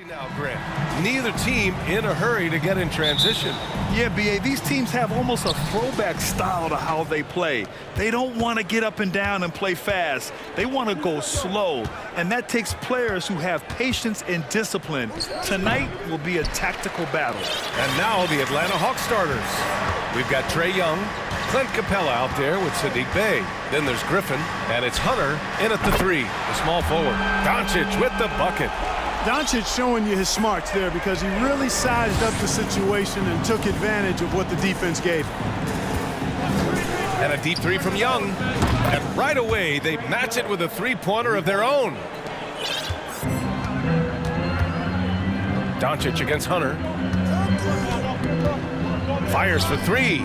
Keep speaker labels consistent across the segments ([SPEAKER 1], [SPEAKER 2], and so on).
[SPEAKER 1] Now, Grant, neither team in a hurry to get in transition.
[SPEAKER 2] Yeah, B.A., these teams have almost a throwback style to how they play. They don't want to get up and down and play fast. They want to go slow, and that takes players who have patience and discipline. Tonight will be a tactical battle.
[SPEAKER 1] And now the Atlanta Hawks starters. We've got Trae Young, Clint Capella out there with Sadiq Bey. Then there's Griffin, and it's Hunter in at the three, the small forward. Doncic with the bucket.
[SPEAKER 3] Doncic showing you his smarts there because he really sized up the situation and took advantage of what the defense gave him.
[SPEAKER 1] And a deep three from Young. And right away, they match it with a three-pointer of their own. Doncic against Hunter. Fires for three.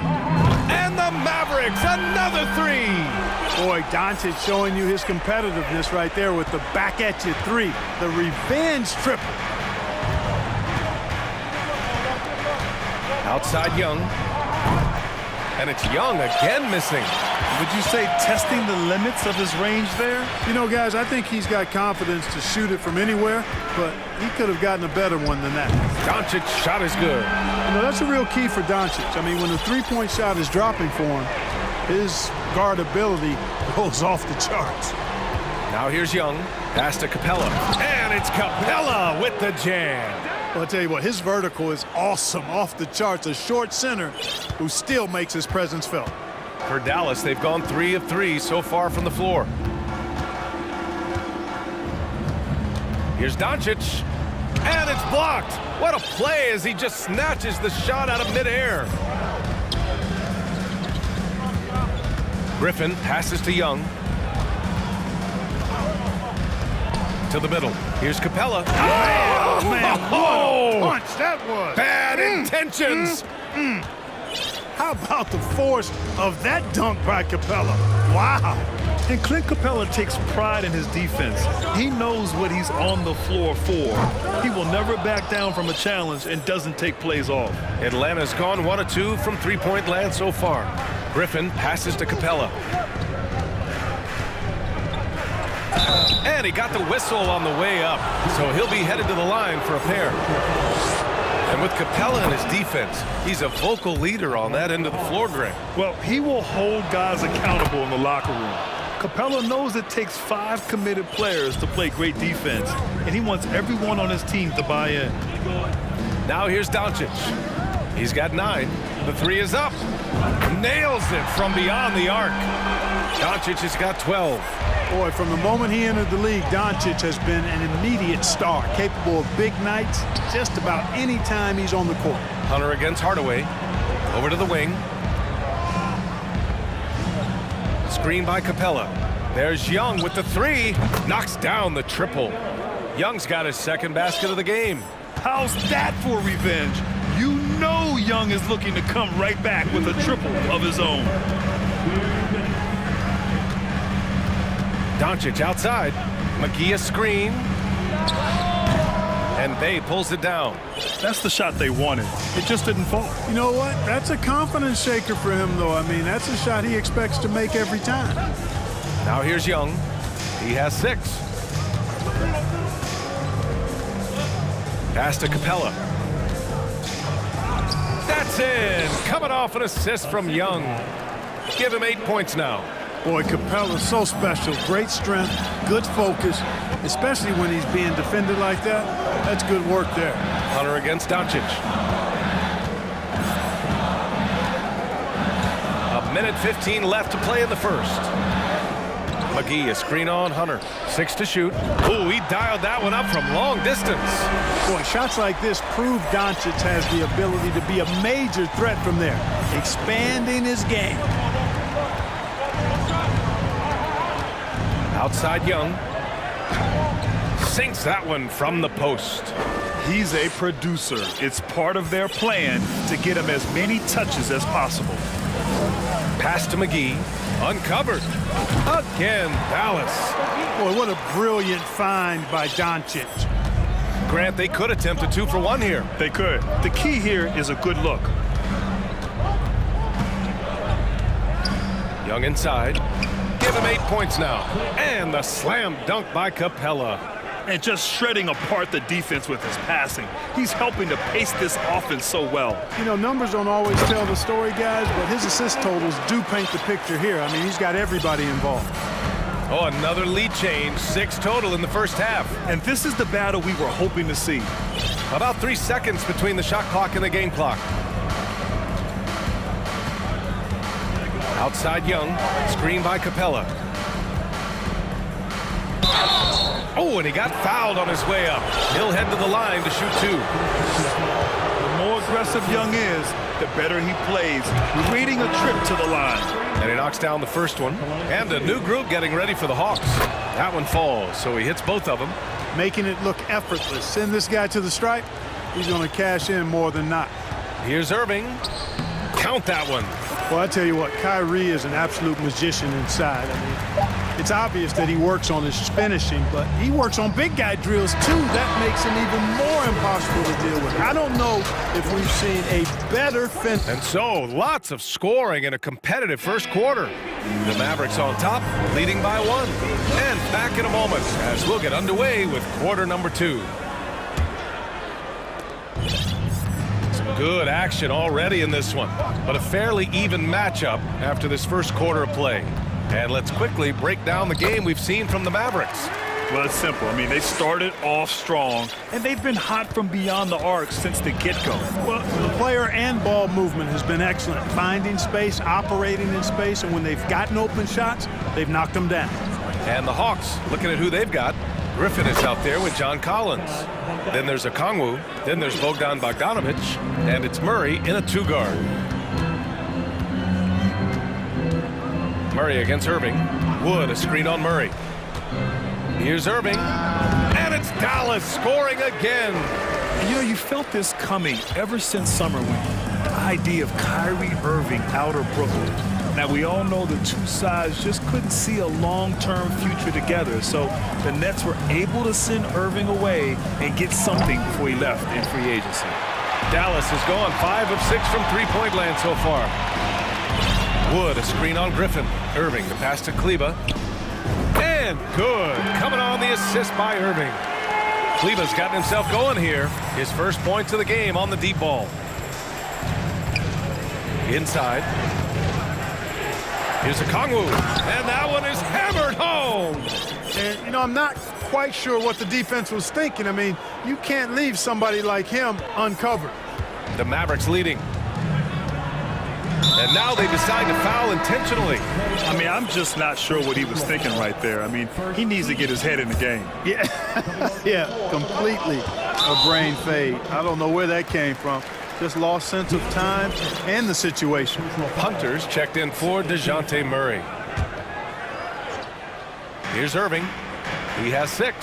[SPEAKER 1] And the Mavericks, another three.
[SPEAKER 3] Boy, Doncic showing you his competitiveness right there with the back-at-you three. The revenge triple.
[SPEAKER 1] Outside Young. And it's Young again missing.
[SPEAKER 2] Would you say testing the limits of his range there?
[SPEAKER 3] You know, guys, I think he's got confidence to shoot it from anywhere, but he could have gotten a better one than that.
[SPEAKER 1] Doncic's shot is good.
[SPEAKER 3] You know, that's a real key for Doncic. I mean, when the three-point shot is dropping for him, his guardability goes off the charts.
[SPEAKER 1] Now here's Young. Pass to Capella. And it's Capella with the jam.
[SPEAKER 3] Well, I'll tell you what, his vertical is awesome, off the charts. A short center who still makes his presence felt.
[SPEAKER 1] For Dallas, they've gone 3 of 3 so far from the floor. Here's Doncic. And it's blocked. What a play as he just snatches the shot out of midair. Griffin passes to Young. To the middle. Here's Capella.
[SPEAKER 3] Oh, man, what a punch that was.
[SPEAKER 1] Bad intentions.
[SPEAKER 3] How about the force of that dunk by Capella? Wow.
[SPEAKER 2] And Clint Capella takes pride in his defense. He knows what he's on the floor for. He will never back down from a challenge and doesn't take plays off.
[SPEAKER 1] Atlanta's gone 1 of 2 from three-point land so far. Griffin passes to Capella. And he got the whistle on the way up, so he'll be headed to the line for a pair. And with Capella in his defense, he's a vocal leader on that end of the floor, Grant.
[SPEAKER 2] Well, he will hold guys accountable in the locker room. Capella knows it takes 5 committed players to play great defense, and he wants everyone on his team to buy in.
[SPEAKER 1] Now here's Doncic. He's got 9. The three is up. Nails it from beyond the arc. Doncic has got 12.
[SPEAKER 3] Boy, from the moment he entered the league, Doncic has been an immediate star, capable of big nights just about any time he's on the court.
[SPEAKER 1] Hunter against Hardaway. Over to the wing. Screen by Capella. There's Young with the three. Knocks down the triple. Young's got his second basket of the game.
[SPEAKER 2] How's that for revenge? You know Young is looking to come right back with a triple of his own.
[SPEAKER 1] Doncic outside. McGee a screen. And Bey pulls it down.
[SPEAKER 2] That's the shot they wanted. It just didn't fall.
[SPEAKER 3] You know what? That's a confidence shaker for him, though. I mean, that's a shot he expects to make every time.
[SPEAKER 1] Now here's Young. He has 6. Pass to Capella. That's in. Coming off an assist from Young. Give him 8 points now.
[SPEAKER 3] Boy, Capella's so special. Great strength, good focus, especially when he's being defended like that. That's good work there.
[SPEAKER 1] Hunter against Doncic. 1:15 left to play in the first. McGee, a screen on Hunter. 6 to shoot. Ooh, he dialed that one up from long distance.
[SPEAKER 3] Boy, shots like this prove Doncic has the ability to be a major threat from there, expanding his game.
[SPEAKER 1] Outside Young. Sinks that one from the post.
[SPEAKER 2] He's a producer. It's part of their plan to get him as many touches as possible.
[SPEAKER 1] Pass to McGee. Uncovered. Again, Dallas.
[SPEAKER 3] Boy, what a brilliant find by Doncic.
[SPEAKER 1] Grant, they could attempt a 2 for 1 here.
[SPEAKER 2] They could. The key here is a good look.
[SPEAKER 1] Young inside. Give him 8 points now. And the slam dunk by Capella.
[SPEAKER 2] and just shredding apart the defense with his passing. He's helping to pace this offense so well.
[SPEAKER 3] You know, numbers don't always tell the story, guys, but his assist totals do paint the picture here. I mean, he's got everybody involved.
[SPEAKER 1] Oh, another lead change. 6 total in the first half.
[SPEAKER 2] And this is the battle we were hoping to see.
[SPEAKER 1] About 3 seconds between the shot clock and the game clock. Outside Young, screen by Capella. Oh, and he got fouled on his way up. He'll head to the line to shoot 2.
[SPEAKER 2] The more aggressive Young is, the better he plays, creating a trip to the line.
[SPEAKER 1] And he knocks down the first one. And a new group getting ready for the Hawks. That one falls, so he hits both of them.
[SPEAKER 3] Making it look effortless. Send this guy to the stripe, he's going to cash in more than not.
[SPEAKER 1] Here's Irving. Count that one.
[SPEAKER 3] Well, I tell you what, Kyrie is an absolute magician inside. I mean, it's obvious that he works on his finishing, but he works on big guy drills too. That makes him even more impossible to deal with. I don't know if we've seen a better finish.
[SPEAKER 1] And so, lots of scoring in a competitive first quarter. The Mavericks on top, leading by 1. And back in a moment as we'll get underway with quarter number 2. Good action already in this one, but a fairly even matchup after this first quarter of play. And let's quickly break down the game we've seen from the Mavericks.
[SPEAKER 2] Well, it's simple. I mean, they started off strong, and they've been hot from beyond the arc since the get-go.
[SPEAKER 3] Well, the player and ball movement has been excellent. Finding space, operating in space, and when they've gotten open shots, they've knocked them down.
[SPEAKER 1] And the Hawks, looking at who they've got. Griffin is out there with John Collins. Then there's Okongwu. Then there's Bogdan Bogdanovic. And it's Murray in a 2-guard. Murray against Irving. Wood, a screen on Murray. Here's Irving. And it's Dallas scoring again.
[SPEAKER 2] And you know, you felt this coming ever since summer when the idea of Kyrie Irving out of Brooklyn. Now, we all know the two sides just couldn't see a long-term future together, so the Nets were able to send Irving away and get something before he left in free agency.
[SPEAKER 1] Dallas has gone 5 of 6 from three-point land so far. Wood, a screen on Griffin. Irving, the pass to Kleba. And good. Coming on the assist by Irving. Kleba's gotten himself going here. His first points of the game on the deep ball. Inside. Here's Okongwu, and that one is hammered home.
[SPEAKER 3] And, you know, I'm not quite sure what the defense was thinking. I mean, you can't leave somebody like him uncovered.
[SPEAKER 1] The Mavericks leading. And now they decide to foul intentionally.
[SPEAKER 2] I mean, I'm just not sure what he was thinking right there. I mean, he needs to get his head in the game.
[SPEAKER 3] Yeah, yeah, completely a brain fade. I don't know where that came from. Just lost sense of time and the situation.
[SPEAKER 1] Punters checked in for DeJounte Murray. Here's Irving. He has 6.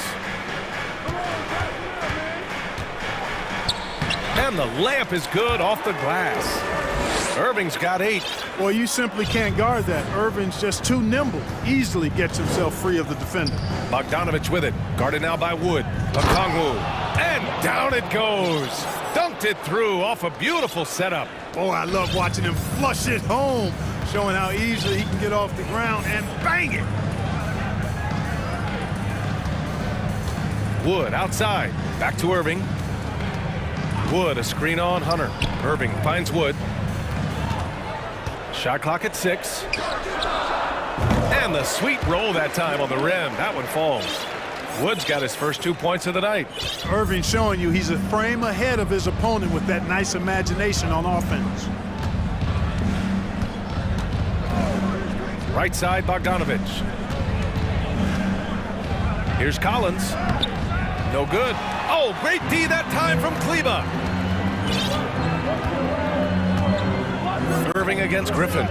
[SPEAKER 1] And the layup is good off the glass. Irving's got 8.
[SPEAKER 3] Well, you simply can't guard that. Irving's just too nimble. Easily gets himself free of the defender.
[SPEAKER 1] Bogdanovic with it. Guarded now by Wood. Okongwu. And down it goes. Dunked it through off a beautiful setup.
[SPEAKER 3] Oh, I love watching him flush it home, showing how easily he can get off the ground and bang it.
[SPEAKER 1] Wood outside. Back to Irving. Wood, a screen on Hunter. Irving finds Wood. Shot clock at 6. And the sweet roll that time on the rim. That one falls. Wood's got his first 2 points of the night.
[SPEAKER 3] Irving showing you he's a frame ahead of his opponent with that nice imagination on offense.
[SPEAKER 1] Right side, Bogdanovic. Here's Collins. No good. Oh, great D that time from Kleba. Irving against Griffin.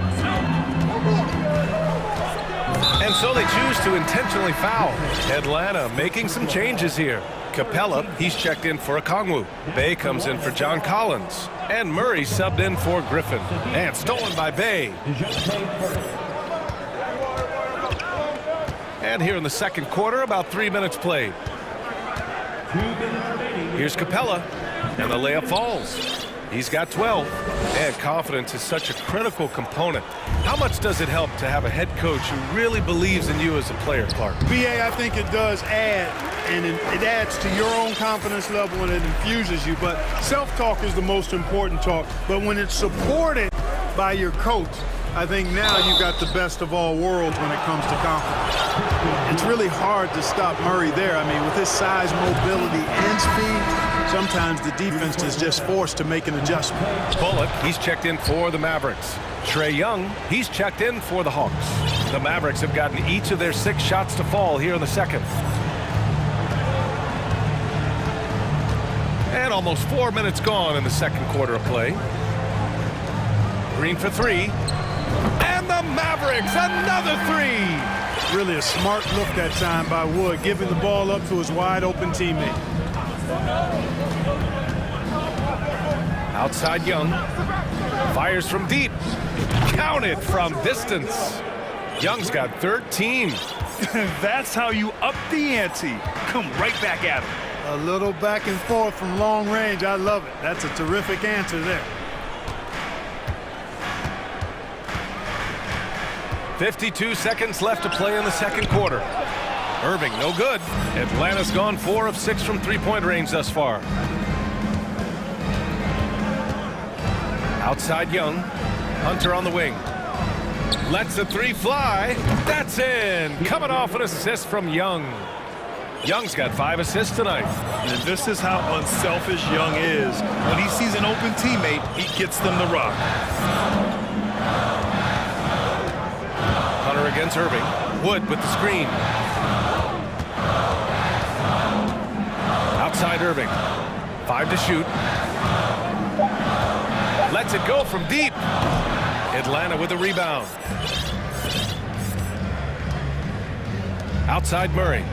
[SPEAKER 1] And so they choose to intentionally foul. Atlanta making some changes here. Capella, he's checked in for Okongwu. Bay comes in for John Collins. And Murray subbed in for Griffin. And stolen by Bay. And here in the second quarter, about 3 minutes played. Here's Capella. And the layup falls. He's got 12. And confidence is such a critical component. How much does it help to have a head coach who really believes in you as a player, Clark?
[SPEAKER 3] BA, I think it does add, and it adds to your own confidence level and it infuses you. But self-talk is the most important talk. But when it's supported by your coach, I think now you've got the best of all worlds when it comes to confidence. It's really hard to stop Murray there. I mean, with his size, mobility, and speed, sometimes the defense is just forced to make an adjustment.
[SPEAKER 1] Bullock, he's checked in for the Mavericks. Trae Young, he's checked in for the Hawks. The Mavericks have gotten each of their 6 shots to fall here in the second. And almost 4 minutes gone in the second quarter of play. Green for 3. And the Mavericks, another 3!
[SPEAKER 3] Really a smart look that time by Wood, giving the ball up to his wide-open teammate.
[SPEAKER 1] Outside Young. Fires from deep. Counted from distance. Young's got 13.
[SPEAKER 2] That's how you up the ante. Come right back at him.
[SPEAKER 3] A little back and forth from long range. I love it. That's a terrific answer there.
[SPEAKER 1] 52 seconds left to play in the second quarter. Irving, no good. Atlanta's gone 4 of 6 from three-point range thus far. Outside Young. Hunter on the wing. Lets the 3 fly. That's in. Coming off an assist from Young. Young's got 5 assists tonight.
[SPEAKER 2] And this is how unselfish Young is. When he sees an open teammate, he gets them the rock.
[SPEAKER 1] Hunter against Irving. Wood with the screen. Outside Irving. 5 to shoot. Lets it go from deep. Atlanta with a rebound. Outside Murray.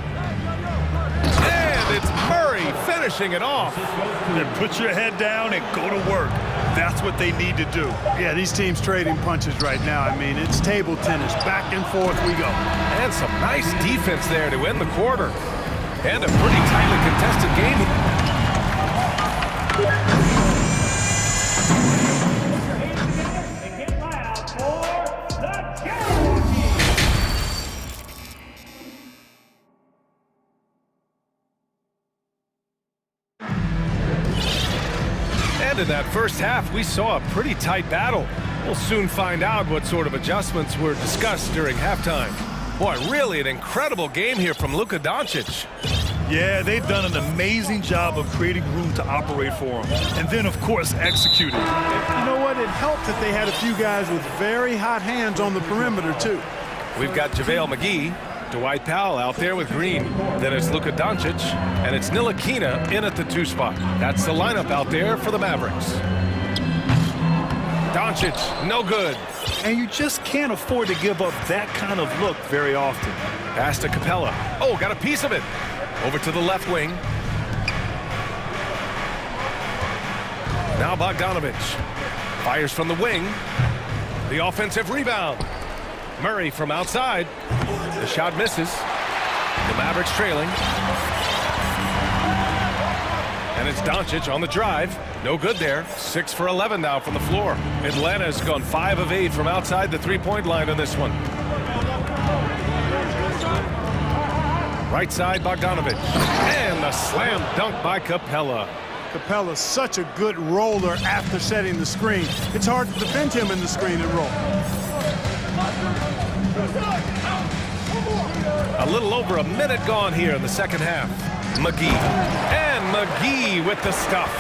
[SPEAKER 1] And it's Murray finishing it off.
[SPEAKER 2] Then put your head down and go to work. That's what they need to do.
[SPEAKER 3] Yeah, these teams trading punches right now. I mean, it's table tennis. Back and forth we go.
[SPEAKER 1] And some nice defense there to end the quarter. And a pretty tightly contested game. And in that first half, we saw a pretty tight battle. We'll soon find out what sort of adjustments were discussed during halftime. Boy, really an incredible game here from Luka Doncic.
[SPEAKER 2] Yeah, they've done an amazing job of creating room to operate for him. And then, of course, executing.
[SPEAKER 3] You know what? It helped that they had a few guys with very hot hands on the perimeter, too.
[SPEAKER 1] We've got JaVale McGee, Dwight Powell out there with Green. Then it's Luka Doncic, and it's Ntilikina in at the 2 spot. That's the lineup out there for the Mavericks. Doncic, no good.
[SPEAKER 2] And you just can't afford to give up that kind of look very often.
[SPEAKER 1] Pass to Capella. Oh, got a piece of it. Over to the left wing. Now Bogdanovich. Fires from the wing. The offensive rebound. Murray from outside. The shot misses. The Mavericks trailing. And it's Doncic on the drive. No good there. 6 for 11 now from the floor. Atlanta's gone 5 of 8 from outside the three-point line on this one. Right side, Bogdanovich. And the slam dunk by Capella.
[SPEAKER 3] Capella's such a good roller after setting the screen. It's hard to defend him in the screen and roll.
[SPEAKER 1] A little over a minute gone here in the second half. McGee. And McGee with the stuff.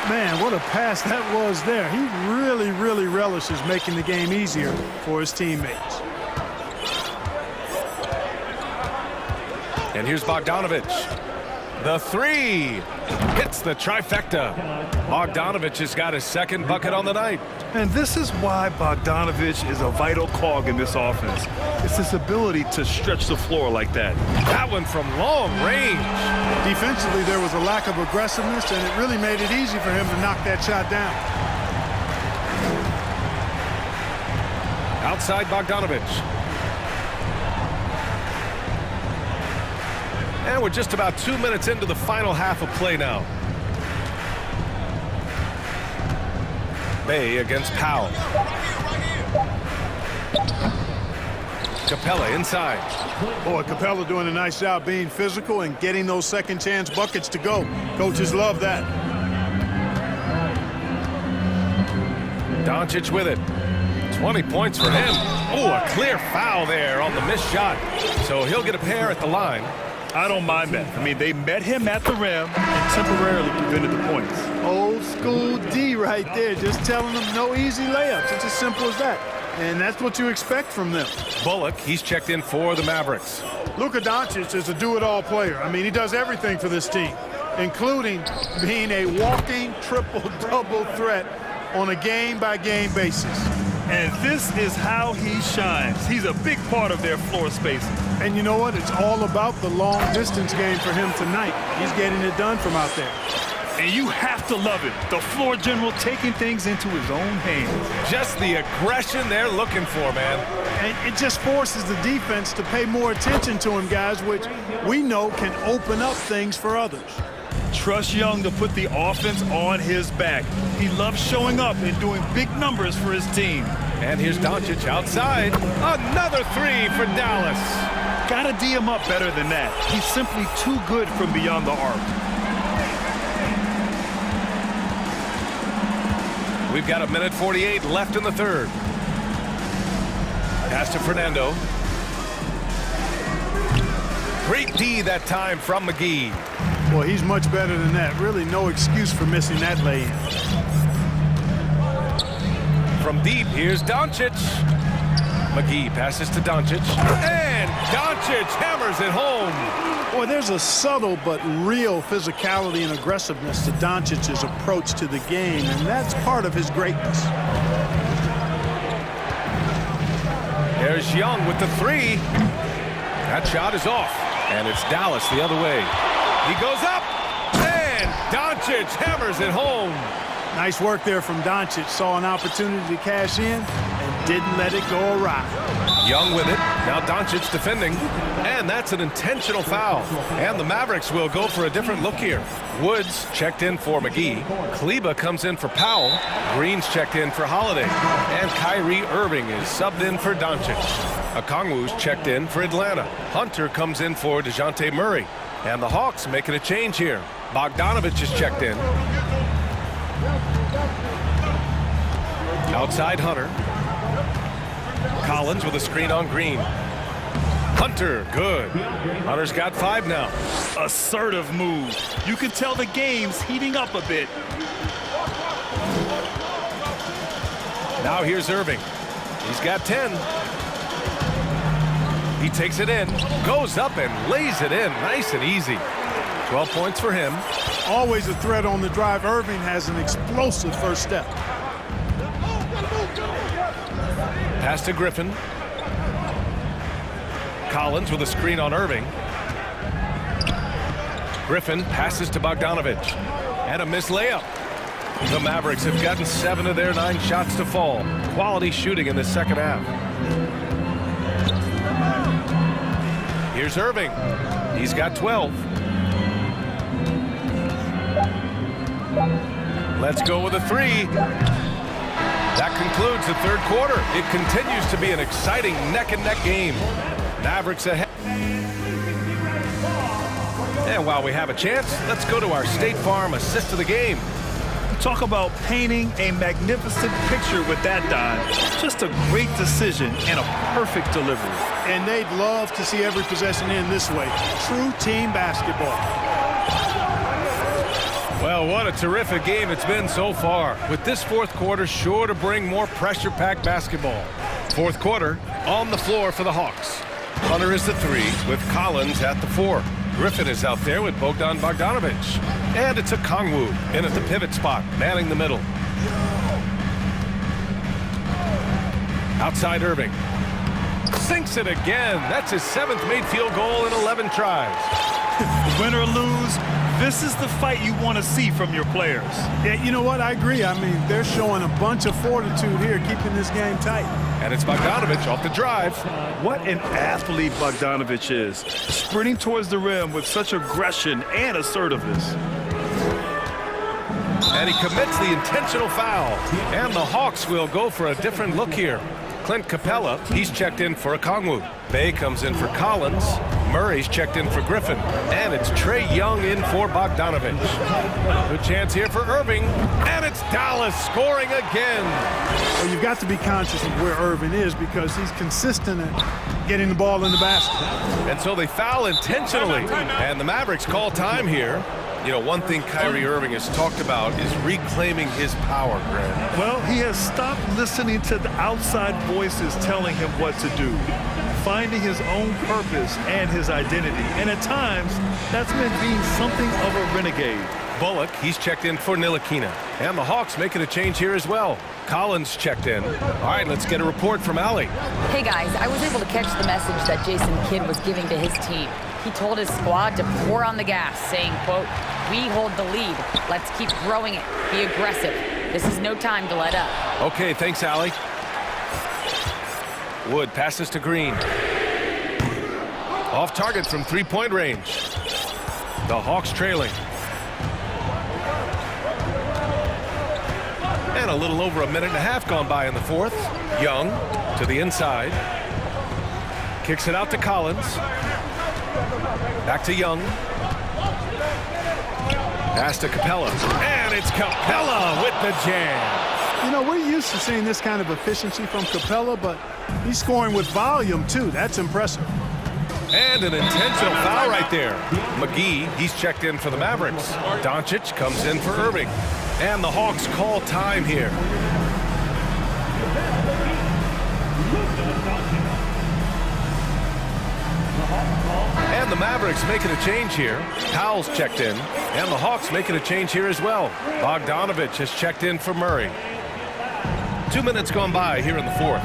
[SPEAKER 3] Man, what a pass that was there. He really relishes making the game easier for his teammates.
[SPEAKER 1] And here's Bogdanovich. The 3 hits the trifecta. Bogdanovich has got his second bucket on the night.
[SPEAKER 2] And this is why Bogdanovich is a vital cog in this offense. It's his ability to stretch the floor like that.
[SPEAKER 1] That one from long range.
[SPEAKER 3] Defensively, there was a lack of aggressiveness, and it really made it easy for him to knock that shot down.
[SPEAKER 1] Outside Bogdanovich. And we're just about 2 minutes into the final half of play now. Bay against Powell. Capella inside.
[SPEAKER 3] Boy, Capella doing a nice job being physical and getting those second chance buckets to go. Coaches love that.
[SPEAKER 1] Doncic with it. 20 points for him. Oh, a clear foul there on the missed shot. So he'll get a pair at the line.
[SPEAKER 2] I don't mind that. I mean, they met him at the rim and temporarily prevented the points.
[SPEAKER 3] Old school D right there, just telling them no easy layups. It's as simple as that. And that's what you expect from them.
[SPEAKER 1] Bullock, he's checked in for the Mavericks.
[SPEAKER 3] Luka Doncic is a do-it-all player. I mean, he does everything for this team, including being a walking triple-double threat on a game-by-game basis.
[SPEAKER 2] And this is how he shines. He's a big part of their floor spacing.
[SPEAKER 3] And you know what? It's all about the long-distance game for him tonight. He's getting it done from out there.
[SPEAKER 2] And you have to love it. The floor general taking things into his own hands.
[SPEAKER 1] Just the aggression they're looking for, man.
[SPEAKER 3] And it just forces the defense to pay more attention to him, guys, which we know can open up things for others.
[SPEAKER 2] Trust Young to put the offense on his back. He loves showing up and doing big numbers for his team.
[SPEAKER 1] And here's Doncic outside. Another three for Dallas.
[SPEAKER 2] Gotta D him up better than that. He's simply too good from beyond the arc.
[SPEAKER 1] We've got 1:48 left in the third. Pass to Fernando. Great D that time from McGee.
[SPEAKER 3] Boy, he's much better than that. Really no excuse for missing that lay-in.
[SPEAKER 1] From deep, here's Doncic. McGee passes to Doncic. And Doncic hammers it home.
[SPEAKER 3] Boy, there's a subtle but real physicality and aggressiveness to Doncic's approach to the game, and that's part of his greatness.
[SPEAKER 1] There's Young with the three. That shot is off, and it's Dallas the other way. He goes up, and Doncic hammers it home.
[SPEAKER 3] Nice work there from Doncic. Saw an opportunity to cash in and didn't let it go awry.
[SPEAKER 1] Young with it. Now Doncic defending. And that's an intentional foul. And the Mavericks will go for a different look here. Woods checked in for McGee. Kleba comes in for Powell. Green's checked in for Holiday. And Kyrie Irving is subbed in for Doncic. Okongwu's checked in for Atlanta. Hunter comes in for DeJounte Murray. And the Hawks making a change here. Bogdanovich is checked in. Outside Hunter. Collins with a screen on Green. Hunter, good. Hunter's got 5 now.
[SPEAKER 2] Assertive move. You can tell the game's heating up a bit.
[SPEAKER 1] Now here's Irving. He's got 10. He takes it in, goes up and lays it in nice and easy. 12 points for him.
[SPEAKER 3] Always a threat on the drive. Irving has an explosive first step.
[SPEAKER 1] Pass to Griffin. Collins with a screen on Irving. Griffin passes to Bogdanovich. And a missed layup. The Mavericks have gotten 7 of their 9 shots to fall. Quality shooting in the second half. Here's Irving. He's got 12. Let's go with a 3. That concludes the third quarter. It continues to be an exciting neck-and-neck game. Mavericks ahead. And while we have a chance, let's go to our State Farm assist of the game.
[SPEAKER 2] Talk about painting a magnificent picture with that dive. Just a great decision and a perfect delivery.
[SPEAKER 3] And they'd love to see every possession end this way. True team basketball.
[SPEAKER 1] Well, what a terrific game it's been so far. With this fourth quarter sure to bring more pressure-packed basketball. Fourth quarter on the floor for the Hawks. Hunter is the 3 with Collins at the 4. Griffin is out there with Bogdan Bogdanovich. And it's Okongwu in at the pivot spot, manning the middle. Outside Irving. Sinks it again. That's his 7th made field goal in 11 tries.
[SPEAKER 2] Win or lose, this is the fight you want to see from your players.
[SPEAKER 3] Yeah, you know what? I agree. I mean, they're showing a bunch of fortitude here, keeping this game tight.
[SPEAKER 1] And it's Bogdanovich off the drive.
[SPEAKER 2] What an athlete Bogdanovich is. Sprinting towards the rim with such aggression and assertiveness.
[SPEAKER 1] And he commits the intentional foul. And the Hawks will go for a different look here. Clint Capella, he's checked in for Okongwu. Bay comes in for Collins. Murray's checked in for Griffin. And it's Trae Young in for Bogdanovich. Good chance here for Irving. And it's Dallas scoring again.
[SPEAKER 3] Well, you've got to be conscious of where Irving is because he's consistent at getting the ball in the basket.
[SPEAKER 1] And so they foul intentionally. And the Mavericks call time here. You know, one thing Kyrie Irving has talked about is reclaiming his power, Grant.
[SPEAKER 2] Well, he has stopped listening to the outside voices telling him what to do, finding his own purpose and his identity. And at times, that's meant being something of a renegade.
[SPEAKER 1] Bullock, he's checked in for Ntilikina. And the Hawks making a change here as well. Collins checked in. All right, let's get a report from Allie.
[SPEAKER 4] Hey guys, I was able to catch the message that Jason Kidd was giving to his team. He told his squad to pour on the gas, saying, quote, "We hold the lead. Let's keep growing it. Be aggressive. This is no time to let up."
[SPEAKER 1] Okay, thanks, Allie. Wood passes to Green. Off target from three-point range. The Hawks trailing. And a little over a minute and a half gone by in the fourth. Young to the inside. Kicks it out to Collins. Back to Young. Pass to Capella. And it's Capella with the jam.
[SPEAKER 3] You know, we're used to seeing this kind of efficiency from Capella, but he's scoring with volume, too. That's impressive.
[SPEAKER 1] And an intentional foul right there. McGee, he's checked in for the Mavericks. Doncic comes in for Irving. And the Hawks call time here. And the Mavericks making a change here. Powell's checked in. And the Hawks making a change here as well. Bogdanovich has checked in for Murray. 2 minutes gone by here in the fourth.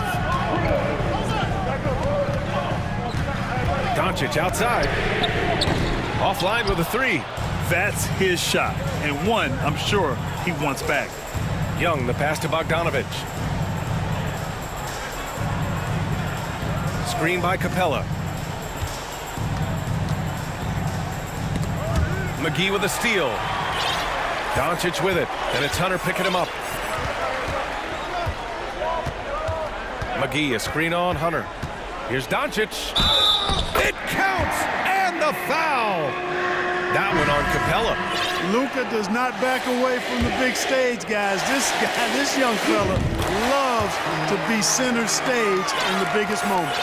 [SPEAKER 1] Doncic outside. Offline with a three.
[SPEAKER 2] That's his shot, and one I'm sure he wants back.
[SPEAKER 1] Young, the pass to Bogdanovich. Screen by Capella. McGee with a steal. Doncic with it, and it's Hunter picking him up. McGee, a screen on Hunter. Here's Doncic. It counts, and the foul. That one on Capella.
[SPEAKER 3] Luka does not back away from the big stage, guys. This young fella loves to be center stage in the biggest moment.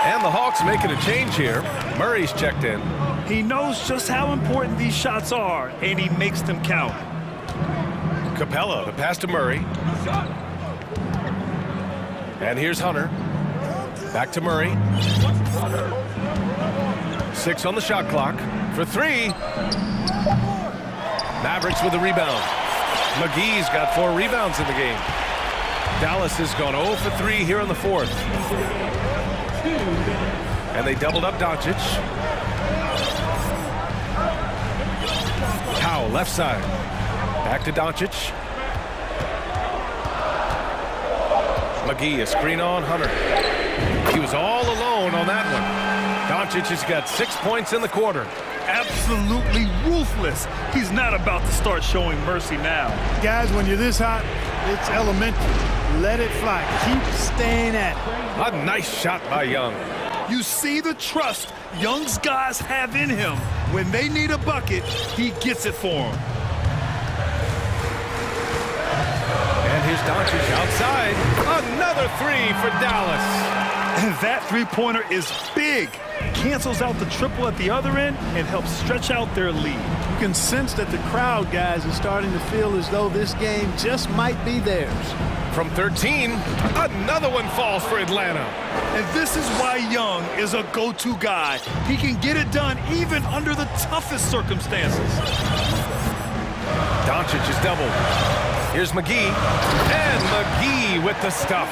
[SPEAKER 1] And the Hawks making a change here. Murray's checked in.
[SPEAKER 2] He knows just how important these shots are, and he makes them count.
[SPEAKER 1] Capella, the pass to Murray. And here's Hunter. Back to Murray. 6 on the shot clock. For three. Mavericks with the rebound. McGee's got 4 rebounds in the game. Dallas has gone 0 for 3 here in the fourth. And they doubled up Doncic. Powell, left side. Back to Doncic. McGee, a screen on Hunter. He was all alone on that one. Doncic has got 6 points in the quarter.
[SPEAKER 2] Absolutely ruthless. He's not about to start showing mercy now.
[SPEAKER 3] Guys, when you're this hot, it's elementary. Let it fly. Keep staying at it.
[SPEAKER 1] A nice shot by Young.
[SPEAKER 2] You see the trust Young's guys have in him. When they need a bucket, he gets it for them.
[SPEAKER 1] And here's Doncic outside. Another three for Dallas.
[SPEAKER 2] And that three-pointer is big. Cancels out the triple at the other end and helps stretch out their lead.
[SPEAKER 3] You can sense that the crowd, guys, is starting to feel as though this game just might be theirs.
[SPEAKER 1] From 13, another one falls for Atlanta.
[SPEAKER 2] And this is why Young is a go-to guy. He can get it done even under the toughest circumstances.
[SPEAKER 1] Doncic is doubled. Here's McGee. And McGee with the stuff.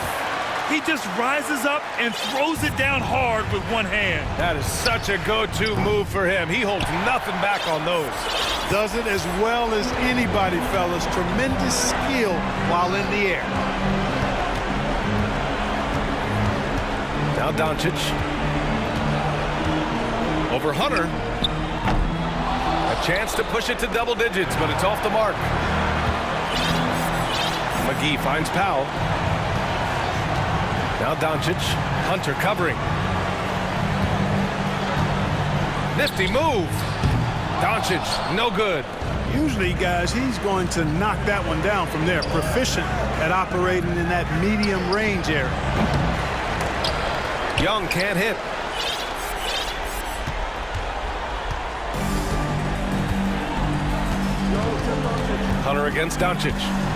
[SPEAKER 2] He just rises up and throws it down hard with one hand.
[SPEAKER 1] That is such a go-to move for him. He holds nothing back on those.
[SPEAKER 3] Does it as well as anybody, fellas. Tremendous skill while in the air.
[SPEAKER 1] Now Doncic. Over Hunter. A chance to push it to double digits, but it's off the mark. McGee finds Powell. Now Doncic. Hunter covering. Nifty move. Doncic, no good.
[SPEAKER 3] Usually, guys, he's going to knock that one down from there. Proficient at operating in that medium range area.
[SPEAKER 1] Young can't hit. Hunter against Doncic.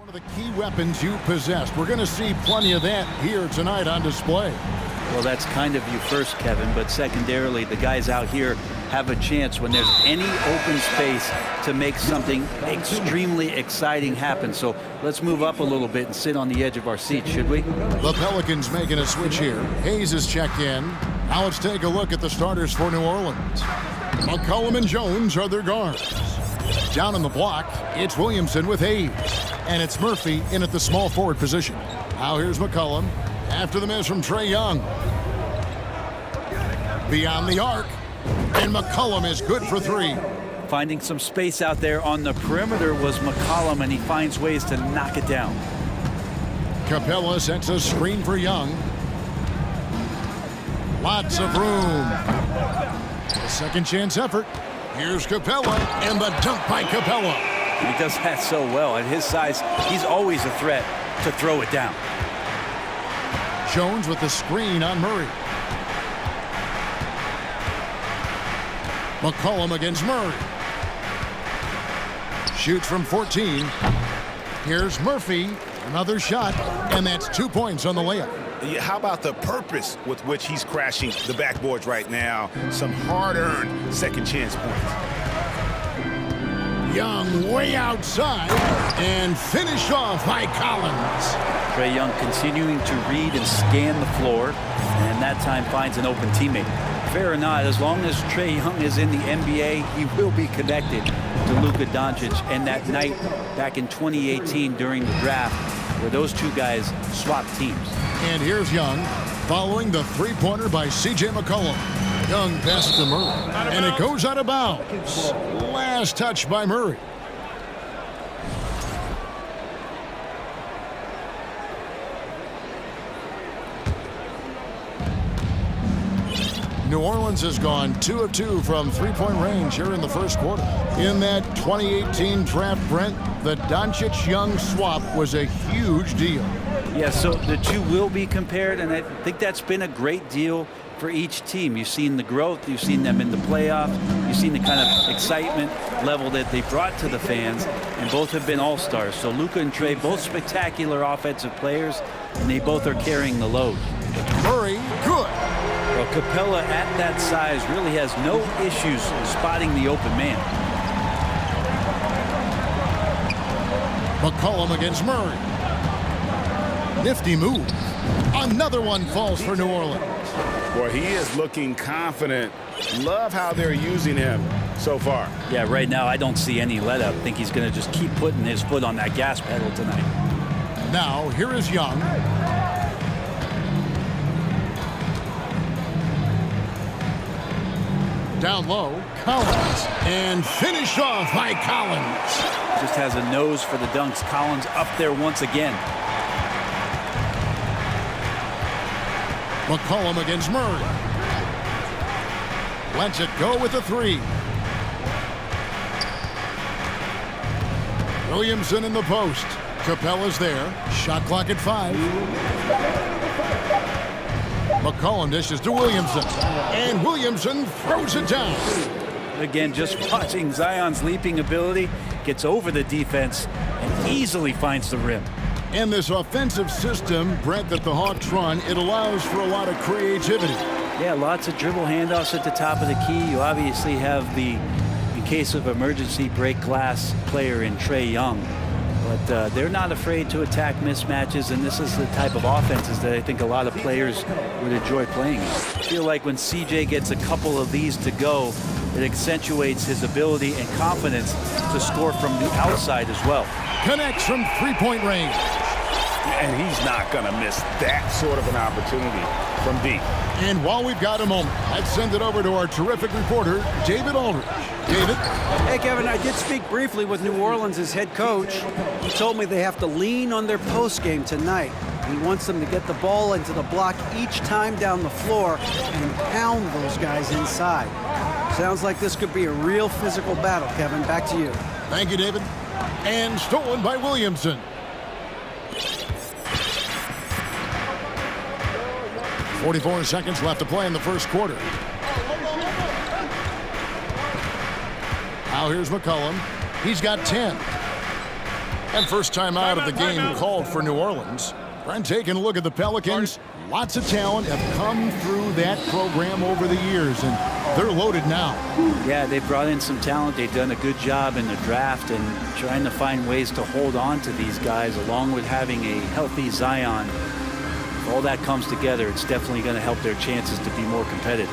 [SPEAKER 5] One of the key weapons you possessed. We're going to see plenty of that here tonight on display.
[SPEAKER 6] Well, that's kind of you first, Kevin, but secondarily, the guys out here have a chance when there's any open space to make something extremely exciting happen. So let's move up a little bit and sit on the edge of our seat, should we?
[SPEAKER 5] The Pelicans making a switch here. Hayes is checked in. Now let's take a look at the starters for New Orleans. McCollum and Jones are their guards. Down on the block, it's Williamson with Hayes. And it's Murphy in at the small forward position. Now here's McCollum after the miss from Trae Young. Beyond the arc, and McCollum is good for three.
[SPEAKER 6] Finding some space out there on the perimeter was McCollum, and he finds ways to knock it down.
[SPEAKER 5] Capella sets a screen for Young. Lots of room. A second chance effort. Here's Capella, and the dunk by Capella.
[SPEAKER 6] He does that so well. At his size, he's always a threat to throw it down.
[SPEAKER 5] Jones with the screen on Murray. McCollum against Murray. Shoots from 14. Here's Murphy. Another shot, and that's 2 points on the layup.
[SPEAKER 7] How about the purpose with which he's crashing the backboards right now? Some hard-earned second chance points.
[SPEAKER 5] Young way outside and finished off by Collins.
[SPEAKER 6] Trae Young continuing to read and scan the floor, and that time finds an open teammate. Fair or not, as long as Trae Young is in the NBA, he will be connected to Luka Doncic. And that night back in 2018 during the draft, where those two guys swapped teams.
[SPEAKER 5] And here's Young following the three-pointer by C.J. McCollum. Young passes to Murray, and it goes out of bounds. Last touch by Murray. New Orleans has gone 2 of 2 from three-point range here in the first quarter. In that 2018 draft, Brent, the Doncic-Young swap was a huge deal.
[SPEAKER 6] Yeah, so the two will be compared, and I think that's been a great deal for each team. You've seen the growth, you've seen them in the playoffs, you've seen the kind of excitement level that they brought to the fans, and both have been all-stars. So Luka and Trae, both spectacular offensive players, and they both are carrying the load.
[SPEAKER 5] Murray, good.
[SPEAKER 6] Well, Capella at that size really has no issues spotting the open man.
[SPEAKER 5] McCollum against Murray. Nifty move. Another one falls for New Orleans.
[SPEAKER 7] Boy, he is looking confident. Love how they're using him so far.
[SPEAKER 6] Yeah, right now I don't see any let up. I think he's going to just keep putting his foot on that gas pedal tonight.
[SPEAKER 5] Now, here is Young. Down low, Collins, and finished off by Collins.
[SPEAKER 6] Just has a nose for the dunks. Collins up there once again.
[SPEAKER 5] McCollum against Murray. Lets it go with a three. Williamson in the post. Capella's there. Shot clock at 5. McCollum dishes to Williamson. And Williamson throws it down.
[SPEAKER 6] Again, just watching Zion's leaping ability. Gets over the defense and easily finds the rim.
[SPEAKER 5] And this offensive system, Brent, that the Hawks run, it allows for a lot of creativity.
[SPEAKER 6] Yeah, lots of dribble handoffs at the top of the key. You obviously have the, in case of emergency, break glass player in Trae Young. But they're not afraid to attack mismatches, and this is the type of offenses that I think a lot of players would enjoy playing. I feel like when CJ gets a couple of these to go, it accentuates his ability and confidence to score from the outside as well.
[SPEAKER 5] Connects from three-point range.
[SPEAKER 7] And he's not going to miss that sort of an opportunity from deep.
[SPEAKER 5] And while we've got a moment, let's send it over to our terrific reporter, David Aldridge. David?
[SPEAKER 8] Hey, Kevin, I did speak briefly with New Orleans' head coach. He told me they have to lean on their post game tonight. He wants them to get the ball into the block each time down the floor and pound those guys inside. Sounds like this could be a real physical battle, Kevin. Back to you.
[SPEAKER 5] Thank you, David. And stolen by Williamson. .44 seconds left to play in the first quarter. Now here's McCollum. He's got 10. And first time out of the game called for New Orleans. Brent, taking a look at the Pelicans. Lots of talent have come through that program over the years, and they're loaded now.
[SPEAKER 6] Yeah, they brought in some talent. They've done a good job in the draft and trying to find ways to hold on to these guys, along with having a healthy Zion. If all that comes together, it's definitely going to help their chances to be more competitive.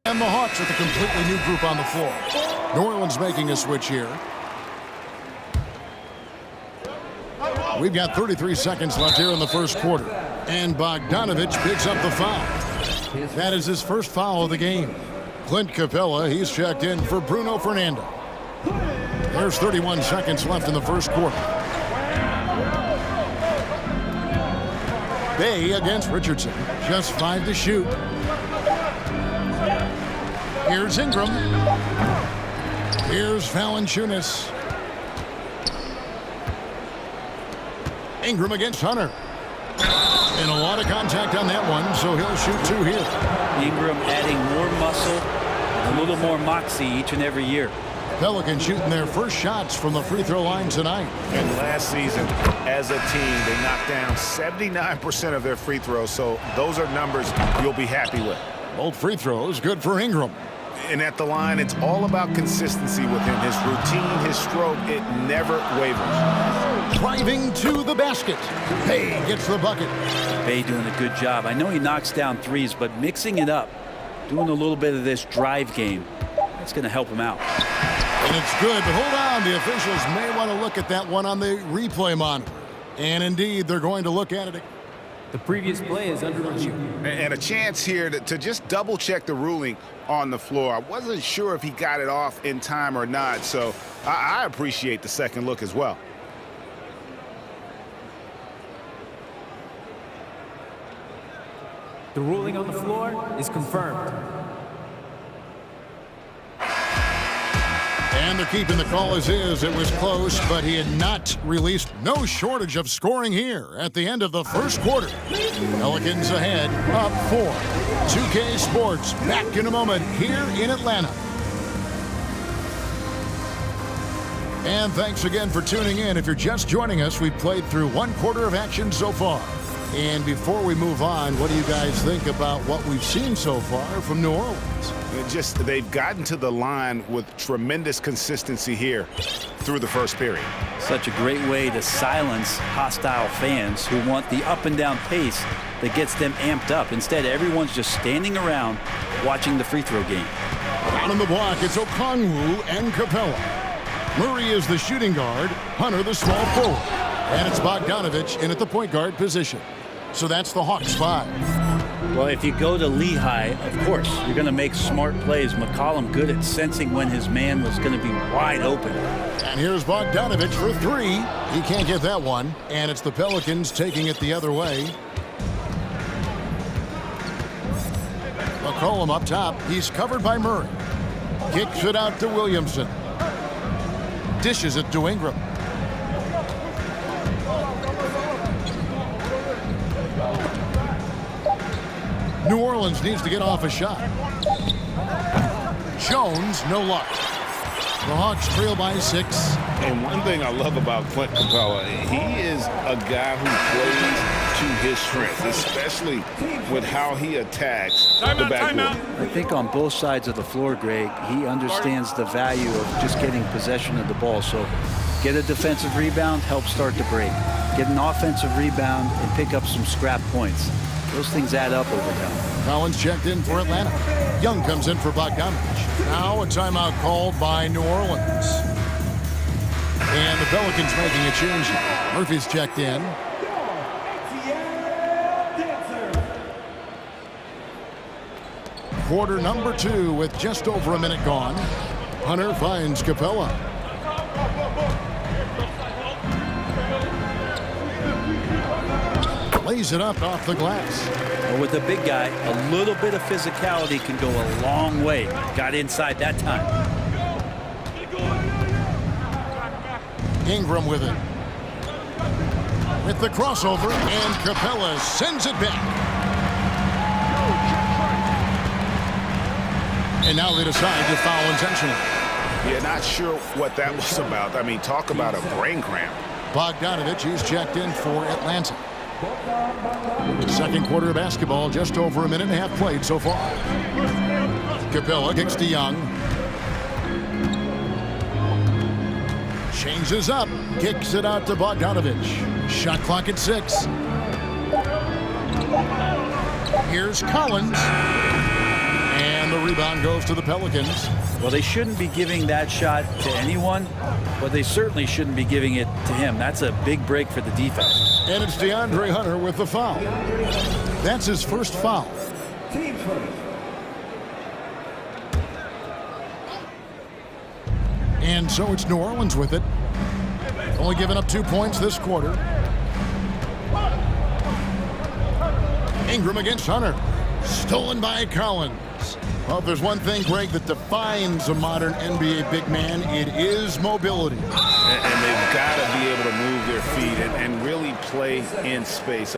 [SPEAKER 5] And the Hawks with a completely new group on the floor. New Orleans making a switch here. We've got 33 seconds left here in the first quarter. And Bogdanovich picks up the foul. That is his first foul of the game. Clint Capella, he's checked in for Bruno Fernando. There's 31 seconds left in the first quarter. Bay against Richardson. Just 5 to shoot. Here's Ingram. Here's Valanciunas. Ingram against Hunter. And a lot of contact on that one, so he'll shoot 2 here.
[SPEAKER 6] Ingram adding more muscle, a little more moxie each and every year.
[SPEAKER 5] Pelicans shooting their first shots from the free throw line tonight.
[SPEAKER 7] And last season, as a team, they knocked down 79% of their free throws, so those are numbers you'll be happy with.
[SPEAKER 5] Both free throws good for Ingram.
[SPEAKER 7] And at the line, it's all about consistency with him. His routine, his stroke, it never wavers.
[SPEAKER 5] Driving to the basket. Bay gets the bucket.
[SPEAKER 6] Bay doing a good job. I know he knocks down threes, but mixing it up, doing a little bit of this drive game, that's going to help him out.
[SPEAKER 5] And it's good, but hold on. The officials may want to look at that one on the replay monitor. And indeed, they're going to look at it.
[SPEAKER 9] The previous play is under review.
[SPEAKER 7] And a chance here to just double check the ruling on the floor. I wasn't sure if he got it off in time or not, so I appreciate the second look as well.
[SPEAKER 9] The ruling on the floor is confirmed.
[SPEAKER 5] And they're keeping the call as is. It was close, but he had not released. No shortage of scoring here at the end of the first quarter. Pelicans ahead, up 4. 2K Sports back in a moment here in Atlanta. And thanks again for tuning in. If you're just joining us, we've played through 1 quarter of action so far. And before we move on, what do you guys think about what we've seen so far from New Orleans?
[SPEAKER 7] They've gotten to the line with tremendous consistency here through the first period.
[SPEAKER 6] Such a great way to silence hostile fans who want the up and down pace that gets them amped up. Instead, everyone's just standing around watching the free throw game.
[SPEAKER 5] Down on the block, it's Okongwu and Capella. Murray is the shooting guard, Hunter the small forward. And it's Bogdanovich in at the point guard position. So that's the Hawks 5.
[SPEAKER 6] Well, if you go to Lehigh, of course, you're going to make smart plays. McCollum good at sensing when his man was going to be wide open.
[SPEAKER 5] And here's Bogdanovich for 3. He can't get that one. And it's the Pelicans taking it the other way. McCollum up top. He's covered by Murray. Kicks it out to Williamson. Dishes it to Ingram. New Orleans needs to get off a shot. Jones, no luck. The Hawks trail by 6.
[SPEAKER 7] And one thing I love about Clint Capella, he is a guy who plays to his strengths, especially with how he attacks the backboard.
[SPEAKER 6] I think on both sides of the floor, Greg, he understands the value of just getting possession of the ball. So get a defensive rebound, help start the break. Get an offensive rebound and pick up some scrap points. Those things add up over time.
[SPEAKER 5] Collins checked in for Atlanta. Young comes in for Bogdanovich. Now a timeout called by New Orleans. And the Pelicans making a change. Murphy's checked in. Quarter number 2 with just over a minute gone. Hunter finds Capella. Lays it up off the glass.
[SPEAKER 6] Well, with a big guy, a little bit of physicality can go a long way. Got inside that time.
[SPEAKER 5] Ingram with it. With the crossover, and Capella sends it back. And now they decide to foul intentionally.
[SPEAKER 7] Yeah, not sure what that was about. I mean, talk about a brain cramp.
[SPEAKER 5] Bogdanovich, he's checked in for Atlanta. Second quarter of basketball, just over a minute and a half played so far. Capella kicks to Young. Changes up, kicks it out to Bogdanovich. Shot clock at 6. Here's Collins. And the rebound goes to the Pelicans.
[SPEAKER 6] Well, they shouldn't be giving that shot to anyone, but they certainly shouldn't be giving it to him. That's a big break for the defense.
[SPEAKER 5] And it's DeAndre Hunter with the foul. That's his first foul. And so it's New Orleans with it. Only giving up 2 points this quarter. Ingram against Hunter. Stolen by Collins. Well, if there's one thing, Greg, that defines a modern NBA big man, it is mobility.
[SPEAKER 7] And they've got to be able to move their feet and really play in space.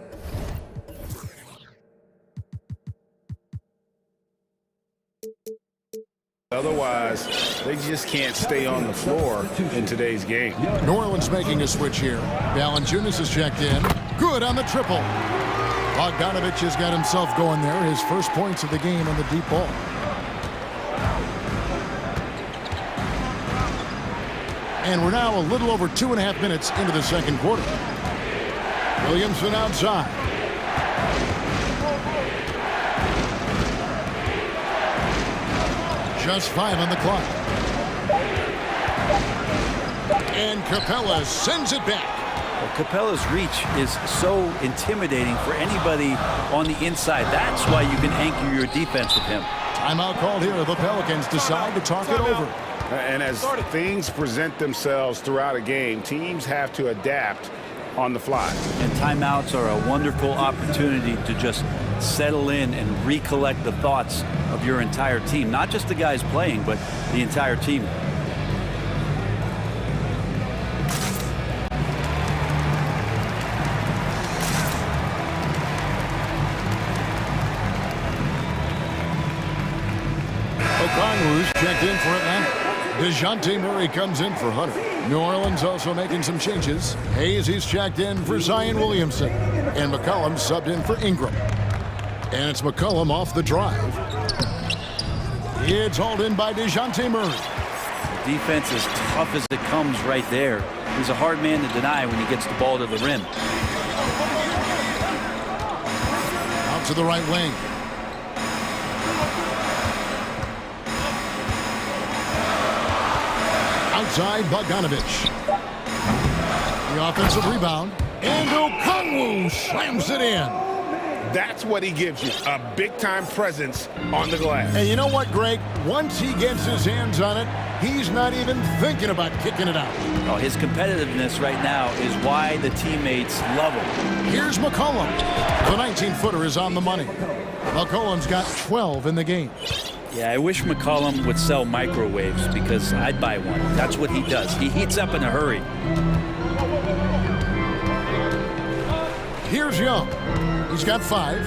[SPEAKER 7] Otherwise, they just can't stay on the floor in today's game.
[SPEAKER 5] New Orleans making a switch here. Valanciunas has checked in. Good on the triple. Bogdanovich has got himself going there. His first points of the game on the deep ball. And we're now a little over 2.5 minutes into the second quarter. Williamson outside. Just 5 on the clock. And Capella sends it back.
[SPEAKER 6] Well, Capella's reach is so intimidating for anybody on the inside. That's why you can anchor your defense with him.
[SPEAKER 5] Timeout called here. The Pelicans decide to talk it over.
[SPEAKER 7] And as things present themselves throughout a game, teams have to adapt on the fly.
[SPEAKER 6] And timeouts are a wonderful opportunity to just settle in and recollect the thoughts of your entire team. Not just the guys playing, but the entire team.
[SPEAKER 5] Okongwu's checked in for Atlanta. DeJounte Murray comes in for Hunter. New Orleans also making some changes. Hayes, he's checked in for Zion Williamson. And McCollum subbed in for Ingram. And it's McCollum off the drive. It's hauled in by DeJounte Murray.
[SPEAKER 6] The defense is tough as it comes right there. He's a hard man to deny when he gets the ball to the rim.
[SPEAKER 5] Out to the right wing. Outside, Bogdanovich. The offensive rebound. And Okongwu slams it in.
[SPEAKER 7] That's what he gives you, a big-time presence on the glass.
[SPEAKER 5] And you know what, Greg? Once he gets his hands on it, he's not even thinking about kicking it out.
[SPEAKER 6] Oh, his competitiveness right now is why the teammates love him.
[SPEAKER 5] Here's McCollum. The 19-footer is on the money. McCollum's got 12 in the game.
[SPEAKER 6] Yeah, I wish McCollum would sell microwaves because I'd buy one. That's what he does. He heats up in a hurry.
[SPEAKER 5] Here's Young. He's got 5.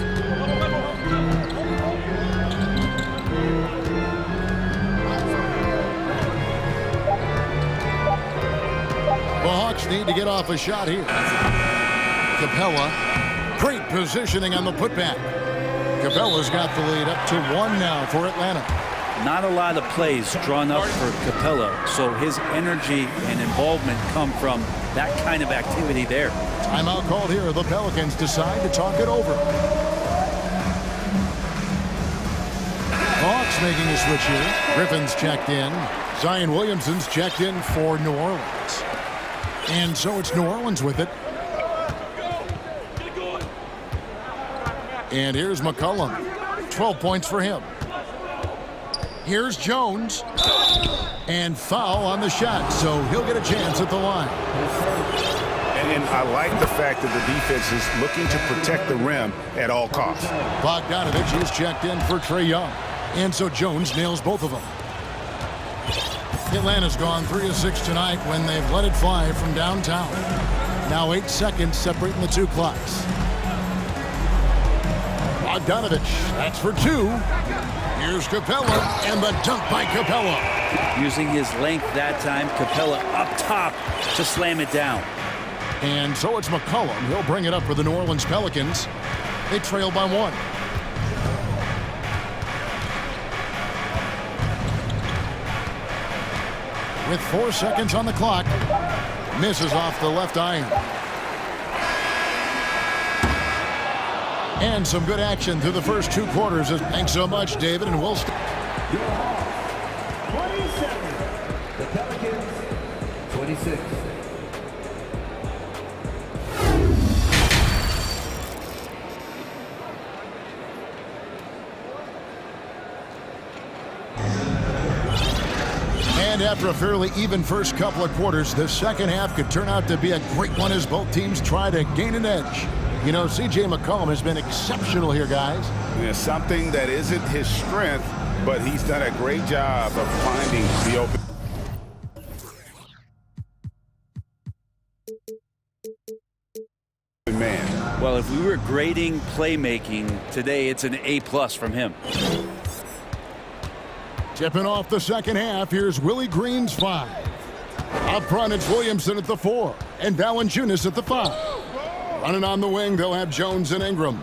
[SPEAKER 5] The Hawks need to get off a shot here. Capella, great positioning on the putback. Capella's got the lead up to 1 now for Atlanta.
[SPEAKER 6] Not a lot of plays drawn up for Capella, so his energy and involvement come from that kind of activity there.
[SPEAKER 5] Timeout called here. The Pelicans decide to talk it over. Hawks making a switch here. Griffin's checked in. Zion Williamson's checked in for New Orleans. And so it's New Orleans with it. And here's McCollum. 12 points for him. Here's Jones. And foul on the shot, so he'll get a chance at the line.
[SPEAKER 7] And I like the fact that the defense is looking to protect the rim at all costs.
[SPEAKER 5] Bogdanovich is checked in for Trae Young. And so Jones nails both of them. Atlanta's gone 3 of 6 tonight when they've let it fly from downtown. Now 8 seconds separating the two clocks. Bogdanovich, that's for 2. Here's Capella, and the dunk by Capella.
[SPEAKER 6] Using his length that time, Capella up top to slam it down.
[SPEAKER 5] And so it's McCollum. He'll bring it up for the New Orleans Pelicans. They trail by 1. With 4 seconds on the clock, misses off the left iron. And some good action through the first 2 quarters. Thanks so much, David, and we'll...
[SPEAKER 10] 27. The Pelicans, 26.
[SPEAKER 5] And after a fairly even first couple of quarters, the second half could turn out to be a great one as both teams try to gain an edge. You know, C.J. McCollum has been exceptional here, guys.
[SPEAKER 7] Yeah, something that isn't his strength, but he's done a great job of finding the open. Man.
[SPEAKER 6] Well, if we were grading playmaking today, it's an A+ from him.
[SPEAKER 5] Tipping off the second half, here's Willie Green's 5. Up front, it's Williamson at the 4, and Valanciunas at the 5. Running on the wing, they'll have Jones and Ingram.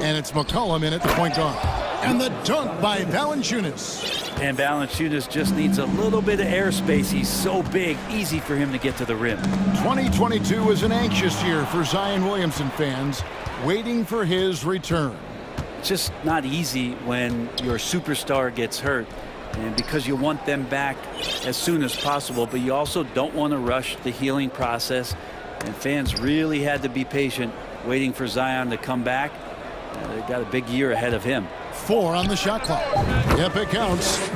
[SPEAKER 5] And it's McCollum in at the point guard. And the dunk by Valanciunas.
[SPEAKER 6] And Valanciunas just needs a little bit of airspace. He's so big, easy for him to get to the rim.
[SPEAKER 5] 2022 is an anxious year for Zion Williamson fans, waiting for his return.
[SPEAKER 6] It's just not easy when your superstar gets hurt. And because you want them back as soon as possible, but you also don't want to rush the healing process. And fans really had to be patient, waiting for Zion to come back. They've got a big year ahead of him.
[SPEAKER 5] 4 on the shot clock. Yep, it counts.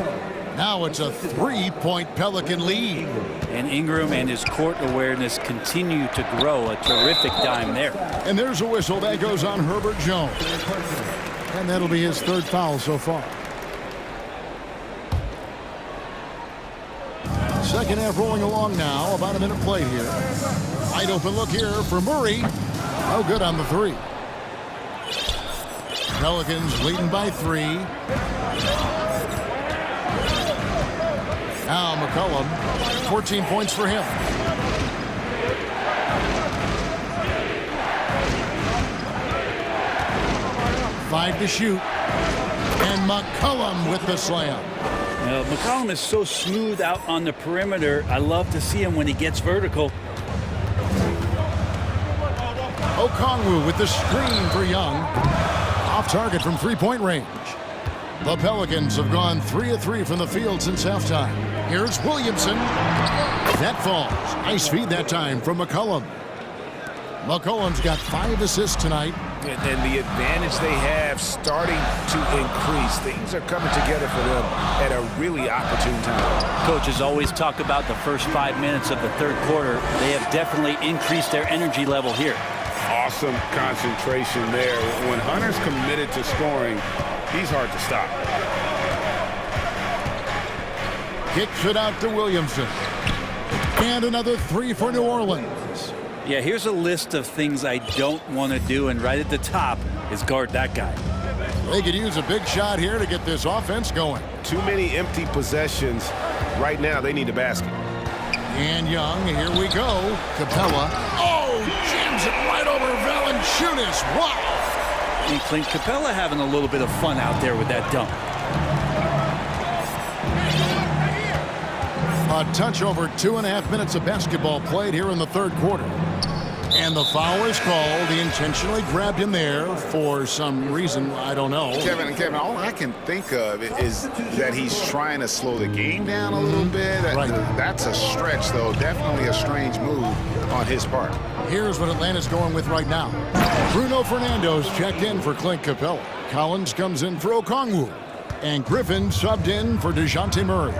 [SPEAKER 5] Now it's a 3-point Pelican lead.
[SPEAKER 6] And Ingram and his court awareness continue to grow. A terrific dime there.
[SPEAKER 5] And there's a whistle that goes on Herbert Jones. And that'll be his 3rd foul so far. Second half rolling along now. About a minute played here. Wide open look here for Murray. No good on the 3. Pelicans leading by 3. Now McCollum, 14 points for him. Five to shoot. And McCollum with the slam.
[SPEAKER 6] McCollum is so smooth out on the perimeter. I love to see him when he gets vertical.
[SPEAKER 5] Okongwu with the screen for Young. Off target from 3-point range. The Pelicans have gone 3 of 3 from the field since halftime. Here's Williamson. That falls. Nice feed that time from McCollum. McCollum's got 5 assists tonight.
[SPEAKER 1] And the advantage they have starting to increase. Things are coming together for them at a really opportune time.
[SPEAKER 6] Coaches always talk about the first 5 minutes of the 3rd quarter. They have definitely increased their energy level here.
[SPEAKER 7] Awesome concentration there. When Hunter's committed to scoring, he's hard to stop.
[SPEAKER 5] Kicks it out to Williamson. And another 3 for New Orleans.
[SPEAKER 6] Yeah, here's a list of things I don't want to do, and right at the top is guard that guy.
[SPEAKER 5] They could use a big shot here to get this offense going.
[SPEAKER 1] Too many empty possessions. Right now, they need a basket.
[SPEAKER 5] And Young, here we go. Capella. Oh, jams it right over Valanciunas. Wow.
[SPEAKER 6] And Clint Capella having a little bit of fun out there with that dunk.
[SPEAKER 5] A touch over 2.5 minutes of basketball played here in the 3rd quarter. And the foul is called. He intentionally grabbed him there for some reason. I don't know.
[SPEAKER 7] Kevin, all I can think of is that he's trying to slow the game down a little bit.
[SPEAKER 5] Right.
[SPEAKER 7] That's a stretch, though. Definitely a strange move on his part.
[SPEAKER 5] Here's what Atlanta's going with right now. Bruno Fernando's checked in for Clint Capella. Collins comes in for Okongwu. And Griffin subbed in for DeJounte Murray.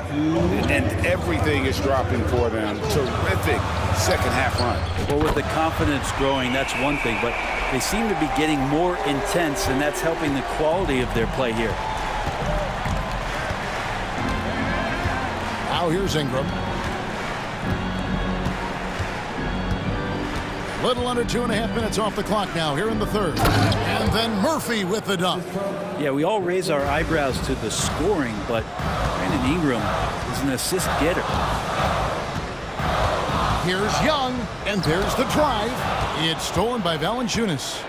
[SPEAKER 7] And everything is dropping for them. Terrific second half run.
[SPEAKER 6] Well, with the confidence growing, that's one thing, but they seem to be getting more intense, and that's helping the quality of their play here.
[SPEAKER 5] Now here's Ingram. Little under 2.5 minutes off the clock now here in the third. And then Murphy with the dunk.
[SPEAKER 6] Yeah, we all raise our eyebrows to the scoring, but Brandon Ingram is an assist getter.
[SPEAKER 5] Here's Young, and there's the drive. It's stolen by Valanciunas.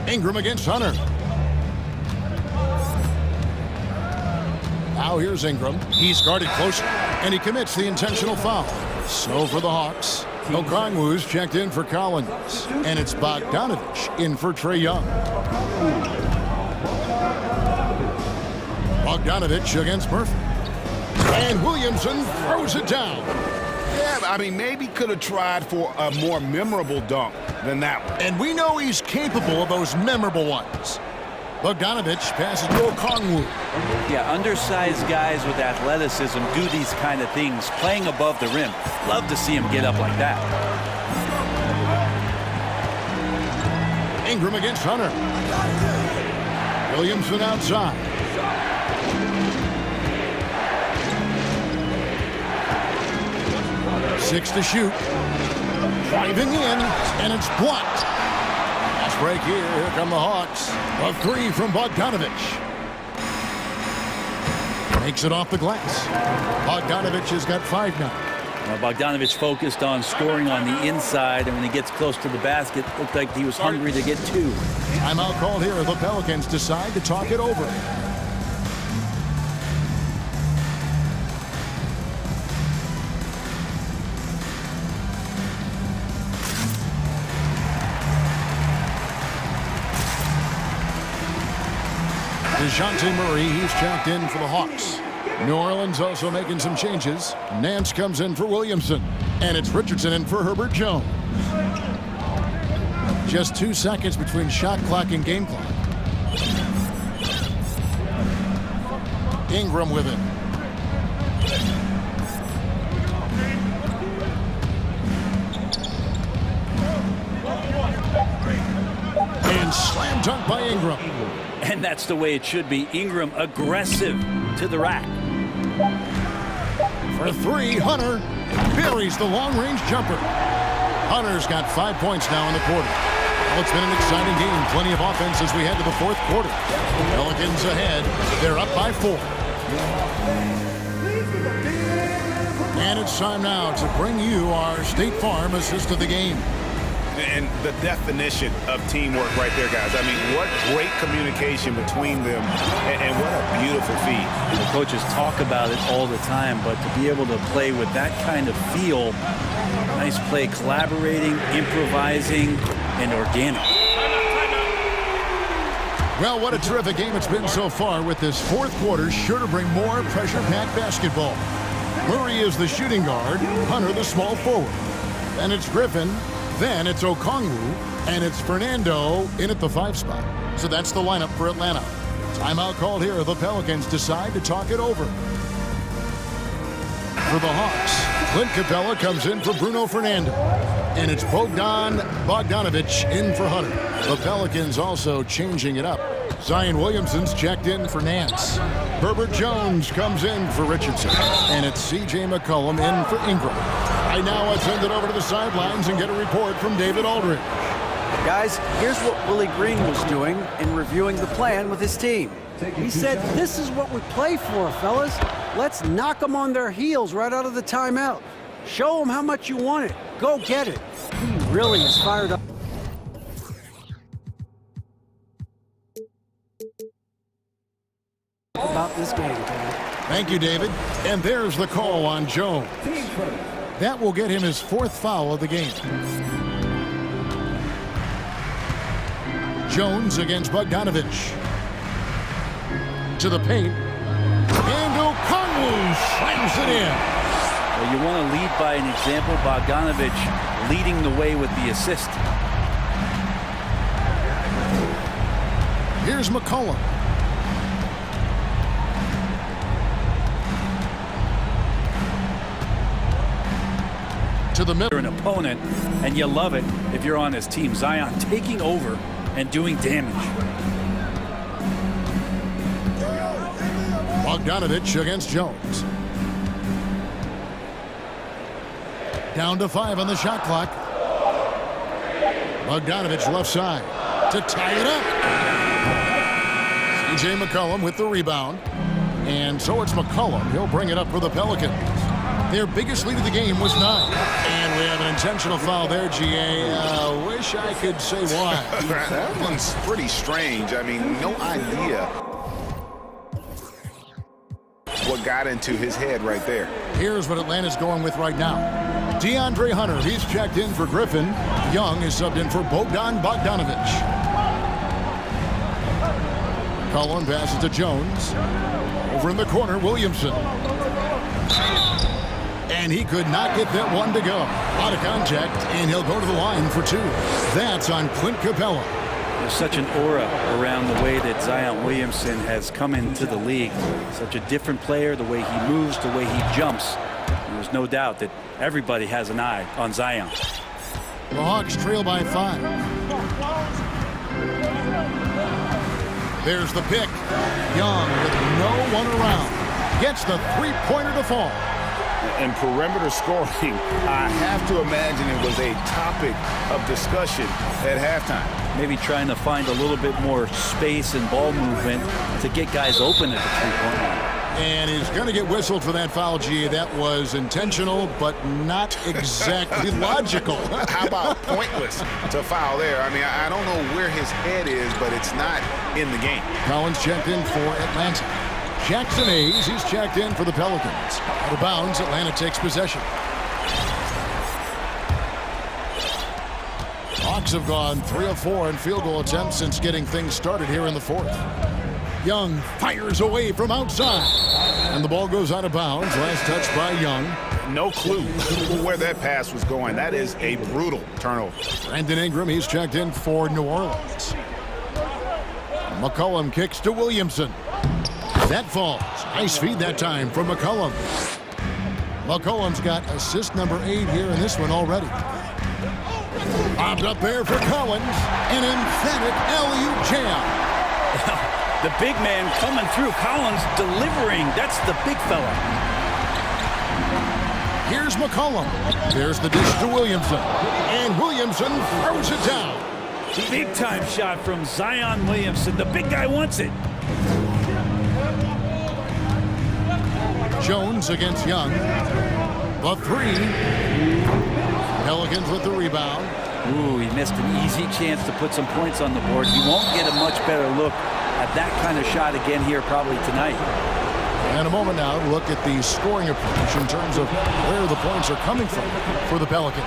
[SPEAKER 5] Ingram against Hunter. Now here's Ingram. He's guarded closely, and he commits the intentional foul. So for the Hawks, Okongwu's checked in for Collins, and it's Bogdanovich in for Trae Young. Bogdanovich against Murphy. And Williamson throws it down.
[SPEAKER 7] Yeah, I mean, maybe could have tried for a more memorable dunk than that one.
[SPEAKER 5] And we know he's capable of those memorable ones. Bogdanovich passes to Okongwu.
[SPEAKER 6] Yeah, undersized guys with athleticism do these kind of things, playing above the rim. Love to see him get up like that.
[SPEAKER 5] Ingram against Hunter. Williamson outside. Six to shoot. Driving in, and it's blocked. Fast break here. Here come the Hawks. A three from Bogdanovich. Makes it off the glass. Bogdanovich has got 5 now.
[SPEAKER 6] Well, Bogdanovich focused on scoring on the inside, and when he gets close to the basket, looked like he was hungry to get 2.
[SPEAKER 5] Timeout called here. The Pelicans decide to talk it over. DeJounte Murray, he's checked in for the Hawks. New Orleans also making some changes. Nance comes in for Williamson. And it's Richardson in for Herbert Jones. Just 2 seconds between shot clock and game clock. Ingram with it. And slam dunk by Ingram.
[SPEAKER 6] And that's the way it should be. Ingram aggressive to the rack.
[SPEAKER 5] For 3, Hunter buries the long-range jumper. Hunter's got 5 points now in the quarter. Well, it's been an exciting game. Plenty of offense as we head to the fourth quarter. Pelicans ahead. They're up by 4. And it's time now to bring you our State Farm assist of the game.
[SPEAKER 7] And the definition of teamwork right there, guys. I mean, what great communication between them, and what a beautiful feat.
[SPEAKER 6] The coaches talk about it all the time, but to be able to play with that kind of feel, nice play, collaborating, improvising, and organic.
[SPEAKER 5] Well, what a terrific game it's been so far, with this fourth quarter sure to bring more pressure-packed basketball. Murray is the shooting guard, Hunter the small forward. Then it's Griffin. Then it's Okongwu, and it's Fernando in at the 5 spot. So that's the lineup for Atlanta. Timeout called here. The Pelicans decide to talk it over. For the Hawks, Clint Capella comes in for Bruno Fernando. And it's Bogdanovich in for Hunter. The Pelicans also changing it up. Zion Williamson's checked in for Nance. Herbert Jones comes in for Richardson. And it's C.J. McCollum in for Ingram. Right now, let's send it over to the sidelines and get a report from David Aldridge.
[SPEAKER 8] Guys, here's what Willie Green was doing in reviewing the plan with his team. He said, this is what we play for, fellas. Let's knock them on their heels right out of the timeout. Show them how much you want it. Go get it. He really is fired up. About this game, David.
[SPEAKER 5] Thank you, David. And there's the call on Jones. That will get him his 4th foul of the game. Jones against Bogdanovich. To the paint. And Okongwu slams it in.
[SPEAKER 6] Well, you want to lead by an example. Bogdanovich leading the way with the assist.
[SPEAKER 5] Here's McCollum. To the middle.
[SPEAKER 6] You're an opponent, and you love it if you're on his team. Zion taking over and doing damage.
[SPEAKER 5] Bogdanovich against Jones. Down to 5 on the shot clock. Bogdanovich left side to tie it up. C.J. McCollum with the rebound. And so it's McCollum. He'll bring it up for the Pelicans. Their biggest lead of the game was 9. And we have an intentional foul there, G.A. Wish I could say why.
[SPEAKER 7] That one's pretty strange. I mean, no idea what got into his head right there.
[SPEAKER 5] Here's what Atlanta's going with right now. DeAndre Hunter, he's checked in for Griffin. Young is subbed in for Bogdanovich. Cullen passes to Jones. Over in the corner, Williamson. And he could not get that one to go. Out of contact, and he'll go to the line for 2. That's on Clint Capella.
[SPEAKER 6] There's such an aura around the way that Zion Williamson has come into the league. Such a different player, the way he moves, the way he jumps. There's no doubt that everybody has an eye on Zion.
[SPEAKER 5] The Hawks trail by 5. There's the pick. Young with no one around. Gets the three-pointer to fall.
[SPEAKER 7] And perimeter scoring, I have to imagine it was a topic of discussion at halftime.
[SPEAKER 6] Maybe trying to find a little bit more space and ball movement to get guys open at the three-point line.
[SPEAKER 5] And he's going to get whistled for that foul, G. That was intentional, but not exactly logical.
[SPEAKER 7] How about pointless to foul there? I mean, I don't know where his head is, but it's not in the game.
[SPEAKER 5] Collins checked in for Atlanta. Jackson Hayes, he's checked in for the Pelicans. Out of bounds, Atlanta takes possession. Hawks have gone 3 of 4 in field goal attempts since getting things started here in the 4th. Young fires away from outside. And the ball goes out of bounds. Last touch by Young.
[SPEAKER 7] No clue where that pass was going. That is a brutal turnover.
[SPEAKER 5] Brandon Ingram, he's checked in for New Orleans. McCollum kicks to Williamson. That falls. Nice feed that time from McCollum. McCollum's got assist number 8 here in this one already. Bobbed up there for Collins. An emphatic alley-oop jam.
[SPEAKER 6] The big man coming through. Collins delivering. That's the big fella.
[SPEAKER 5] Here's McCollum. There's the dish to Williamson. And Williamson throws it down.
[SPEAKER 6] Big time shot from Zion Williamson. The big guy wants it.
[SPEAKER 5] Jones against Young. The 3. Pelicans with the rebound.
[SPEAKER 6] Ooh, he missed an easy chance to put some points on the board. He won't get a much better look at that kind of shot again here probably tonight.
[SPEAKER 5] And a moment now to look at the scoring approach in terms of where the points are coming from for the Pelicans.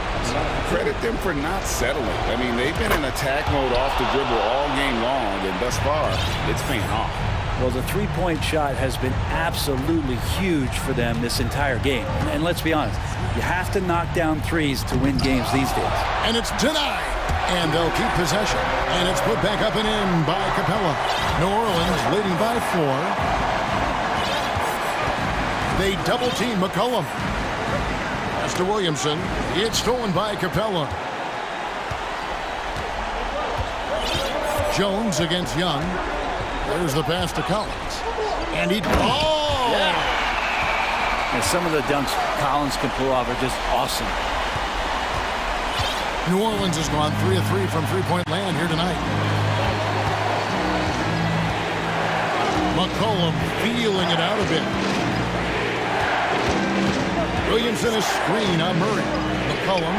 [SPEAKER 7] Credit them for not settling. I mean, they've been in attack mode off the dribble all game long, and thus far, it's paying off.
[SPEAKER 6] Well, the three-point shot has been absolutely huge for them this entire game. And let's be honest, you have to knock down threes to win games these days.
[SPEAKER 5] And it's denied. And they'll keep possession. And it's put back up and in by Capella. New Orleans leading by 4. They double-team McCollum. Pass to Williamson. It's stolen by Capella. Jones against Young. There's the pass to Collins. And he... Oh!
[SPEAKER 6] Yeah. And some of the dunks Collins can pull off are just awesome.
[SPEAKER 5] New Orleans has gone 3 of 3 from three-point land here tonight. McCollum feeling it out a bit. Williamson is screen on Murray. McCollum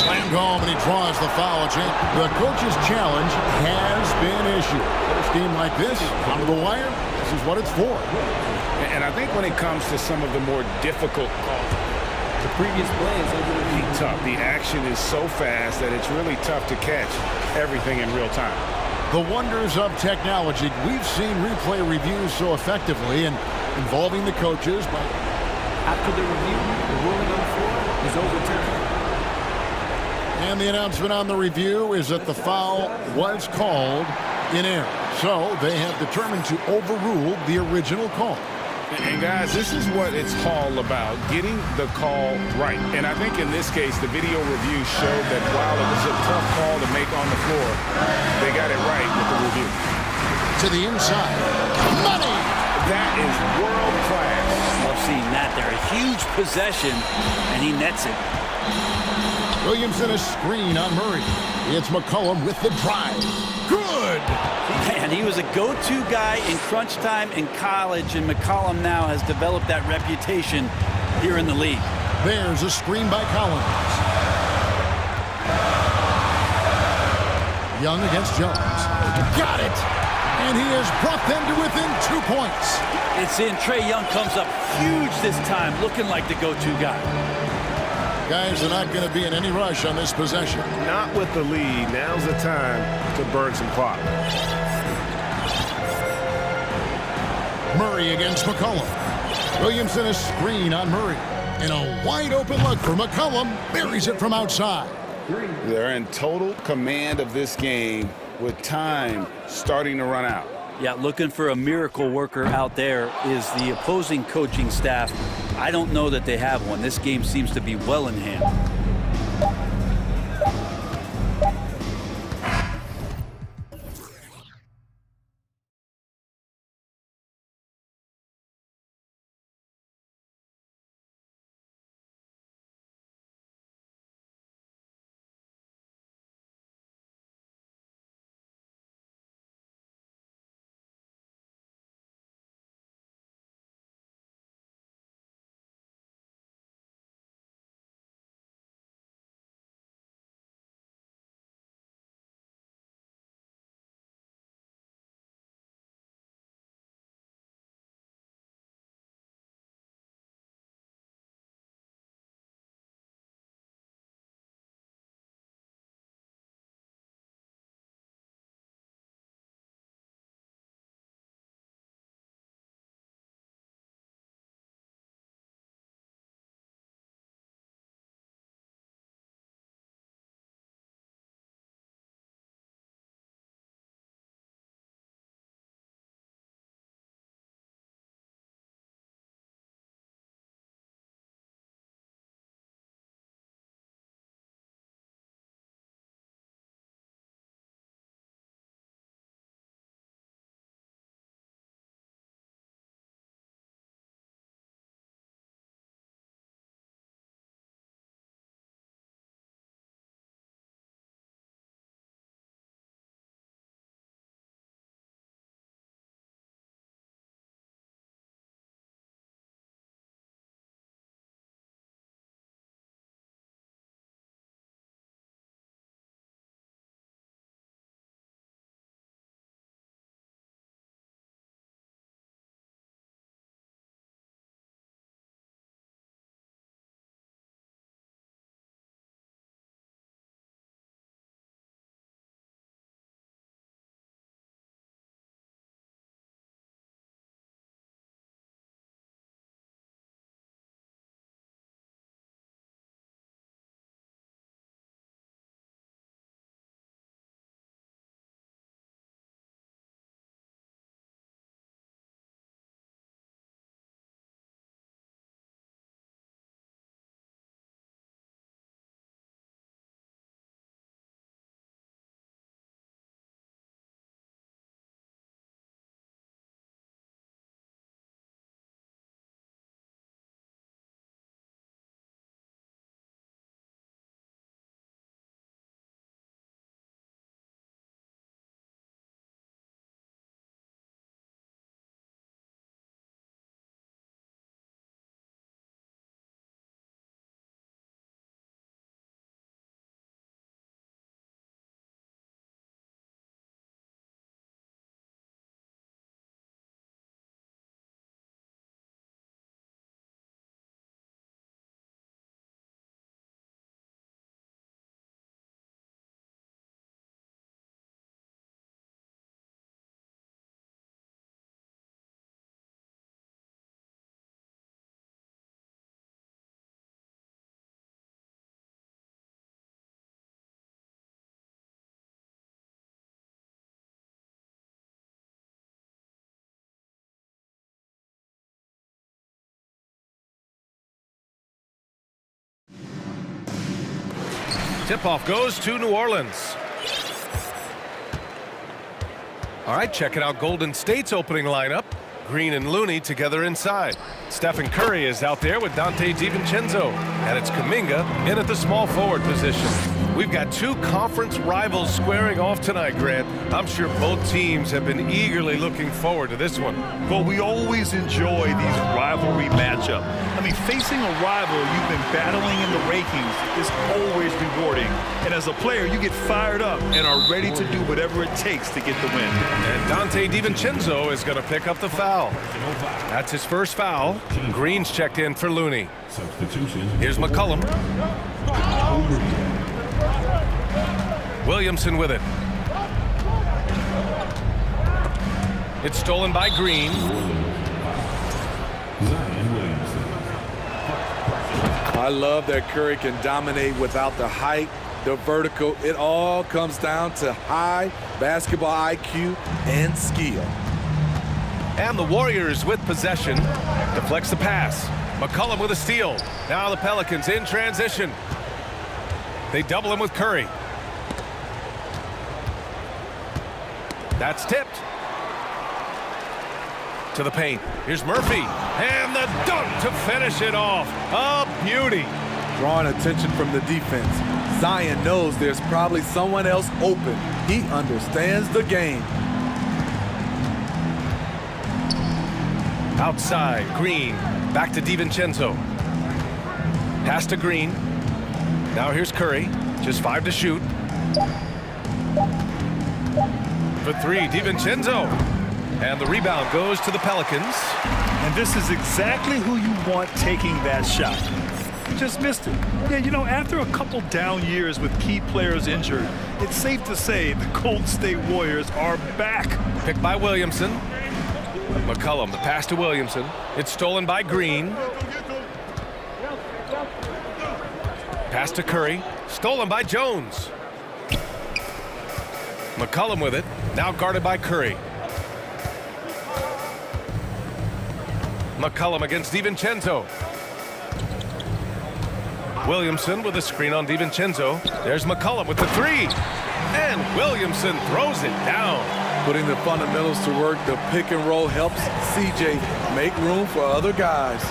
[SPEAKER 5] slammed home, and he draws the foul. The coach's challenge has been issued. A game like this, onto the wire, this is what it's for.
[SPEAKER 7] And I think when it comes to some of the more difficult calls,
[SPEAKER 9] the previous play is over the
[SPEAKER 7] knee. Tough. The action is so fast that it's really tough to catch everything in real time.
[SPEAKER 5] The wonders of technology. We've seen replay reviews so effectively and involving the coaches. But
[SPEAKER 9] after the review, the ruling on the floor is overturned.
[SPEAKER 5] And the announcement on the review is that the foul was called in error. So they have determined to overrule the original call.
[SPEAKER 7] And guys, this is what it's all about, getting the call right. And I think in this case, the video review showed that while it was a tough call to make on the floor, they got it right with the review.
[SPEAKER 5] To the inside. Money!
[SPEAKER 7] That is world class.
[SPEAKER 6] Love seeing that there. A huge possession, and he nets it.
[SPEAKER 5] Williamson a screen on Murray. It's McCollum with the drive. Good!
[SPEAKER 6] And he was a go-to guy in crunch time in college, and McCollum now has developed that reputation here in the league.
[SPEAKER 5] There's a screen by Collins. Young against Jones. Got it! And he has brought them to within 2 points.
[SPEAKER 6] It's in. Trae Young comes up huge this time, looking like the go-to guy.
[SPEAKER 5] Guys are not going to be in any rush on this possession.
[SPEAKER 1] Not with the lead. Now's the time to burn some clock.
[SPEAKER 5] Murray against McCollum. Williamson a screen on Murray. And a wide open look for McCollum. Buries it from outside.
[SPEAKER 7] They're in total command of this game with time starting to run out.
[SPEAKER 6] Yeah, looking for a miracle worker out there is the opposing coaching staff. I don't know that they have one. This game seems to be well in hand.
[SPEAKER 1] Tip-off goes to New Orleans. All right, checking out Golden State's opening lineup. Green and Looney together inside. Stephen Curry is out there with Dante DiVincenzo. And it's Kuminga in at the small forward position. We've got two conference rivals squaring off tonight, Grant. I'm sure both teams have been eagerly looking forward to this one.
[SPEAKER 2] Well, we always enjoy these rivalry matchups. I mean, facing a rival you've been battling in the rankings is always rewarding. And as a player, you get fired up and are ready to do whatever it takes to get the win.
[SPEAKER 1] And Dante DiVincenzo is going to pick up the foul. That's his first foul. Green's checked in for Looney. Here's McCollum. Williamson with it. It's stolen by Green.
[SPEAKER 11] I love that Curry can dominate without the height, the vertical. It all comes down to high basketball IQ and skill.
[SPEAKER 1] And the Warriors with possession. Deflects the pass. McCollum with a steal. Now the Pelicans in transition. They double him with Curry. That's tipped. To the paint. Here's Murphy. And the dunk to finish it off. A beauty.
[SPEAKER 11] Drawing attention from the defense. Zion knows there's probably someone else open. He understands the game.
[SPEAKER 1] Outside, Green. Back to DiVincenzo. Pass to Green. Now here's Curry. Just 5 to shoot. For 3, DiVincenzo. And the rebound goes to the Pelicans.
[SPEAKER 2] And this is exactly who you want taking that shot. He just missed it. Yeah, you know, after a couple down years with key players injured, it's safe to say the Golden State Warriors are back.
[SPEAKER 1] Picked by Williamson. McCollum, the pass to Williamson. It's stolen by Green. Pass to Curry. Stolen by Jones. McCollum with it. Now guarded by Curry. McCollum against DiVincenzo. Williamson with a screen on DiVincenzo. There's McCollum with the 3. And Williamson throws it down.
[SPEAKER 11] Putting the fundamentals to work, the pick and roll helps CJ make room for other guys.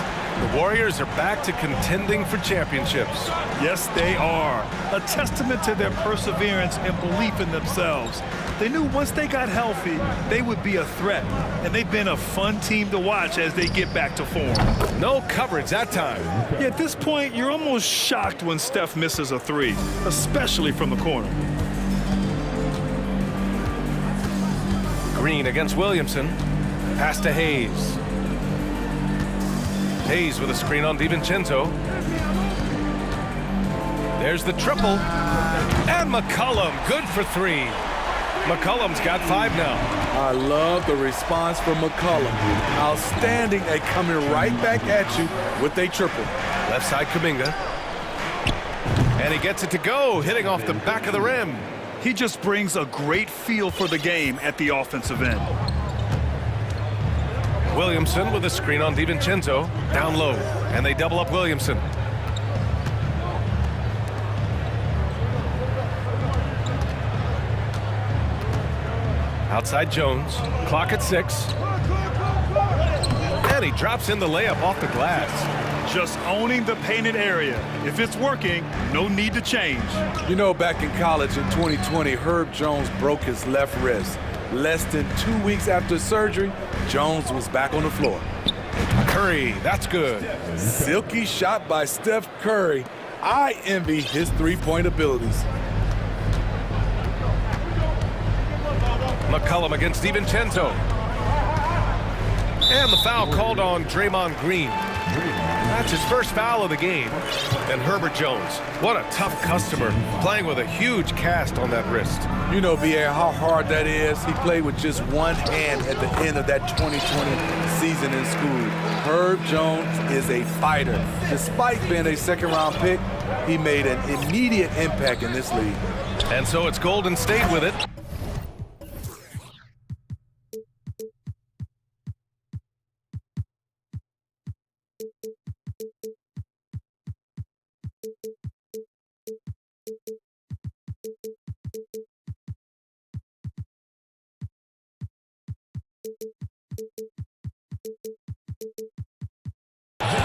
[SPEAKER 1] The Warriors are back to contending for championships.
[SPEAKER 2] Yes, they are. A testament to their perseverance and belief in themselves. They knew once they got healthy, they would be a threat. And they've been a fun team to watch as they get back to form.
[SPEAKER 1] No coverage that time.
[SPEAKER 2] Yeah, at this point, you're almost shocked when Steph misses a 3, especially from the corner.
[SPEAKER 1] Green against Williamson. Pass to Hayes. Hayes with a screen on DiVincenzo. There's the triple. And McCollum, good for 3. McCollum's got 5 now.
[SPEAKER 11] I love the response from McCollum. Outstanding at coming right back at you with a triple.
[SPEAKER 1] Left side Kuminga. And he gets it to go, hitting off the back of the rim.
[SPEAKER 2] He just brings a great feel for the game at the offensive end.
[SPEAKER 1] Williamson with a screen on DiVincenzo. Down low. And they double up Williamson. Outside Jones. Clock at 6. And he drops in the layup off the glass.
[SPEAKER 2] Just owning the painted area. If it's working, no need to change.
[SPEAKER 11] You know, back in college in 2020, Herb Jones broke his left wrist. Less than 2 weeks after surgery, Jones was back on the floor.
[SPEAKER 1] Curry, that's good.
[SPEAKER 11] Silky shot by Steph Curry. I envy his three-point abilities.
[SPEAKER 1] McCollum against DiVincenzo. And the foul called on Draymond Green. That's his first foul of the game. And Herbert Jones, what a tough customer, playing with a huge cast on that wrist.
[SPEAKER 11] You know, B.A., how hard that is. He played with just one hand at the end of that 2020 season in school. Herb Jones is a fighter. Despite being a second-round pick, he made an immediate impact in this league.
[SPEAKER 1] And so it's Golden State with it.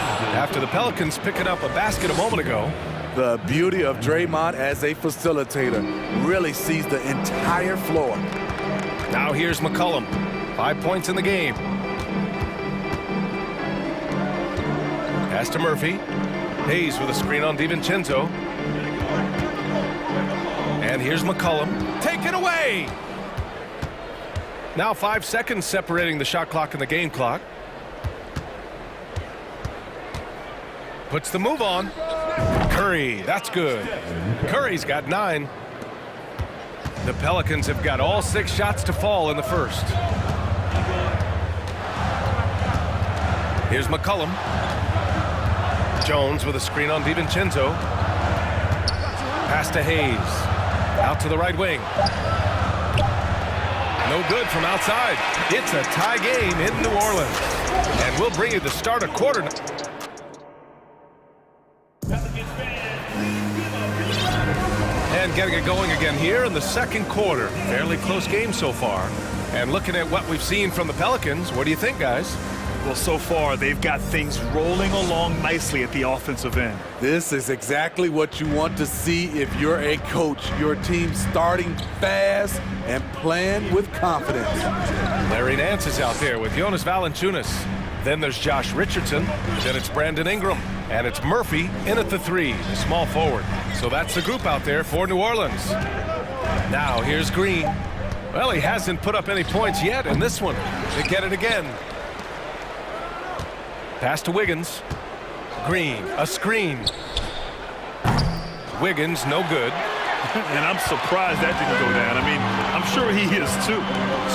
[SPEAKER 1] After the Pelicans picking up a basket a moment ago.
[SPEAKER 11] The beauty of Draymond as a facilitator really sees the entire floor.
[SPEAKER 1] Now here's McCollum. 5 points in the game. Pass to Murphy. Hayes with a screen on DiVincenzo. And here's McCollum. Take it away! Now 5 seconds separating the shot clock and the game clock. Puts the move on. Curry, that's good. Curry's got 9. The Pelicans have got all 6 shots to fall in the first. Here's McCollum. Jones with a screen on DiVincenzo. Pass to Hayes. Out to the right wing. No good from outside. It's a tie game in New Orleans. And we'll bring you the start of quarter. And getting it going again here in the second quarter. Fairly close game so far. And looking at what we've seen from the Pelicans, what do you think, guys?
[SPEAKER 2] Well, so far, they've got things rolling along nicely at the offensive end.
[SPEAKER 11] This is exactly what you want to see if you're a coach. Your team starting fast and playing with confidence.
[SPEAKER 1] Larry Nance is out there with Jonas Valanciunas. Then there's Josh Richardson. Then it's Brandon Ingram. And it's Murphy in at the 3, the small forward. So that's the group out there for New Orleans. Now here's Green. Well, he hasn't put up any points yet in this one. They get it again. Pass to Wiggins. Green, a screen. Wiggins, no good.
[SPEAKER 2] And I'm surprised that didn't go down. I mean, I'm sure he is too.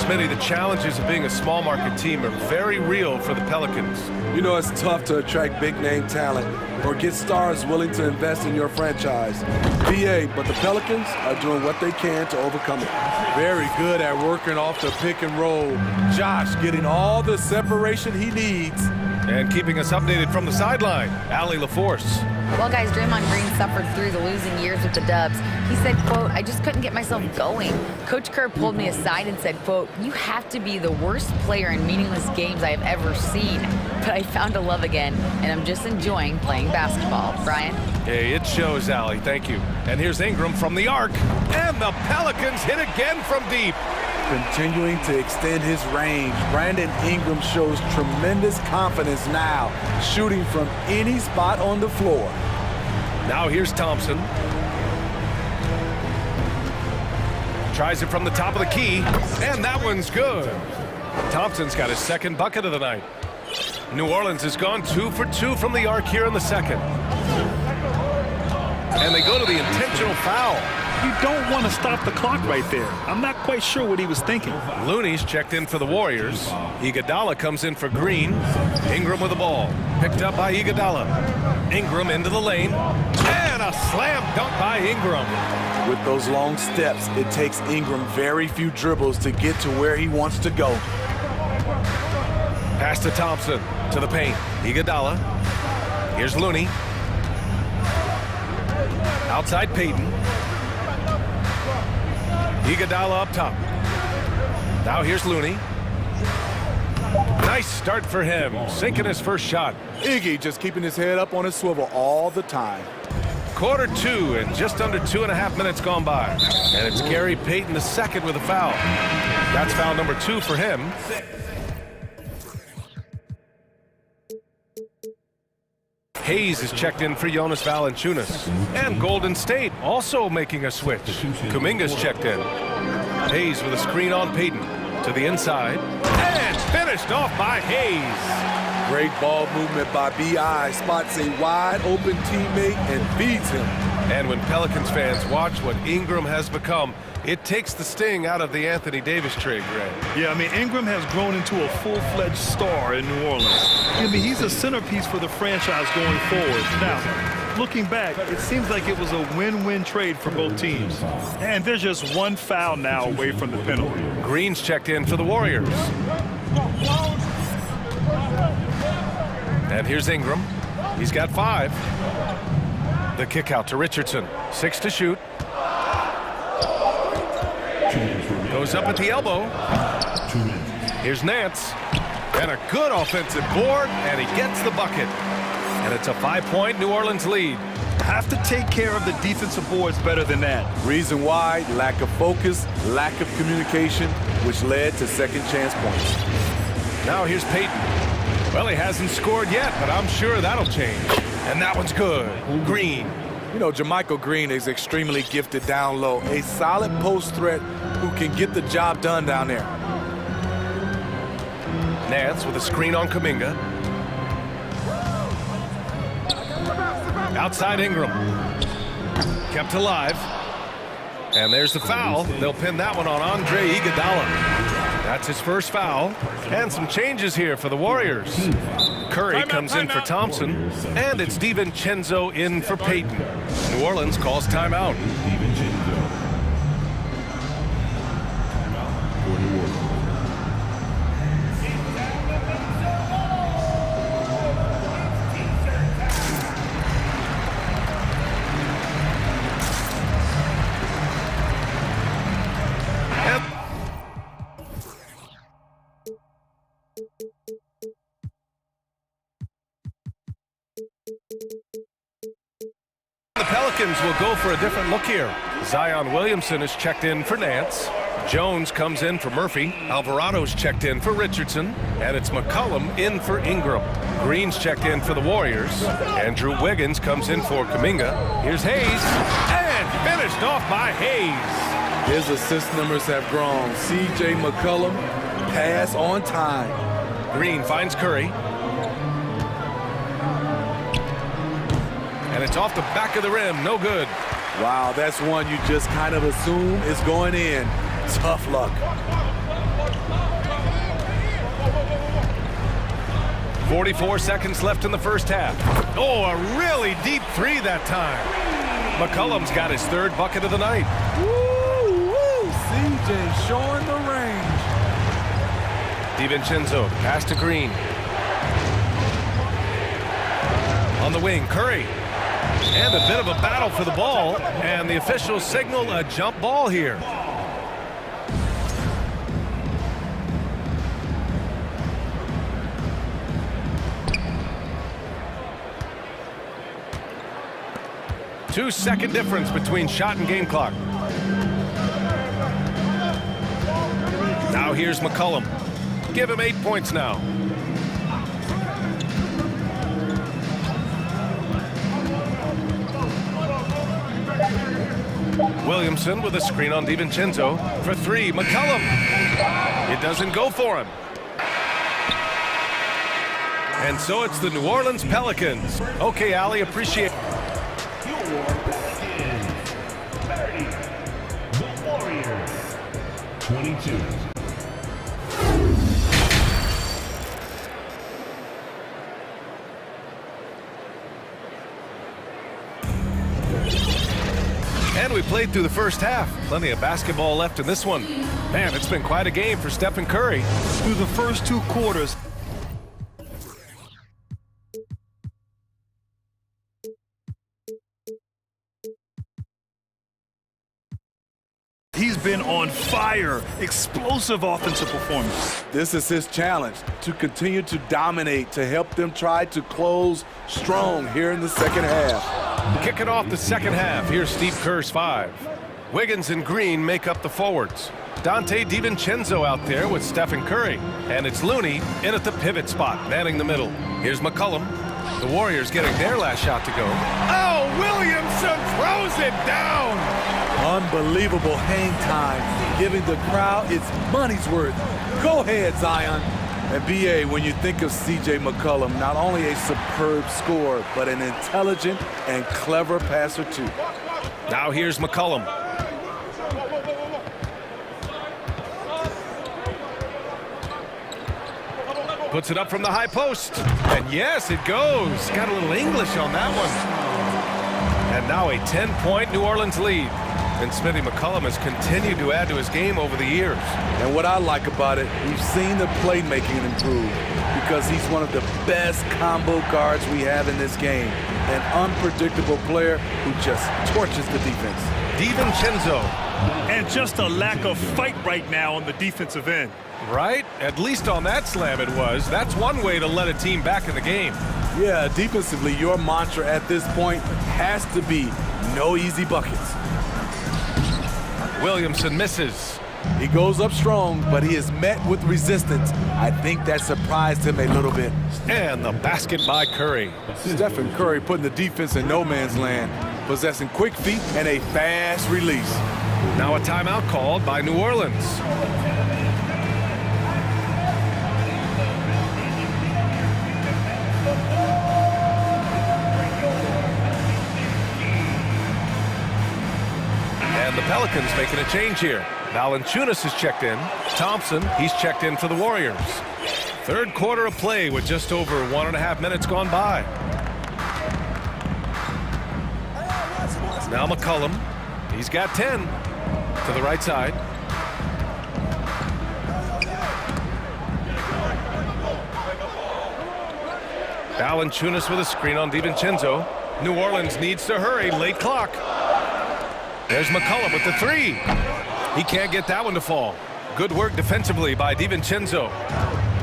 [SPEAKER 1] Smitty, the challenges of being a small market team are very real for the Pelicans.
[SPEAKER 11] You know, it's tough to attract big name talent or get stars willing to invest in your franchise. PA, but the Pelicans are doing what they can to overcome it. Very good at working off the pick and roll. Josh getting all the separation he needs.
[SPEAKER 1] And keeping us updated from the sideline, Allie LaForce.
[SPEAKER 4] Well, guys, Draymond Green suffered through the losing years with the Dubs. He said, quote, "I just couldn't get myself going. Coach Kerr pulled me aside and said, quote, you have to be the worst player in meaningless games I have ever seen. But I found a love again, and I'm just enjoying playing basketball." Brian?
[SPEAKER 1] Hey, it shows, Allie. Thank you. And here's Ingram from the arc. And the Pelicans hit again from deep.
[SPEAKER 11] Continuing to extend his range, Brandon Ingram shows tremendous confidence now, shooting from any spot on the floor.
[SPEAKER 1] Now here's Thompson. Tries it from the top of the key, and that one's good. Thompson's got his second bucket of the night. New Orleans has gone 2 for 2 from the arc here in the second. And they go to the intentional foul.
[SPEAKER 2] You don't want to stop the clock right there. I'm not quite sure what he was thinking.
[SPEAKER 1] Looney's checked in for the Warriors. Iguodala comes in for Green. Ingram with the ball. Picked up by Iguodala. Ingram into the lane. And a slam dunk by Ingram.
[SPEAKER 11] With those long steps, it takes Ingram very few dribbles to get to where he wants to go.
[SPEAKER 1] Pass to Thompson. To the paint. Iguodala. Here's Looney. Outside Payton. Iguodala up top. Now here's Looney. Nice start for him, sinking his first shot.
[SPEAKER 11] Iggy just keeping his head up on his swivel all the time.
[SPEAKER 1] Quarter 2 and just under 2.5 minutes gone by. And it's Gary Payton II with a foul. That's foul number 2 for him. Hayes is checked in for Jonas Valanciunas. And Golden State also making a switch. Kuminga's checked in. Hayes with a screen on Payton. To the inside. And finished off by Hayes.
[SPEAKER 11] Great ball movement by B.I. Spots a wide open teammate and feeds him.
[SPEAKER 1] And when Pelicans fans watch what Ingram has become, it takes the sting out of the Anthony Davis trade, Greg.
[SPEAKER 2] Yeah, I mean, Ingram has grown into a full-fledged star in New Orleans. I mean, he's a centerpiece for the franchise going forward. Now, looking back, it seems like it was a win-win trade for both teams. And there's just one foul now away from the penalty.
[SPEAKER 1] Green's checked in for the Warriors. And here's Ingram. He's got 5. The kick out to Richardson. 6 to shoot. Goes up at the elbow. Here's Nance. And a good offensive board, and he gets the bucket. And it's a 5-point New Orleans lead.
[SPEAKER 2] Have to take care of the defensive boards better than that.
[SPEAKER 11] Reason why, lack of focus, lack of communication, which led to second chance points.
[SPEAKER 1] Now here's Peyton. Well, he hasn't scored yet, but I'm sure that'll change. And that one's good. Green.
[SPEAKER 11] You know, Jermichael Green is extremely gifted down low. A solid post threat who can get the job done down there.
[SPEAKER 1] Nance with a screen on Kuminga. Outside Ingram. Kept alive. And there's the foul. They'll pin that one on Andre Iguodala. That's his first foul. And some changes here for the Warriors. Curry comes in for Thompson. And it's DiVincenzo in for Peyton. New Orleans calls timeout. The Pelicans will go for a different look here. Zion Williamson is checked in for Nance. Jones comes in for Murphy. Alvarado's checked in for Richardson. And it's McCollum in for Ingram. Green's checked in for the Warriors. Andrew Wiggins comes in for Kuminga. Here's Hayes. And finished off by Hayes.
[SPEAKER 11] His assist numbers have grown. C.J. McCollum, pass on time.
[SPEAKER 1] Green finds Curry. And it's off the back of the rim, no good.
[SPEAKER 11] Wow, that's one you just kind of assume is going in. Tough luck.
[SPEAKER 1] 44 seconds left in the first half. Oh, a really deep three that time. McCollum's got his third bucket of the night.
[SPEAKER 11] Woo, CJ showing the range.
[SPEAKER 1] DiVincenzo, pass to Green. On the wing, Curry. And a bit of a battle for the ball, and the officials signal a jump ball here. Two-second difference between shot and game clock. Now here's McCollum. Give him 8 points now. Williamson with a screen on DiVincenzo for three. McCollum. It doesn't go for him. And so it's the New Orleans Pelicans. Okay, Ali, appreciate it.
[SPEAKER 12] The Warriors, 22.
[SPEAKER 1] And we played through the first half. Plenty of basketball left in this one. Man, it's been quite a game for Stephen Curry.
[SPEAKER 2] Through the first two quarters, he's been on fire. Explosive offensive performance.
[SPEAKER 11] This is his challenge, to continue to dominate, to help them try to close strong here in the second half.
[SPEAKER 1] Kicking off the second half, here's Steve Kerr's five. Wiggins and Green make up the forwards. Dante DiVincenzo out there with Stephen Curry. And it's Looney in at the pivot spot, manning the middle. Here's McCollum. The Warriors getting their last shot to go. Oh, Williamson throws it down!
[SPEAKER 11] Unbelievable hang time, giving the crowd its money's worth. Go ahead, Zion. And B.A., when you think of C.J. McCollum, not only a superb scorer, but an intelligent and clever passer, too.
[SPEAKER 1] Now here's McCollum. Puts it up from the high post. And yes, it goes. Got a little English on that one. And now a 10-point New Orleans lead. And Smithy McCollum has continued to add to his game over the years.
[SPEAKER 11] And what I like about it, we've seen the playmaking improve because he's one of the best combo guards we have in this game. An unpredictable player who just torches the defense.
[SPEAKER 1] DiVincenzo.
[SPEAKER 2] And just a lack of fight right now on the defensive end.
[SPEAKER 1] Right? At least on that slam it was. That's one way to let a team back in the game.
[SPEAKER 11] Yeah, defensively, your mantra at this point has to be no easy buckets.
[SPEAKER 1] Williamson misses.
[SPEAKER 11] He goes up strong, but he is met with resistance. I think that surprised him a little bit.
[SPEAKER 1] And the basket by Curry.
[SPEAKER 11] Stephen Curry putting the defense in no man's land, possessing quick feet and a fast release.
[SPEAKER 1] Now a timeout called by New Orleans. And the Pelicans making a change here. Valanciunas is checked in. Thompson, he's checked in for the Warriors. Third quarter of play with just over 1.5 minutes gone by. Now McCollum, he's got 10 to the right side. Valanciunas with a screen on DiVincenzo. New Orleans needs to hurry, late clock. There's McCollum with the three. He can't get that one to fall. Good work defensively by DiVincenzo.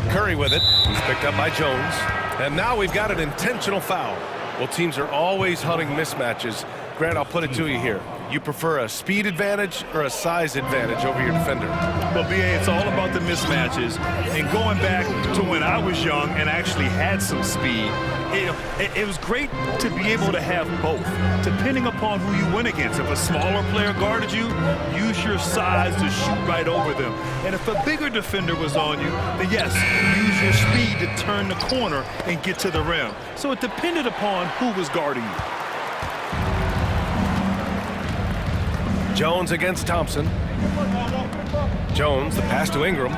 [SPEAKER 1] Curry with it. He's picked up by Jones. And now we've got an intentional foul. Well, teams are always hunting mismatches. Grant, I'll put it to you here. You prefer a speed advantage or a size advantage over your defender?
[SPEAKER 2] Well, B.A., it's all about the mismatches. And going back to when I was young and actually had some speed, it was great to be able to have both, depending upon who you went against. If a smaller player guarded you, use your size to shoot right over them. And if a bigger defender was on you, then yes, use your speed to turn the corner and get to the rim. So it depended upon who was guarding you.
[SPEAKER 1] Jones against Thompson. Jones, the pass to Ingram.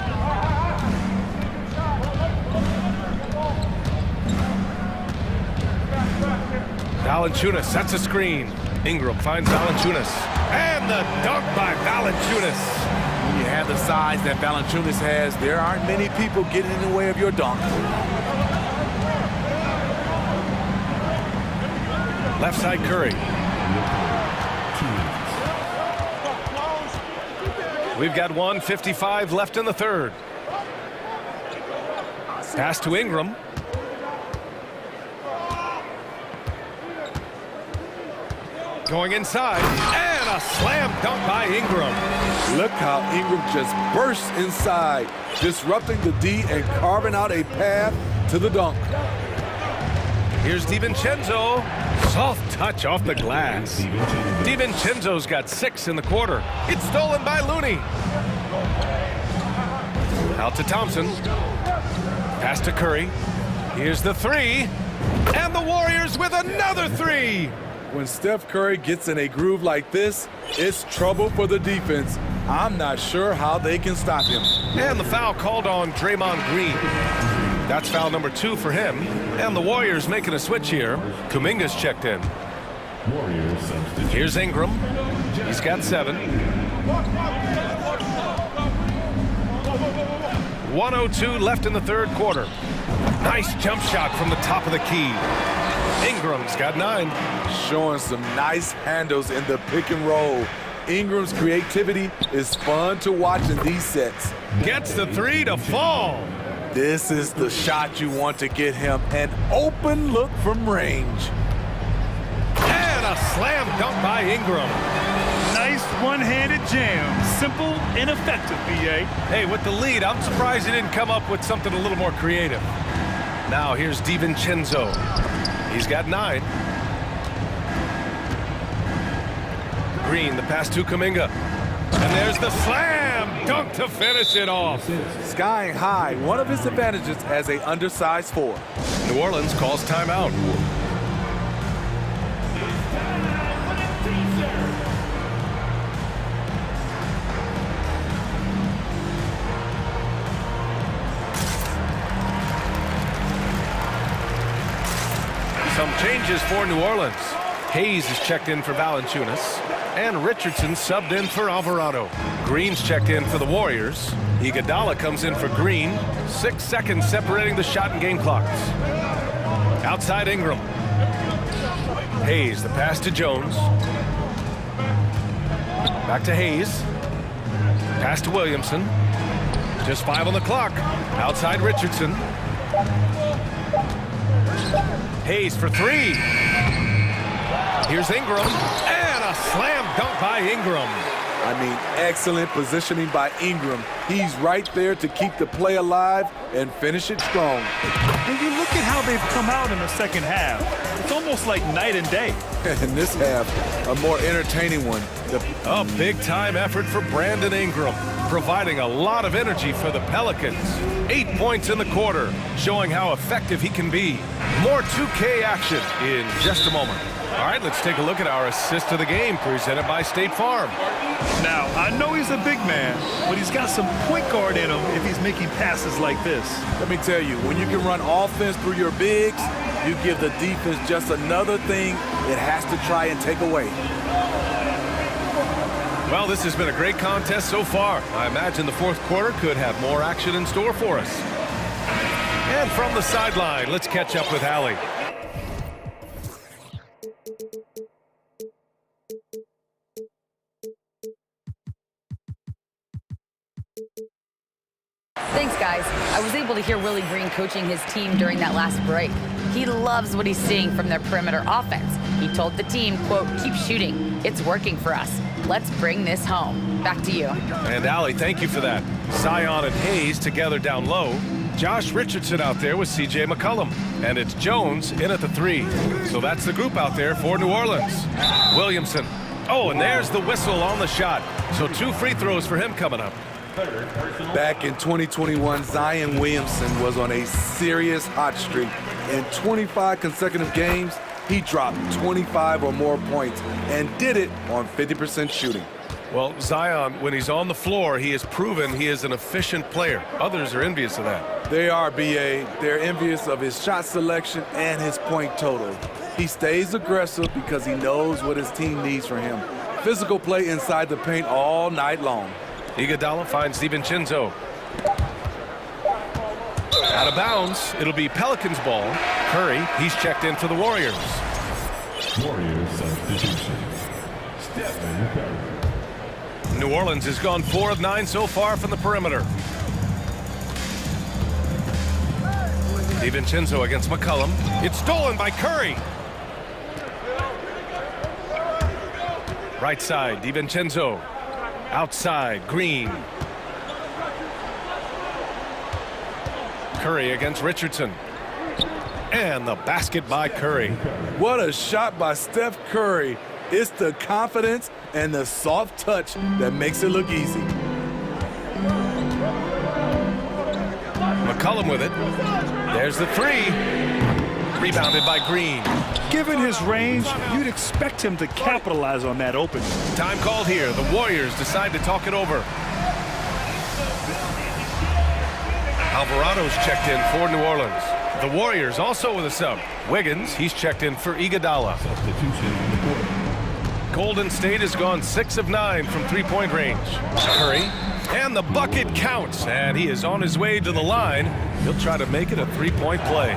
[SPEAKER 1] Valanciunas sets a screen. Ingram finds Valanciunas. And the dunk by Valanciunas.
[SPEAKER 11] When you have the size that Valanciunas has, there aren't many people getting in the way of your dunk.
[SPEAKER 1] Left side Curry. We've got 1:55 left in the third. Pass to Ingram. Going inside, and a slam dunk by Ingram.
[SPEAKER 11] Look how Ingram just bursts inside, disrupting the D and carving out a path to the dunk.
[SPEAKER 1] Here's DiVincenzo. Soft touch off the glass. DiVincenzo's got 6 in the quarter. It's stolen by Looney. Out to Thompson. Pass to Curry. Here's the three. And the Warriors with another three.
[SPEAKER 11] When Steph Curry gets in a groove like this, it's trouble for the defense. I'm not sure how they can stop him.
[SPEAKER 1] And the foul called on Draymond Green. That's foul number 2 for him. And the Warriors making a switch here. Kuminga's checked in. Here's Ingram. He's got 7. 1:02 left in the third quarter. Nice jump shot from the top of the key. Ingram's got 9.
[SPEAKER 11] Showing some nice handles in the pick and roll. Ingram's creativity is fun to watch in these sets.
[SPEAKER 1] Gets the 3 to fall.
[SPEAKER 11] This is the shot you want to get him. An open look from range.
[SPEAKER 1] And a slam dunk by Ingram.
[SPEAKER 2] Nice one-handed jam. Simple and effective, B.A.
[SPEAKER 1] Hey, with the lead, I'm surprised he didn't come up with something a little more creative. Now here's DiVincenzo. He's got 9. Green, the pass to Kuminga. And there's the slam dunk to finish it off.
[SPEAKER 11] Skying high, one of his advantages as a undersized 4.
[SPEAKER 1] New Orleans calls timeout. Some changes for New Orleans. Hayes is checked in for Valanciunas. And Richardson subbed in for Alvarado. Green's checked in for the Warriors. Iguodala comes in for Green. 6 seconds separating the shot and game clocks. Outside Ingram. Hayes, the pass to Jones. Back to Hayes. Pass to Williamson. Just 5 on the clock. Outside Richardson. Hayes for 3. Here's Ingram. And a slam dunk by Ingram.
[SPEAKER 11] I mean, excellent positioning by Ingram. He's right there to keep the play alive and finish it strong.
[SPEAKER 2] And you look at how they've come out in the second half. It's almost like night and day.
[SPEAKER 11] In this half, a more entertaining one.
[SPEAKER 1] A big-time effort for Brandon Ingram, providing a lot of energy for the Pelicans. 8 points in the quarter, showing how effective he can be. More 2K action in just a moment. All right, let's take a look at our assist of the game presented by State Farm.
[SPEAKER 2] Now, I know he's a big man, but he's got some point guard in him if he's making passes like this.
[SPEAKER 11] Let me tell you, when you can run offense through your bigs, you give the defense just another thing it has to try and take away.
[SPEAKER 1] Well, this has been a great contest so far. I imagine the fourth quarter could have more action in store for us. And from the sideline, let's catch up with Allie.
[SPEAKER 4] Thanks, guys. I was able to hear Willie Green coaching his team during that last break. He loves what he's seeing from their perimeter offense. He told the team, quote, keep shooting. It's working for us. Let's bring this home. Back to you.
[SPEAKER 1] And Allie, thank you for that. Zion and Hayes together down low. Josh Richardson out there with C.J. McCollum. And it's Jones in at the 3. So that's the group out there for New Orleans. Williamson. Oh, and there's the whistle on the shot. So 2 free throws for him coming up.
[SPEAKER 11] Back in 2021, Zion Williamson was on a serious hot streak. In 25 consecutive games, he dropped 25 or more points and did it on 50% shooting.
[SPEAKER 1] Well, Zion, when he's on the floor, he has proven he is an efficient player. Others are envious of that.
[SPEAKER 11] They are, B.A. They're envious of his shot selection and his point total. He stays aggressive because he knows what his team needs from him. Physical play inside the paint all night long.
[SPEAKER 1] Iguodala finds DiVincenzo. Out of bounds. It'll be Pelicans ball. Curry, he's checked in for the Warriors.
[SPEAKER 12] Warriors substitution. Stephen Curry.
[SPEAKER 1] New Orleans has gone 4 of 9 so far from the perimeter. DiVincenzo against McCollum. It's stolen by Curry. Right side, DiVincenzo. Outside, Green. Curry against Richardson. And the basket by Curry.
[SPEAKER 11] What a shot by Steph Curry. It's the confidence and the soft touch that makes it look easy.
[SPEAKER 1] McCollum with it. There's the 3. Rebounded by Green.
[SPEAKER 2] Given his range, you'd expect him to capitalize on that opening.
[SPEAKER 1] Time called here. The Warriors decide to talk it over. Alvarado's checked in for New Orleans. The Warriors also with a sub. Wiggins, he's checked in for Iguodala. Golden State has gone 6 of 9 from 3-point range. Curry, and the bucket counts, and he is on his way to the line. He'll try to make it a 3-point play.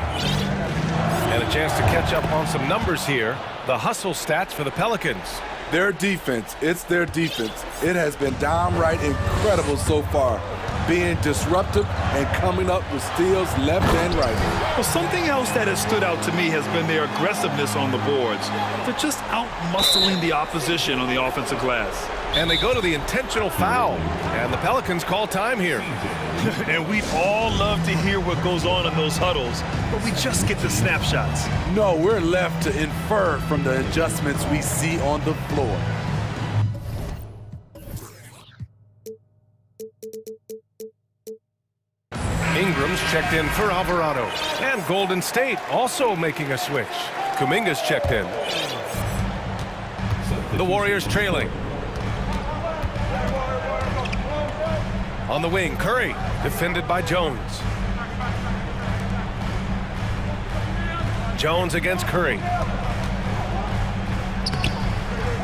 [SPEAKER 1] And a chance to catch up on some numbers here. The hustle stats for the Pelicans.
[SPEAKER 11] Their defense, it's their defense. It has been downright incredible so far, being disruptive and coming up with steals left and right.
[SPEAKER 2] Well, something else that has stood out to me has been their aggressiveness on the boards. They're just out-muscling the opposition on the offensive glass.
[SPEAKER 1] And they go to the intentional foul. And the Pelicans call time here.
[SPEAKER 2] And we'd all love to hear what goes on in those huddles, but we just get the snapshots.
[SPEAKER 11] No, we're left to infer from the adjustments we see on the floor.
[SPEAKER 1] Ingram's checked in for Alvarado. And Golden State also making a switch. Kuminga's checked in. The Warriors trailing. On the wing, Curry, defended by Jones. Jones against Curry.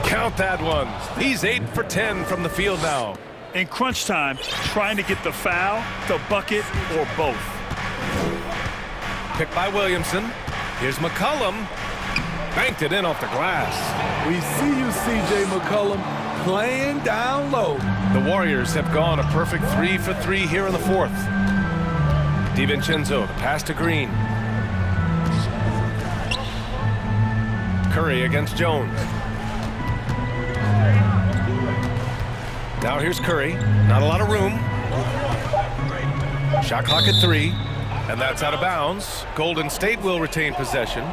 [SPEAKER 1] Count that one. He's 8 for 10 from the field now.
[SPEAKER 2] In crunch time, trying to get the foul, the bucket, or both.
[SPEAKER 1] Picked by Williamson. Here's McCollum. Banked it in off the glass.
[SPEAKER 11] We see you, C.J. McCollum. playing down low.
[SPEAKER 1] The Warriors have gone a perfect 3 for 3 here in the fourth. DiVincenzo, the pass to Green. Curry against Jones. Now here's Curry. Not a lot of room. Shot clock at 3. And that's out of bounds. Golden State will retain possession.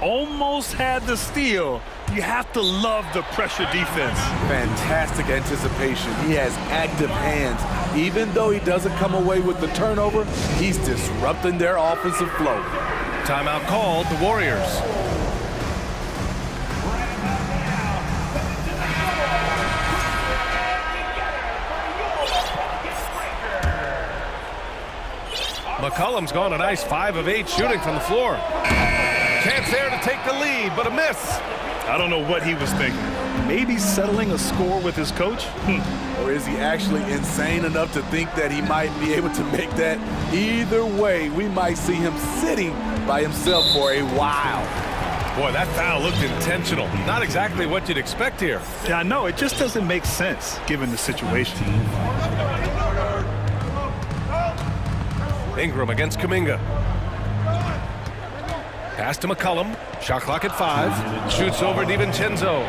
[SPEAKER 2] Almost had the steal. You have to love the pressure defense.
[SPEAKER 11] Fantastic anticipation. He has active hands. Even though he doesn't come away with the turnover, he's disrupting their offensive flow.
[SPEAKER 1] Timeout called, the Warriors. McCollum's gone a nice 5 of 8 shooting from the floor. Chance there to take the lead, but a miss.
[SPEAKER 2] I don't know what he was thinking. Maybe settling a score with his coach?
[SPEAKER 11] Or is he actually insane enough to think that he might be able to make that? Either way, we might see him sitting by himself for a while.
[SPEAKER 1] Boy, that foul looked intentional. Not exactly what you'd expect here.
[SPEAKER 2] Yeah, I know. It just doesn't make sense given the situation.
[SPEAKER 1] Ingram against Kuminga. Pass to McCollum. Shot clock at 5. Shoots over DiVincenzo.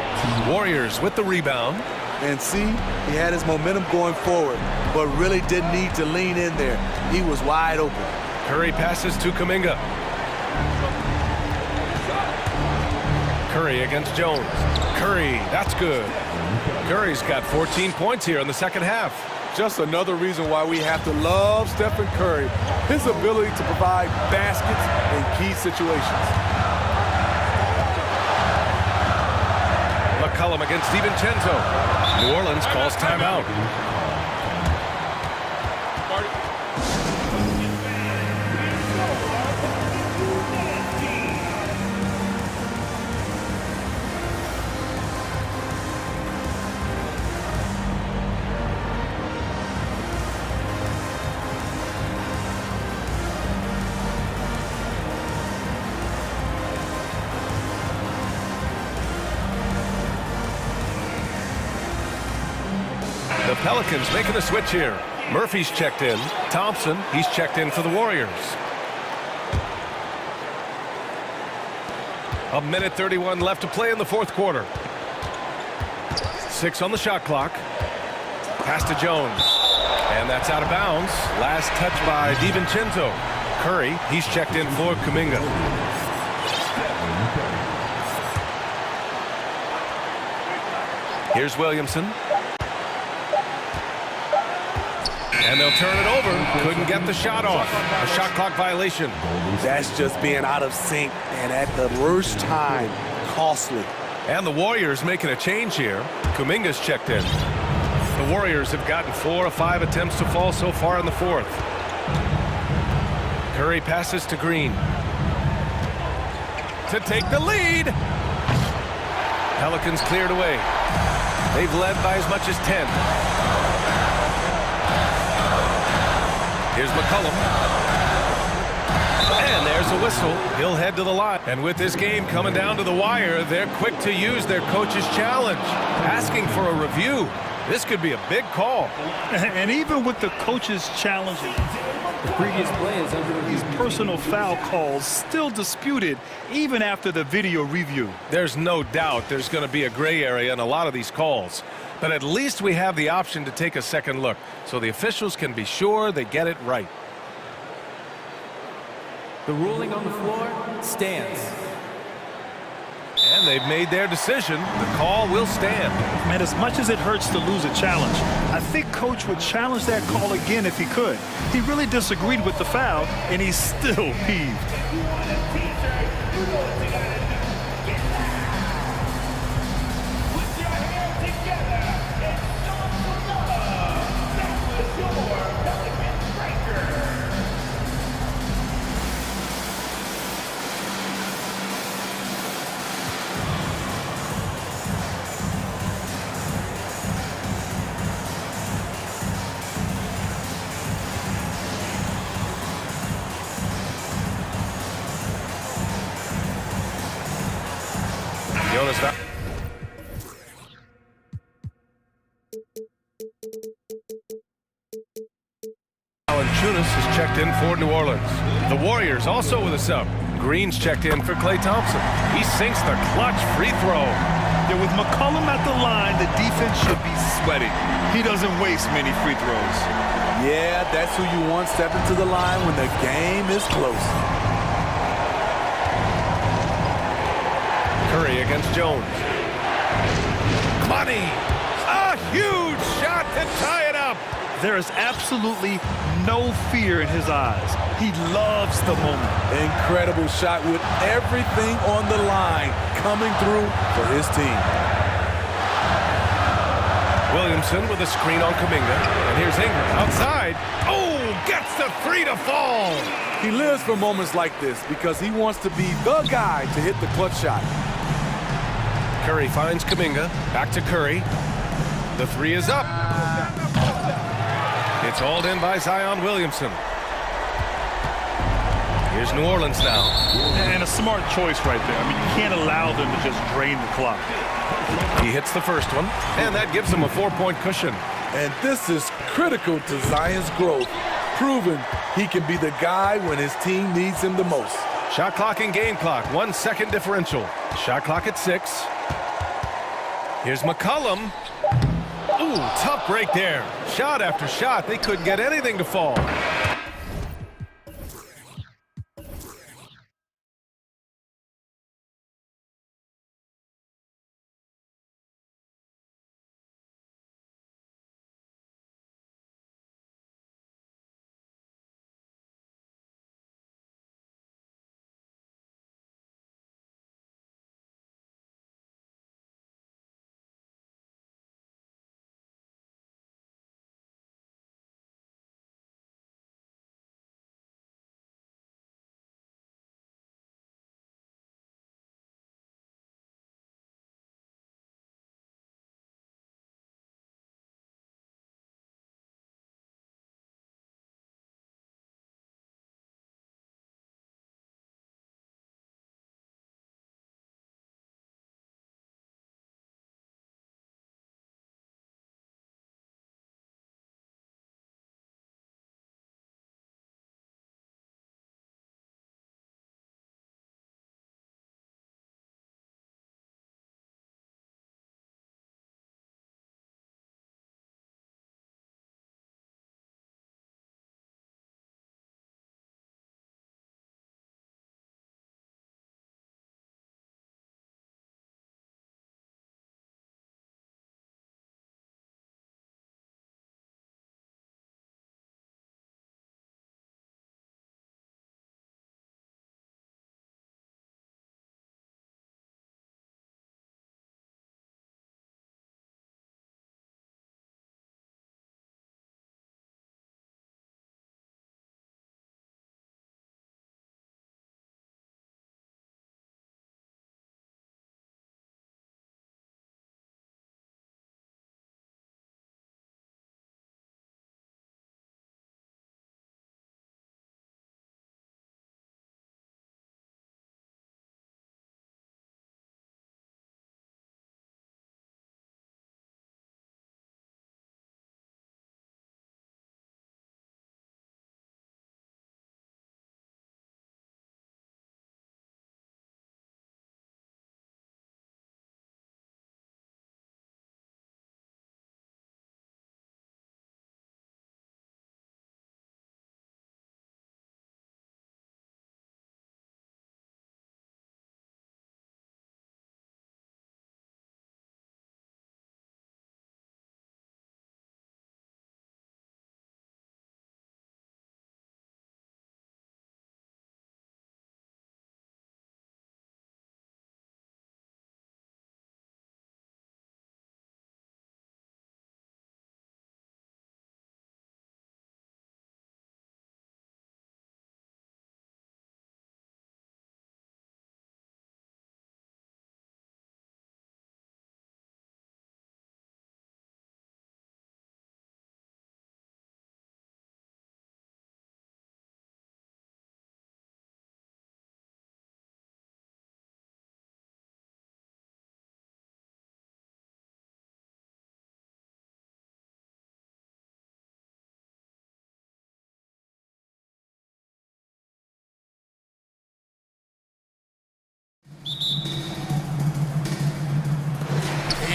[SPEAKER 1] Warriors with the rebound.
[SPEAKER 11] And see, he had his momentum going forward, but really didn't need to lean in there. He was wide open.
[SPEAKER 1] Curry passes to Kuminga. Curry against Jones. Curry, that's good. Curry's got 14 points here in the second half.
[SPEAKER 11] Just another reason why we have to love Stephen Curry. His ability to provide baskets in key situations.
[SPEAKER 1] McCollum against DiVincenzo. New Orleans calls timeout. The Pelicans making a switch here. Murphy's checked in. Thompson, he's checked in for the Warriors. A minute 31 left to play in the fourth quarter. 6 on the shot clock. Pass to Jones. And that's out of bounds. Last touch by DiVincenzo. Curry, he's checked in for Kuminga. Here's Williamson. And they'll turn it over. Couldn't get the shot off. A shot clock violation.
[SPEAKER 11] That's just being out of sync and at the worst time. Costly.
[SPEAKER 1] And the Warriors making a change here. Kuminga's checked in. The Warriors have gotten 4 of 5 attempts to fall so far in the fourth. Curry passes to Green. To take the lead. Pelicans cleared away. They've led by as much as 10. Here's McCollum. And there's a whistle. He'll head to the line. And with this game coming down to the wire, they're quick to use their coach's challenge, asking for a review. This could be a big call.
[SPEAKER 2] And even with the coach's challenge,
[SPEAKER 9] The previous play is under
[SPEAKER 2] these personal foul calls still disputed even after the video review.
[SPEAKER 1] There's no doubt there's going to be a gray area in a lot of these calls. But at least we have the option to take a second look, so the officials can be sure they get it right.
[SPEAKER 9] the ruling on the floor stands.
[SPEAKER 1] And they've made their decision. The call will stand.
[SPEAKER 2] Man, as much as it hurts to lose a challenge, I think Coach would challenge that call again if he could. He really disagreed with the foul, and he's still peeved.
[SPEAKER 1] Jonas Orleans. The Warriors also with a sub. Green's checked in for Klay Thompson. He sinks the clutch free throw.
[SPEAKER 2] Yeah, with McCollum at the line, the defense should be sweating. He doesn't waste many free throws.
[SPEAKER 11] Yeah, that's who you want stepping to the line when the game is close.
[SPEAKER 1] Curry against Jones. Money! A huge shot to tie it up!
[SPEAKER 2] There is absolutely no fear in his eyes. He loves the moment.
[SPEAKER 11] Incredible shot with everything on the line coming through for his team.
[SPEAKER 1] Williamson with a screen on Kuminga. And here's Ingram outside. Oh, gets the three to fall.
[SPEAKER 11] He lives for moments like this because he wants to be the guy to hit the clutch shot.
[SPEAKER 1] Curry finds Kuminga. Back to Curry. The three is up. It's hauled in by Zion Williamson. Here's New Orleans now.
[SPEAKER 2] And a smart choice right there. I mean, you can't allow them to just drain the clock.
[SPEAKER 1] He hits the first one, and that gives him a 4-point cushion.
[SPEAKER 11] And this is critical to Zion's growth, proving he can be the guy when his team needs him the most.
[SPEAKER 1] Shot clock and game clock, 1 second differential. Shot clock at 6. Here's McCollum. Ooh, tough break there. Shot after shot, they couldn't get anything to fall.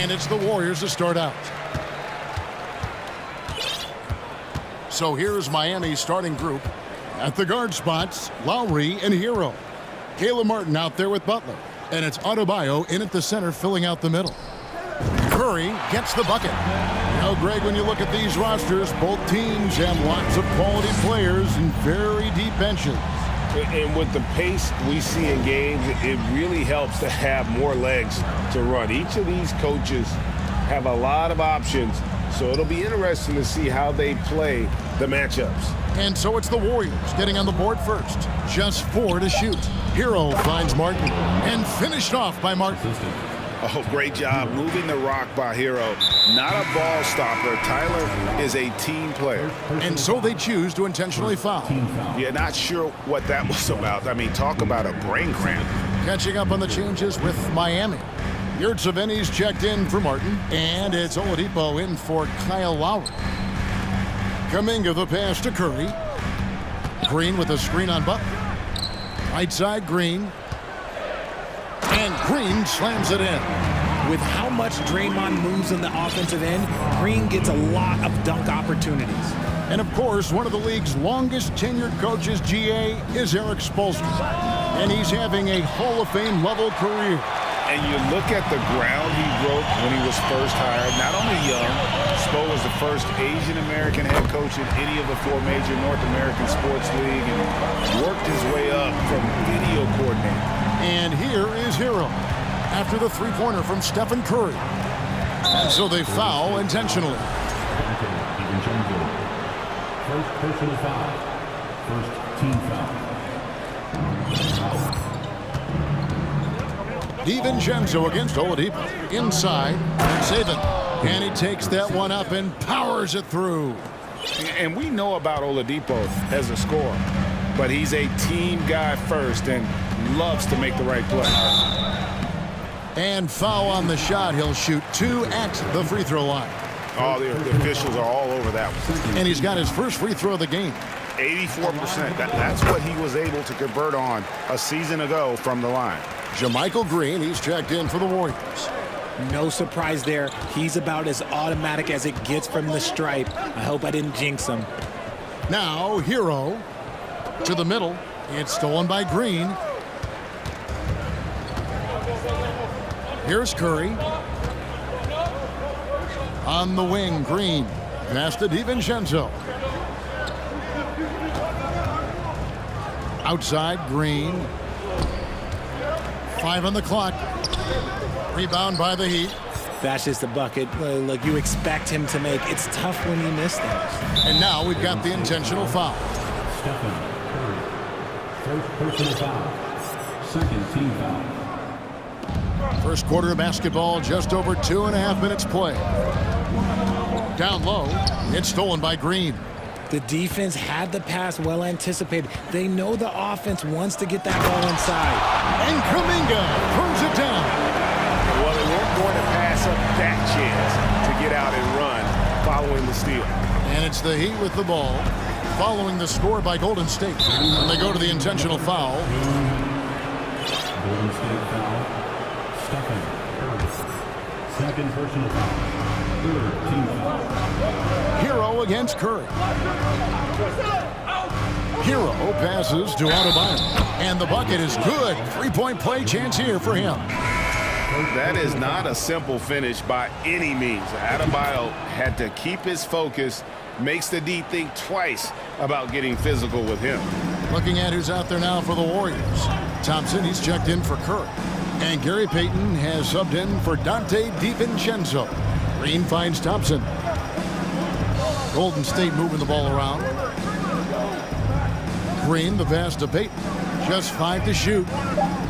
[SPEAKER 5] And it's the Warriors to start out. So here's Miami's starting group. At the guard spots, Lowry and Hero. Caleb Martin out there with Butler. And it's Adebayo in at the center, filling out the middle. Curry gets the bucket. Now, Greg, when you look at these rosters, both teams have lots of quality players and very deep benches.
[SPEAKER 7] And with the pace we see in games, it really helps to have more legs to run. Each of these coaches have a lot of options, so it'll be interesting to see how they play the matchups.
[SPEAKER 5] And so it's the Warriors getting on the board first. Just 4 to shoot. Hero finds Martin and finished off by Martin.
[SPEAKER 7] Oh, great job moving the rock by Hero. Not a ball stopper. Tyler is a team player.
[SPEAKER 5] And so they choose to intentionally foul.
[SPEAKER 7] Yeah, not sure what that was about. I mean, talk about a brain cramp.
[SPEAKER 5] Catching up on the changes with Miami. Yurtseven's checked in for Martin, and it's Oladipo in for Kyle Lowry. Kuminga the pass to Curry. Green with a screen on Butler. Right side, Green. And Green slams it in.
[SPEAKER 9] With how much Draymond moves in the offensive end, Green gets a lot of dunk opportunities.
[SPEAKER 5] And of course, one of the league's longest tenured coaches, GA, is Eric Spoelstra. And he's having a Hall of Fame level career.
[SPEAKER 7] And you look at the ground he broke when he was first hired. Not only young, Spo was the first Asian-American head coach in any of the 4 major North American sports league and worked his way up from video coordinator.
[SPEAKER 5] And here is Hero after the three-pointer from Stephen Curry. And so they foul intentionally.
[SPEAKER 12] First personal foul. First team foul.
[SPEAKER 5] DiVincenzo against Oladipo. Inside, Saban. And he takes that one up and powers it through.
[SPEAKER 7] And we know about Oladipo as a scorer, but he's a team guy first and loves to make the right play.
[SPEAKER 5] And foul on the shot. He'll shoot 2 at the free throw line.
[SPEAKER 7] Oh, the officials are all over that one.
[SPEAKER 5] And he's got his first free throw of the game.
[SPEAKER 7] 84%. That's what he was able to convert on a season ago from the line.
[SPEAKER 5] JaMychal Green, he's checked in for the Warriors.
[SPEAKER 9] No surprise there. He's about as automatic as it gets from the stripe. I hope I didn't jinx him.
[SPEAKER 5] Now, Hero to the middle. It's stolen by Green. Here's Curry. On the wing, Green. Pass to DiVincenzo. Outside, Green. 5 on the clock. Rebound by the Heat.
[SPEAKER 9] That's just a bucket. Look, you expect him to make. It's tough when you miss that.
[SPEAKER 5] And now we've got the intentional foul.
[SPEAKER 12] Stephen Curry. First personal foul. Second team foul.
[SPEAKER 5] First quarter of basketball, just over 2.5 minutes play. Down low, it's stolen by Green.
[SPEAKER 9] The defense had the pass well anticipated. They know the offense wants to get that ball inside.
[SPEAKER 5] And Kuminga throws it down.
[SPEAKER 7] Well, they weren't going to pass up that chance to get out and run following the steal.
[SPEAKER 5] And it's the Heat with the ball, following the score by Golden State. And they go to the intentional foul.
[SPEAKER 12] Golden State foul. Stephen Curry. Second personal foul. Third team foul.
[SPEAKER 5] Hero against Curry. Hero passes to Adebayo. And the bucket is good. 3-point play chance here for him.
[SPEAKER 7] That is not a simple finish by any means. Adebayo had to keep his focus, makes the D think twice about getting physical with him.
[SPEAKER 5] Looking at who's out there now for the Warriors. Thompson, he's checked in for Curry. And Gary Payton has subbed in for Dante DiVincenzo. Green finds Thompson. Golden State moving the ball around. Green, the pass to Payton. Just 5 to shoot.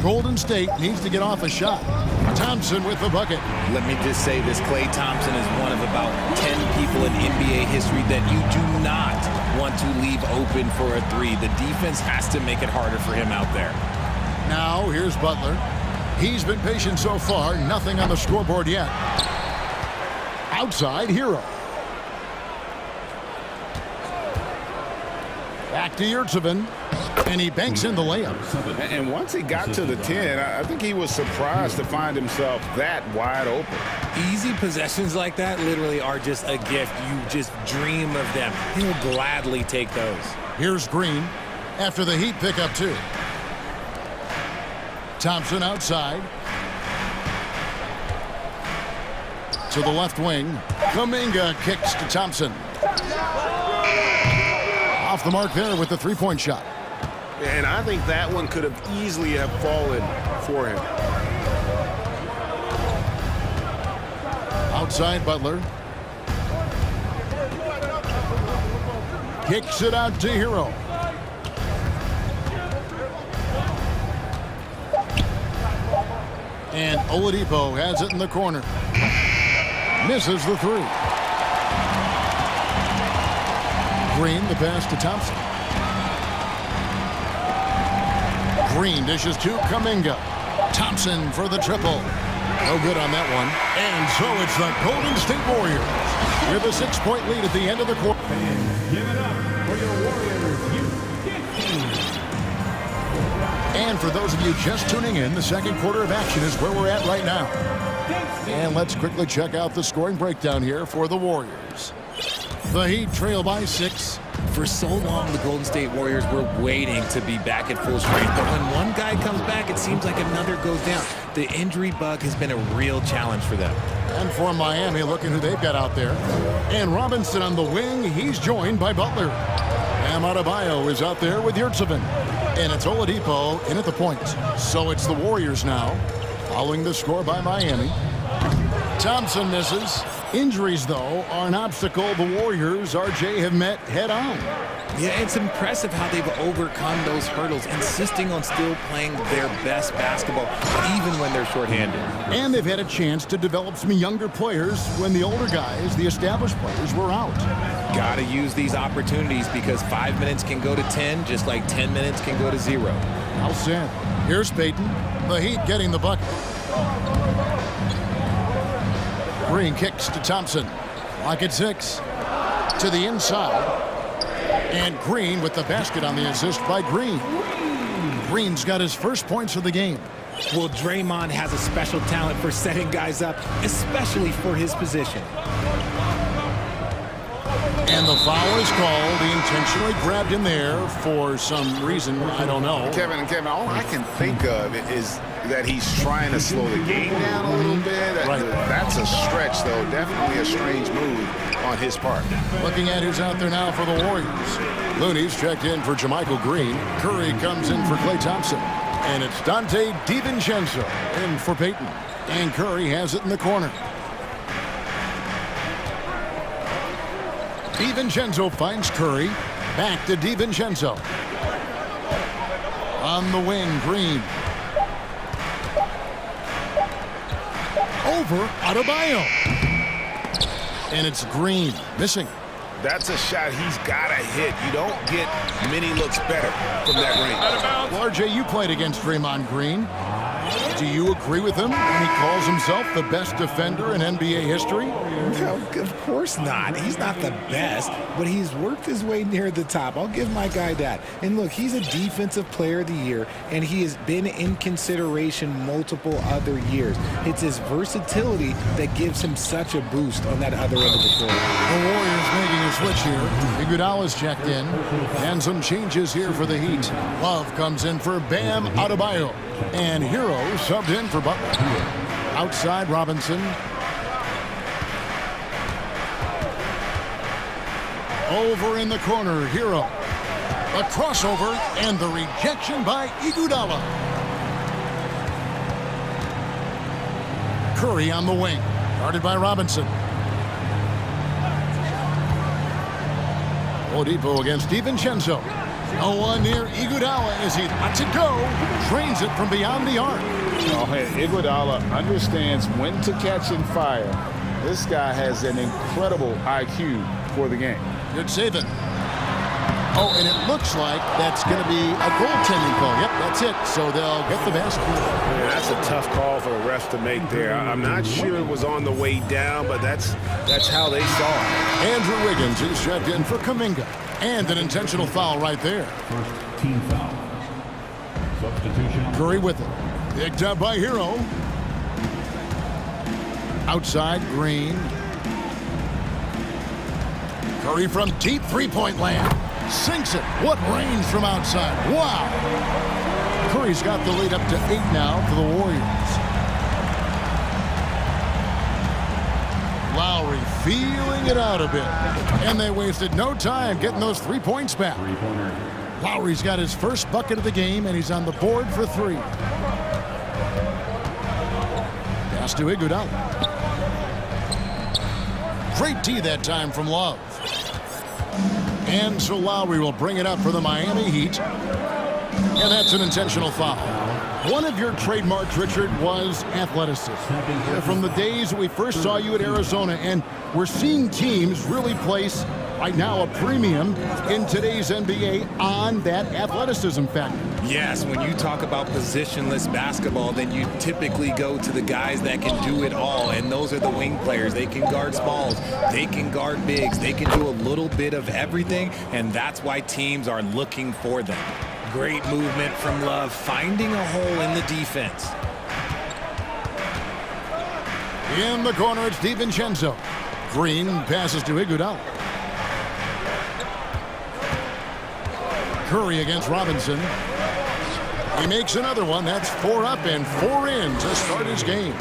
[SPEAKER 5] Golden State needs to get off a shot. Thompson with the bucket.
[SPEAKER 9] Let me just say this, Klay Thompson is one of about 10 people in NBA history that you do not want to leave open for a 3. The defense has to make it harder for him out there.
[SPEAKER 5] Now, here's Butler. He's been patient so far. Nothing on the scoreboard yet. Outside, Hero. Back to Yurtseven. And he banks in the layup.
[SPEAKER 7] And once he got to the 10, I think he was surprised to find himself that wide open.
[SPEAKER 9] Easy possessions like that literally are just a gift. You just dream of them. He'll gladly take those.
[SPEAKER 5] Here's Green after the Heat pick up 2. Thompson outside. To the left wing. Kuminga kicks to Thompson. Off the mark there with the three-point shot.
[SPEAKER 1] And I think that one could have easily have fallen for him.
[SPEAKER 5] Outside Butler. Kicks it out to Hero. And Oladipo has it in the corner. Misses the 3. Green, the pass to Thompson. Green dishes to Kuminga. Thompson for the triple. No good on that one. And so it's the Golden State Warriors with a 6-point lead at the end of the quarter.
[SPEAKER 12] Give it up for your Warriors.
[SPEAKER 5] And for those of you just tuning in, the second quarter of action is where we're at right now. And let's quickly check out the scoring breakdown here for the Warriors. The Heat trail by 6.
[SPEAKER 9] For so long, the Golden State Warriors were waiting to be back at full strength. But when one guy comes back, it seems like another goes down. The injury bug has been a real challenge for them.
[SPEAKER 5] And for Miami, looking who they've got out there. And Robinson on the wing. He's joined by Butler. Bam Adebayo is out there with Yurtseven. And it's Oladipo in at the point. So it's the Warriors now, following the score by Miami. Thompson misses. Injuries, though, are an obstacle the Warriors, RJ, have met head-on.
[SPEAKER 9] Yeah, it's impressive how they've overcome those hurdles, insisting on still playing their best basketball, even when they're shorthanded.
[SPEAKER 5] And they've had a chance to develop some younger players when the older guys, the established players, were out.
[SPEAKER 9] Got to use these opportunities because 5 minutes can go to 10, just like 10 minutes can go to 0.
[SPEAKER 5] All set. Here's Payton. The Heat getting the bucket. Green kicks to Thompson. Clock at 6. To the inside. And Green with the basket on the assist by Green. Green's got his first points of the game.
[SPEAKER 9] Well, Draymond has a special talent for setting guys up, especially for his position.
[SPEAKER 5] And the foul is called. He intentionally grabbed him there for some reason. I don't know.
[SPEAKER 7] Kevin, all I can think of is that he's trying to slow the game down a little bit.
[SPEAKER 5] Right.
[SPEAKER 7] That's a stretch, though. Definitely a strange move on his part.
[SPEAKER 5] Looking at who's out there now for the Warriors. Looney's checked in for Jermichael Green. Curry comes in for Klay Thompson. And it's Dante DiVincenzo in for Payton. And Curry has it in the corner. DiVincenzo finds Curry. Back to DiVincenzo. On the wing, Green. Over Adebayo. And it's Green missing.
[SPEAKER 1] That's a shot he's got to hit. You don't get many looks better from that range.
[SPEAKER 5] Well, RJ, you played against Draymond Green. Do you agree with him when he calls himself the best defender in NBA history?
[SPEAKER 9] No, of course not. He's not the best, but he's worked his way near the top. I'll give my guy that. And look, he's a defensive player of the year, and he has been in consideration multiple other years. It's his versatility that gives him such a boost on that other end of the floor.
[SPEAKER 5] The Warriors making a switch here. Iguodala's checked in. And some changes here for the Heat. Love comes in for Bam Adebayo. And Hero subbed in for Butler. Outside Robinson. Over in the corner, Hero. A crossover and the rejection by Iguodala. Curry on the wing. Guarded by Robinson. Oladipo against DiVincenzo. No one near Iguodala as he lets it go. Drains it from beyond the arc.
[SPEAKER 7] Oh, hey, Iguodala understands when to catch and fire. This guy has an incredible IQ for the game.
[SPEAKER 5] Good saving. Oh, and it looks like that's going to be a goaltending call. Yep, that's it. So they'll get the basket.
[SPEAKER 1] Yeah, that's a tough call for the refs to make there. I'm not sure it was on the way down, but that's how they saw it.
[SPEAKER 5] Andrew Wiggins is checked in for Kuminga. And an intentional foul right there.
[SPEAKER 12] team foul. Substitution.
[SPEAKER 5] Curry with it. Picked up by Hero. Outside, Green. Curry from deep three-point land. Sinks it. What range from outside. Wow. Curry's got the lead up to 8 now for the Warriors. Lowry feeling it out a bit. And they wasted no time getting those 3 points back. Lowry's got his first bucket of the game, and he's on the board for 3. Pass to Iguodala. Great D that time from Love. And so Lowry will bring it up for the Miami Heat. And that's an intentional foul. One of your trademarks, Richard, was athleticism. From the days that we first saw you at Arizona, and we're seeing teams really place right now a premium in today's NBA on that athleticism factor.
[SPEAKER 13] Yes, when you talk about positionless basketball, then you typically go to the guys that can do it all, and those are the wing players. They can guard smalls, they can guard bigs, they can do a little bit of everything, and that's why teams are looking for them. Great movement from Love, finding a hole in the defense.
[SPEAKER 5] In the corner, it's DiVincenzo. Green passes to Iguodala. Curry against Robinson. He makes another one. That's 4 up and 4 in to start his game.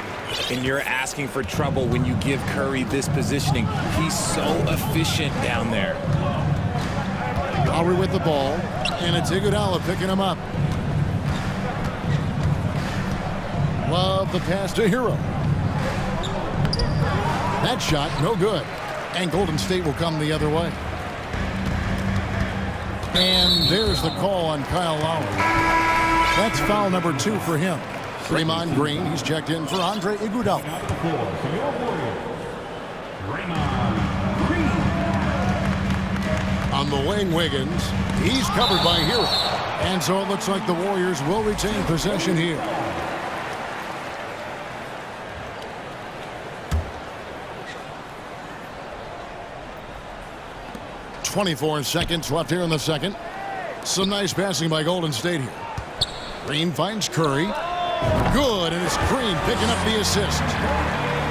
[SPEAKER 13] And you're asking for trouble when you give Curry this positioning. He's so efficient down there.
[SPEAKER 5] Lowry with the ball, and it's Iguodala picking him up. Love the pass to Hero. That shot, no good. And Golden State will come the other way. And there's the call on Kyle Lowry. That's foul number 2 for him. Draymond Green, he's checked in for Andre Iguodala. On the wing, Wiggins. He's covered by Hero. And so it looks like the Warriors will retain possession here. .24 seconds left here in the second. Some nice passing by Golden State here. Green finds Curry. Good, and it's Green picking up the assist.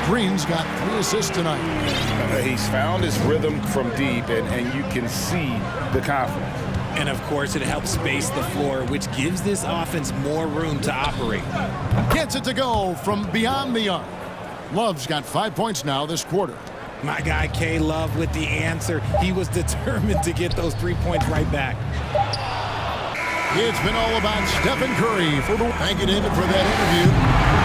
[SPEAKER 5] Green's got 3 assists tonight.
[SPEAKER 7] He's found his rhythm from deep, and you can see the confidence.
[SPEAKER 13] And of course, it helps space the floor, which gives this offense more room to operate.
[SPEAKER 5] Gets it to go from beyond the arc. Love's got 5 points now this quarter.
[SPEAKER 13] My guy K Love with the answer. He was determined to get those 3 points right back.
[SPEAKER 5] It's been all about Stephen Curry. Thank you, David, for that interview.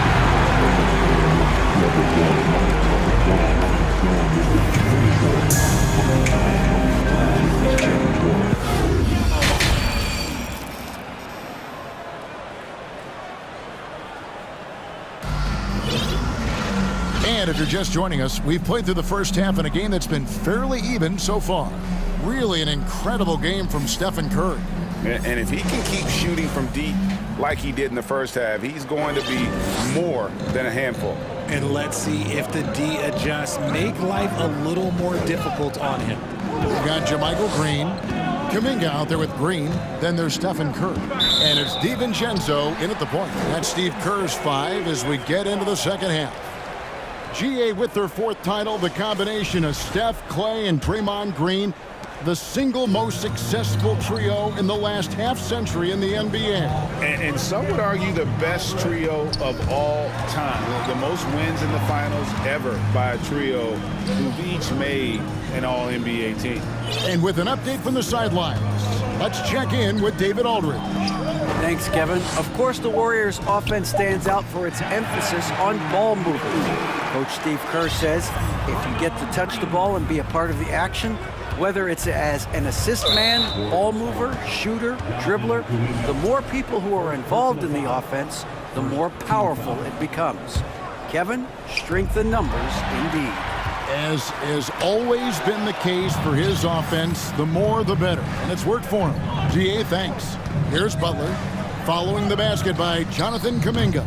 [SPEAKER 5] And if you're just joining us, we've played through the first half in a game that's been fairly even so far. Really an incredible game from Stephen Curry.
[SPEAKER 7] And if he can keep shooting from deep like he did in the first half, he's going to be more than a handful.
[SPEAKER 13] And let's see if the D adjusts, make life a little more difficult on him.
[SPEAKER 5] We've got JaMychal Green, Kuminga out there with Green. Then there's Stephen Curry. And it's DiVincenzo in at the point. That's Steve Kerr's 5 as we get into the second half. GA with their 4th title, the combination of Steph, Clay, and Draymond Green, the single most successful trio in the last half-century in the NBA.
[SPEAKER 7] And some would argue the best trio of all time. The most wins in the finals ever by a trio who've each made an All-NBA team.
[SPEAKER 5] And with an update from the sidelines, let's check in with David Aldridge.
[SPEAKER 8] Thanks, Kevin. Of course, the Warriors' offense stands out for its emphasis on ball movement. Coach Steve Kerr says if you get to touch the ball and be a part of the action, whether it's as an assist man, ball mover, shooter, dribbler, the more people who are involved in the offense, the more powerful it becomes. Kevin, strength in numbers indeed.
[SPEAKER 5] As has always been the case for his offense, the more the better. And it's worked for him. GA, thanks. Here's Butler. Following the basket by Jonathan Kuminga.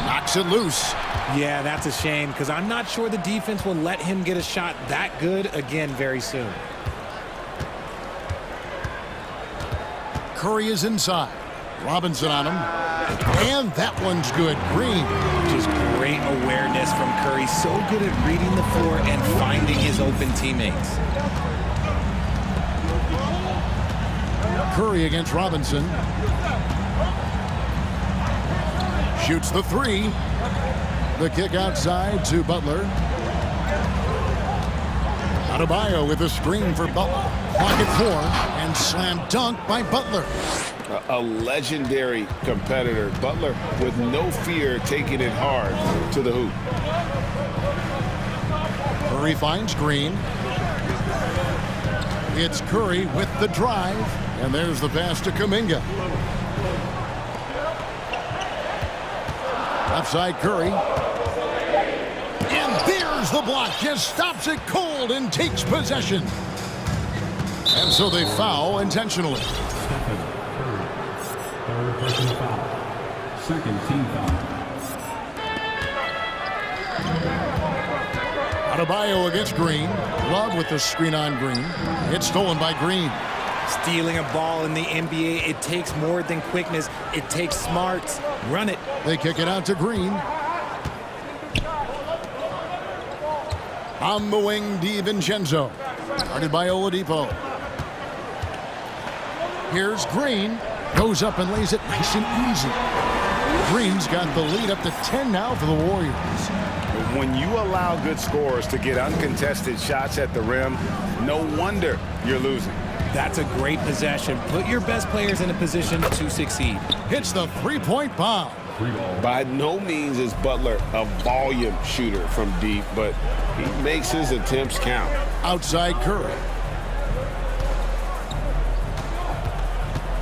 [SPEAKER 5] Knocks it loose.
[SPEAKER 13] Yeah, that's a shame because I'm not sure the defense will let him get a shot that good again very soon.
[SPEAKER 5] Curry is inside. Robinson on him. And that one's good. Green.
[SPEAKER 13] Just great awareness from Curry. So good at reading the floor and finding his open teammates.
[SPEAKER 5] Curry against Robinson. Shoots the three. The kick outside to Butler. Adebayo with a screen for Butler. Pocket four and slam dunk by Butler.
[SPEAKER 1] A legendary competitor. Butler with no fear taking it hard to the hoop.
[SPEAKER 5] Curry finds Green. It's Curry with the drive. And there's the pass to Kuminga. Outside Curry. And there's the block. Just stops it cold and takes possession. And so they foul intentionally.
[SPEAKER 12] Third personal foul. Second team foul.
[SPEAKER 5] Adebayo against Green. Love with the screen on Green. It's stolen by Green.
[SPEAKER 13] Stealing a ball in the NBA, it takes more than quickness. It takes smarts. Run it.
[SPEAKER 5] They kick it out to Green. On the wing, DiVincenzo. Guarded by Oladipo. Here's Green. Goes up and lays it nice and easy. Green's got the lead up to 10 now for the Warriors.
[SPEAKER 7] When you allow good scorers to get uncontested shots at the rim, no wonder you're losing.
[SPEAKER 13] That's a great possession. Put your best players in a position to succeed.
[SPEAKER 5] Hits the three-point bomb.
[SPEAKER 1] By no means is Butler a volume shooter from deep, but he makes his attempts count.
[SPEAKER 5] Outside Curry.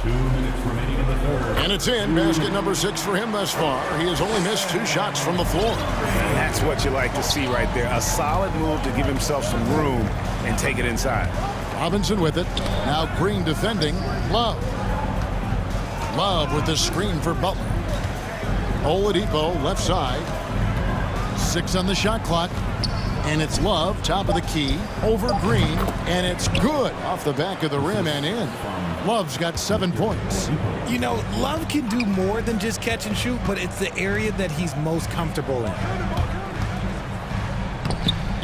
[SPEAKER 12] 2 minutes remaining in the third.
[SPEAKER 5] And it's in. Basket number 6 for him thus far. He has only missed 2 shots from the floor.
[SPEAKER 7] And that's what you like to see right there. A solid move to give himself some room and take it inside.
[SPEAKER 5] Robinson with it. Now Green defending. Love. Love with the screen for Butler. Oladipo left side. 6 on the shot clock. And it's Love, top of the key, over Green, and it's good off the back of the rim and in. Love's got 7 points.
[SPEAKER 13] You know, Love can do more than just catch and shoot, but it's the area that he's most comfortable in.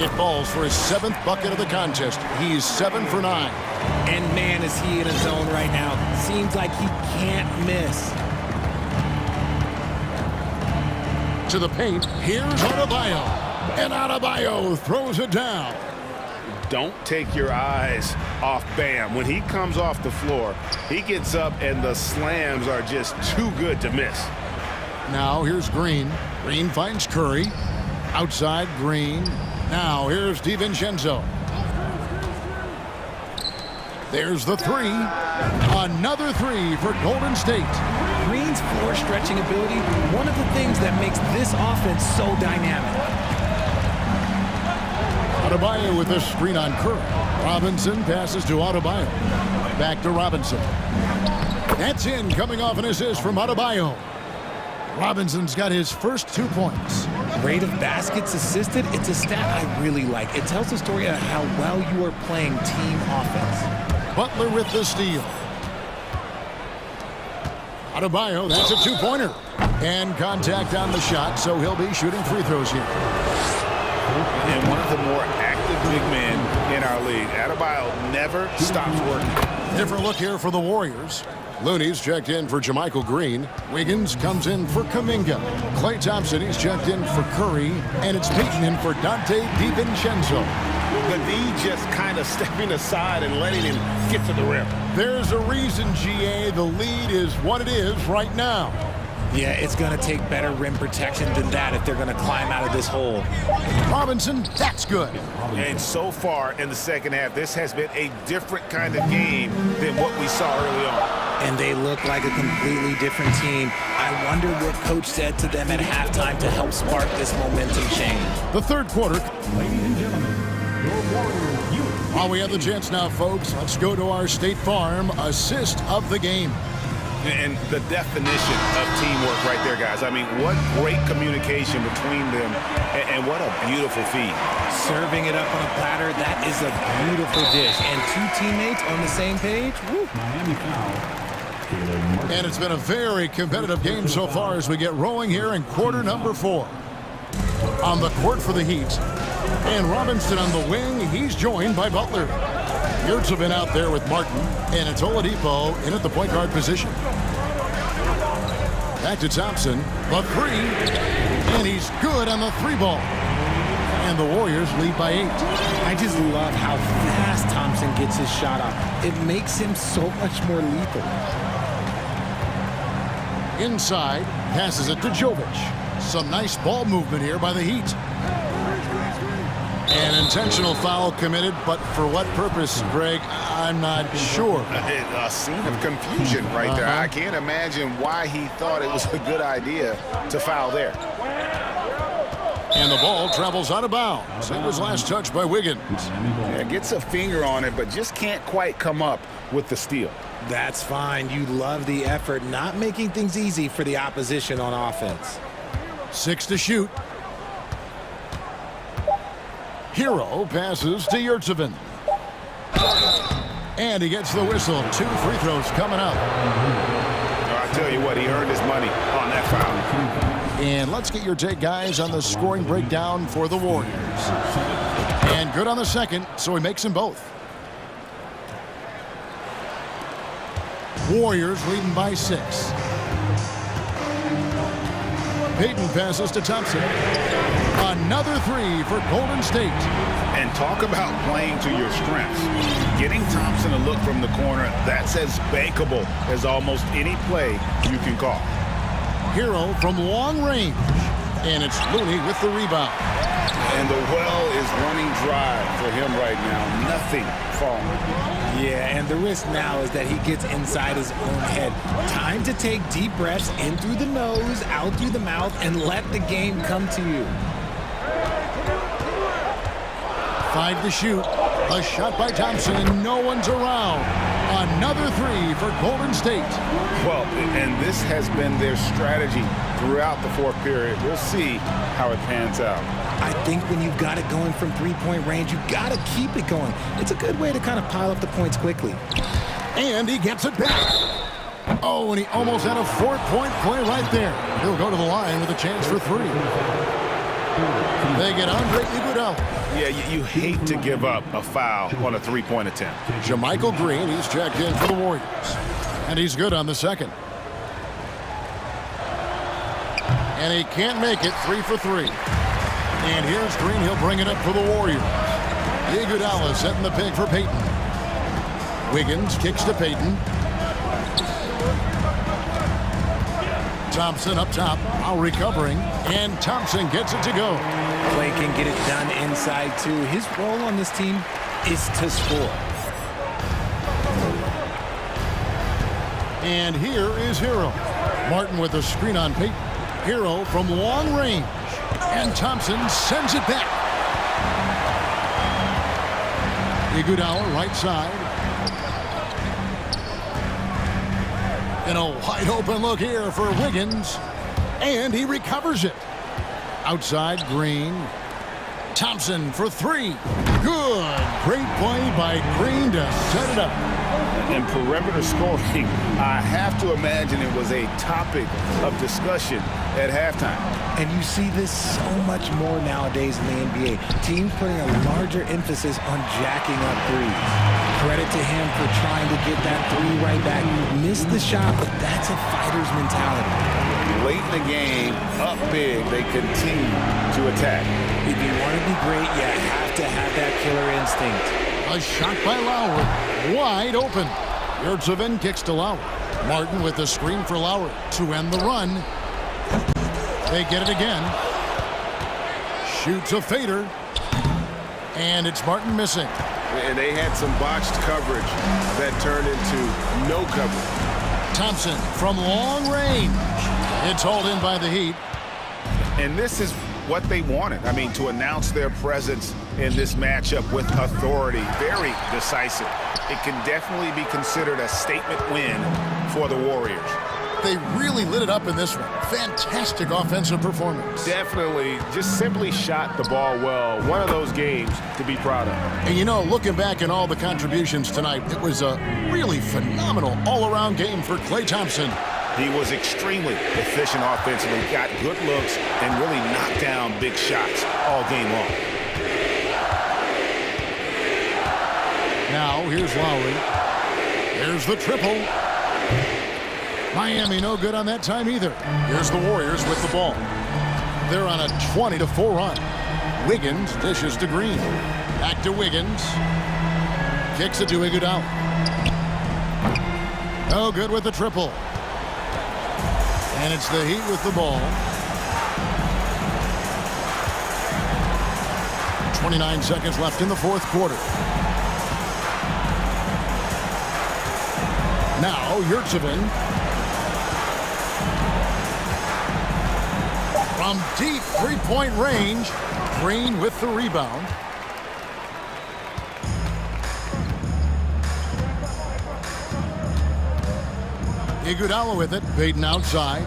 [SPEAKER 5] It falls for his 7th bucket of the contest. He's 7 for 9.
[SPEAKER 13] And man, is he in a zone right now. Seems like he can't miss.
[SPEAKER 5] To the paint, here's Adebayo. And Adebayo throws it down.
[SPEAKER 7] Don't take your eyes off Bam. When he comes off the floor, he gets up and the slams are just too good to miss.
[SPEAKER 5] Now here's Green. Green finds Curry. Outside Green. Now here's DiVincenzo. There's the 3. Another 3 for Golden State.
[SPEAKER 13] Green's floor stretching ability, one of the things that makes this offense so dynamic.
[SPEAKER 5] Adebayo with the screen on Curry. Robinson passes to Adebayo. Back to Robinson. That's in, coming off an assist from Adebayo. Robinson's got his first 2 points.
[SPEAKER 13] Rate of baskets assisted, it's a stat I really like. It tells the story of how well you are playing team offense.
[SPEAKER 5] Butler with the steal. Adebayo, that's a 2-pointer. And contact on the shot, so he'll be shooting free throws here.
[SPEAKER 7] And one of the more active big men in our league. Adebayo never stops working.
[SPEAKER 5] Different look here for the Warriors. Looney's checked in for Jermichael Green. Wiggins comes in for Kuminga. Klay Thompson, he's checked in for Curry. And it's Peyton in for Dante DiVincenzo.
[SPEAKER 7] The D just kind of stepping aside and letting him get to the rim.
[SPEAKER 5] There's a reason, GA, the lead is what it is right now.
[SPEAKER 13] Yeah, it's going to take better rim protection than that if they're going to climb out of this hole.
[SPEAKER 5] Robinson, that's good.
[SPEAKER 7] And so far in the second half, this has been a different kind of game than what we saw early on.
[SPEAKER 13] And they look like a completely different team. I wonder what coach said to them at halftime to help spark this momentum change.
[SPEAKER 5] The third quarter.
[SPEAKER 12] Ladies and gentlemen, your Warriors unit.
[SPEAKER 5] While we have the chance now, folks, let's go to our State Farm assist of the game.
[SPEAKER 7] And the definition of teamwork right there, guys. I mean, what great communication between them, and what a beautiful feed.
[SPEAKER 13] Serving it up on a platter, that is a beautiful dish. And 2 teammates on the same page, woo.
[SPEAKER 12] Miami foul.
[SPEAKER 5] And it's been a very competitive game so far as we get rolling here in quarter number 4. On the court for the Heat. And Robinson on the wing. He's joined by Butler. Yurtsevin out there with Martin. And it's Oladipo in at the point guard position. Back to Thompson. The 3. And he's good on the 3 ball. And the Warriors lead by 8.
[SPEAKER 9] I just love how fast Thompson gets his shot off. It makes him so much more lethal.
[SPEAKER 5] Inside, passes it to Jovic. Some nice ball movement here by the Heat. An intentional foul committed, but for what purpose, Greg, I'm not sure.
[SPEAKER 7] A scene of confusion right there. I can't imagine why he thought it was a good idea to foul there.
[SPEAKER 5] And the ball travels out of bounds. It was last touched by Wiggins.
[SPEAKER 7] Yeah, gets a finger on it, but just can't quite come up with the steal.
[SPEAKER 9] That's fine. You love the effort, not making things easy for the opposition on offense.
[SPEAKER 5] 6 to shoot. Hero passes to Yurtsevin. And he gets the whistle. 2 free throws coming up.
[SPEAKER 7] I tell you what, he earned his money on that foul.
[SPEAKER 5] And let's get your take, guys, on the scoring breakdown for the Warriors. And good on the second, so he makes them both. Warriors leading by 6. Payton passes to Thompson. Another 3 for Golden State.
[SPEAKER 7] And talk about playing to your strengths. Getting Thompson a look from the corner, that's as bankable as almost any play you can call.
[SPEAKER 5] Hero from long range. And it's Looney with the rebound.
[SPEAKER 7] And the well is running dry for him right now. Nothing falling.
[SPEAKER 9] Yeah, and the risk now is that he gets inside his own head. Time to take deep breaths in through the nose, out through the mouth, and let the game come to you.
[SPEAKER 5] 5 to shoot. A shot by Thompson, and no one's around. Another 3 for Golden State.
[SPEAKER 7] Well, and this has been their strategy throughout the fourth period. We'll see how it pans out.
[SPEAKER 9] I think when you've got it going from three-point range, you've got to keep it going. It's a good way to kind of pile up the points quickly.
[SPEAKER 5] And he gets it back. Oh, and he almost had a 4-point play right there. He'll go to the line with a chance for 3. They get Andre Iguodala.
[SPEAKER 7] Yeah, you hate to give up a foul on a 3-point attempt.
[SPEAKER 5] Jermichael Green, he's checked in for the Warriors. And he's good on the second. And he can't make it. 3 for 3. And here's Green. He'll bring it up for the Warriors. Iguodala setting the pick for Payton. Wiggins kicks to Payton. Thompson up top, while recovering, and Thompson gets it to go.
[SPEAKER 9] Clay can get it done inside, too. His role on this team is to score.
[SPEAKER 5] And here is Hero. Martin with a screen on Payton. Hero from long range. And Thompson sends it back. Iguodala right side. And a wide open look here for Wiggins. And he recovers it. Outside, Green. Thompson for 3. Good. Great play by Green to set it up.
[SPEAKER 7] And perimeter scoring, I have to imagine it was a topic of discussion at halftime.
[SPEAKER 9] And you see this so much more nowadays in the NBA. Teams putting a larger emphasis on jacking up threes. Credit to him for trying to get that 3 right back. Missed the shot, but that's a fighter's mentality.
[SPEAKER 7] Late in the game, up big, they continue to attack.
[SPEAKER 9] If you want to be great, you have to have that killer instinct.
[SPEAKER 5] A shot by Lowry. Wide open. Yurtsevin kicks to Lowry. Martin with the screen for Lowry to end the run. They get it again. Shoots a fader. And it's Martin missing.
[SPEAKER 7] And they had some botched coverage that turned into no coverage.
[SPEAKER 5] Thompson from long range. It's hauled in by the Heat.
[SPEAKER 7] And this is what they wanted. I mean, to announce their presence in this matchup with authority. Very decisive. It can definitely be considered a statement win for the Warriors.
[SPEAKER 5] They really lit it up in this one. Fantastic offensive performance.
[SPEAKER 7] Definitely just simply shot the ball well. One of those games to be proud of.
[SPEAKER 5] And you know, looking back at all the contributions tonight, it was a really phenomenal all-around game for Klay Thompson.
[SPEAKER 7] He was extremely efficient offensively, got good looks, and really knocked down big shots all game long.
[SPEAKER 5] Now, here's Lowry. Here's the triple. Miami no good on that time either. Here's the Warriors with the ball. They're on a 20-4 run. Wiggins dishes to Green. Back to Wiggins. Kicks it to Iguodala. No good with the triple. And it's the Heat with the ball. 29 seconds left in the fourth quarter. Now, Yurtseven. From deep three-point range, Green with the rebound. Iguodala with it, Baden outside.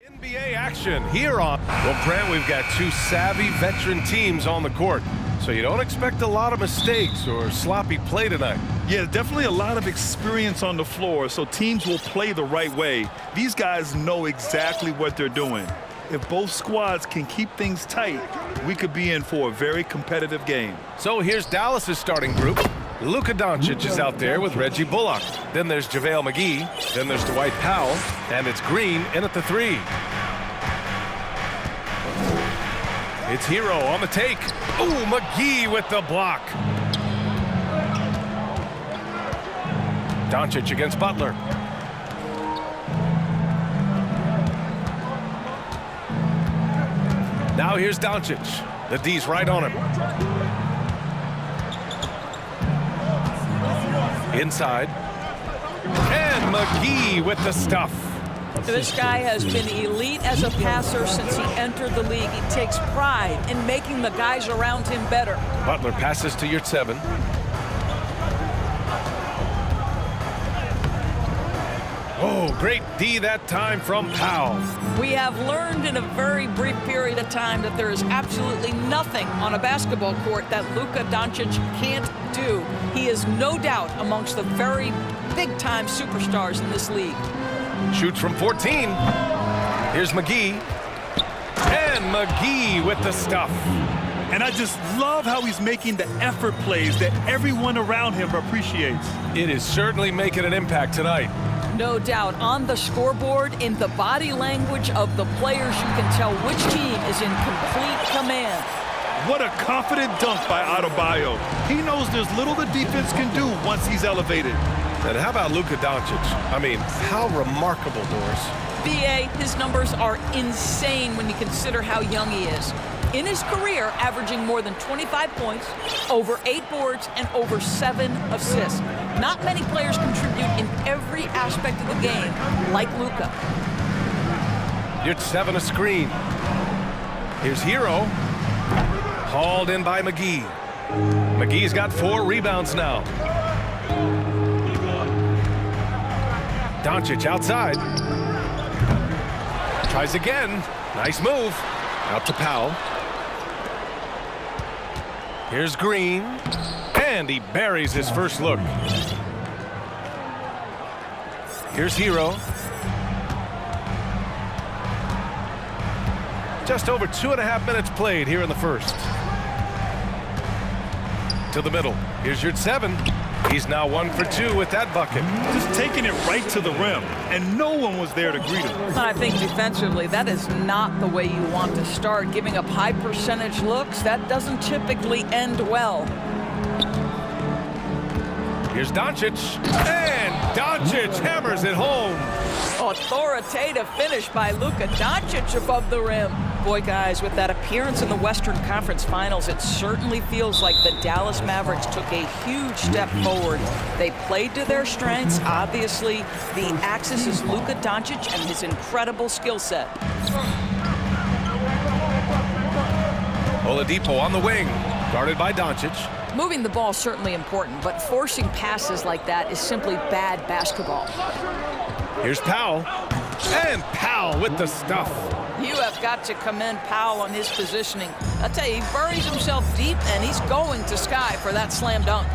[SPEAKER 1] NBA action here on. Well, Brent, we've got two savvy veteran teams on the court, so you don't expect a lot of mistakes or sloppy play tonight.
[SPEAKER 2] Yeah, definitely a lot of experience on the floor, so teams will play the right way. These guys know exactly what they're doing. If both squads can keep things tight, we could be in for a very competitive game.
[SPEAKER 1] So here's Dallas's starting group. Luka Doncic is out there with Reggie Bullock. Then there's JaVale McGee. Then there's Dwight Powell. And it's Green in at the 3. It's Hero on the take. Ooh, McGee with the block. Doncic against Butler. Now here's Doncic. The D's right on him. Inside. And McGee with the stuff.
[SPEAKER 14] This guy has been elite as a passer since he entered the league. He takes pride in making the guys around him better.
[SPEAKER 1] Butler passes to your 7. Oh, great D that time from Powell.
[SPEAKER 14] We have learned in a very brief period of time that there is absolutely nothing on a basketball court that Luka Doncic can't do. He is no doubt amongst the very big-time superstars in this league.
[SPEAKER 1] Shoots from 14. Here's McGee. And McGee with the stuff.
[SPEAKER 2] And I just love how he's making the effort plays that everyone around him appreciates.
[SPEAKER 1] It is certainly making an impact tonight.
[SPEAKER 14] No doubt. On the scoreboard, in the body language of the players, you can tell which team is in complete command.
[SPEAKER 2] What a confident dunk by Adebayo. He knows there's little the defense can do once he's elevated.
[SPEAKER 1] And how about Luka Doncic? I mean, how remarkable, Doris.
[SPEAKER 14] BA, his numbers are insane when you consider how young he is. In his career, averaging more than 25 points, over 8 boards, and over 7 assists. Not many players contribute in every aspect of the game like Luka.
[SPEAKER 1] You're 7 a screen. Here's Hero. Hauled in by McGee. McGee's got 4 rebounds now. Doncic outside. Tries again. Nice move. Out to Powell. Here's Green. And he buries his first look. Here's Hero. Just over 2.5 minutes played here in the first. To the middle. Here's your 7. He's now 1 for 2 with that bucket.
[SPEAKER 2] Just taking it right to the rim, and no one was there to greet him.
[SPEAKER 14] I think defensively, that is not the way you want to start. Giving up high percentage looks, that doesn't typically end well.
[SPEAKER 1] Here's Doncic, and Doncic hammers it home.
[SPEAKER 14] Authoritative finish by Luka Doncic above the rim. Boy, guys, with that appearance in the Western Conference Finals, it certainly feels like the Dallas Mavericks took a huge step forward. They played to their strengths. Obviously, the axis is Luka Doncic and his incredible skill set.
[SPEAKER 1] Oladipo on the wing, guarded by Doncic.
[SPEAKER 14] Moving the ball is certainly important, but forcing passes like that is simply bad basketball.
[SPEAKER 1] Here's Powell, and Powell with the stuff.
[SPEAKER 14] You have got to commend Powell on his positioning. I'll tell you, he buries himself deep, and he's going to sky for that slam dunk.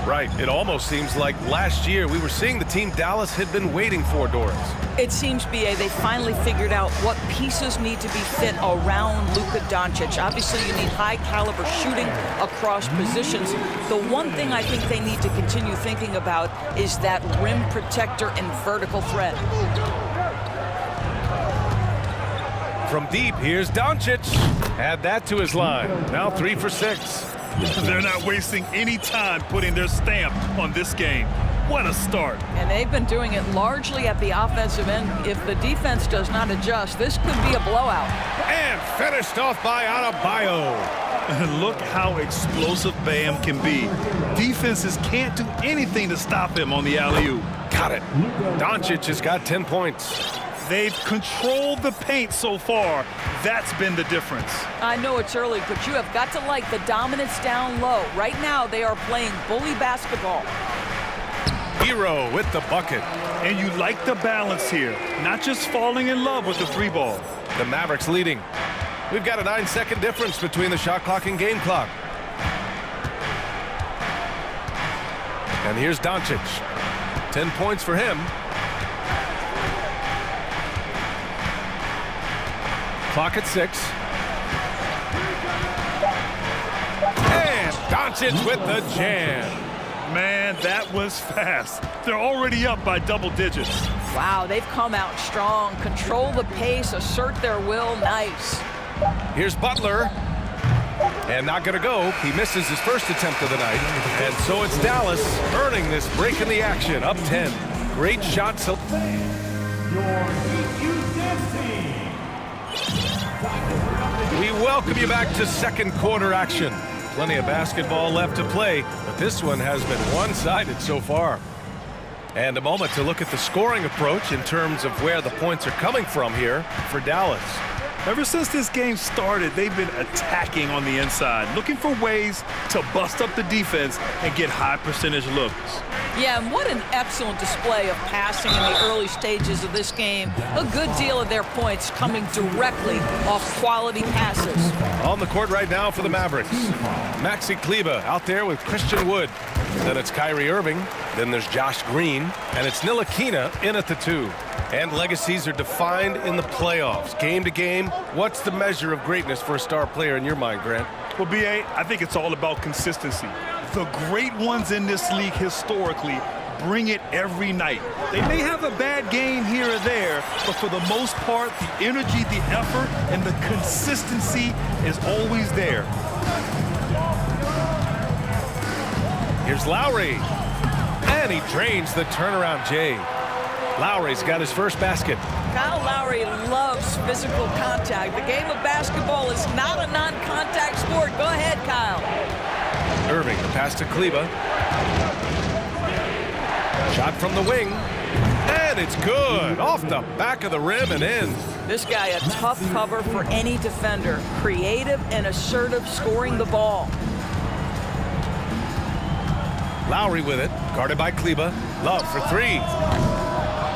[SPEAKER 1] Right. It almost seems like last year we were seeing the team Dallas had been waiting for, Doris.
[SPEAKER 14] It seems, BA, they finally figured out what pieces need to be fit around Luka Doncic. Obviously, you need high-caliber shooting across positions. The one thing I think they need to continue thinking about is that rim protector and vertical threat.
[SPEAKER 1] From deep, here's Doncic. Add that to his line. Now 3 for 6.
[SPEAKER 2] They're not wasting any time putting their stamp on this game. What a start.
[SPEAKER 14] And they've been doing it largely at the offensive end. If the defense does not adjust, this could be a blowout.
[SPEAKER 1] And finished off by Adebayo.
[SPEAKER 2] And look how explosive Bam can be. Defenses can't do anything to stop him on the alley-oop.
[SPEAKER 1] Got it. Doncic has got 10 points.
[SPEAKER 2] They've controlled the paint so far. That's been the difference.
[SPEAKER 14] I know it's early, but you have got to like the dominance down low. Right now, they are playing bully basketball.
[SPEAKER 1] hero with the bucket.
[SPEAKER 2] And you like the balance here, not just falling in love with the three ball.
[SPEAKER 1] The Mavericks leading. We've got a 9-second difference between the shot clock and game clock. And here's Doncic. 10 points for him. Clock at 6. And Doncic with the jam.
[SPEAKER 2] Man, that was fast. They're already up by double digits.
[SPEAKER 14] Wow, they've come out strong. Control the pace, assert their will. Nice.
[SPEAKER 1] Here's Butler. And not going to go. He misses his first attempt of the night. And so it's Dallas earning this break in the action. Up 10. Great shot. We welcome you back to second quarter action. Plenty of basketball left to play, but this one has been one-sided so far. And a moment to look at the scoring approach in terms of where the points are coming from here for Dallas.
[SPEAKER 2] Ever since this game started, they've been attacking on the inside, looking for ways to bust up the defense and get high percentage looks.
[SPEAKER 14] Yeah, and what an excellent display of passing in the early stages of this game. A good deal of their points coming directly off quality passes.
[SPEAKER 1] On the court right now for the Mavericks. Maxi Kleber out there with Christian Wood. Then it's Kyrie Irving. Then there's Josh Green. And it's Ntilikina in at the 2. And legacies are defined in the playoffs. Game to game, what's the measure of greatness for a star player in your mind, Grant?
[SPEAKER 2] Well, B.A., I think it's all about consistency. The great ones in this league historically bring it every night. They may have a bad game here or there, but for the most part, the energy, the effort, and the consistency is always there.
[SPEAKER 1] Here's Lowry. And he drains the turnaround J. Lowry's got his first basket.
[SPEAKER 14] Kyle Lowry loves physical contact. The game of basketball is not a non-contact sport. Go ahead, Kyle.
[SPEAKER 1] Irving, the pass to Kleber. Shot from the wing. And it's good. Off the back of the rim and in.
[SPEAKER 14] This guy, a tough cover for any defender. Creative and assertive scoring the ball.
[SPEAKER 1] Lowry with it. Guarded by Kleber. Love for 3.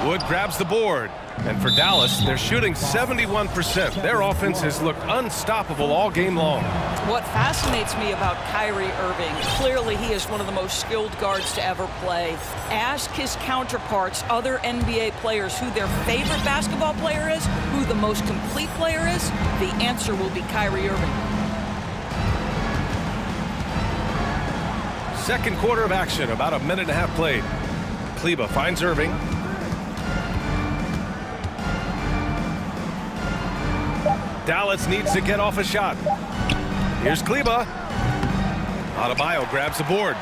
[SPEAKER 1] Wood grabs the board. And for Dallas, they're shooting 71%. Their offense has looked unstoppable all game long.
[SPEAKER 14] What fascinates me about Kyrie Irving, clearly he is one of the most skilled guards to ever play. Ask his counterparts, other NBA players, who their favorite basketball player is, who the most complete player is. The answer will be Kyrie Irving.
[SPEAKER 1] Second quarter of action, about a minute and a half played. Kleber finds Irving. Dallas needs to get off a shot. Here's Kleber. Adebayo grabs the board.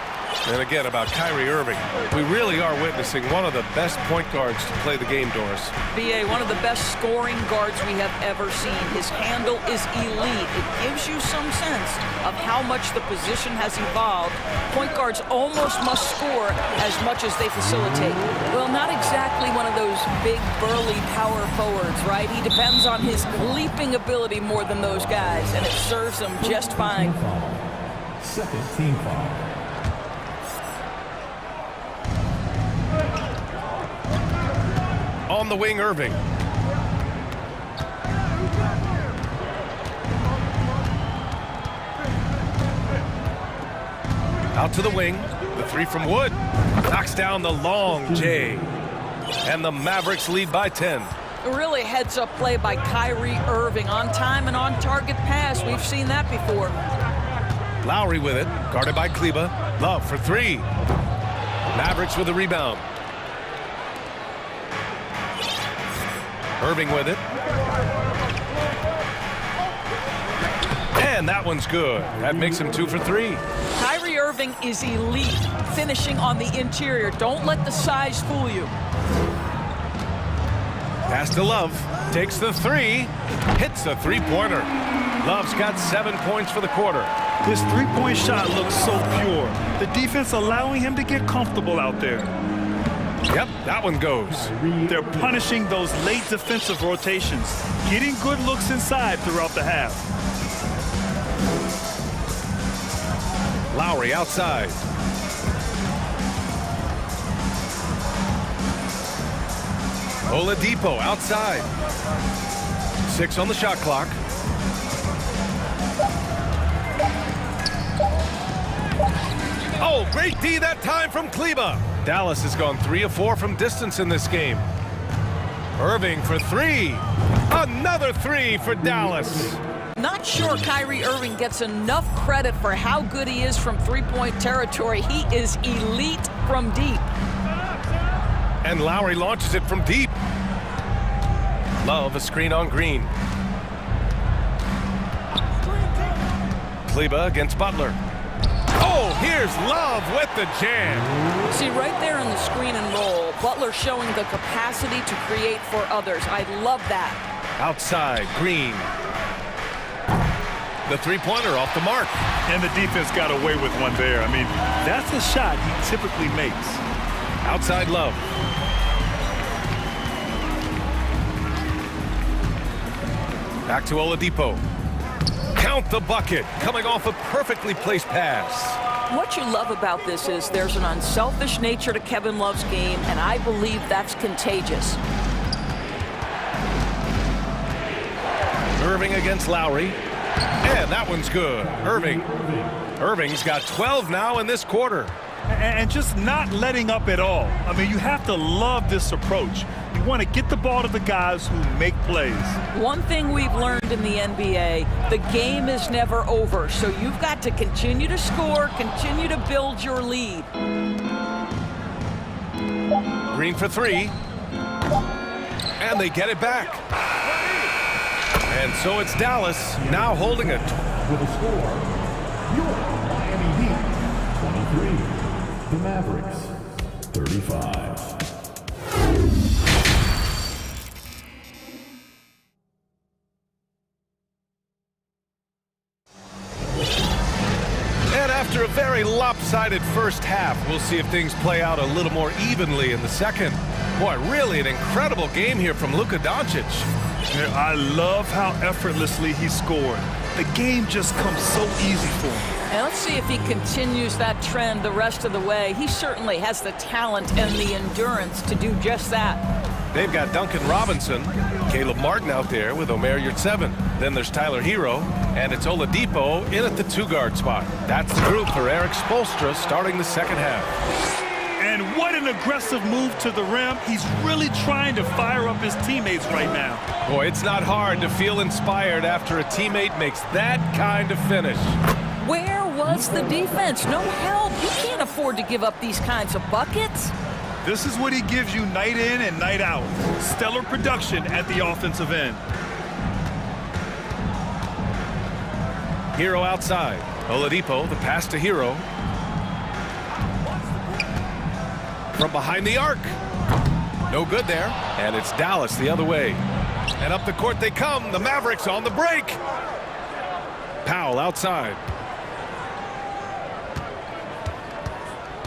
[SPEAKER 1] And again, about Kyrie Irving. We really are witnessing one of the best point guards to play the game, Doris.
[SPEAKER 14] B.A., one of the best scoring guards we have ever seen. His handle is elite. It gives you some sense of how much the position has evolved. Point guards almost must score as much as they facilitate. Well, not exactly one of those big, burly power forwards, right? He depends on his leaping ability more than those guys, and it serves him just fine.
[SPEAKER 12] Second team foul.
[SPEAKER 1] On the wing, Irving. Out to the wing. The 3 from Wood. Knocks down the long J. And the Mavericks lead by 10.
[SPEAKER 14] Really heads-up play by Kyrie Irving. On time and on target pass. We've seen that before.
[SPEAKER 1] Lowry with it. Guarded by Kleber. Love for 3. Mavericks with the rebound. Irving with it. And that one's good. That makes him 2 for 3.
[SPEAKER 14] Kyrie Irving is elite, finishing on the interior. Don't let the size fool you.
[SPEAKER 1] Pass to Love. Takes the 3. Hits a 3-pointer. Love's got 7 points for the quarter.
[SPEAKER 2] His 3-point shot looks so pure. The defense allowing him to get comfortable out there.
[SPEAKER 1] Yep, that one goes.
[SPEAKER 2] They're punishing those late defensive rotations, getting good looks inside throughout the half.
[SPEAKER 1] Lowry outside. Oladipo outside. 6 on the shot clock. Oh, great D that time from Kleba. Dallas has gone 3 of 4 from distance in this game. Irving for 3. Another 3 for Dallas.
[SPEAKER 14] Not sure Kyrie Irving gets enough credit for how good he is from three-point territory. He is elite from deep.
[SPEAKER 1] And Lowry launches it from deep. Love a screen on Green. Kleba against Butler. Oh, here's Love with the jam.
[SPEAKER 14] See, right there in the screen and roll, Butler showing the capacity to create for others. I love that.
[SPEAKER 1] Outside, Green. The three-pointer off the mark.
[SPEAKER 2] And the defense got away with one there. I mean, that's a shot he typically makes.
[SPEAKER 1] Outside Love. Back to Oladipo. Count the bucket, coming off a perfectly placed pass.
[SPEAKER 14] What you love about this is there's an unselfish nature to Kevin Love's game, and I believe that's contagious.
[SPEAKER 1] Irving against Lowry. And that one's good. Irving's got 12 now in this quarter.
[SPEAKER 2] And just not letting up at all. I mean, you have to love this approach. You want to get the ball to the guys who make plays.
[SPEAKER 14] One thing we've learned in the NBA, the game is never over. So you've got to continue to score, continue to build your lead.
[SPEAKER 1] Green for 3. And they get it back. And so it's Dallas now holding it.
[SPEAKER 12] With a score, your Miami Heat 23. The Mavericks 35.
[SPEAKER 1] And after a very lopsided first half, we'll see if things play out a little more evenly in the second. Boy, really an incredible game here from Luka Doncic.
[SPEAKER 2] I love how effortlessly he scored. The game just comes so easy for him.
[SPEAKER 14] And let's see if he continues that trend the rest of the way. He certainly has the talent and the endurance to do just that.
[SPEAKER 1] They've got Duncan Robinson, Caleb Martin out there with Omer Yurtseven. Then there's Tyler Hero, and it's Oladipo in at the 2-guard spot. That's the group for Eric Spoelstra starting the second half.
[SPEAKER 2] And what an aggressive move to the rim. He's really trying to fire up his teammates right now.
[SPEAKER 1] Boy, it's not hard to feel inspired after a teammate makes that kind of finish.
[SPEAKER 14] Where was the defense? No help. You can't afford to give up these kinds of buckets.
[SPEAKER 2] This is what he gives you night in and night out. Stellar production at the offensive end.
[SPEAKER 1] Hero outside. Oladipo, the pass to Hero. From behind the arc. No good there. And it's Dallas the other way. And up the court they come. The Mavericks on the break. Powell outside.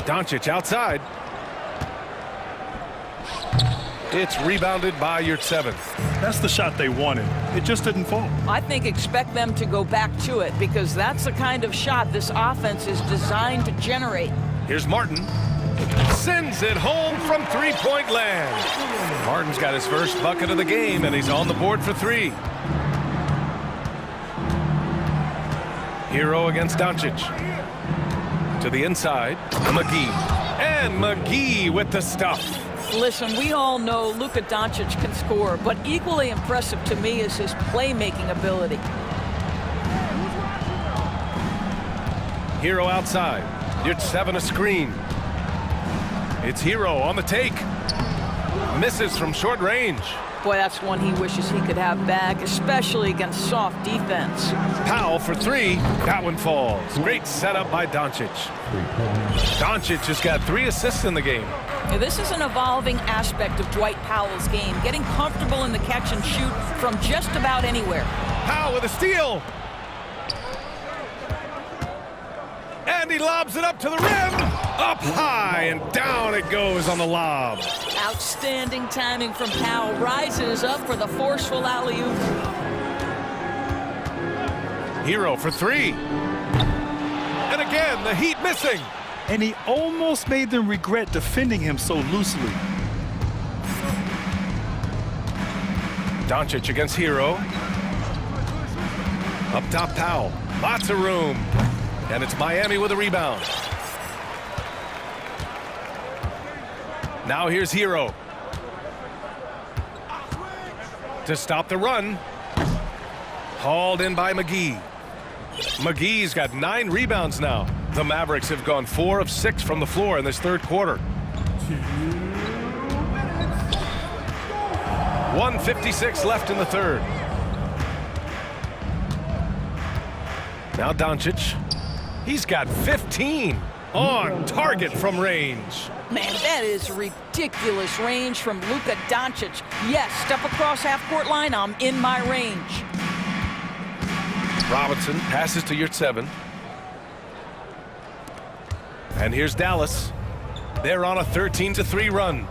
[SPEAKER 1] Doncic outside. It's rebounded by Yurtseven.
[SPEAKER 2] That's the shot they wanted. It just didn't fall.
[SPEAKER 14] I think expect them to go back to it because that's the kind of shot this offense is designed to generate.
[SPEAKER 1] Here's Martin. Sends it home from three-point land. Martin's got his first bucket of the game, and he's on the board for 3. Hero against Doncic. To the inside, McGee. And McGee with the stuff.
[SPEAKER 14] Listen, we all know Luka Doncic can score, but equally impressive to me is his playmaking ability.
[SPEAKER 1] Hero outside. Yurtseven a screen. It's Hero on the take. Misses from short range.
[SPEAKER 14] Boy, that's one he wishes he could have back, especially against soft defense.
[SPEAKER 1] Powell for 3. That one falls. Great setup by Doncic. Doncic has got 3 assists in the game.
[SPEAKER 14] Now, this is an evolving aspect of Dwight Powell's game, getting comfortable in the catch and shoot from just about anywhere.
[SPEAKER 1] Powell with a steal. And he lobs it up to the rim. Up high and down it goes on the lob.
[SPEAKER 14] Outstanding timing from Powell. Rises up for the forceful alley-oop.
[SPEAKER 1] Hero for 3. And again, the Heat missing.
[SPEAKER 2] And he almost made them regret defending him so loosely.
[SPEAKER 1] Doncic against Hero. Up top, Powell. Lots of room. And it's Miami with a rebound. Now here's Hero. To stop the run. Hauled in by McGee. McGee's got 9 rebounds now. The Mavericks have gone 4 of 6 from the floor in this third quarter. 1:56 left in the third. Now Doncic. He's got 15 on target from range.
[SPEAKER 14] Man, that is ridiculous range from Luka Doncic. Yes, step across half-court line, I'm in my range.
[SPEAKER 1] Robinson passes to Yurtseven. And here's Dallas. They're on a 13-3 run.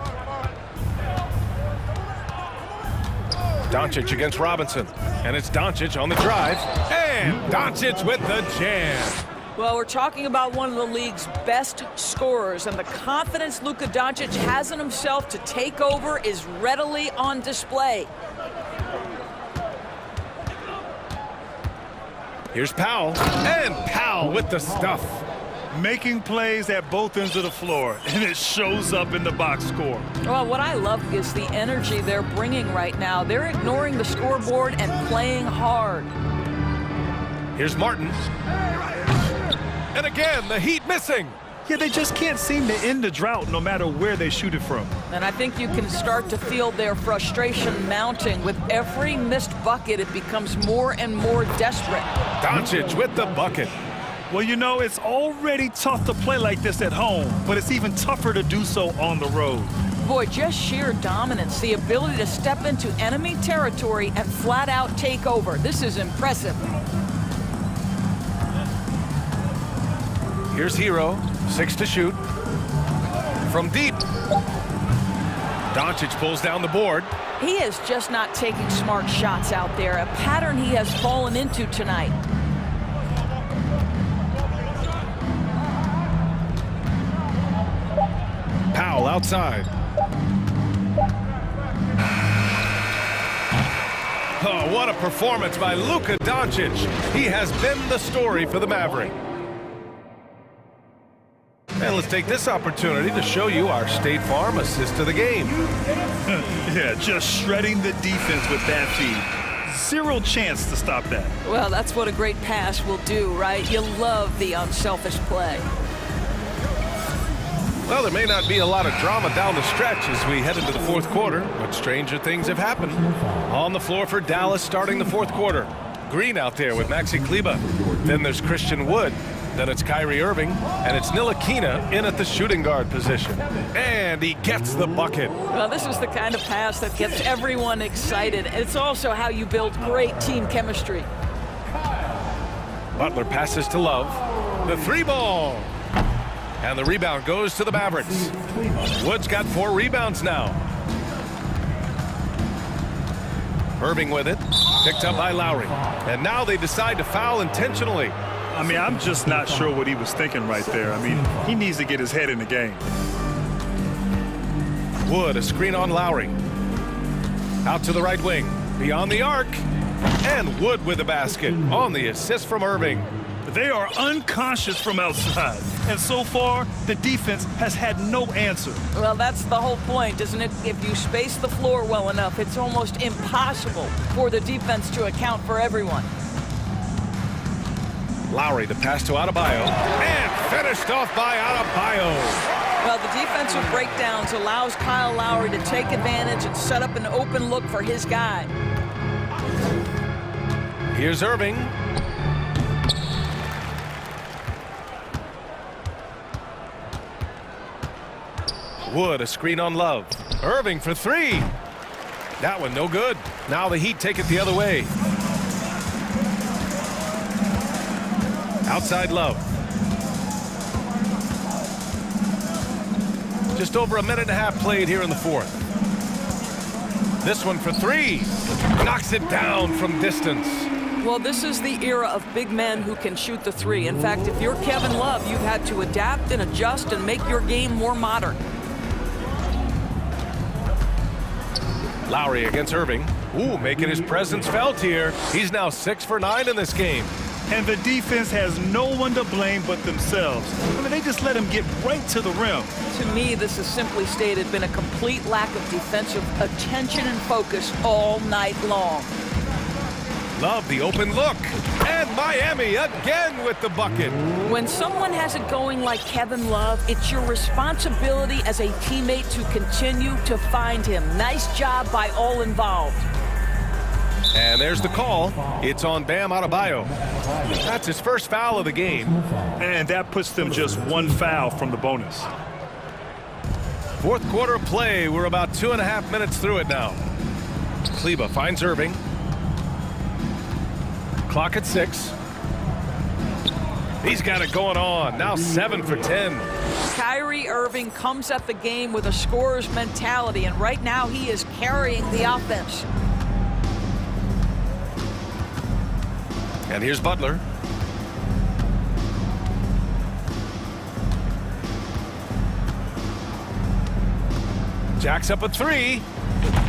[SPEAKER 1] Doncic against Robinson. And it's Doncic on the drive. And Doncic with the jam.
[SPEAKER 14] Well, we're talking about one of the league's best scorers, and the confidence Luka Doncic has in himself to take over is readily on display.
[SPEAKER 1] Here's Powell. And Powell with the stuff.
[SPEAKER 2] Making plays at both ends of the floor, and it shows up in the box score.
[SPEAKER 14] Well, what I love is the energy they're bringing right now. They're ignoring the scoreboard and playing hard.
[SPEAKER 1] Here's Martin. And again, the Heat missing.
[SPEAKER 2] Yeah, they just can't seem to end the drought no matter where they shoot it from.
[SPEAKER 14] And I think you can start to feel their frustration mounting. With every missed bucket, it becomes more and more desperate.
[SPEAKER 1] Doncic with the bucket.
[SPEAKER 2] Well, you know, it's already tough to play like this at home, but it's even tougher to do so on the road.
[SPEAKER 14] Boy, just sheer dominance, the ability to step into enemy territory and flat out take over. This is impressive.
[SPEAKER 1] Here's Hero, 6 to shoot. From deep. Doncic pulls down the board.
[SPEAKER 14] He is just not taking smart shots out there, a pattern he has fallen into tonight.
[SPEAKER 1] Powell outside. Oh, what a performance by Luka Doncic. He has been the story for the Maverick. And let's take this opportunity to show you our State Farm assist to the game.
[SPEAKER 2] Yeah, just shredding the defense with that feed. Zero chance to stop that.
[SPEAKER 14] Well, that's what a great pass will do, right? You love the unselfish play.
[SPEAKER 1] Well, there may not be a lot of drama down the stretch as we head into the fourth quarter, but stranger things have happened. On the floor for Dallas starting the fourth quarter. Green out there with Maxi Kleba. Then there's Christian Wood. Then it's Kyrie Irving, and it's Ntilikina in at the shooting guard position. And he gets the bucket.
[SPEAKER 14] Well, this is the kind of pass that gets everyone excited. It's also how you build great team chemistry.
[SPEAKER 1] Butler passes to Love. The 3-ball. And the rebound goes to the Mavericks. Wood's got 4 rebounds now. Irving with it. Picked up by Lowry. And now they decide to foul intentionally.
[SPEAKER 2] I mean, I'm just not sure what he was thinking right there. I mean, he needs to get his head in the game.
[SPEAKER 1] Wood, a screen on Lowry. Out to the right wing. Beyond the arc. And Wood with the basket on the assist from Irving.
[SPEAKER 2] They are unconscious from outside. And so far, the defense has had no answer.
[SPEAKER 14] Well, that's the whole point, isn't it? If you space the floor well enough, it's almost impossible for the defense to account for everyone.
[SPEAKER 1] Lowry, the pass to Adebayo. And finished off by Adebayo.
[SPEAKER 14] Well, the defensive breakdowns allows Kyle Lowry to take advantage and set up an open look for his guy.
[SPEAKER 1] Here's Irving. Wood, a screen on Love. Irving for 3. That one no good. Now the Heat take it the other way. Outside Love. Just over a minute and a half played here in the fourth. This one for 3. Knocks it down from distance.
[SPEAKER 14] Well, this is the era of big men who can shoot the 3. In fact, if you're Kevin Love, you've had to adapt and adjust and make your game more modern.
[SPEAKER 1] Lowry against Irving. Ooh, making his presence felt here. He's now 6 for 9 in this game.
[SPEAKER 2] And the defense has no one to blame but themselves. I mean, they just let him get right to the rim.
[SPEAKER 14] To me, this has simply stated been a complete lack of defensive attention and focus all night long.
[SPEAKER 1] Love the open look. And Miami again with the bucket.
[SPEAKER 14] When someone has it going like Kevin Love, it's your responsibility as a teammate to continue to find him. Nice job by all involved.
[SPEAKER 1] And there's the call. It's on Bam Adebayo. That's his first foul of the game.
[SPEAKER 2] And that puts them just one foul from the bonus.
[SPEAKER 1] Fourth quarter of play. We're about 2.5 minutes through it now. Kleba finds Irving. Clock at 6. He's got it going on. Now 7 for 10.
[SPEAKER 14] Kyrie Irving comes at the game with a scorer's mentality, and right now he is carrying the offense.
[SPEAKER 1] And here's Butler. Jacks up a 3.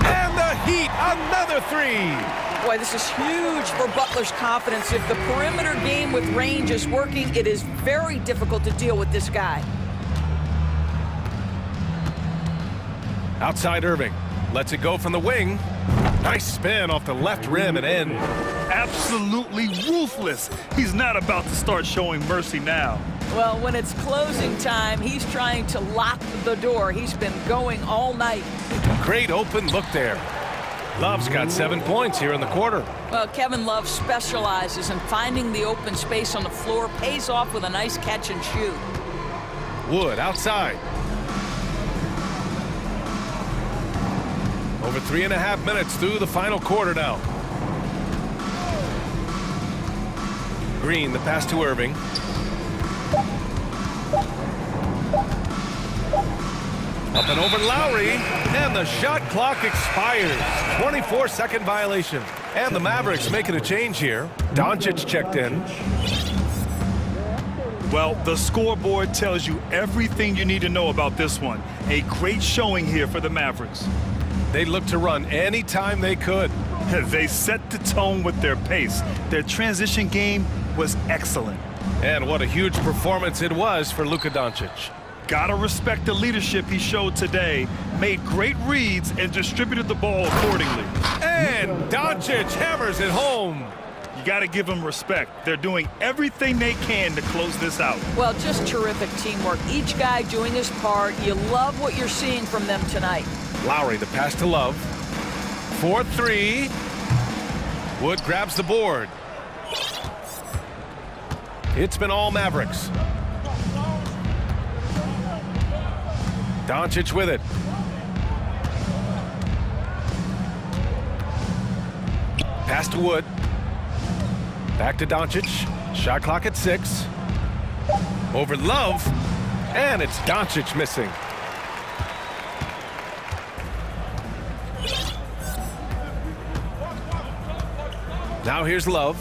[SPEAKER 1] And the Heat, another 3.
[SPEAKER 14] Boy, this is huge for Butler's confidence. If the perimeter game with range is working, it is very difficult to deal with this guy.
[SPEAKER 1] Outside Irving. Lets it go from the wing. Nice spin off the left rim and in.
[SPEAKER 2] Absolutely ruthless. He's not about to start showing mercy now.
[SPEAKER 14] Well, when it's closing time, he's trying to lock the door. He's been going all night.
[SPEAKER 1] Great open look there. Love's got 7 points here in the quarter.
[SPEAKER 14] Well, Kevin Love specializes in finding the open space on the floor, pays off with a nice catch and shoot.
[SPEAKER 1] Wood outside. Over 3.5 minutes through the final quarter now. Green, the pass to Irving. Up and over Lowry, and the shot clock expires. 24-second violation. And the Mavericks making a change here. Doncic checked in.
[SPEAKER 2] Well, the scoreboard tells you everything you need to know about this one. A great showing here for the Mavericks.
[SPEAKER 1] They looked to run anytime they could.
[SPEAKER 2] They set the tone with their pace. Their transition game was excellent.
[SPEAKER 1] And what a huge performance it was for Luka Doncic.
[SPEAKER 2] Gotta respect the leadership he showed today. Made great reads and distributed the ball accordingly.
[SPEAKER 1] And Doncic hammers it home.
[SPEAKER 2] You gotta give them respect. They're doing everything they can to close this out.
[SPEAKER 14] Well, just terrific teamwork. Each guy doing his part. You love what you're seeing from them tonight.
[SPEAKER 1] Lowry, the pass to Love. 4-3. Wood grabs the board. It's been all Mavericks. Doncic with it. Pass to Wood. Back to Doncic. Shot clock at 6. Over Love. And it's Doncic missing. Now here's Love.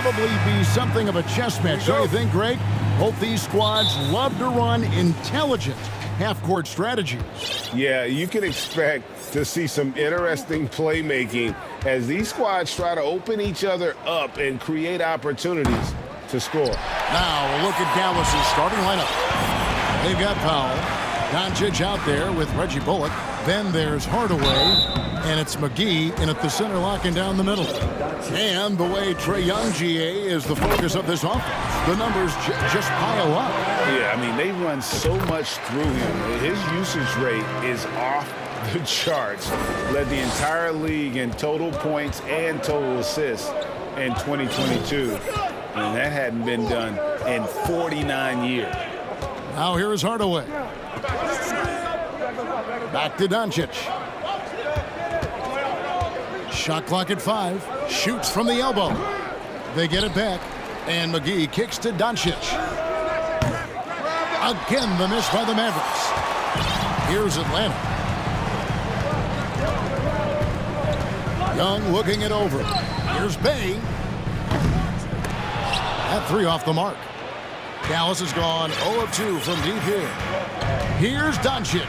[SPEAKER 5] probably be something of a chess match, don't you think, Greg? Both these squads love to run intelligent half-court strategies.
[SPEAKER 7] Yeah, you can expect to see some interesting playmaking as these squads try to open each other up and create opportunities to score.
[SPEAKER 5] Now, a look at Dallas's starting lineup. They've got Powell, Doncic out there with Reggie Bullock. Then there's Hardaway, and it's McGee in at the center, locking down the middle. And the way Trae Young, GA, is the focus of this offense. The numbers just pile up.
[SPEAKER 7] Yeah, I mean, they run so much through him. His usage rate is off the charts. Led the entire league in total points and total assists in 2022. And that hadn't been done in 49 years.
[SPEAKER 5] Now here's Hardaway. Back to Doncic. Shot clock at 5. Shoots from the elbow. They get it back. And McGee kicks to Doncic. Again, the miss by the Mavericks. Here's Atlanta. Young looking it over. Here's Bay. That 3 off the mark. Dallas has gone 0 of 2 from deep here. Here's Doncic,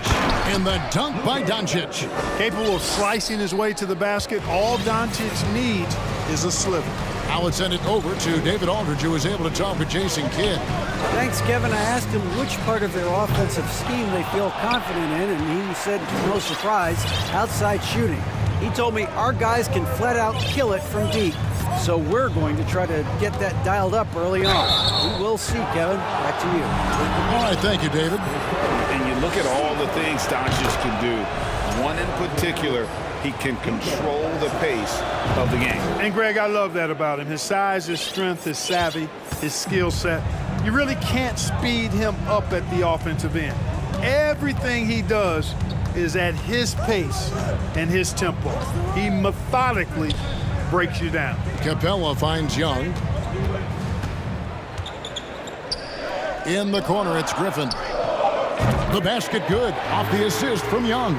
[SPEAKER 5] and the dunk by Doncic.
[SPEAKER 3] Capable of slicing his way to the basket. All Doncic needs is a sliver.
[SPEAKER 5] Now let's send it over to David Aldridge, who was able to talk with Jason Kidd.
[SPEAKER 8] Thanks, Kevin. I asked him which part of their offensive scheme they feel confident in, and he said, no surprise, outside shooting. He told me our guys can flat out kill it from deep. So we're going to try to get that dialed up early on. We will see, Kevin. Back to you.
[SPEAKER 5] All right, thank you, David.
[SPEAKER 7] And you look at all the things Doncic can do. One in particular, he can control the pace of the game.
[SPEAKER 3] And, Greg, I love that about him. His size, his strength, his savvy, his skill set. You really can't speed him up at the offensive end. Everything he does is at his pace and his tempo. He methodically breaks you down.
[SPEAKER 5] Capella finds Young. In the corner, it's Griffin. The basket good off the assist from Young.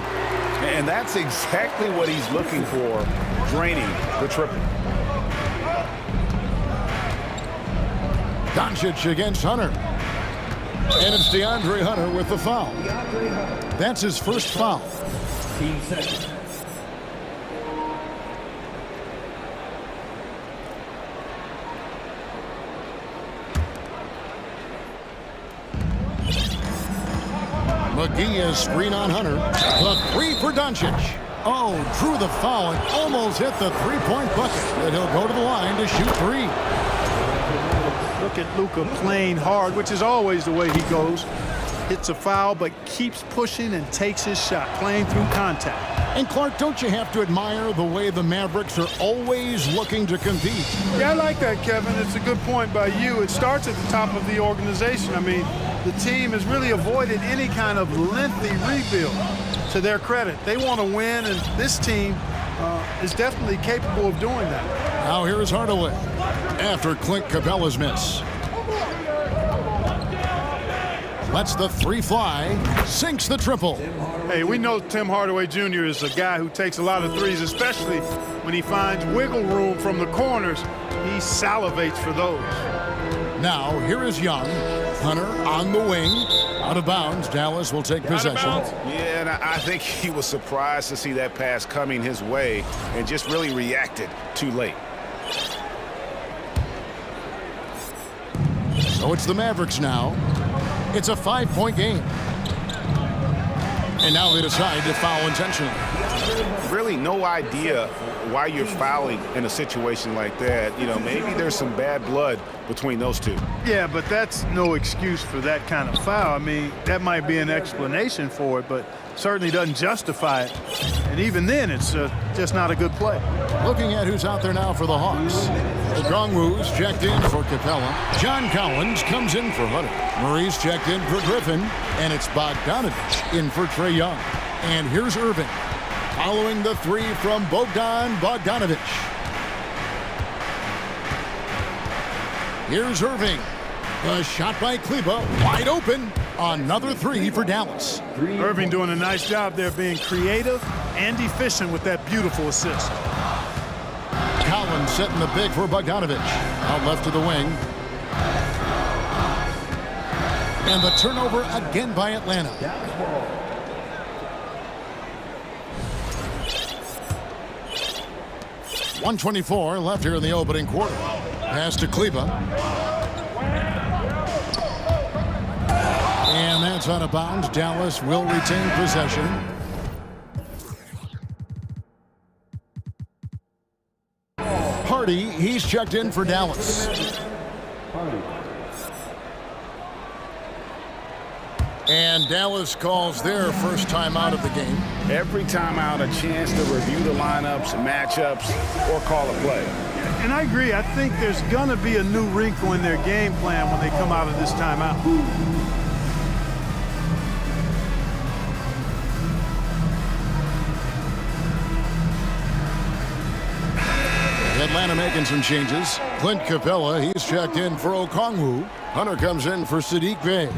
[SPEAKER 7] And that's exactly what he's looking for, draining the triple.
[SPEAKER 5] Doncic against Hunter. And it's DeAndre Hunter with the foul. That's his first foul.
[SPEAKER 12] 15 seconds.
[SPEAKER 5] McGee is screen on Hunter. The 3 for Doncic. Oh, drew the foul and almost hit the three-point bucket. But he'll go to the line to shoot 3.
[SPEAKER 3] Look at Luka playing hard, which is always the way he goes. Hits a foul, but keeps pushing and takes his shot, playing through contact.
[SPEAKER 5] And, Clark, don't you have to admire the way the Mavericks are always looking to compete?
[SPEAKER 3] Yeah, I like that, Kevin. It's a good point by you. It starts at the top of the organization. I mean, the team has really avoided any kind of lengthy rebuild. To their credit, they want to win, and this team is definitely capable of doing that.
[SPEAKER 5] Now here is Hardaway after Clint Capella's miss. Lets the 3 fly, sinks the triple.
[SPEAKER 3] Hey, we know Tim Hardaway Jr. is a guy who takes a lot of threes, especially when he finds wiggle room from the corners. He salivates for those.
[SPEAKER 5] Now here is Young. Hunter on the wing. Out of bounds. Dallas will take possession.
[SPEAKER 7] Yeah, and I think he was surprised to see that pass coming his way and just really reacted too late.
[SPEAKER 5] So it's the Mavericks now. It's a 5-point game. And now they decide to foul intentionally.
[SPEAKER 7] Really no idea why you're fouling in a situation like that. You know, maybe there's some bad blood between those two.
[SPEAKER 3] Yeah, but that's no excuse for that kind of foul. I mean, that might be an explanation for it, but certainly doesn't justify it. And even then, it's just not a good play.
[SPEAKER 5] Looking at who's out there now for the Hawks. Okongwu's checked in for Capella. John Collins comes in for Hunter. Murray's checked in for Griffin. And it's Bogdanovich in for Trae Young. And here's Irving. Following the 3 from Bogdanovich. Here's Irving. The shot by Kleba, wide open. Another 3 for Dallas.
[SPEAKER 3] Irving doing a nice job there, being creative and efficient with that beautiful assist.
[SPEAKER 5] Collins setting the big for Bogdanovich. Out left to the wing. And the turnover again by Atlanta. 1:24 left here in the opening quarter. Pass to Kleba. And that's out of bounds. Dallas will retain possession. Hardy, he's checked in for Dallas. And Dallas calls their first time out of the game.
[SPEAKER 7] Every time out, a chance to review the lineups, matchups, or call a play.
[SPEAKER 3] And I agree. I think there's going to be a new wrinkle in their game plan when they come out of this timeout.
[SPEAKER 5] Atlanta making some changes. Clint Capella, he's checked in for Okongwu. Hunter comes in for Sadiq Bey.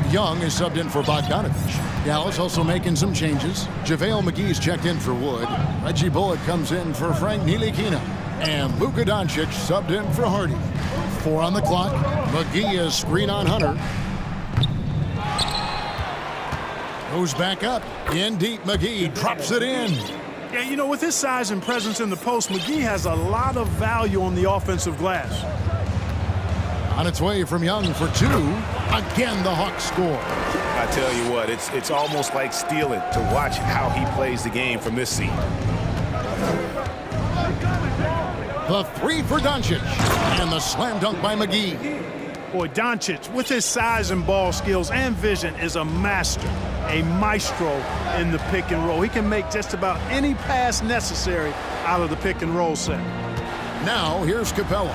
[SPEAKER 5] Young is subbed in for Bogdanovich. Dallas also making some changes. JaVale McGee's checked in for Wood. Reggie Bullock comes in for Frank Ntilikina. And Luka Doncic subbed in for Hardy. 4 on the clock. McGee is screen on Hunter. Goes back up. In deep, McGee drops it in.
[SPEAKER 3] Yeah, you know, with his size and presence in the post, McGee has a lot of value on the offensive glass.
[SPEAKER 5] On its way from Young for 2. Again, the Hawks score.
[SPEAKER 1] I tell you what, it's almost like stealing to watch how he plays the game from this seat.
[SPEAKER 5] The 3 for Doncic. And the slam dunk by McGee.
[SPEAKER 3] Boy, Doncic, with his size and ball skills and vision, is a master, a maestro in the pick and roll. He can make just about any pass necessary out of the pick and roll set.
[SPEAKER 5] Now, here's Capella.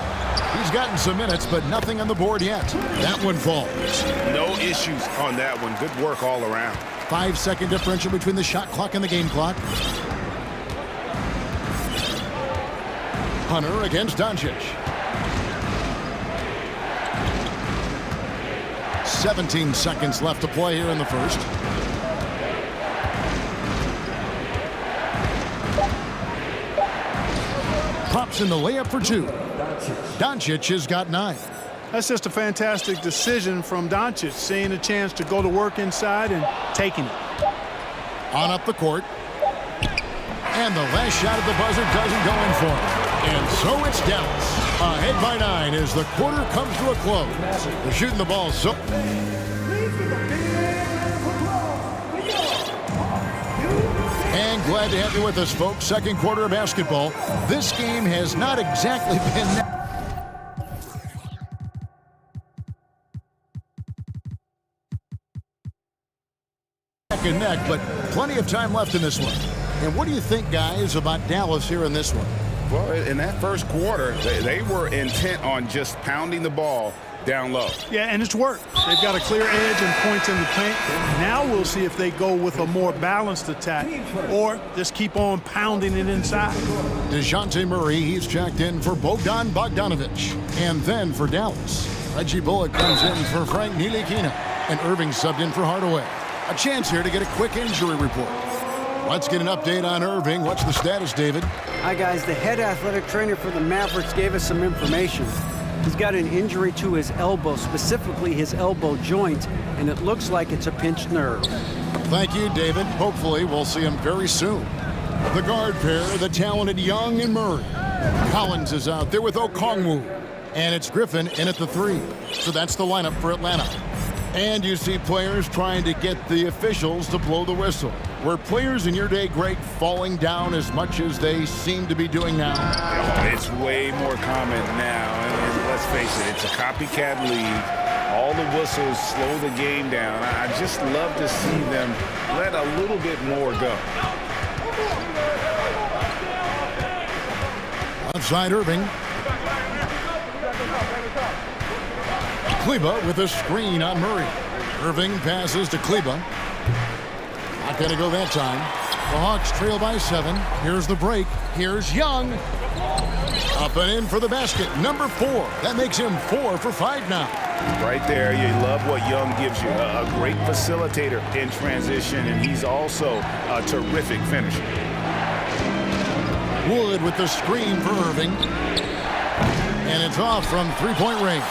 [SPEAKER 5] He's gotten some minutes, but nothing on the board yet. That one falls.
[SPEAKER 1] No issues on that one. Good work all around.
[SPEAKER 5] 5-second differential between the shot clock and the game clock. Hunter against Doncic. 17 seconds left to play here in the first. Pops in the layup for 2. Doncic has got 9.
[SPEAKER 3] That's just a fantastic decision from Doncic, seeing a chance to go to work inside and taking it.
[SPEAKER 5] On up the court. And the last shot at the buzzer doesn't go in for him. And so it's Dallas. Ahead by 9 as the quarter comes to a close. They're shooting the ball so... And glad to have you with us, folks. Second quarter of basketball. This game has not exactly been... neck and neck, but plenty of time left in this one. And what do you think, guys, about Dallas here in this one?
[SPEAKER 7] Well, in that first quarter, they were intent on just pounding the ball down low.
[SPEAKER 3] Yeah, and it's worked. They've got a clear edge and points in the paint. Now we'll see if they go with a more balanced attack or just keep on pounding it inside.
[SPEAKER 5] DeJounte Murray, he's checked in for Bogdan Bogdanovich. And then for Dallas, Reggie Bullock comes in for Frank Ntilikina. And Irving subbed in for Hardaway. A chance here to get a quick injury report. Let's get an update on Irving. What's the status, David?
[SPEAKER 8] Hi, guys. The head athletic trainer for the Mavericks gave us some information. He's got an injury to his elbow, specifically his elbow joint, and it looks like it's a pinched nerve.
[SPEAKER 5] Thank you, David. Hopefully, we'll see him very soon. The guard pair, the talented Young and Murray. Collins is out there with Okongwu. And it's Griffin in at the 3. So that's the lineup for Atlanta. And you see players trying to get the officials to blow the whistle. Were players in your day, Greg, falling down as much as they seem to be doing now?
[SPEAKER 7] It's way more common now. And let's face it, it's a copycat league. All the whistles slow the game down. I just love to see them let a little bit more go.
[SPEAKER 5] Outside Irving. Kleba with a screen on Murray. Irving passes to Kleba. Not going to go that time. The Hawks trail by 7. Here's the break. Here's Young. Up and in for the basket. Number 4. That makes him 4 for 5 now.
[SPEAKER 7] Right there, you love what Young gives you. A great facilitator in transition, and he's also a terrific finisher.
[SPEAKER 5] Wood with the screen for Irving. And it's off from three-point range.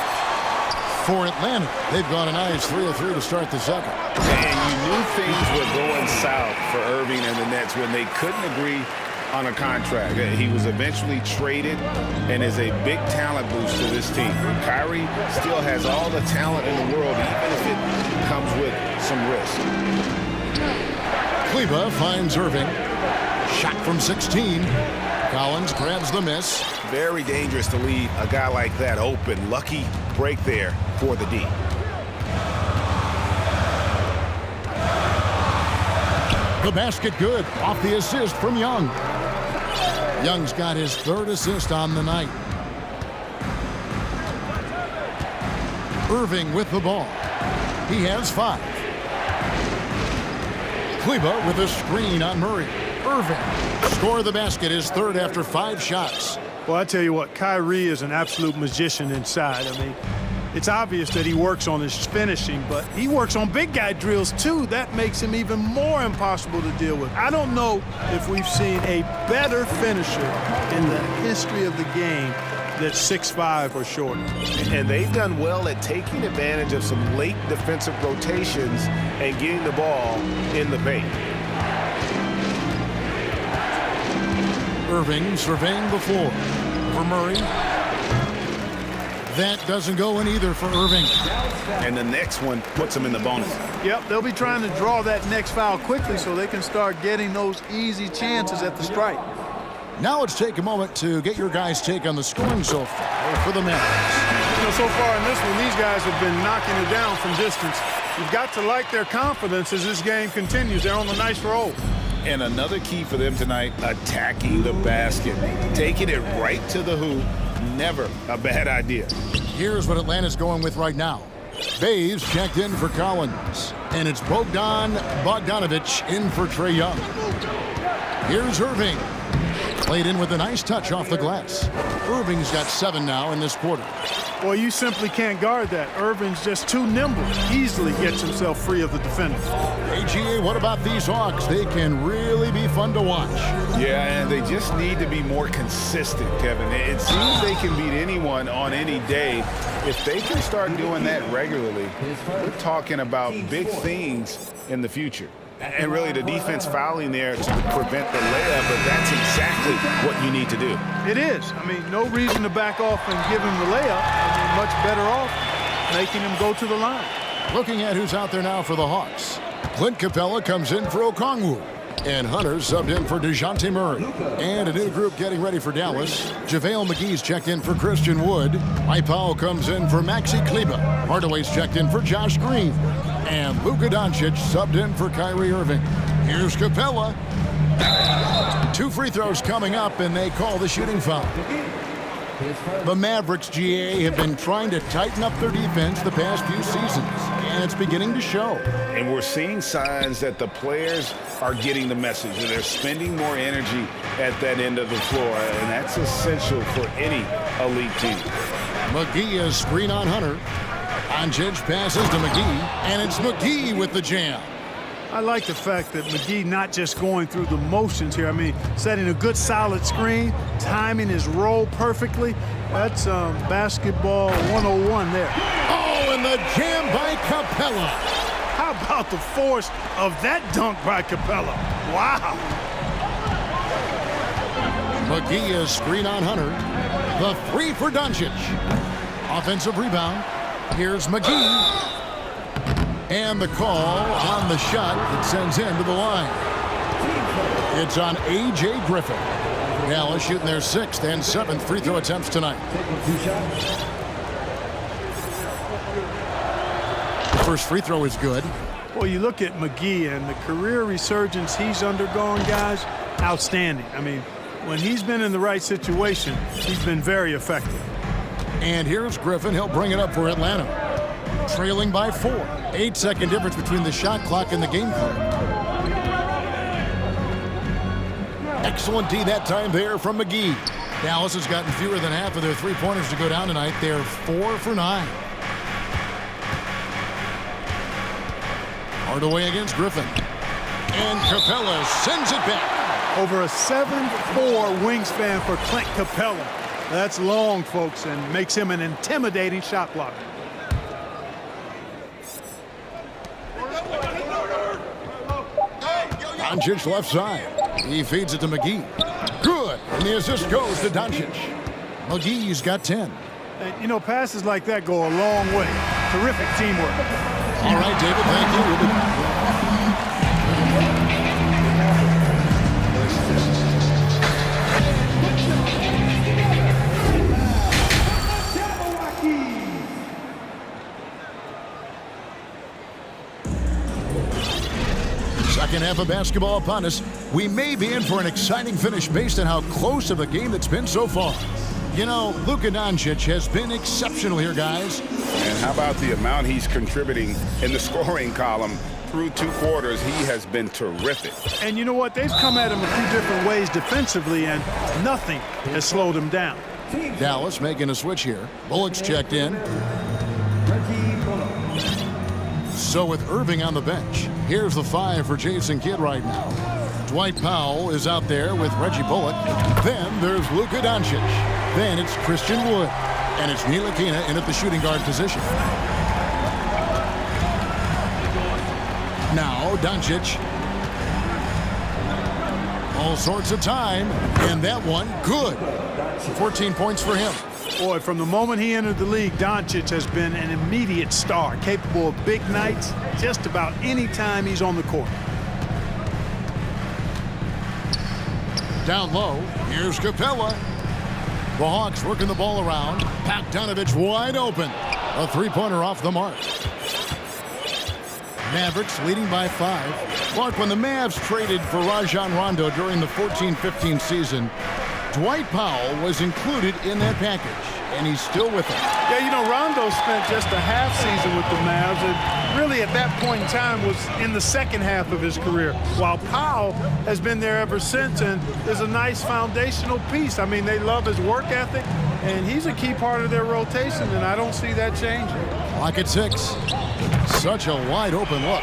[SPEAKER 5] For Atlanta, they've gone a nice 3 of 3 to start the second.
[SPEAKER 7] And you knew things were going south for Irving and the Nets when they couldn't agree on a contract. He was eventually traded and is a big talent boost to this team. Kyrie still has all the talent in the world, even if it comes with some risk.
[SPEAKER 5] Kleba finds Irving. Shot from 16. Collins grabs the miss.
[SPEAKER 7] Very dangerous to leave a guy like that open. Lucky break there for the D.
[SPEAKER 5] The basket good off the assist from Young. Young's got his third assist on the night. Irving with the ball. He has 5. Kleba with a screen on Murray. Irving score the basket, his third after 5 shots.
[SPEAKER 3] Well, I tell you what, Kyrie is an absolute magician inside. I mean, it's obvious that he works on his finishing, but he works on big guy drills too. That makes him even more impossible to deal with. I don't know if we've seen a better finisher in the history of the game that's 6'5" or shorter.
[SPEAKER 7] And they've done well at taking advantage of some late defensive rotations and getting the ball in the paint.
[SPEAKER 5] Irving surveying the floor for Murray. That doesn't go in either for Irving.
[SPEAKER 7] And the next one puts him in the bonus.
[SPEAKER 2] Yep, they'll be trying to draw that next foul quickly so they can start getting those easy chances at the stripe.
[SPEAKER 5] Now let's take a moment to get your guys' take on the scoring so far for the Mavericks.
[SPEAKER 3] You know, so far in this one, these guys have been knocking it down from distance. You've got to like their confidence as this game continues. They're on a nice roll.
[SPEAKER 7] And another key for them tonight, attacking the basket. Taking it right to the hoop, never a bad idea.
[SPEAKER 5] Here's what Atlanta's going with right now. Bays checked in for Collins. And it's Bogdanovich in for Trae Young. Here's Irving. Played in with a nice touch off the glass. Irving's got 7 now in this quarter.
[SPEAKER 3] Well, you simply can't guard that. Irving's just too nimble. Easily gets himself free of the defender.
[SPEAKER 5] AGA, what about these Hawks? They can really be fun to watch.
[SPEAKER 7] Yeah, and they just need to be more consistent, Kevin. It seems they can beat anyone on any day. If they can start doing that regularly, we're talking about big things in the future. And really the defense fouling there to prevent the layup, but that's exactly what you need to do.
[SPEAKER 3] It is. I mean, no reason to back off and give him the layup. I mean, much better off making him go to the line.
[SPEAKER 5] Looking at who's out there now for the Hawks. Clint Capella comes in for Okongwu. And Hunter subbed in for DeJounte Murray. And a new group getting ready for Dallas. JaVale McGee's checked in for Christian Wood. Mike Powell comes in for Maxi Kleba. Hardaway's checked in for Josh Green. And Luka Doncic subbed in for Kyrie Irving. Here's Capella. 2 free throws coming up, and they call the shooting foul. The Mavericks, GA, have been trying to tighten up their defense the past few seasons, and it's beginning to show.
[SPEAKER 7] And we're seeing signs that the players are getting the message, and they're spending more energy at that end of the floor, and that's essential for any elite team.
[SPEAKER 5] McGee is screen on Hunter. Doncic passes to McGee, and it's McGee with the jam.
[SPEAKER 3] I like the fact that McGee not just going through the motions here. I mean, setting a good solid screen, timing his roll perfectly. That's basketball 101 there.
[SPEAKER 5] Oh, and the jam by Capella.
[SPEAKER 3] How about the force of that dunk by Capella? Wow.
[SPEAKER 5] McGee is screen on Hunter. The 3 for Doncic. Offensive rebound. Here's McGee. And the call on the shot that sends him to the line. It's on A.J. Griffin. Dallas shooting their 6th and 7th free throw attempts tonight. The first free throw is good.
[SPEAKER 3] Well, you look at McGee and the career resurgence he's undergone, guys, outstanding. I mean, when he's been in the right situation, he's been very effective.
[SPEAKER 5] And here's Griffin. He'll bring it up for Atlanta. Trailing by 4. 8-second difference between the shot clock and the game clock. Excellent D that time there from McGee. Dallas has gotten fewer than half of their 3-pointers to go down tonight. They're 4 for 9. Hardaway against Griffin. And Capella sends it back.
[SPEAKER 3] Over a 7'4" wingspan for Clint Capella. That's long, folks, and makes him an intimidating shot blocker.
[SPEAKER 5] Doncic left side. He feeds it to McGee. Good. And the assist goes to Doncic. McGee's got 10.
[SPEAKER 3] And, you know, passes like that go a long way. Terrific teamwork.
[SPEAKER 5] All right, David, thank you. We'll be back. Second half of basketball upon us. We may be in for an exciting finish based on how close of a game it's been so far. You know, Luka Doncic has been exceptional here, guys.
[SPEAKER 7] And how about the amount he's contributing in the scoring column through 2 quarters? He has been terrific.
[SPEAKER 3] And you know what? They've come at him a few different ways defensively, and nothing has slowed him down.
[SPEAKER 5] Dallas making a switch here. Bullock's checked in. So with Irving on the bench, here's the 5 for Jason Kidd right now. Dwight Powell is out there with Reggie Bullock. Then there's Luka Doncic. Then it's Christian Wood. And it's Ntilikina in at the shooting guard position. Now Doncic. All sorts of time. And that one, good. 14 points for him.
[SPEAKER 3] Boy, from the moment he entered the league, Doncic has been an immediate star, capable of big nights just about any time he's on the court.
[SPEAKER 5] Down low, here's Capella. The Hawks working the ball around. Bogdanovich wide open. A three-pointer off the mark. Mavericks leading by 5. Clark, when the Mavs traded for Rajon Rondo during the 14-15 season, Dwight Powell was included in that package, and he's still with them.
[SPEAKER 3] Yeah, you know, Rondo spent just a half season with the Mavs, and really at that point in time was in the second half of his career, while Powell has been there ever since and is a nice foundational piece. I mean, they love his work ethic, and he's a key part of their rotation, and I don't see that changing.
[SPEAKER 5] Clock at 6. Such a wide open look.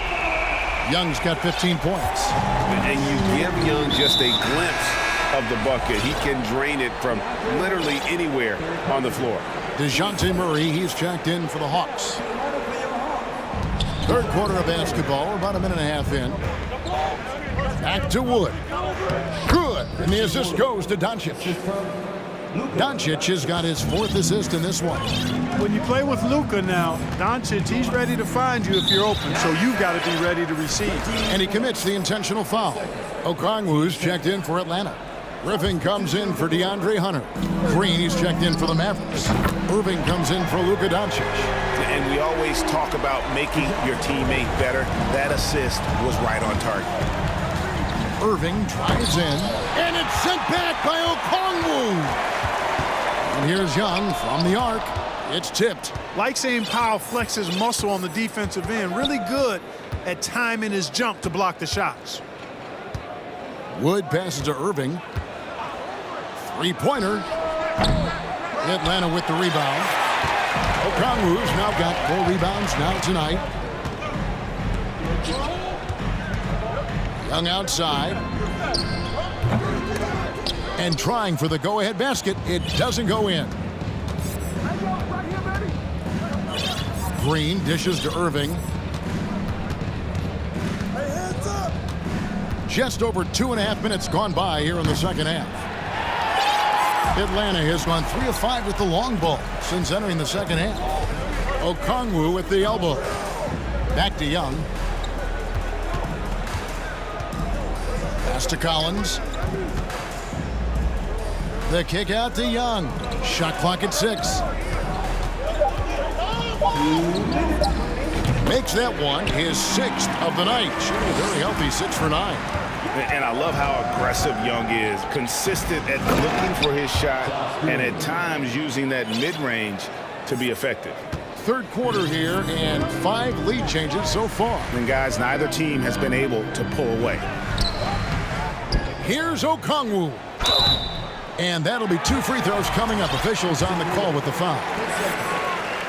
[SPEAKER 5] Young's got 15 points.
[SPEAKER 7] And you give Young just a glimpse of the bucket. He can drain it from literally anywhere on the floor.
[SPEAKER 5] DeJounte Murray, he's checked in for the Hawks. Third quarter of basketball, we're about a minute and a half in. Back to Wood. Good, and the assist goes to Doncic. Doncic has got his 4th assist in this one.
[SPEAKER 3] When you play with Luka now, Doncic, he's ready to find you if you're open, so you've got to be ready to receive.
[SPEAKER 5] And he commits the intentional foul. Okongwu's checked in for Atlanta. Griffin comes in for DeAndre Hunter. Green, he's checked in for the Mavericks. Irving comes in for Luka Doncic.
[SPEAKER 1] And we always talk about making your teammate better. That assist was right on target.
[SPEAKER 5] Irving drives in, and it's sent back by Okongwu. And here's Young from the arc. It's tipped.
[SPEAKER 3] Like seeing Powell flex his muscle on the defensive end. Really good at timing his jump to block the shots.
[SPEAKER 5] Wood passes to Irving. Three-pointer. Atlanta with the rebound. Okongwu's now got 4 rebounds now tonight. Young outside. And trying for the go-ahead basket. It doesn't go in. Green dishes to Irving. Just over 2.5 minutes gone by here in the second half. Atlanta has gone 3 of 5 with the long ball since entering the second half. Okongwu with the elbow. Back to Young. Pass to Collins. The kick out to Young. Shot clock at 6. Makes that one his 6th of the night. Shooting a very healthy 6 for 9.
[SPEAKER 1] And I love how aggressive Young is. Consistent at looking for his shot and at times using that mid-range to be effective.
[SPEAKER 5] Third quarter here and 5 lead changes so far.
[SPEAKER 1] And guys, neither team has been able to pull away.
[SPEAKER 5] Here's Okongwu. And that'll be 2 free throws coming up. Officials on the call with the foul.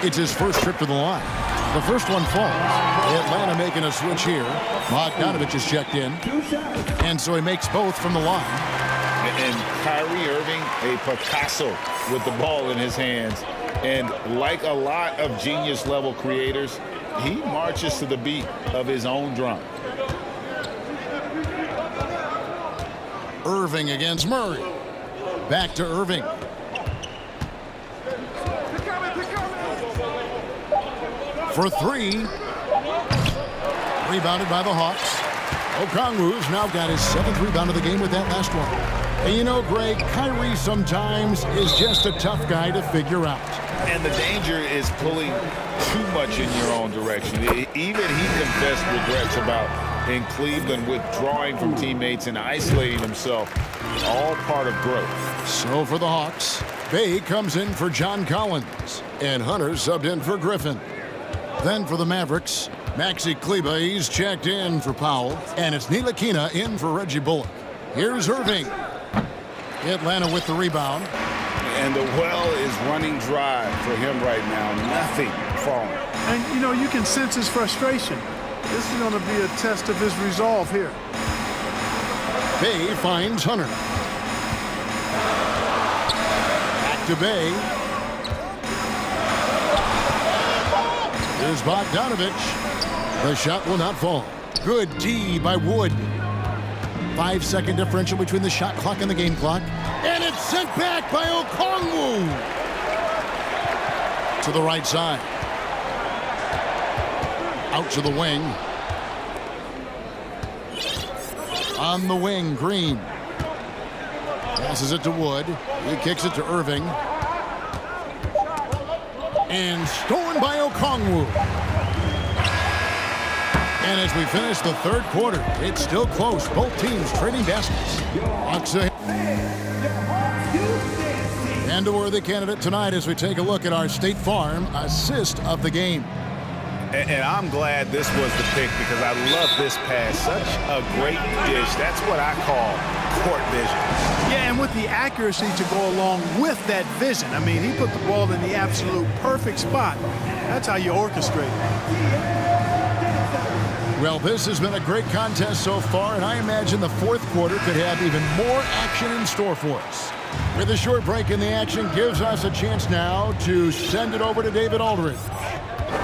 [SPEAKER 5] It's his first trip to the line. The first one falls. Atlanta making a switch here. Bogdanovich is checked in. And so he makes both from the line.
[SPEAKER 7] And Kyrie Irving, a Picasso with the ball in his hands. And like a lot of genius-level creators, he marches to the beat of his own drum.
[SPEAKER 5] Irving against Murray. Back to Irving. For three. Rebounded by the Hawks. Okongwu's now got his 7th rebound of the game with that last one. And you know, Greg, Kyrie sometimes is just a tough guy to figure out.
[SPEAKER 7] And the danger is pulling too much in your own direction. Even he confessed regrets about in Cleveland withdrawing from teammates and isolating himself. All part of growth.
[SPEAKER 5] So for the Hawks, Bay comes in for John Collins. And Hunter subbed in for Griffin. Then for the Mavericks, Maxi Kleber, he's checked in for Powell. And it's Ntilikina in for Reggie Bullock. Here's Irving. Atlanta with the rebound.
[SPEAKER 7] And the well is running dry for him right now. Nothing falling.
[SPEAKER 3] And, you know, you can sense his frustration. This is going to be a test of his resolve here.
[SPEAKER 5] Bay finds Hunter. Back to Bay. Here's Bogdanovich. The shot will not fall. Good D by Wood. 5-second differential between the shot clock and the game clock. And it's sent back by Okongwu. To the right side. Out to the wing. On the wing, Green. Passes it to Wood. He kicks it to Irving. And stolen by Okongwu. And as we finish the third quarter, it's still close. Both teams trading baskets. Hawks ahead. And a worthy candidate tonight as we take a look at our State Farm assist of the game.
[SPEAKER 7] And I'm glad this was the pick because I love this pass. Such a great dish. That's what I call court vision.
[SPEAKER 3] Yeah, and with the accuracy to go along with that vision. I mean, he put the ball in the absolute perfect spot. That's how you orchestrate it.
[SPEAKER 5] Well, this has been a great contest so far, and I imagine the fourth quarter could have even more action in store for us. With a short break in the action gives us a chance now to send it over to David Aldridge.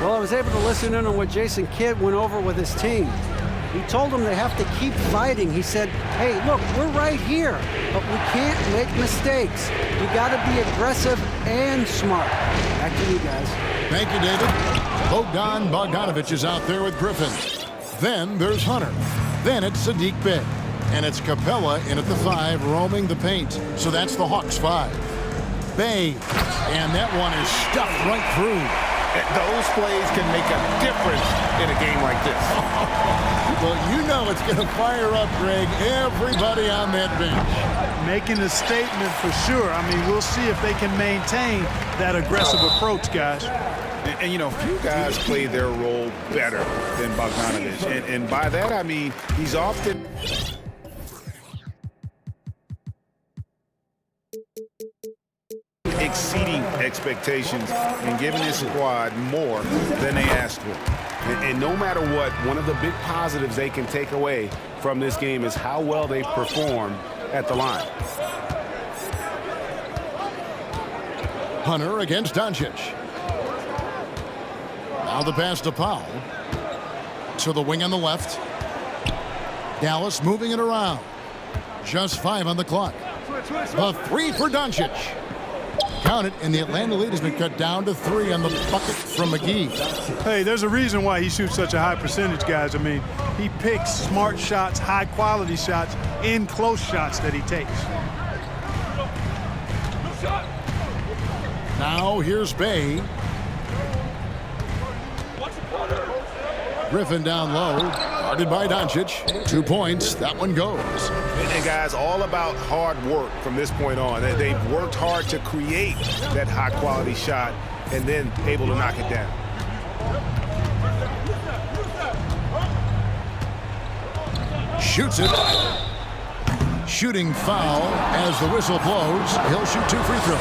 [SPEAKER 8] Well, I was able to listen in on what Jason Kidd went over with his team. He told them they have to keep fighting. He said, hey, look, we're right here, but we can't make mistakes. We got to be aggressive and smart. Back to you guys.
[SPEAKER 5] Thank you, David. Bogdanovich is out there with Griffin. Then there's Hunter. Then it's Saddiq Bey. And it's Capella in at the 5, roaming the paint. So that's the Hawks 5. Bey. And that one is stuffed right through.
[SPEAKER 7] Those plays can make a difference in a game like this.
[SPEAKER 5] Well, you know it's going to fire up, Greg, everybody on that bench.
[SPEAKER 3] Making a statement for sure. I mean, we'll see if they can maintain that aggressive approach, guys.
[SPEAKER 7] And you know, few guys play their role better than Bogdanovich. And by that, I mean, he's often exceeding expectations and giving his squad more than they asked for. And no matter what, one of the big positives they can take away from this game is how well they perform at the line.
[SPEAKER 5] Hunter against Doncic. Now the pass to Powell. To the wing on the left. Dallas moving it around. Just 5 on the clock. The 3 for Doncic. Count it, and the Atlanta lead has been cut down to 3 on the bucket from McGee.
[SPEAKER 3] Hey, there's a reason why he shoots such a high percentage, guys. I mean, he picks smart shots, high-quality shots, in close shots that he takes.
[SPEAKER 5] Now here's Bey. Griffin down low, guarded by Doncic. 2 points, that one goes.
[SPEAKER 7] And guys, all about hard work from this point on. They've worked hard to create that high-quality shot and then able to knock it down.
[SPEAKER 5] Shoots it. Shooting foul as the whistle blows. He'll shoot 2 free throws.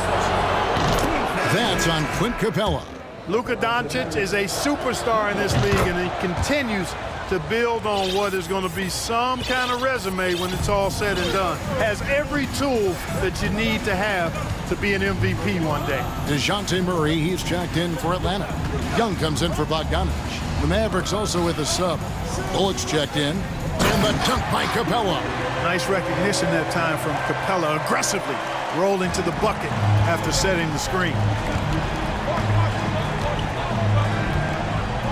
[SPEAKER 5] That's on Clint Capella.
[SPEAKER 3] Luka Doncic is a superstar in this league, and he continues to build on what is going to be some kind of resume when it's all said and done. Has every tool that you need to have to be an MVP one day.
[SPEAKER 5] DeJounte Murray, he's checked in for Atlanta. Young comes in for Bogdanovich. The Mavericks also with a sub. Bullock's checked in. And the dunk by Capella.
[SPEAKER 3] Nice recognition that time from Capella, aggressively rolling to the bucket after setting the screen.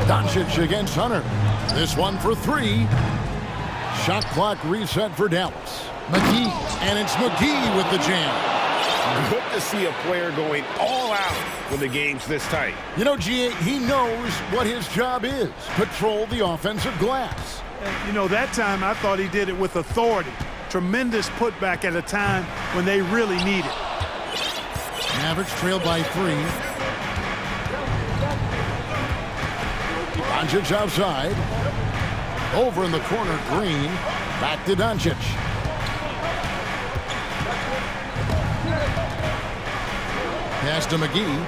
[SPEAKER 5] Doncic against Hunter. This one for three. Shot clock reset for Dallas. McGee, and it's McGee with the jam.
[SPEAKER 7] Good to see a player going all out when the game's this tight.
[SPEAKER 5] You know, G.A., he knows what his job is. Patrol the offensive glass.
[SPEAKER 3] And, you know, that time I thought he did it with authority. Tremendous putback at a time when they really need it.
[SPEAKER 5] Mavericks trail by three. Doncic outside. Over in the corner, Green. Back to Doncic. Pass to McGee.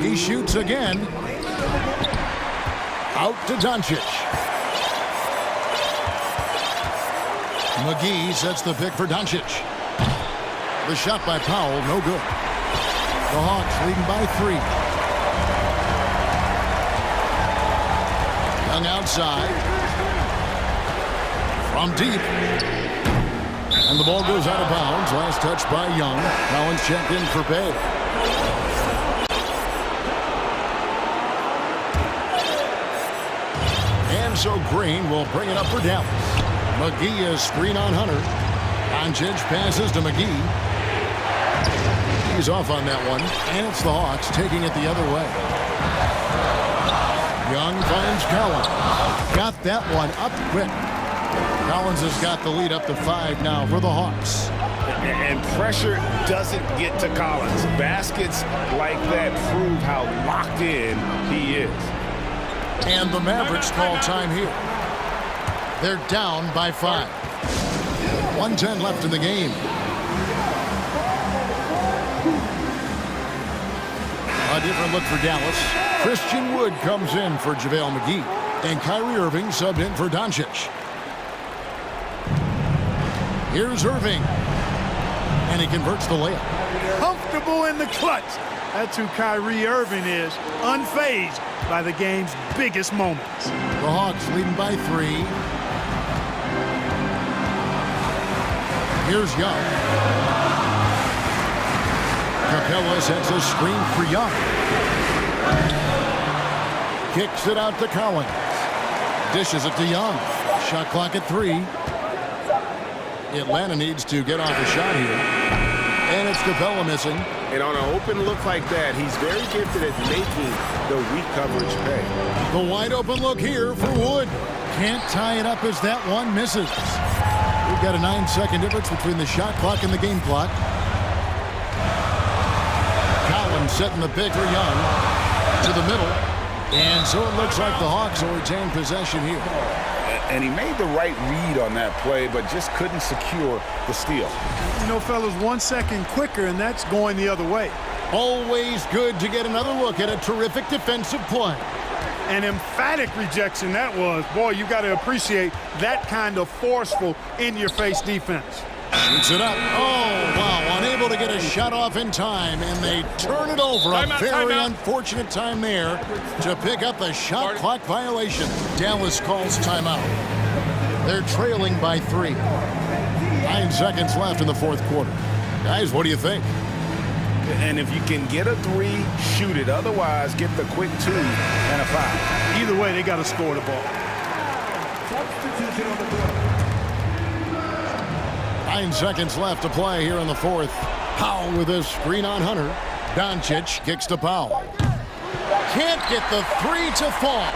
[SPEAKER 5] He shoots again. Out to Doncic. McGee sets the pick for Doncic. The shot by Powell, no good. The Hawks leading by three. Young outside. From deep. And the ball goes out of bounds. Last touch by Young. Collins checked in for Bay. And so Green will bring it up for Dallas. McGee is screen on Hunter. Doncic passes to McGee. He's off on that one. And it's the Hawks taking it the other way. Young finds Collins. Got that one up quick. Collins has got the lead up to 5 now for the Hawks.
[SPEAKER 7] And pressure doesn't get to Collins. Baskets like that prove how locked in he is.
[SPEAKER 5] And the Mavericks call time here. They're down by 5. 1:10 left in the game. A different look for Dallas. Christian Wood comes in for JaVale McGee. And Kyrie Irving subbed in for Doncic. Here's Irving. And he converts the layup.
[SPEAKER 3] Comfortable in the clutch. That's who Kyrie Irving is. Unfazed by the game's biggest moments.
[SPEAKER 5] The Hawks leading by 3. Here's Young. Capella sets a screen for Young. Kicks it out to Collins. Dishes it to Young. Shot clock at 3. Atlanta needs to get off a shot here. And it's Capella missing.
[SPEAKER 7] And on an open look like that, he's very gifted at making the weak coverage pay.
[SPEAKER 5] The wide open look here for Wood. Can't tie it up as that one misses. We've got a 9-second difference between the shot clock and the game clock. Collins setting the pick for Young to the middle. And so it looks like the Hawks will retain possession here.
[SPEAKER 7] And he made the right read on that play, but just couldn't secure the steal.
[SPEAKER 3] You know, fellas, 1 second quicker, and that's going the other way.
[SPEAKER 5] Always good to get another look at a terrific defensive play.
[SPEAKER 3] An emphatic rejection that was. Boy, you got to appreciate that kind of forceful, in-your-face defense.
[SPEAKER 5] Shoots it up. Oh, wow. Unable to get a shot off in time, and they turn it over. A very unfortunate time there to pick up the shot clock violation. Dallas calls timeout. They're trailing by 3. 9 seconds left in the fourth quarter. Guys, what do you think?
[SPEAKER 7] And if you can get a 3, shoot it. Otherwise, get the quick 2 and a foul.
[SPEAKER 3] Either way, they got to score the ball.
[SPEAKER 5] 9 seconds left to play here in the fourth. Powell with a screen on Hunter. Doncic kicks to Powell. Can't get the 3 to fall.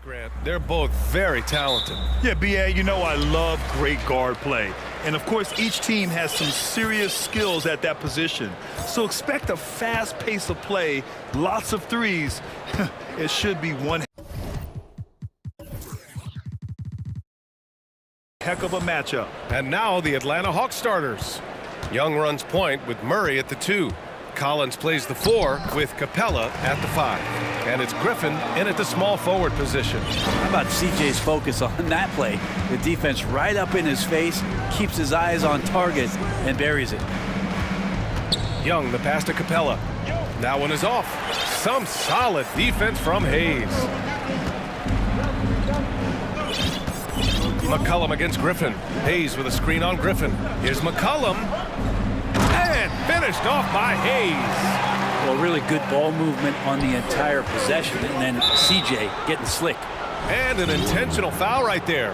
[SPEAKER 1] Grant. They're both very talented.
[SPEAKER 2] Yeah, B.A., you know I love great guard play. And, of course, each team has some serious skills at that position. So expect a fast pace of play, lots of threes. It should be one heck of a matchup.
[SPEAKER 1] And now the Atlanta Hawks starters. Young runs point with Murray at the 2. Collins plays the 4 with Capella at the 5. And it's Griffin in at the small forward position.
[SPEAKER 6] How about CJ's focus on that play? The defense right up in his face, keeps his eyes on target, and buries it.
[SPEAKER 1] Young, the pass to Capella. That one is off. Some solid defense from Hayes. McCollum against Griffin. Hayes with a screen on Griffin. Here's McCollum. And finished off by Hayes.
[SPEAKER 6] Well, really good ball movement on the entire possession, and then CJ getting slick.
[SPEAKER 1] And an intentional foul right there.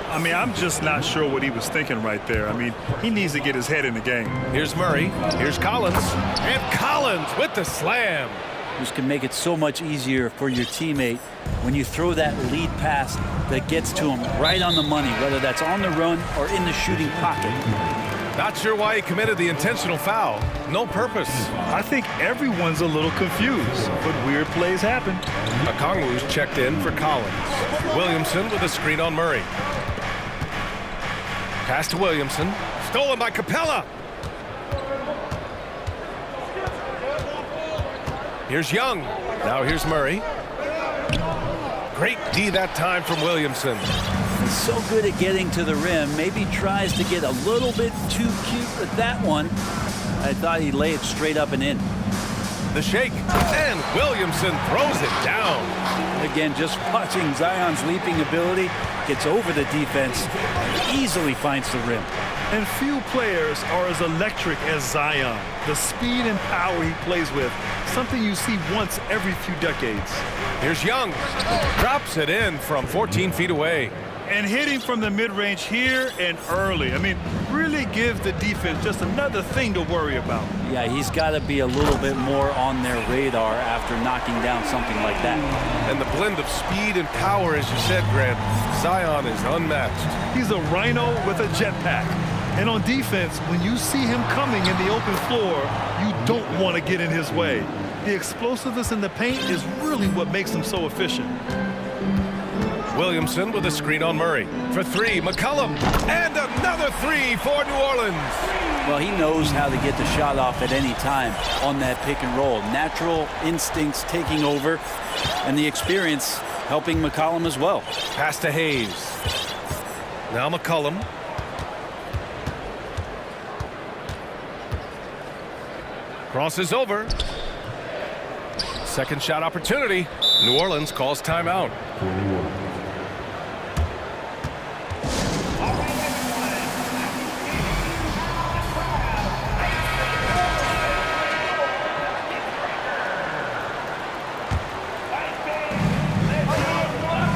[SPEAKER 2] I mean, I'm just not sure what he was thinking right there. I mean, he needs to get his head in the game.
[SPEAKER 1] Here's Murray. Here's Collins. And Collins with the slam.
[SPEAKER 6] Just can make it so much easier for your teammate when you throw that lead pass that gets to him right on the money, whether that's on the run or in the shooting pocket.
[SPEAKER 1] Not sure why he committed the intentional foul. No purpose.
[SPEAKER 2] I think everyone's a little confused, but weird plays happen.
[SPEAKER 1] Okongwu's checked in for Collins. Williamson with a screen on Murray. Pass to Williamson. Stolen by Capella. Here's Young. Now here's Murray. Great D that time from Williamson.
[SPEAKER 6] He's so good at getting to the rim. Maybe tries to get a little bit too cute with that one. I thought he'd lay it straight up and in.
[SPEAKER 1] The shake, and Williamson throws it down.
[SPEAKER 6] Again, just watching Zion's leaping ability, gets over the defense, easily finds the rim.
[SPEAKER 2] And few players are as electric as Zion. The speed and power he plays with, something you see once every few decades.
[SPEAKER 1] Here's Young. Drops it in from 14 feet away.
[SPEAKER 2] And hitting from the mid-range here and early. I mean, really gives the defense just another thing to worry about.
[SPEAKER 6] Yeah, he's got to be a little bit more on their radar after knocking down something like that.
[SPEAKER 1] And the blend of speed and power, as you said, Grant, Zion is unmatched.
[SPEAKER 2] He's a rhino with a jetpack. And on defense, when you see him coming in the open floor, you don't want to get in his way. The explosiveness in the paint is really what makes him so efficient.
[SPEAKER 1] Williamson with a screen on Murray. For 3, McCollum. And another 3 for New Orleans.
[SPEAKER 6] Well, he knows how to get the shot off at any time on that pick and roll. Natural instincts taking over, and the experience helping McCollum as well.
[SPEAKER 1] Pass to Hayes. Now McCollum. Crosses over. Second shot opportunity. New Orleans calls timeout.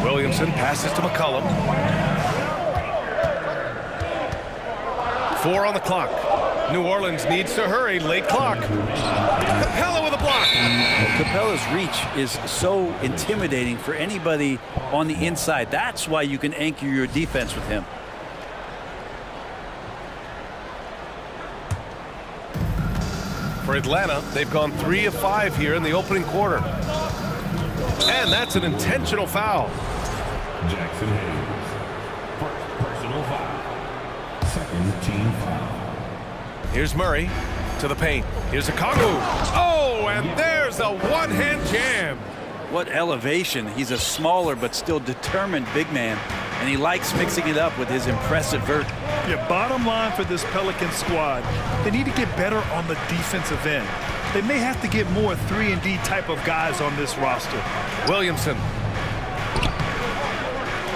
[SPEAKER 1] Williamson passes to McCollum. 4 on the clock. New Orleans needs to hurry. Late clock. Capella with a block.
[SPEAKER 6] Well, Capella's reach is so intimidating for anybody on the inside. That's why you can anchor your defense with him.
[SPEAKER 1] For Atlanta, they've gone 3 of 5 here in the opening quarter. And that's an intentional foul.
[SPEAKER 12] Jackson Hayes. First personal foul. Second team foul.
[SPEAKER 1] Here's Murray to the paint. Here's Okongwu. Oh, and there's a one-hand jam.
[SPEAKER 6] What elevation. He's a smaller but still determined big man, and he likes mixing it up with his impressive vert.
[SPEAKER 2] Yeah, bottom line for this Pelican squad, they need to get better on the defensive end. They may have to get more 3-and-D type of guys on this roster.
[SPEAKER 1] Williamson.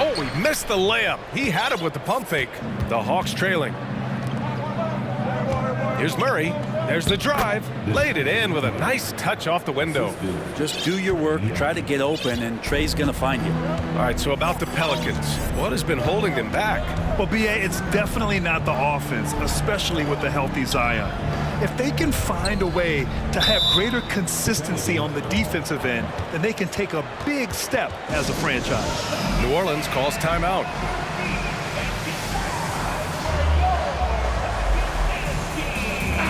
[SPEAKER 1] Oh, he missed the layup. He had him with the pump fake. The Hawks trailing. Here's Murray. There's the drive. Laid it in with a nice touch off the window.
[SPEAKER 6] Just do your work, try to get open, and Trey's going to find you.
[SPEAKER 1] All right, so about the Pelicans. What has been holding them back?
[SPEAKER 2] Well, B.A., it's definitely not the offense, especially with the healthy Zion. If they can find a way to have greater consistency on the defensive end, then they can take a big step as a franchise.
[SPEAKER 1] New Orleans calls timeout.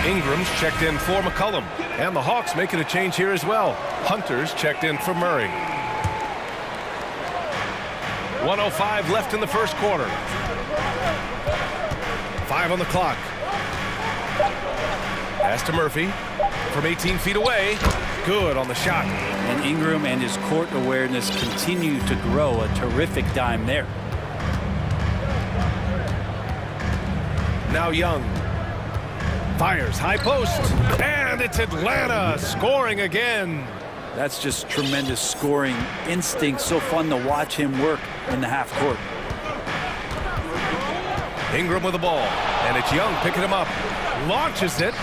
[SPEAKER 1] Ingram's checked in for McCollum. And the Hawks making a change here as well. Hunter's checked in for Murray. 1:05 left in the first quarter. 5 on the clock. Pass to Murphy from 18 feet away. Good on the shot.
[SPEAKER 6] And Ingram and his court awareness continue to grow. A terrific dime there.
[SPEAKER 1] Now Young. Fires high post. And it's Atlanta scoring again.
[SPEAKER 6] That's just tremendous scoring instinct. So fun to watch him work in the half court.
[SPEAKER 1] Ingram with the ball. And it's Young picking him up. Launches it.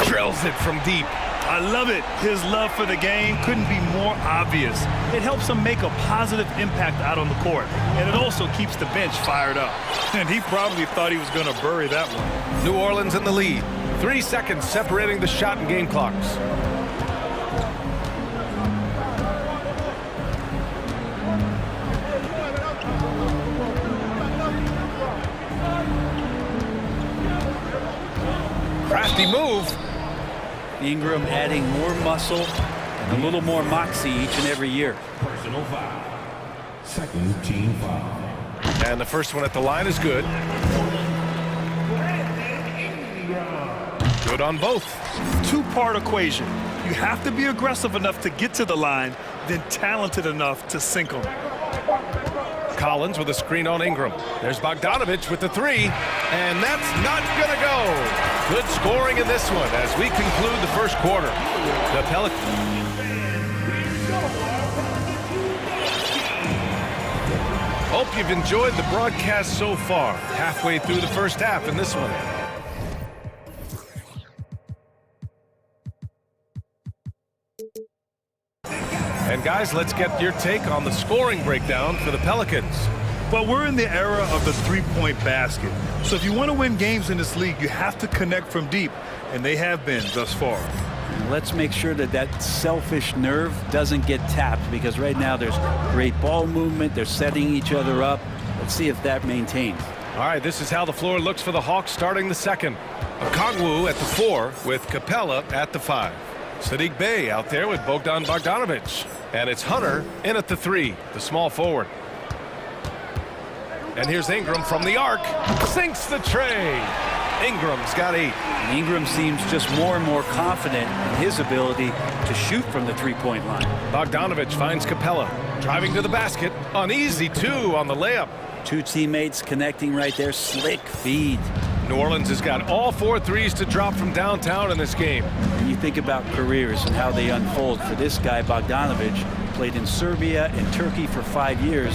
[SPEAKER 1] Drills it from deep.
[SPEAKER 2] I love it. His love for the game couldn't be more obvious. It helps him make a positive impact out on the court. And it also keeps the bench fired up. And he probably thought he was going to bury that one.
[SPEAKER 1] New Orleans in the lead. 3 seconds separating the shot and game clocks. Crafty move.
[SPEAKER 6] Ingram adding more muscle and a little more moxie each and every year.
[SPEAKER 12] Personal foul. Second team foul.
[SPEAKER 1] And the first one at the line is good. Good on both.
[SPEAKER 2] Two-part equation. You have to be aggressive enough to get to the line, then talented enough to sink them.
[SPEAKER 1] Collins with a screen on Ingram. There's Bogdanovich with the three, and that's not gonna go. Good scoring in this one as we conclude the first quarter. The Pelicans. Hope you've enjoyed the broadcast so far. Halfway through the first half in this one. And guys, let's get your take on the scoring breakdown for the Pelicans.
[SPEAKER 2] Well, we're in the era of the three-point basket. So if you want to win games in this league, you have to connect from deep, and they have been thus far.
[SPEAKER 6] Let's make sure that that selfish nerve doesn't get tapped, because right now there's great ball movement. They're setting each other up. Let's see if that maintains.
[SPEAKER 1] All right, this is how the floor looks for the Hawks starting the second. Okongwu at the 4 with Capella at the 5. Saddiq Bey out there with Bogdan Bogdanovich. And it's Hunter in at the 3, the small forward. And here's Ingram from the arc. Sinks the tray. Ingram's got 8.
[SPEAKER 6] And Ingram seems just more and more confident in his ability to shoot from the three-point line.
[SPEAKER 1] Bogdanovich finds Capella. Driving to the basket. An easy 2 on the layup.
[SPEAKER 6] Two teammates connecting right there. Slick feed.
[SPEAKER 1] New Orleans has got all 4 threes to drop from downtown in this game.
[SPEAKER 6] And you think about careers and how they unfold. For this guy, Bogdanovich, played in Serbia and Turkey for 5 years,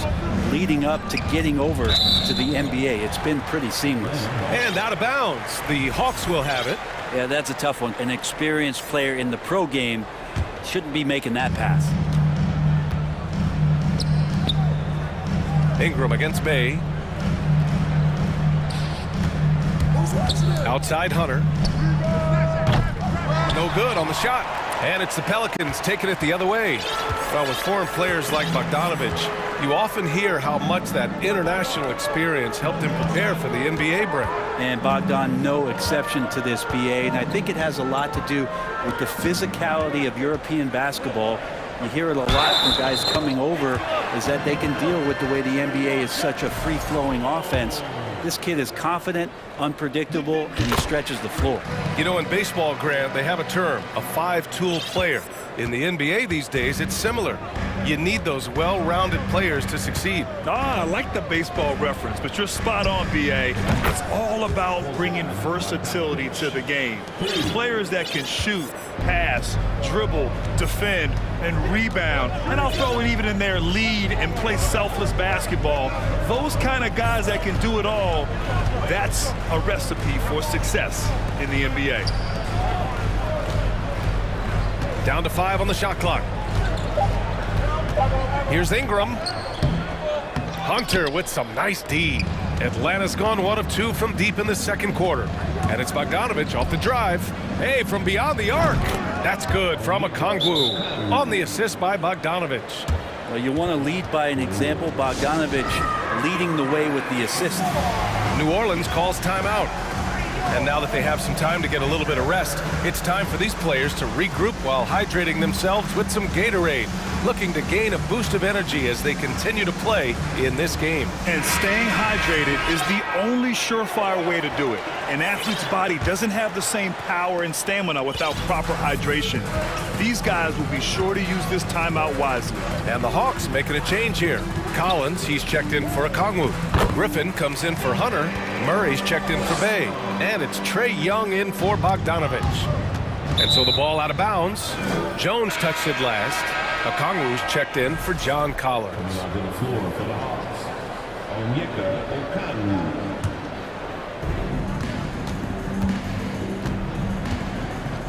[SPEAKER 6] leading up to getting over to the NBA. It's been pretty seamless.
[SPEAKER 1] And out of bounds. The Hawks will have it.
[SPEAKER 6] Yeah, that's a tough one. An experienced player in the pro game shouldn't be making that pass.
[SPEAKER 1] Ingram against Bey. Outside Hunter. No good on the shot. And it's the Pelicans taking it the other way. Well, with foreign players like Bogdanovich, you often hear how much that international experience helped him prepare for the NBA break.
[SPEAKER 6] And Bogdan, no exception to this, BA. And I think it has a lot to do with the physicality of European basketball. You hear it a lot from guys coming over, is that they can deal with the way the NBA is such a free-flowing offense. This kid is confident, unpredictable, and he stretches the floor.
[SPEAKER 1] You know, in baseball, Grant, they have a term, a 5-tool player. In the NBA these days, it's similar. You need those well-rounded players to succeed.
[SPEAKER 2] I like the baseball reference, but you're spot on, BA. It's all about bringing versatility to the game. Players that can shoot, pass, dribble, defend, and rebound. And I'll throw it even in there, lead and play selfless basketball. Those kind of guys that can do it all, that's a recipe for success in the NBA.
[SPEAKER 1] Down to 5 on the shot clock. Here's Ingram. Hunter with some nice D. Atlanta's gone 1 of 2 from deep in the second quarter. And it's Bogdanovich off the drive. Hey, from beyond the arc. That's good from Okongwu on the assist by Bogdanovich.
[SPEAKER 6] Well, you want to lead by an example. Bogdanovich leading the way with the assist.
[SPEAKER 1] New Orleans calls timeout. And now that they have some time to get a little bit of rest, it's time for these players to regroup while hydrating themselves with some Gatorade, looking to gain a boost of energy as they continue to play in this game.
[SPEAKER 2] And staying hydrated is the only surefire way to do it. An athlete's body doesn't have the same power and stamina without proper hydration. These guys will be sure to use this timeout wisely.
[SPEAKER 1] And the Hawks making a change here. Collins, he's checked in for Okongwu. Griffin comes in for Hunter. Murray's checked in for Bay. And it's Trae Young in for Bogdanovich. And so the ball out of bounds. Jones touched it last. Okongwu's checked in for John Collins.
[SPEAKER 12] On the floor for the Hawks, Onyeka Okongwu.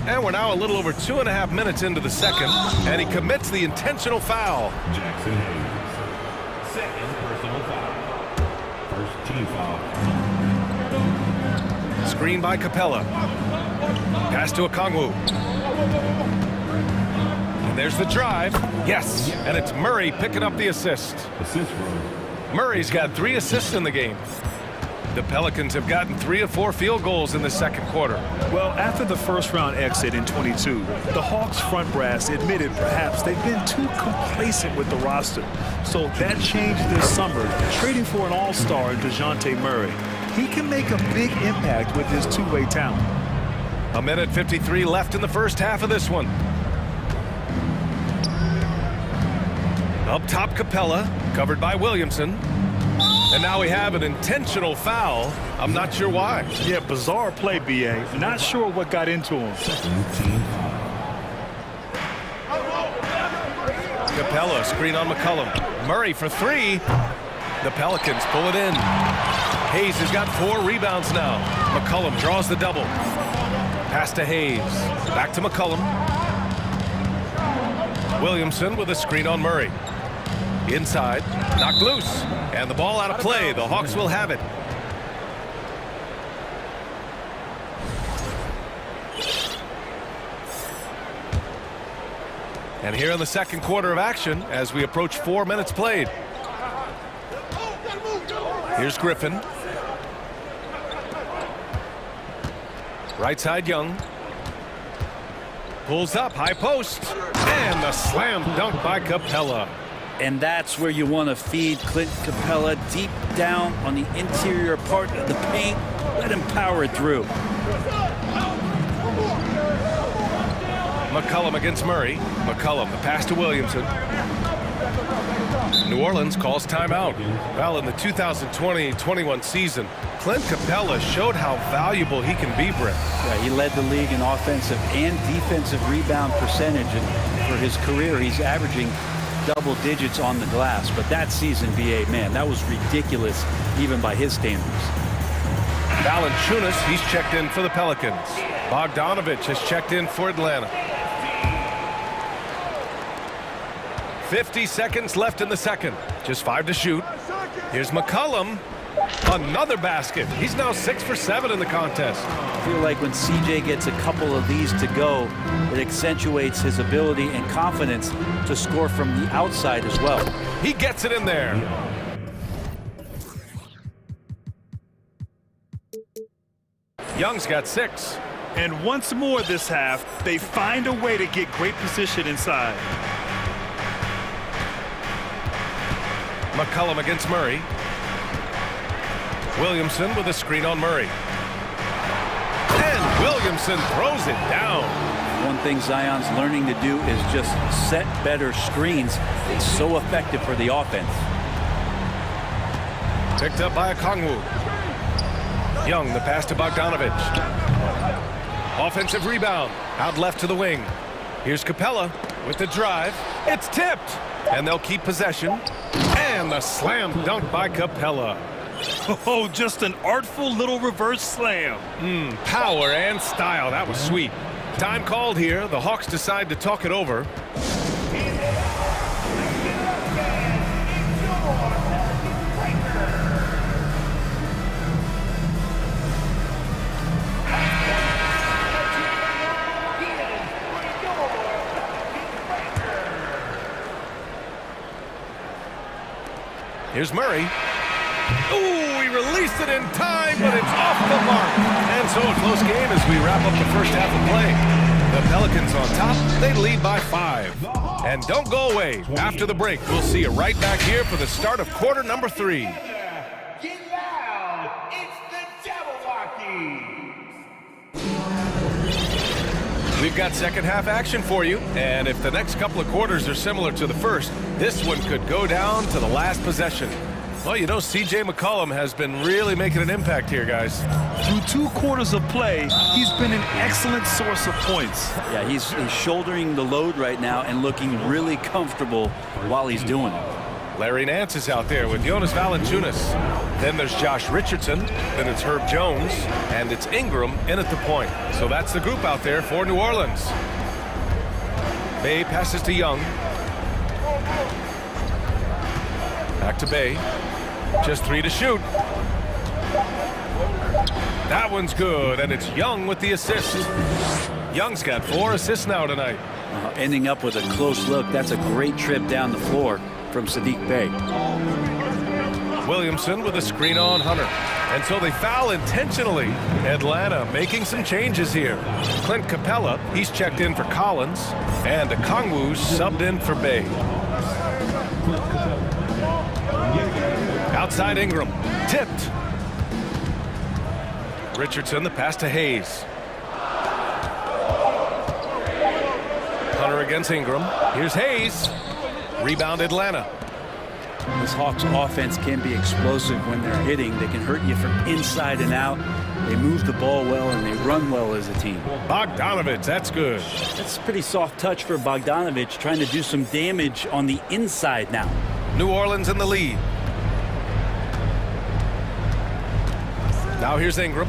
[SPEAKER 1] And we're now a little over 2.5 minutes into the second, and he commits the intentional foul.
[SPEAKER 12] Jackson Hayes, second personal foul. First team foul.
[SPEAKER 1] Screen by Capella. Pass to Okongwu. And there's the drive. Yes, and it's Murray picking up the assist.
[SPEAKER 12] Assist row.
[SPEAKER 1] Murray's got 3 assists in the game. The Pelicans have gotten 3 of 4 field goals in the second quarter.
[SPEAKER 2] Well, after the first round exit in 22, the Hawks front brass admitted perhaps they've been too complacent with the roster. So that changed this summer, trading for an all-star in DeJounte Murray. He can make a big impact with his two-way talent.
[SPEAKER 1] 1:53 left in the first half of this one. Up top, Capella, covered by Williamson. And now we have an intentional foul. I'm not sure why.
[SPEAKER 2] Yeah, bizarre play, B.A. Not sure what got into him.
[SPEAKER 1] Capella, screen on McCollum. Murray for 3. The Pelicans pull it in. Hayes has got 4 rebounds now. McCollum draws the double. Pass to Hayes. Back to McCollum. Williamson with a screen on Murray. Inside, knocked loose, and the ball out of play. The Hawks will have it. And here in the second quarter of action, as we approach 4 minutes played. Here's Griffin. Right side, Young. Pulls up, high post, and the slam dunk by Capella.
[SPEAKER 6] And that's where you want to feed Clint Capella, deep down on the interior part of the paint. Let him power it through.
[SPEAKER 1] McCollum against Murray. McCollum, the pass to Williamson. New Orleans calls timeout. Well, in the 2020-21 season, Clint Capella showed how valuable he can be, Brett.
[SPEAKER 6] Yeah, he led the league in offensive and defensive rebound percentage. And for his career, he's averaging double digits on the glass. But that season, B.A., man, that was ridiculous, even by his standards.
[SPEAKER 1] Valanciunas, he's checked in for the Pelicans. Bogdanovich has checked in for Atlanta. 50 seconds left in the second. Just 5 to shoot. Here's McCollum. Another basket. He's now 6 for 7 in the contest.
[SPEAKER 6] I feel like when CJ gets a couple of these to go, it accentuates his ability and confidence to score from the outside as well.
[SPEAKER 1] He gets it in there. Young's got 6.
[SPEAKER 2] And once more this half, they find a way to get great position inside.
[SPEAKER 1] McCollum against Murray. Williamson with a screen on Murray. And Williamson throws it down.
[SPEAKER 6] One thing Zion's learning to do is just set better screens. It's so effective for the offense.
[SPEAKER 1] Picked up by Okongwu. Young, the pass to Bogdanovich. Offensive rebound. Out left to the wing. Here's Capella with the drive. It's tipped. And they'll keep possession. And the slam dunk by Capella.
[SPEAKER 2] Oh, just an artful little reverse slam.
[SPEAKER 1] Power and style. That was sweet. Time called here. The Hawks decide to talk it over. Here's Murray. Ooh, he released it in time, but it's off the mark. And so a close game as we wrap up the first half of play. The Pelicans on top, they lead by 5. And don't go away. After the break, we'll see you right back here for the start of quarter number 3.
[SPEAKER 12] Get loud! It's the Jabberwockies!
[SPEAKER 1] We've got second half action for you, and if the next couple of quarters are similar to the first, this one could go down to the last possession. Well, you know, C.J. McCollum has been really making an impact here, guys.
[SPEAKER 2] Through 2 quarters of play, he's been an excellent source of points.
[SPEAKER 6] Yeah, he's shouldering the load right now and looking really comfortable while he's doing it.
[SPEAKER 1] Larry Nance is out there with Jonas Valanciunas. Then there's Josh Richardson. Then it's Herb Jones. And it's Ingram in at the point. So that's the group out there for New Orleans. Bay passes to Young. Back to Bay. Just 3 to shoot. That one's good, and it's Young with the assist. Young's got 4 assists now tonight.
[SPEAKER 6] Ending up with a close look. That's a great trip down the floor from Saddiq Bey.
[SPEAKER 1] Williamson with a screen on Hunter. And so they foul intentionally. Atlanta making some changes here. Clint Capella, he's checked in for Collins. And Okongwu subbed in for Bay. Outside Ingram. Tipped. Richardson, the pass to Hayes. Hunter against Ingram. Here's Hayes. Rebound Atlanta.
[SPEAKER 6] This Hawks offense can be explosive when they're hitting. They can hurt you from inside and out. They move the ball well and they run well as a team.
[SPEAKER 1] Bogdanovich, that's good.
[SPEAKER 6] That's a pretty soft touch for Bogdanovich, trying to do some damage on the inside now.
[SPEAKER 1] New Orleans in the lead. Now here's Ingram.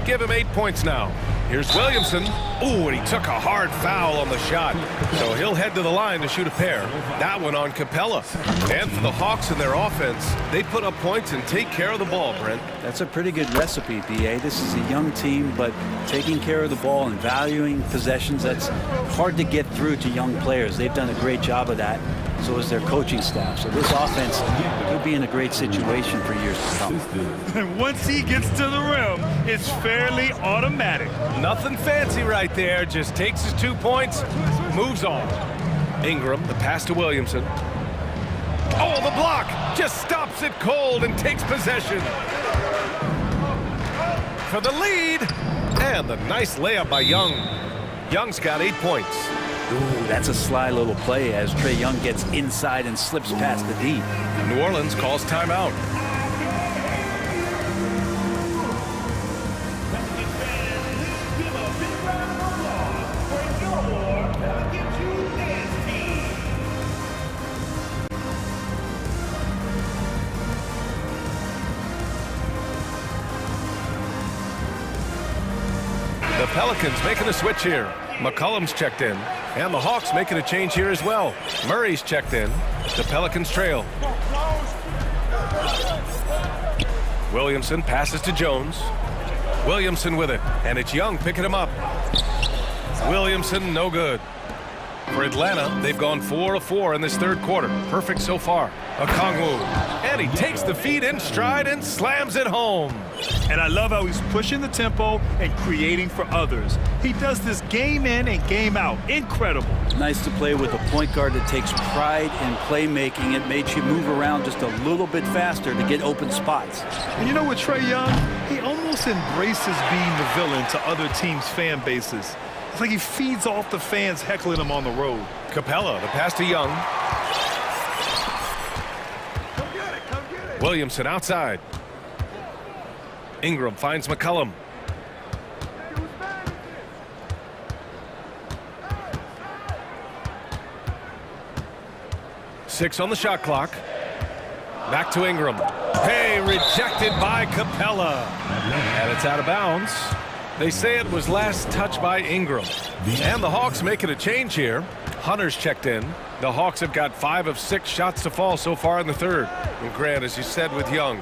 [SPEAKER 1] Give him 8 points now. Here's Williamson. Ooh, and he took a hard foul on the shot. So he'll head to the line to shoot a pair. That one on Capella. And for the Hawks in their offense, they put up points and take care of the ball, Brent.
[SPEAKER 6] That's a pretty good recipe, B.A. This is a young team, but taking care of the ball and valuing possessions, that's hard to get through to young players. They've done a great job of that. So is their coaching staff. So this offense could be in a great situation for years to come.
[SPEAKER 2] And once he gets to the rim, it's fairly automatic.
[SPEAKER 1] Nothing fancy right there. Just takes his 2 points, moves on. Ingram, the pass to Williamson. Oh, the block! Just stops it cold and takes possession. For the lead. And the nice layup by Young. Young's got 8 points.
[SPEAKER 6] Ooh, that's a sly little play as Trae Young gets inside and slips past the D.
[SPEAKER 1] New Orleans calls timeout. The Pelicans making a switch here. McCollum's checked in. And the Hawks making a change here as well. Murray's checked in. The Pelicans trail. Williamson passes to Jones. Williamson with it. And it's Young picking him up. Williamson, no good. For Atlanta, they've gone 4 of 4 in this third quarter. Perfect so far. Okongwu. And he takes the feed in stride and slams it home.
[SPEAKER 2] And I love how he's pushing the tempo and creating for others. He does this game in and game out. Incredible.
[SPEAKER 6] Nice to play with a point guard that takes pride in playmaking. It makes you move around just a little bit faster to get open spots.
[SPEAKER 2] And you know what, Trae Young? He almost embraces being the villain to other teams' fan bases. It's like he feeds off the fans heckling him on the road.
[SPEAKER 1] Capella, the pass to Young. Williamson outside. Ingram finds McCollum. Six on the shot clock. Back to Ingram. Hey, rejected by Capella. And it's out of bounds. They say it was last touched by Ingram. And the Hawks making a change here. Hunter's checked in. The Hawks have got 5 of 6 shots to fall so far in the third. And Grant, as you said with Young,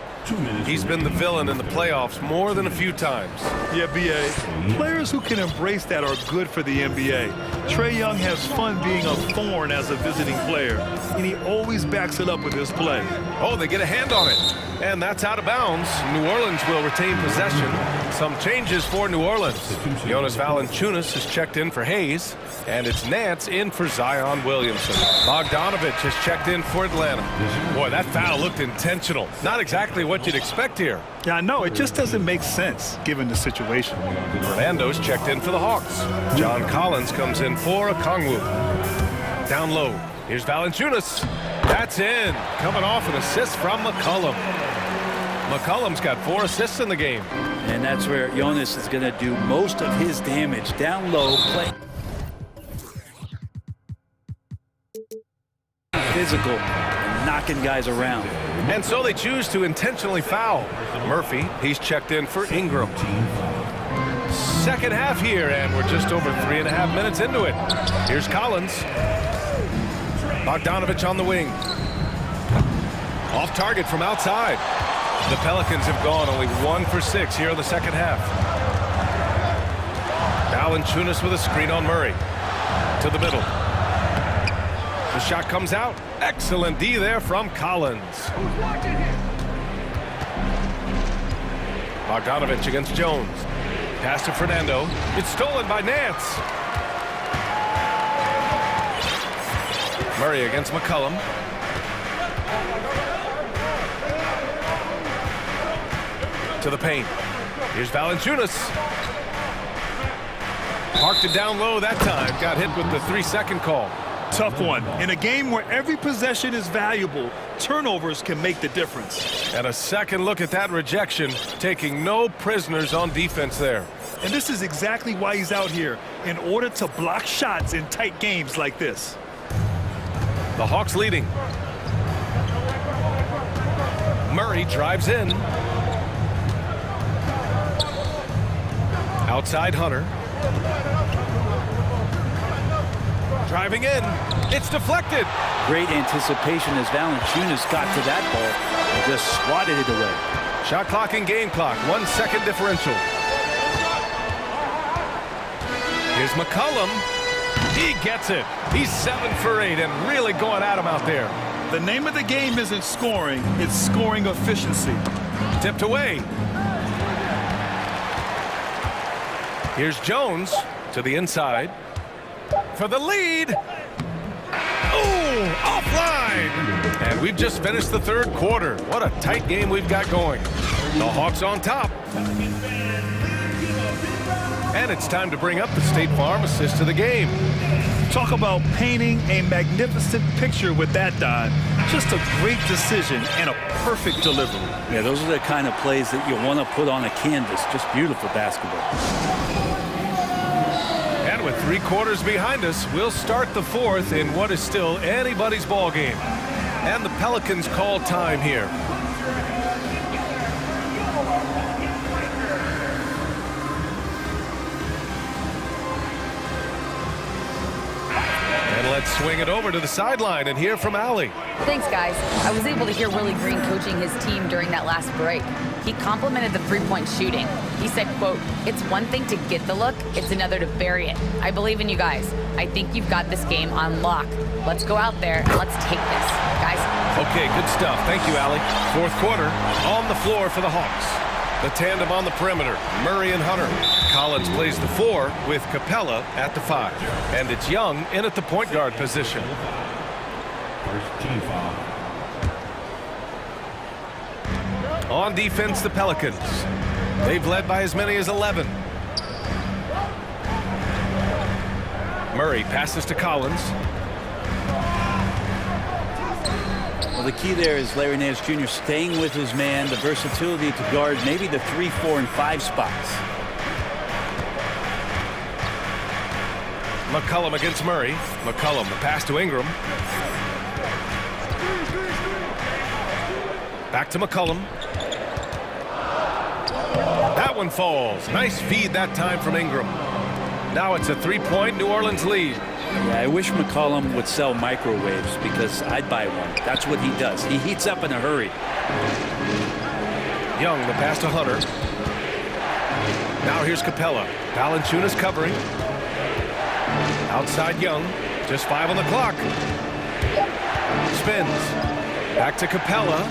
[SPEAKER 1] He's been the villain in the playoffs more than a few times.
[SPEAKER 2] Yeah, B.A. Players who can embrace that are good for the NBA. Trae Young has fun being a thorn as a visiting player, and he always backs it up with his play.
[SPEAKER 1] Oh, they get a hand on it. And that's out of bounds. New Orleans will retain possession. Some changes for New Orleans. Jonas Valanciunas is checked in for Hayes, and it's Nance in for Zion Williamson. Bogdanovich has checked in for Atlanta. Boy, that foul looked intentional. Not exactly what you'd expect here.
[SPEAKER 2] Yeah, I know. It just doesn't make sense given the situation.
[SPEAKER 1] Fernando's checked in for the Hawks. John Collins comes in for Okongwu. Down low. Here's Valanciunas. That's in. Coming off an assist from McCollum. McCollum's got 4 assists in the game.
[SPEAKER 6] And that's where Jonas is going to do most of his damage. Down low, play physical, and knocking guys around.
[SPEAKER 1] And so they choose to intentionally foul. Murphy, he's checked in for Ingram. Second half here, and we're just over 3.5 minutes into it. Here's Collins. Bogdanovich on the wing. Off target from outside. The Pelicans have gone only 1 for 6 here in the second half. Valanciunas with a screen on Murray. To the middle. The shot comes out. Excellent D there from Collins. Bogdanovich against Jones. Pass to Fernando. It's stolen by Nance. Murray against McCollum. To the paint. Here's Valanciunas. Parked it down low that time. Got hit with the 3-second call.
[SPEAKER 2] Tough one. In a game where every possession is valuable, turnovers can make the difference.
[SPEAKER 1] And a second look at that rejection, taking no prisoners on defense there.
[SPEAKER 2] And this is exactly why he's out here, in order to block shots in tight games like this.
[SPEAKER 1] The Hawks leading. Murray drives in. Outside Hunter. Driving in. It's deflected.
[SPEAKER 6] Great anticipation as Valanciunas got to that ball and just swatted it away.
[SPEAKER 1] Shot clock and game clock. 1 second differential. Here's McCollum. He gets it. He's 7 for 8 and really going at him out there.
[SPEAKER 2] The name of the game isn't scoring, it's scoring efficiency.
[SPEAKER 1] Tipped away. Here's Jones to the inside for the lead. Ooh, offline. And we've just finished the third quarter. What a tight game we've got going. The Hawks on top. And it's time to bring up the State Farm assist of the game.
[SPEAKER 2] Talk about painting a magnificent picture with that, Don. Just a great decision and a perfect delivery.
[SPEAKER 6] Yeah, those are the kind of plays that you want to put on a canvas. Just beautiful basketball.
[SPEAKER 1] And with 3 quarters behind us, we'll start the fourth in what is still anybody's ball game. And the Pelicans call time here. Let's swing it over to the sideline and hear from Allie.
[SPEAKER 4] Thanks, guys. I was able to hear Willie Green coaching his team during that last break. He complimented the three-point shooting. He said, quote, "It's one thing to get the look, it's another to bury it. I believe in you guys. I think you've got this game on lock. Let's go out there and let's take this, guys."
[SPEAKER 1] Okay, good stuff. Thank you, Allie. Fourth quarter, on the floor for the Hawks. The tandem on the perimeter, Murray and Hunter. Collins plays the 4 with Capella at the 5. And it's Young in at the point guard position.
[SPEAKER 12] First team foul.
[SPEAKER 1] On defense, the Pelicans. They've led by as many as 11. Murray passes to Collins.
[SPEAKER 6] Well, the key there is Larry Nance Jr. staying with his man, the versatility to guard maybe the 3, 4, and 5 spots.
[SPEAKER 1] McCollum against Murray. McCollum, the pass to Ingram. Back to McCollum. That one falls. Nice feed that time from Ingram. Now it's a 3-point New Orleans lead.
[SPEAKER 6] Yeah, I wish McCollum would sell microwaves because I'd buy one. That's what he does. He heats up in a hurry.
[SPEAKER 1] Young, the pass to Hunter. Now here's Capella. Valanciunas covering. Outside Young. Just 5 on the clock. Spins. Back to Capella.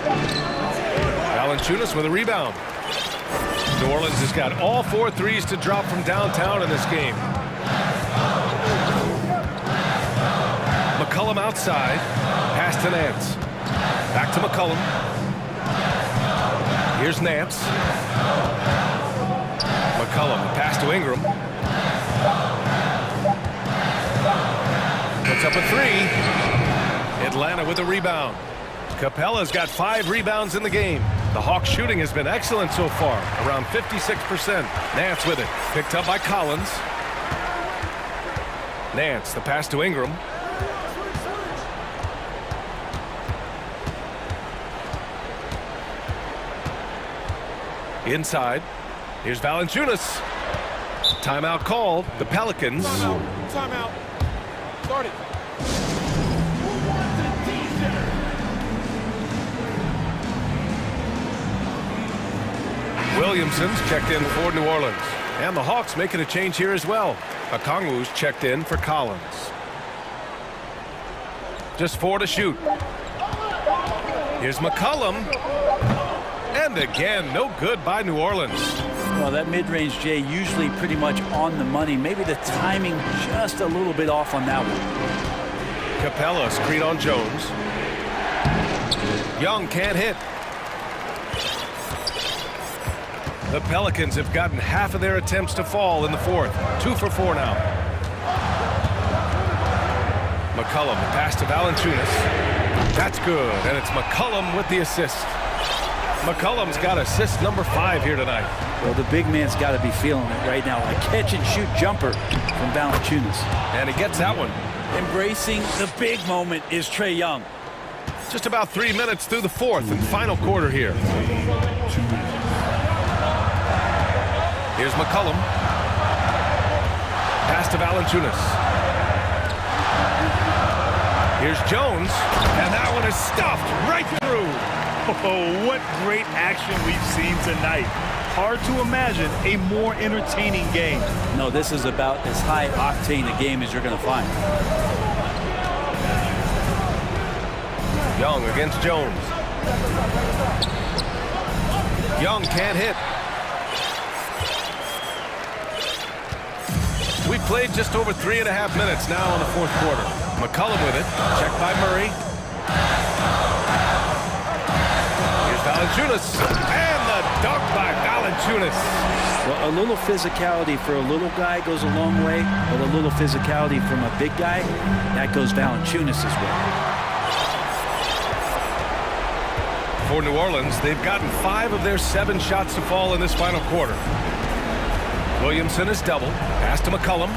[SPEAKER 1] Valanciunas with a rebound. New Orleans has got all 4 threes to drop from downtown in this game. McCollum outside. Pass to Nance. Back to McCollum. Here's Nance. McCollum, pass to Ingram. Puts up a 3. Atlanta with a rebound. Capella's got 5 rebounds in the game. The Hawks shooting has been excellent so far, around 56%. Nance with it, picked up by Collins. Nance, the pass to Ingram. Inside, here's Valanciunas. Timeout called. The Pelicans.
[SPEAKER 15] Timeout. Start it.
[SPEAKER 1] Williamson's checked in for New Orleans. And the Hawks making a change here as well. Okongwu's checked in for Collins. Just 4 to shoot. Here's McCollum. And again, no good by New Orleans.
[SPEAKER 6] Well, that mid-range, Jay, usually pretty much on the money. Maybe the timing just a little bit off on that one.
[SPEAKER 1] Capella screen on Jones. Young can't hit. The Pelicans have gotten half of their attempts to fall in the 4th. 2 for 4 now. McCollum, pass to Valanciunas. That's good, and it's McCollum with the assist. McCollum's got assist number 5 here tonight.
[SPEAKER 6] Well, the big man's got to be feeling it right now. A catch-and-shoot jumper from Valanciunas.
[SPEAKER 1] And he gets that one.
[SPEAKER 6] Embracing the big moment is Trae Young.
[SPEAKER 1] Just about 3 minutes through the 4th and final quarter here. Here's McCollum. Pass to Valanciunas. Here's Jones. And that one is stuffed right through.
[SPEAKER 2] Oh, what great action we've seen tonight. Hard to imagine a more entertaining game.
[SPEAKER 6] No, this is about as high octane a game as you're going to find.
[SPEAKER 1] Young against Jones. Young can't hit. We've played just over 3.5 minutes now in the 4th quarter. McCollum with it. Checked by Murray. Here's Valanciunas. And the dunk by Valanciunas.
[SPEAKER 6] Well, a little physicality for a little guy goes a long way, but a little physicality from a big guy, that goes Valanciunas' way.
[SPEAKER 1] For New Orleans, they've gotten 5 of their 7 shots to fall in this final quarter. Williamson is double. Pass to McCollum.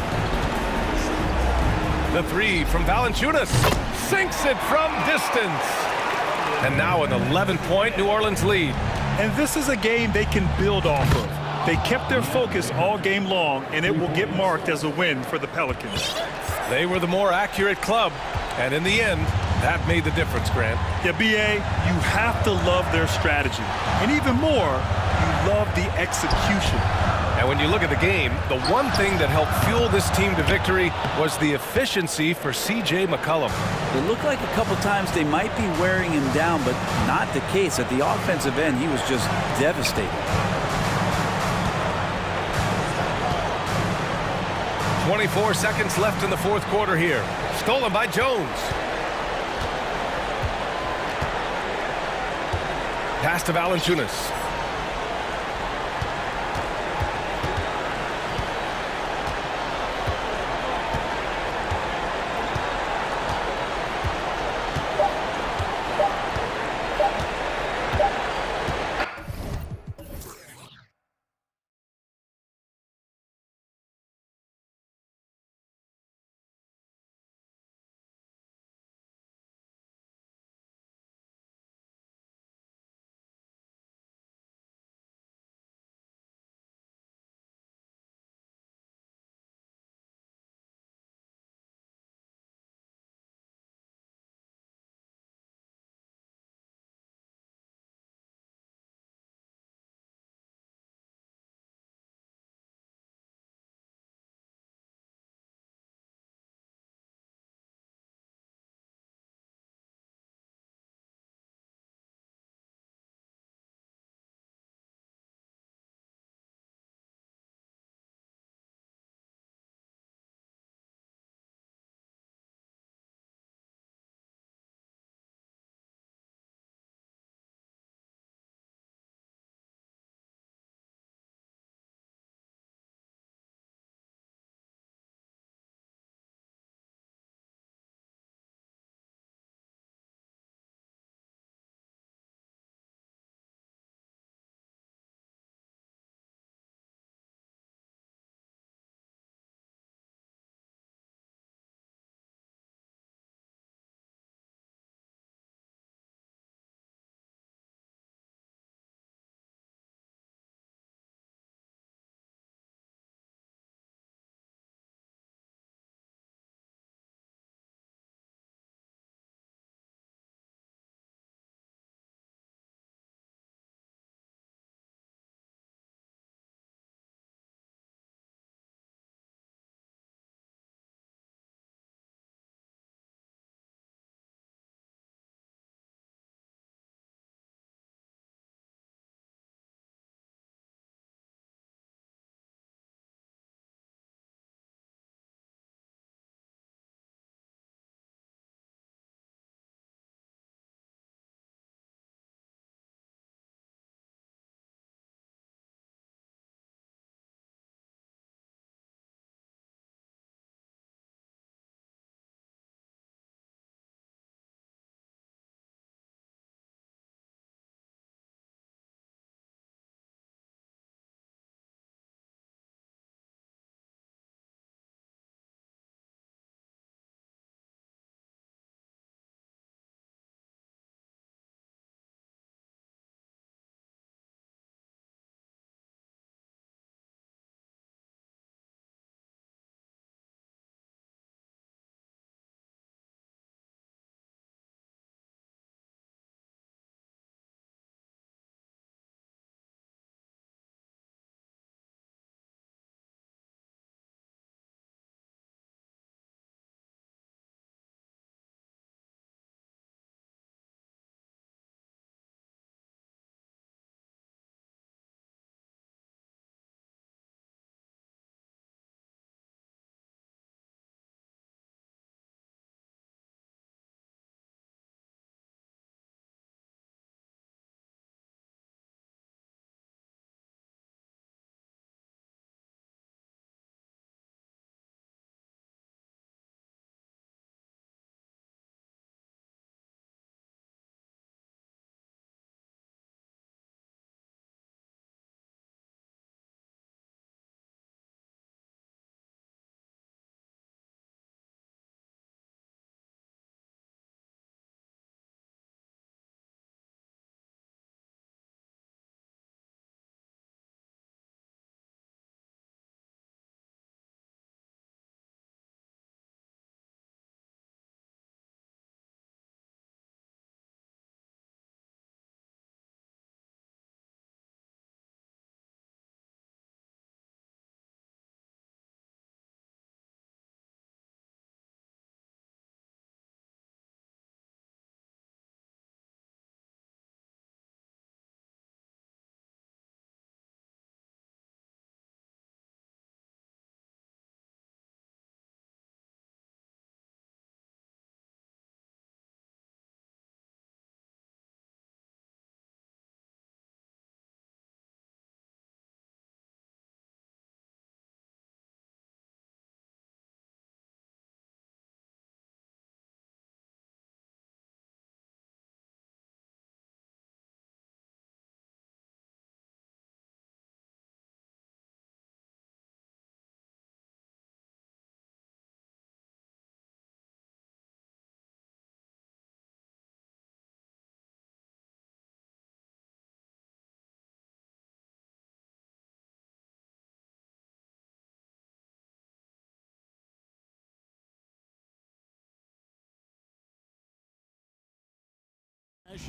[SPEAKER 1] The 3 from Valanciunas. Sinks it from distance. And now an 11-point New Orleans lead.
[SPEAKER 2] And this is a game they can build off of. They kept their focus all game long, and it will get marked as a win for the Pelicans.
[SPEAKER 1] They were the more accurate club, and in the end, that made the difference, Grant.
[SPEAKER 2] Yeah, B.A., you have to love their strategy. And even more, you love the execution.
[SPEAKER 1] And when you look at the game, the one thing that helped fuel this team to victory was the efficiency for C.J. McCollum.
[SPEAKER 6] It looked like a couple times they might be wearing him down, but not the case. At the offensive end, he was just devastating.
[SPEAKER 1] 24 seconds left in the 4th quarter here. Stolen by Jones. Pass to Valanciunas.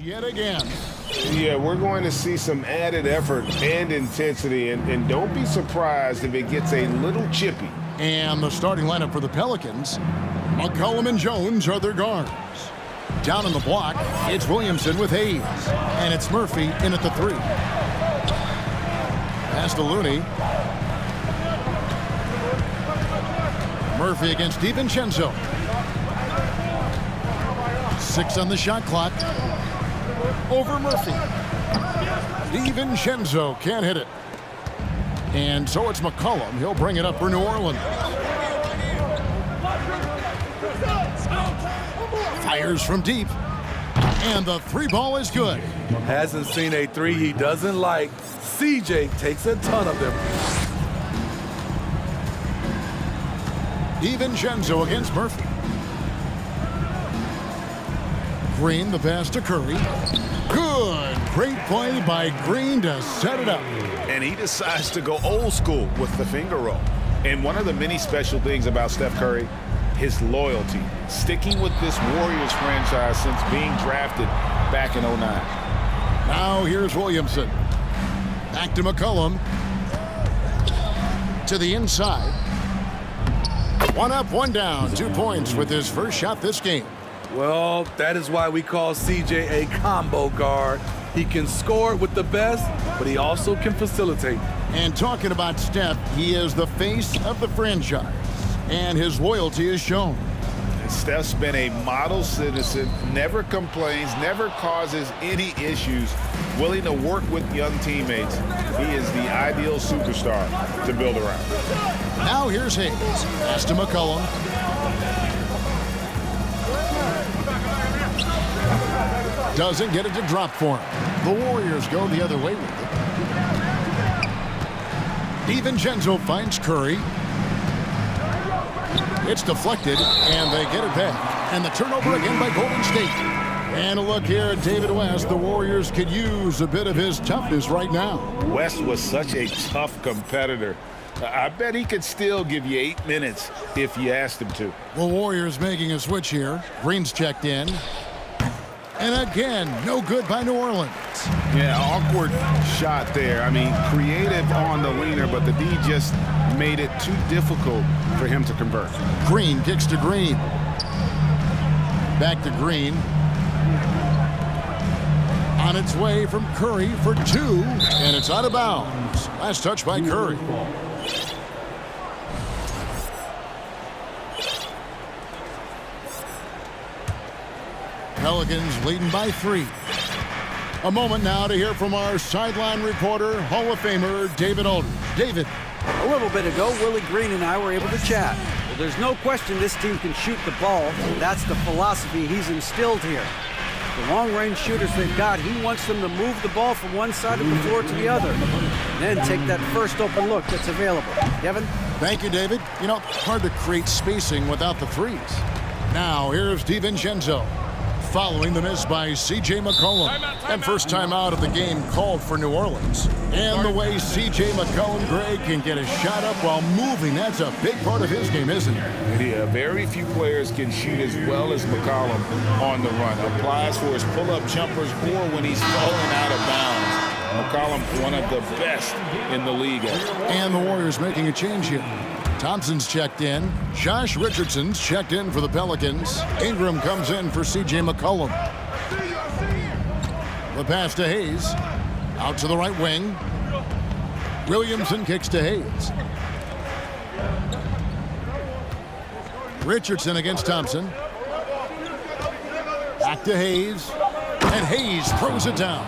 [SPEAKER 5] Yet again.
[SPEAKER 7] Yeah, we're going to see some added effort and intensity, and don't be surprised if it gets a little chippy.
[SPEAKER 5] And the starting lineup for the Pelicans, McCollum and Jones are their guards. Down in the block, it's Williamson with Hayes, and it's Murphy in at the 3. Pass to Looney. Murphy against DiVincenzo. 6 on the shot clock. Over Murphy. DiVincenzo can't hit it. And so it's McCollum. He'll bring it up for New Orleans. Fires from deep. And the 3 ball is good.
[SPEAKER 11] Hasn't seen a 3 he doesn't like. CJ takes a ton of them.
[SPEAKER 5] DiVincenzo against Murphy. Green, the pass to Curry. Good. Great play by Green to set it up.
[SPEAKER 1] And he decides to go old school with the finger roll. And one of the many special things about Steph Curry, his loyalty. Sticking with this Warriors franchise since being drafted back in 09.
[SPEAKER 5] Now here's Williamson. Back to McCollum. To the inside. 1 up, 1 down. 2 points with his first shot this game.
[SPEAKER 11] Well, that is why we call CJ a combo guard. He can score with the best, but he also can facilitate.
[SPEAKER 5] And talking about Steph, he is the face of the franchise, and his loyalty is shown.
[SPEAKER 1] And Steph's been a model citizen, never complains, never causes any issues, willing to work with young teammates. He is the ideal superstar to build around.
[SPEAKER 5] Now here's Hayes. Pass to McCollum. Doesn't get it to drop for him. The Warriors go the other way with it. DiVincenzo finds Curry. It's deflected, and they get it back. And the turnover again by Golden State. And a look here at David West. The Warriors could use a bit of his toughness right now.
[SPEAKER 1] West was such a tough competitor. I bet he could still give you 8 minutes if you asked him to.
[SPEAKER 5] The Warriors making a switch here. Green's checked in. And again, no good by New Orleans.
[SPEAKER 1] Yeah, awkward shot there. I mean, creative on the leaner, but the D just made it too difficult for him to convert.
[SPEAKER 5] Green kicks to Green. Back to Green. On its way from Curry for 2, and it's out of bounds. Last touch by Curry. Pelicans leading by 3. A moment now to hear from our sideline reporter, Hall of Famer David Aldridge. David.
[SPEAKER 8] A little bit ago, Willie Green and I were able to chat. Well, there's no question this team can shoot the ball. That's the philosophy he's instilled here. The long-range shooters they've got, he wants them to move the ball from one side of the floor to the other. And then take that first open look that's available. Kevin?
[SPEAKER 5] Thank you, David. You know, hard to create spacing without the threes. Now, here's DiVincenzo. Following the miss by C.J. McCollum. And first time out of the game called for New Orleans. And the way C.J. McCollum, Greg, can get a shot up while moving, that's a big part of his game, isn't it?
[SPEAKER 1] Yeah, very few players can shoot as well as McCollum on the run. Applies for his pull-up jumpers or when he's falling out of bounds. McCollum, one of the best in the league.
[SPEAKER 5] And the Warriors making a change here. Thompson's checked in. Josh Richardson's checked in for the Pelicans. Ingram comes in for C.J. McCollum. The pass to Hayes. Out to the right wing. Williamson kicks to Hayes. Richardson against Thompson. Back to Hayes. And Hayes throws it down.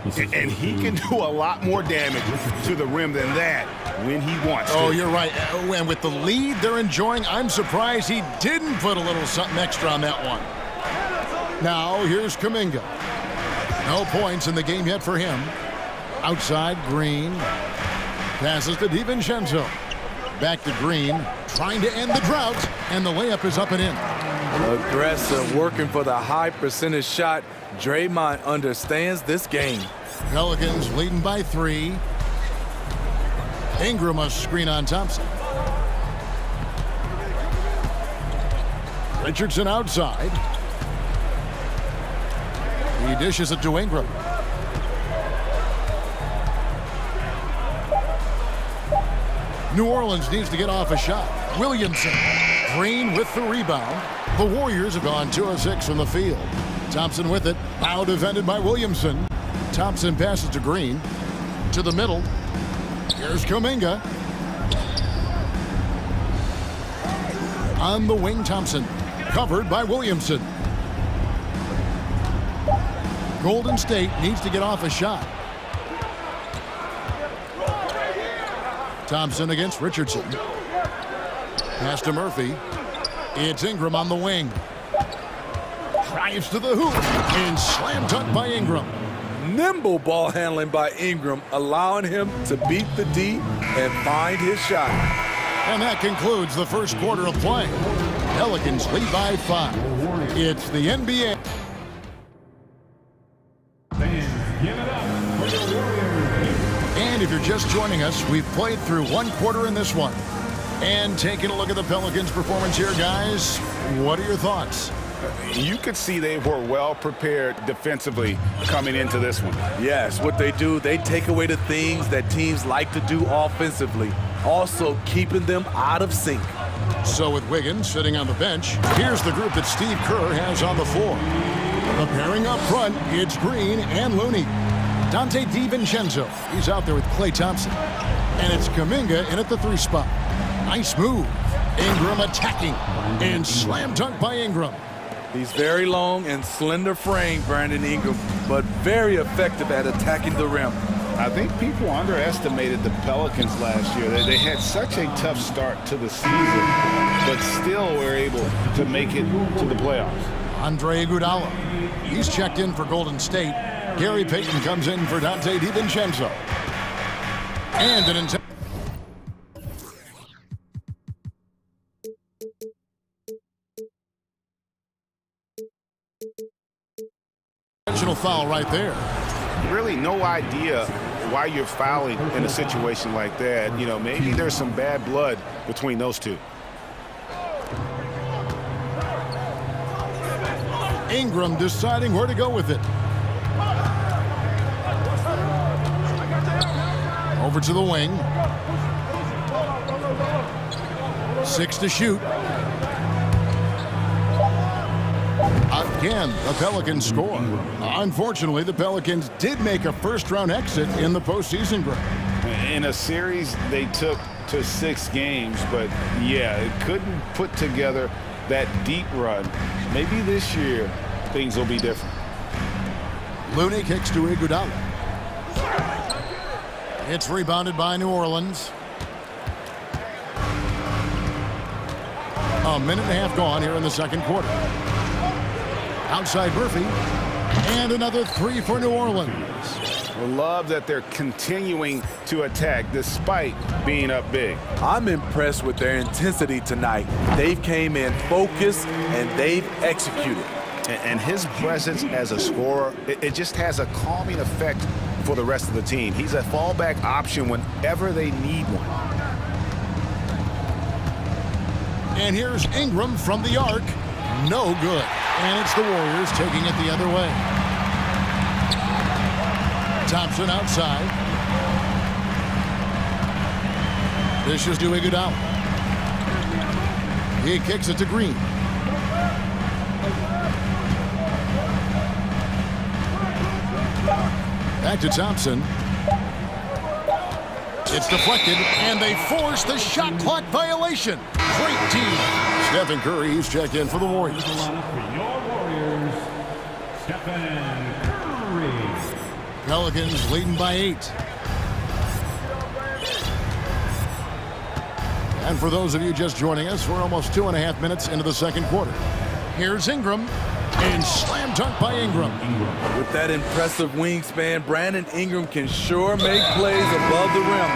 [SPEAKER 1] And he can do a lot more damage to the rim than that when he wants to.
[SPEAKER 5] Oh, you're right. And with the lead they're enjoying, I'm surprised he didn't put a little something extra on that one. Now, here's Kuminga. No points in the game yet for him. Outside, Green. Passes to DiVincenzo. Back to Green. Trying to end the drought. And the layup is up and in.
[SPEAKER 11] Aggressive, working for the high percentage shot. Draymond understands this game.
[SPEAKER 5] Pelicans leading by 3. Ingram a screen on Thompson. Richardson outside. He dishes it to Ingram. New Orleans needs to get off a shot. Williamson. Green with the rebound. The Warriors have gone 2 of 6 from the field. Thompson with it. Now defended by Williamson. Thompson passes to Green. To the middle. Here's Kuminga. On the wing, Thompson. Covered by Williamson. Golden State needs to get off a shot. Thompson against Richardson. Pass to Murphy. It's Ingram on the wing. Drives to the hoop. And slam dunk by Ingram.
[SPEAKER 11] Nimble ball handling by Ingram, allowing him to beat the D and find his shot.
[SPEAKER 5] And that concludes the first quarter of play. Pelicans lead by 5. It's the NBA. And if you're just joining us, we've played through 1 quarter in this one. And taking a look at the Pelicans' performance here, guys, what are your thoughts?
[SPEAKER 7] You could see they were well prepared defensively coming into this one.
[SPEAKER 11] Yes, what they do, they take away the things that teams like to do offensively, also keeping them out of sync.
[SPEAKER 5] So with Wiggins sitting on the bench, here's the group that Steve Kerr has on the floor. The pairing up front, it's Green and Looney. Dante DiVincenzo, he's out there with Klay Thompson. And it's Kuminga in at the 3 spot. Nice move. Ingram attacking. And slam dunk by Ingram.
[SPEAKER 11] He's very long and slender frame, Brandon Ingram, but very effective at attacking the rim.
[SPEAKER 7] I think people underestimated the Pelicans last year. They had such a tough start to the season, but still were able to make it to the playoffs.
[SPEAKER 5] Andre Iguodala, he's checked in for Golden State. Gary Payton comes in for Dante DiVincenzo. And an intentional foul right there.
[SPEAKER 7] Really no idea why you're fouling in a situation like that. You know, maybe there's some bad blood between those two.
[SPEAKER 5] Ingram deciding where to go with it. Over to the wing. 6 to shoot. Again, the Pelicans score. Unfortunately, the Pelicans did make a first-round exit in the postseason break.
[SPEAKER 7] In a series they took to 6 games, but yeah, it couldn't put together that deep run. Maybe this year things will be different.
[SPEAKER 5] Looney kicks to Iguodala. It's rebounded by New Orleans. A minute and a half gone here in the second quarter. Outside Murphy. And another 3 for New Orleans.
[SPEAKER 7] I love that they're continuing to attack despite being up big.
[SPEAKER 11] I'm impressed with their intensity tonight. They've came in focused and they've executed.
[SPEAKER 7] And his presence as a scorer, it just has a calming effect for the rest of the team. He's a fallback option whenever they need one.
[SPEAKER 5] And here's Ingram from the arc. No good. And it's the Warriors taking it the other way. Thompson outside. This is to Iguodala. He kicks it to Green. Back to Thompson. It's deflected, and they force the shot clock violation. Great team. Stephen Curry, he's checked in for the Warriors.
[SPEAKER 12] Stephen Curry.
[SPEAKER 5] Pelicans leading by 8. And for those of you just joining us, we're almost 2.5 minutes into the second quarter. Here's Ingram, and slam dunk by Ingram.
[SPEAKER 11] With that impressive wingspan, Brandon Ingram can sure make plays above the rim.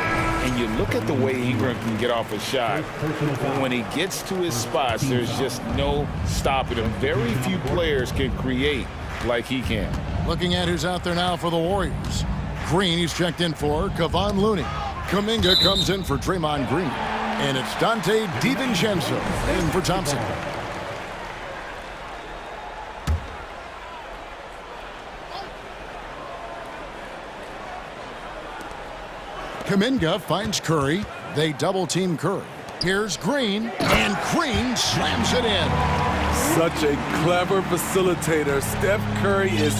[SPEAKER 7] And you look at the way Ingram can get off a shot. When he gets to his spots, there's just no stopping him. Very few players can create like he can.
[SPEAKER 5] Looking at who's out there now for the Warriors. Green, he's checked in for Kevon Looney. Kuminga comes in for Draymond Green. And it's Dante DiVincenzo in for Thompson. Kuminga finds Curry. They double-team Curry. Here's Green, and Green slams it in.
[SPEAKER 11] Such a clever facilitator. Steph Curry is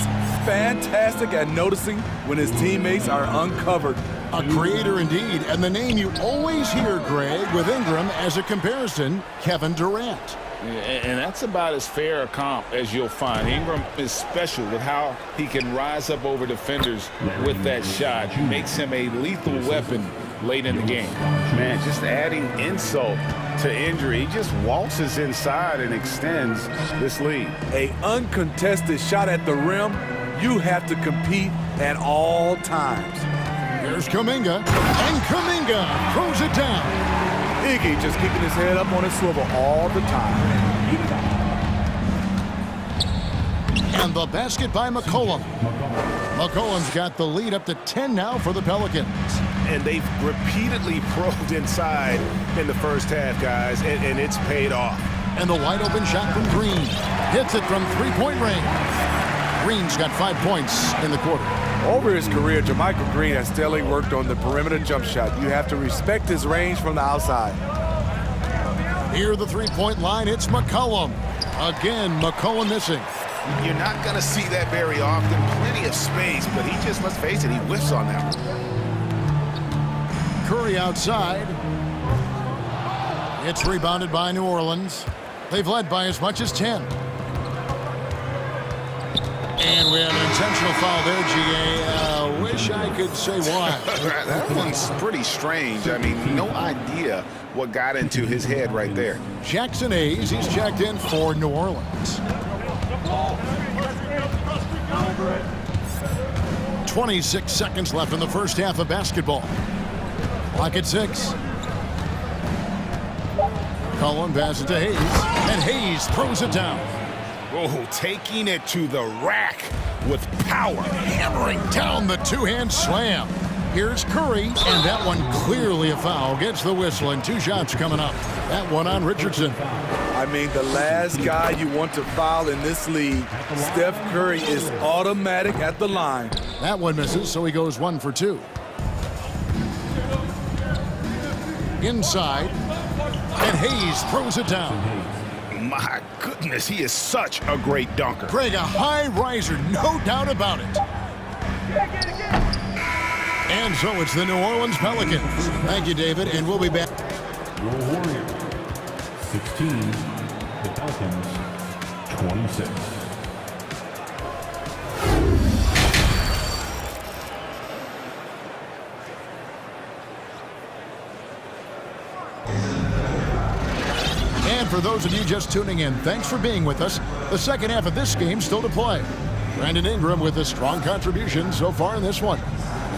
[SPEAKER 11] fantastic at noticing when his teammates are uncovered.
[SPEAKER 5] A creator indeed, and the name you always hear, Greg, with Ingram as a comparison, Kevin Durant.
[SPEAKER 7] And that's about as fair a comp as you'll find. Ingram is special with how he can rise up over defenders with that shot. He makes him a lethal weapon late in the game. Man, just adding insult to injury. He just waltzes inside and extends this lead.
[SPEAKER 11] An uncontested shot at the rim, you have to compete at all times.
[SPEAKER 5] Here's Kuminga, and Kuminga throws it down.
[SPEAKER 11] Iggy just keeping his head up on his swivel all the time.
[SPEAKER 5] And the basket by McCollum. McCollum's got the lead up to 10 now for the Pelicans.
[SPEAKER 1] And they've repeatedly probed inside in the first half, guys, and it's paid off.
[SPEAKER 5] And the wide open shot from Green. Hits it from three-point range. Green's got 5 points in the quarter.
[SPEAKER 11] Over his career, JaMychal Green has steadily worked on the perimeter jump shot. You have to respect his range from the outside.
[SPEAKER 5] Near the three-point line, it's McCollum. Again, McCollum missing.
[SPEAKER 16] You're not going to see that very often. Plenty of space, but he just, let's face it, he whiffs on that one.
[SPEAKER 5] Curry outside. It's rebounded by New Orleans. They've led by as much as 10. And we have an intentional foul there, G.A. Wish I could say why.
[SPEAKER 16] That one's pretty strange. I mean, no idea what got into his head right there.
[SPEAKER 5] Jackson Hayes, he's checked in for New Orleans. 26 seconds left in the first half of basketball. Clock at 6. Cullen passes to Hayes, and Hayes throws it down.
[SPEAKER 16] Oh, taking it to the rack with power.
[SPEAKER 5] Hammering down the two-hand slam. Here's Curry, and that one clearly a foul. Gets the whistle, and 2 shots coming up. That one on Richardson.
[SPEAKER 11] I mean, the last guy you want to foul in this league, Steph Curry, is automatic at the line.
[SPEAKER 5] That one misses, so he goes 1 for 2. Inside, and Hayes throws it down.
[SPEAKER 16] My goodness, he is such a great dunker.
[SPEAKER 5] Greg, a high riser, no doubt about it. And so it's the New Orleans Pelicans. Thank you, David, and we'll be back.
[SPEAKER 12] Your Warriors, 16. The Pelicans, 26.
[SPEAKER 5] And for those of you just tuning in, thanks for being with us. The second half of this game still to play. Brandon Ingram with a strong contribution so far in this one.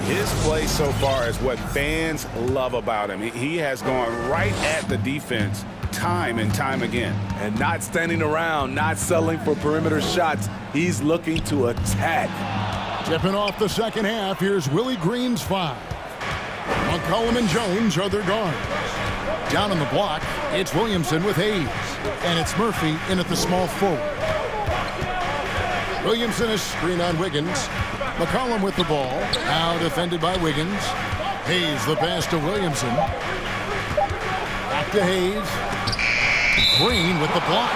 [SPEAKER 1] His play so far is what fans love about him. He has gone right at the defense time and time again.
[SPEAKER 11] And not standing around, not settling for perimeter shots. He's looking to attack.
[SPEAKER 5] Tipping off the second half, here's Willie Green's 5. McCollum and Jones are their guards. Down on the block, it's Williamson with Hayes. And it's Murphy in at the small forward. Williamson is screen on Wiggins. McCollum with the ball. Now defended by Wiggins. Hayes the pass to Williamson. Back to Hayes. Green with the block.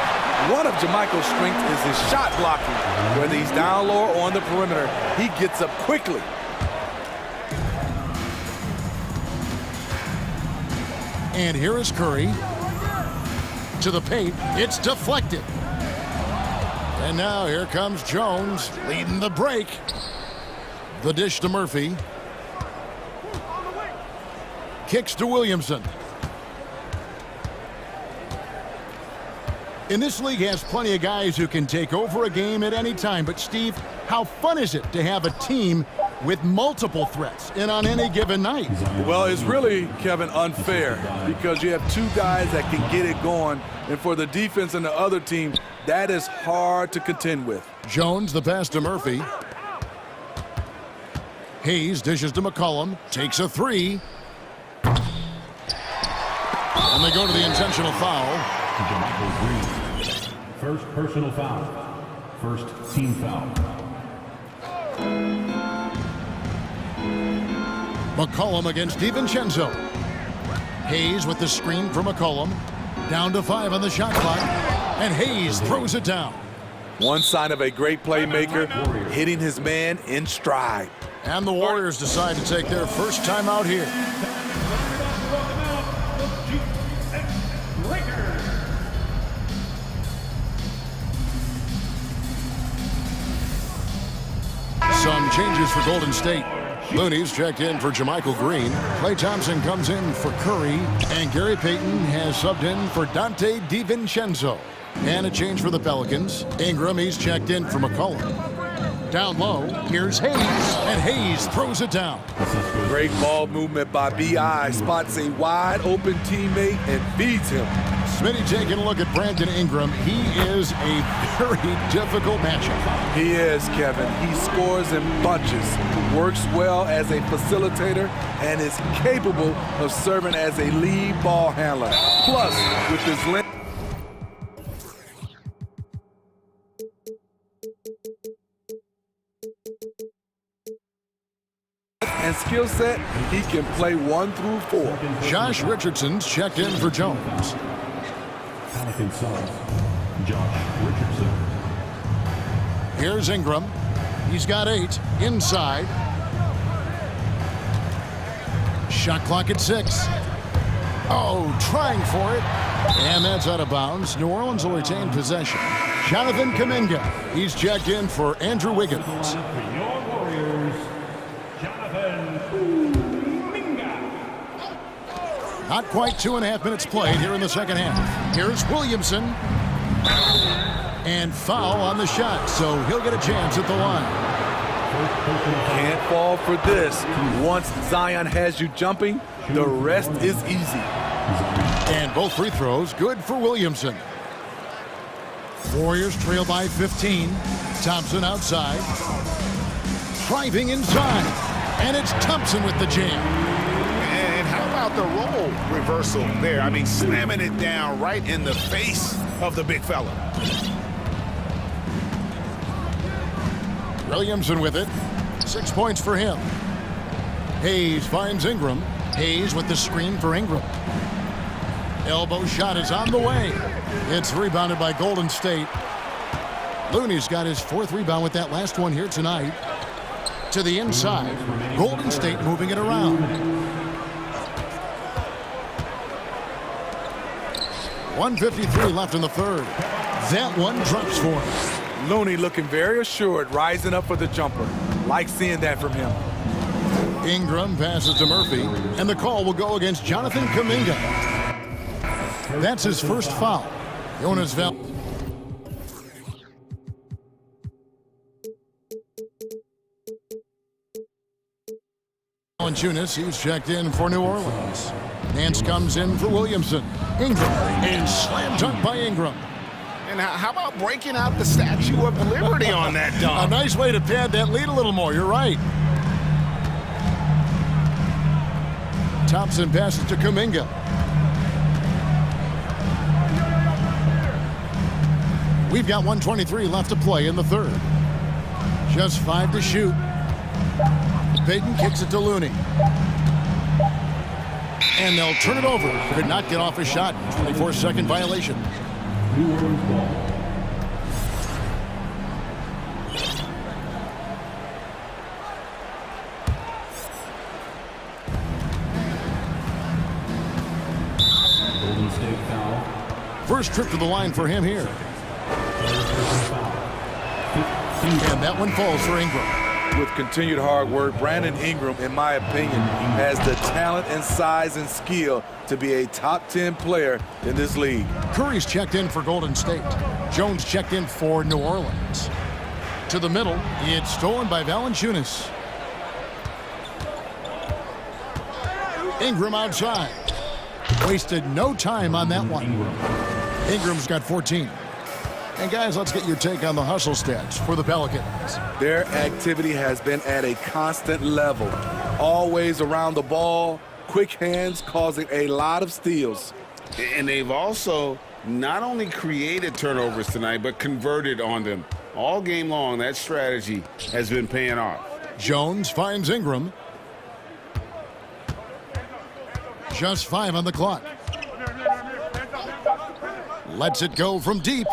[SPEAKER 11] One of JaMychal's strengths is his shot blocking. Whether he's down low or on the perimeter, he gets up quickly.
[SPEAKER 5] And here is Curry. To the paint. It's deflected. And now here comes Jones leading the break. The dish to Murphy. Kicks to Williamson. And this league has plenty of guys who can take over a game at any time. But, Steve, how fun is it to have a team with multiple threats and on any given night?
[SPEAKER 11] Well, it's really, Kevin, unfair because you have 2 guys that can get it going. And for the defense and the other team, that is hard to contend with.
[SPEAKER 5] Jones, the pass to Murphy. Hayes dishes to McCollum. Takes a 3. And they go to the intentional foul.
[SPEAKER 12] JaMychal Green. First personal foul. First team foul.
[SPEAKER 5] McCollum against DiVincenzo. Hayes with the screen for McCollum. Down to 5 on the shot clock. And Hayes throws it down.
[SPEAKER 11] One sign of a great playmaker, hitting his man in stride.
[SPEAKER 5] And the Warriors decide to take their first time out here. Some changes for Golden State. Looney's checked in for Jermichael Green. Klay Thompson comes in for Curry. And Gary Payton has subbed in for Dante DiVincenzo. And a change for the Pelicans. Ingram, he's checked in for McCollum. Down low, here's Hayes. And Hayes throws it down.
[SPEAKER 11] Great ball movement by B.I. Spots a wide open teammate and feeds him.
[SPEAKER 5] Smitty taking a look at Brandon Ingram. He is a very difficult matchup.
[SPEAKER 11] He is, Kevin. He scores in bunches, works well as a facilitator, and is capable of serving as a lead ball handler. Plus, with his length and skill set, he can play 1 through 4.
[SPEAKER 5] Josh Richardson's checked in for Jones.
[SPEAKER 12] Josh Richardson.
[SPEAKER 5] Here's Ingram. He's got 8 inside. Shot clock at 6. Oh, trying for it. And that's out of bounds. New Orleans will retain possession. Jonathan Kuminga. He's checked in for Andrew Wiggins. Not quite 2.5 minutes played here in the second half. Here's Williamson. And foul on the shot, so he'll get a chance at the line.
[SPEAKER 11] Can't fall for this. Once Zion has you jumping, the rest is easy.
[SPEAKER 5] And both free throws good for Williamson. Warriors trail by 15. Thompson outside. Driving inside. And it's Thompson with the jam.
[SPEAKER 16] And how about the role reversal there? I mean, slamming it down right in the face of the big fella.
[SPEAKER 5] Williamson with it. 6 points for him. Hayes finds Ingram. Hayes with the screen for Ingram. Elbow shot is on the way. It's rebounded by Golden State. Looney's got his 4th rebound with that last one here tonight. To the inside. Golden State moving it around. 1:53 left in the third. That one drops for him.
[SPEAKER 11] Looney looking very assured, rising up for the jumper. Like seeing that from him.
[SPEAKER 5] Ingram passes to Murphy, and the call will go against Jonathan Kuminga. That's his first foul. Jonas Valanciunas, he's checked in for New Orleans. Nance comes in for Williamson. Ingram, and slam dunk by Ingram.
[SPEAKER 16] And how about breaking out the Statue of Liberty on that dunk?
[SPEAKER 5] A nice way to pad that lead a little more, you're right. Thompson passes to Kuminga. We've got 1:23 left to play in the third. Just 5 to shoot. Payton kicks it to Looney. And they'll turn it over. Could not get off a shot. 24-second violation.
[SPEAKER 12] Golden State foul.
[SPEAKER 5] First trip to the line for him here. And that one falls for Ingram.
[SPEAKER 11] With continued hard work, Brandon Ingram, in my opinion, has the talent and size and skill to be a top 10 player in this league.
[SPEAKER 5] Curry's checked in for Golden State. Jones checked in for New Orleans. To the middle, it's stolen by Valanciunas. Ingram outside. Wasted no time on that one. Ingram's got 14. And guys, let's get your take on the hustle stats for the Pelicans.
[SPEAKER 11] Their activity has been at a constant level. Always around the ball, quick hands causing a lot of steals.
[SPEAKER 16] And they've also not only created turnovers tonight, but converted on them. All game long, that strategy has been paying off.
[SPEAKER 5] Jones finds Ingram. Just 5 on the clock. Lets it go from deep.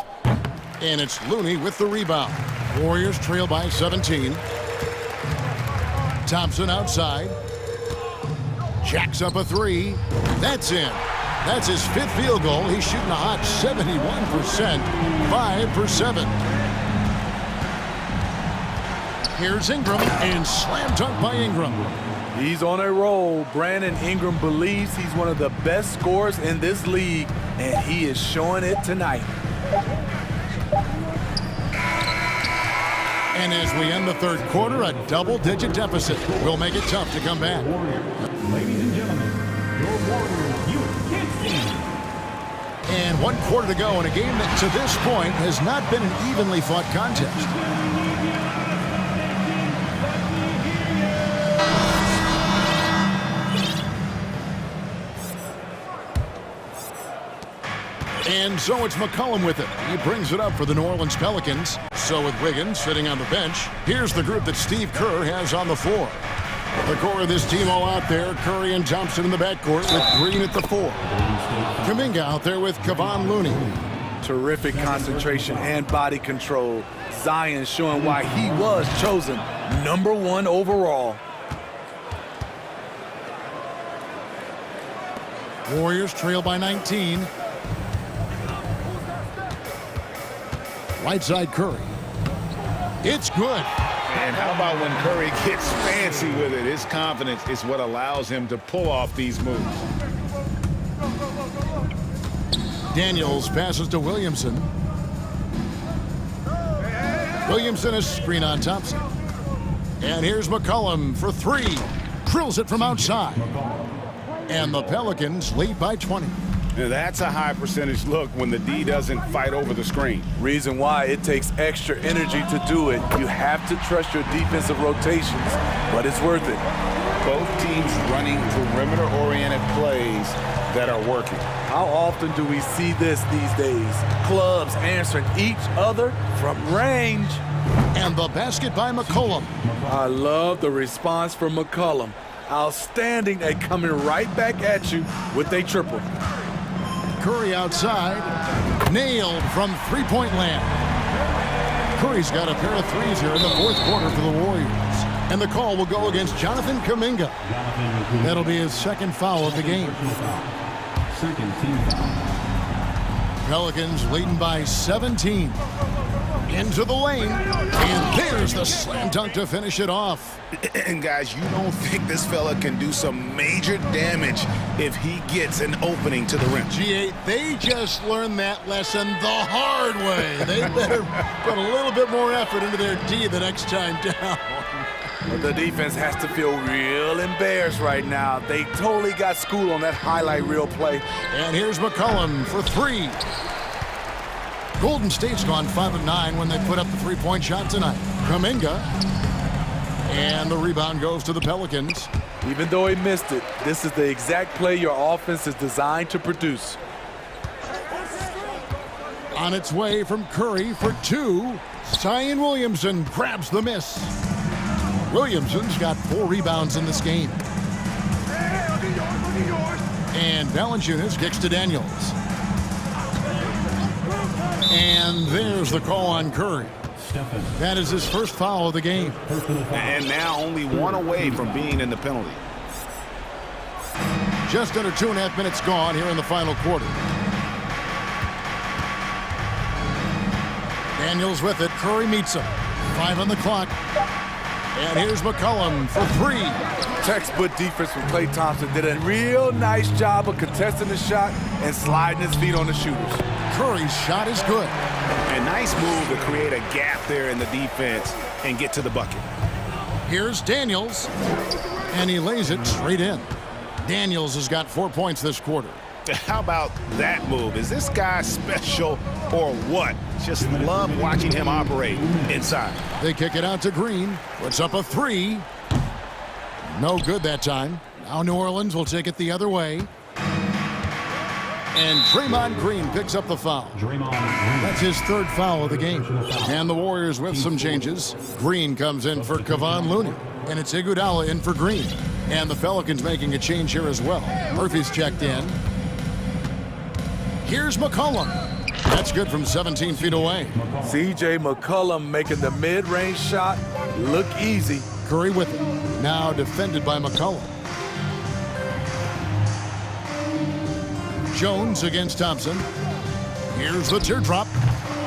[SPEAKER 5] And it's Looney with the rebound. Warriors trail by 17. Thompson outside. Jacks up a three. That's in. That's his 5th field goal. He's shooting a hot 71%. 5 for 7. Here's Ingram, and slam dunk by Ingram.
[SPEAKER 11] He's on a roll. Brandon Ingram believes he's one of the best scorers in this league, and he is showing it tonight.
[SPEAKER 5] And as we end the third quarter, a double-digit deficit will make it tough to come back.
[SPEAKER 12] Ladies and gentlemen, your Warriors, you can't see.
[SPEAKER 5] And 1 quarter to go in a game that to this point has not been an evenly fought contest. And so it's McCollum with it. He brings it up for the New Orleans Pelicans. So with Wiggins sitting on the bench, here's the group that Steve Kerr has on the floor. The core of this team all out there, Curry and Thompson in the backcourt with Green at the 4. Kuminga out there with Kevon Looney.
[SPEAKER 11] Terrific concentration and body control. Zion showing why he was chosen #1 overall.
[SPEAKER 5] Warriors trail by 19. Right side Curry. It's good.
[SPEAKER 16] And how about when Curry gets fancy with it? His confidence is what allows him to pull off these moves.
[SPEAKER 5] Daniels passes to Williamson. Williamson is screen on Thompson. And here's McCollum for 3. Drills it from outside. And the Pelicans lead by 20.
[SPEAKER 16] Now that's a high percentage look when the D doesn't fight over the screen.
[SPEAKER 11] Reason why it takes extra energy to do it. You have to trust your defensive rotations, but it's worth it.
[SPEAKER 16] Both teams running perimeter-oriented plays that are working.
[SPEAKER 11] How often do we see this these days? Clubs answering each other from range.
[SPEAKER 5] And the basket by McCollum.
[SPEAKER 11] I love the response from McCollum. Outstanding at coming right back at you with a triple.
[SPEAKER 5] Curry outside. Nailed from three-point land. Curry's got a pair of threes here in the 4th quarter for the Warriors. And the call will go against Jonathan Kuminga. That'll be his 2nd foul of the game.
[SPEAKER 12] Second team foul.
[SPEAKER 5] Pelicans leading by 17. Into the lane. And there's the slam dunk to finish it off.
[SPEAKER 16] And guys, you don't think this fella can do some major damage if he gets an opening to the rim.
[SPEAKER 5] G8, they just learned that lesson the hard way. They better put a little bit more effort into their D the next time down.
[SPEAKER 11] The defense has to feel real embarrassed right now. They totally got schooled on that highlight reel play.
[SPEAKER 5] And here's McCollum for 3. Golden State's gone 5 of 9 when they put up the 3-point shot tonight. Kuminga. And the rebound goes to the Pelicans.
[SPEAKER 11] Even though he missed it, this is the exact play your offense is designed to produce.
[SPEAKER 5] On its way from Curry for 2. Zion Williamson grabs the miss. Williamson's got 4 rebounds in this game. And Valanciunas kicks to Daniels. And there's the call on Curry. That is his 1st foul of the game.
[SPEAKER 16] And now only 1 away from being in the penalty.
[SPEAKER 5] Just under 2.5 minutes gone here in the final quarter. Daniels with it. Curry meets him. 5 on the clock. And here's McCollum for 3.
[SPEAKER 11] Textbook defense from Klay Thompson did a real nice job of contesting the shot and sliding his feet on the shooters.
[SPEAKER 5] Curry's shot is good.
[SPEAKER 16] A nice move to create a gap there in the defense and get to the bucket.
[SPEAKER 5] Here's Daniels. And he lays it straight in. Daniels has got 4 points this quarter.
[SPEAKER 16] How about that move? Is this guy special or what? Just love watching him operate inside.
[SPEAKER 5] They kick it out to Green. Puts up a 3. No good that time. Now New Orleans will take it the other way. And Draymond Green picks up the foul. That's his 3rd foul of the game. And the Warriors with some changes. Green comes in for Kevon Looney. And it's Iguodala in for Green. And the Pelicans making a change here as well. Murphy's checked in. Here's McCollum. That's good from 17 feet away.
[SPEAKER 11] C.J. McCollum making the mid-range shot look easy.
[SPEAKER 5] Curry with it. Now defended by McCollum. Jones against Thompson. Here's the teardrop.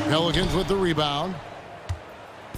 [SPEAKER 5] Pelicans with the rebound.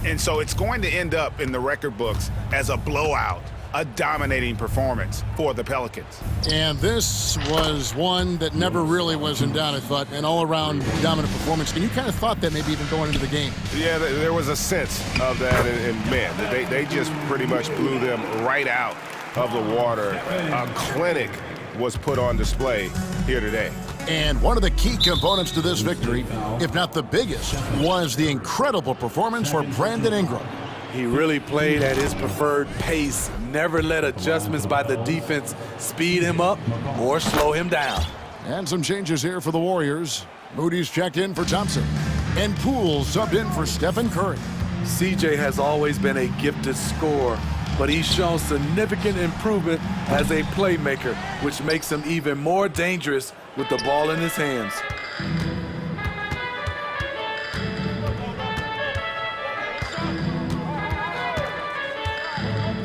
[SPEAKER 16] And so it's going to end up in the record books as a blowout, a dominating performance for the Pelicans.
[SPEAKER 5] And this was one that never really was in doubt, I thought, an all-around dominant performance. And you kind of thought that maybe even going into the game.
[SPEAKER 16] Yeah, there was a sense of that, and man, they just pretty much blew them right out of the water. A clinic was put on display here today.
[SPEAKER 5] And one of the key components to this victory, if not the biggest, was the incredible performance for Brandon Ingram.
[SPEAKER 11] He really played at his preferred pace, never let adjustments by the defense speed him up or slow him down.
[SPEAKER 5] And some changes here for the Warriors. Moody's checked in for Thompson. And Poole subbed in for Stephen Curry.
[SPEAKER 11] CJ has always been a gifted scorer, but he's shown significant improvement as a playmaker, which makes him even more dangerous with the ball in his hands.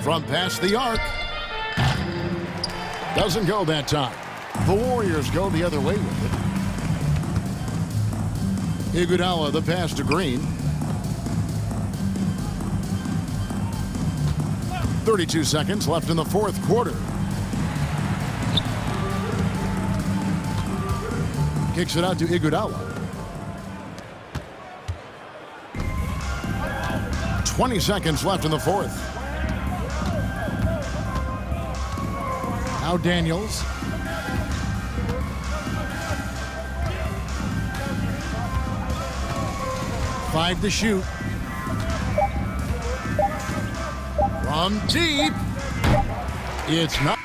[SPEAKER 5] From past the arc. Doesn't go that time. The Warriors go the other way with it. Iguodala the pass to Green. 32 seconds left in the fourth quarter. Kicks it out to Iguodala. 20 seconds left in the fourth. Now Daniels. Five to shoot. From deep. It's not.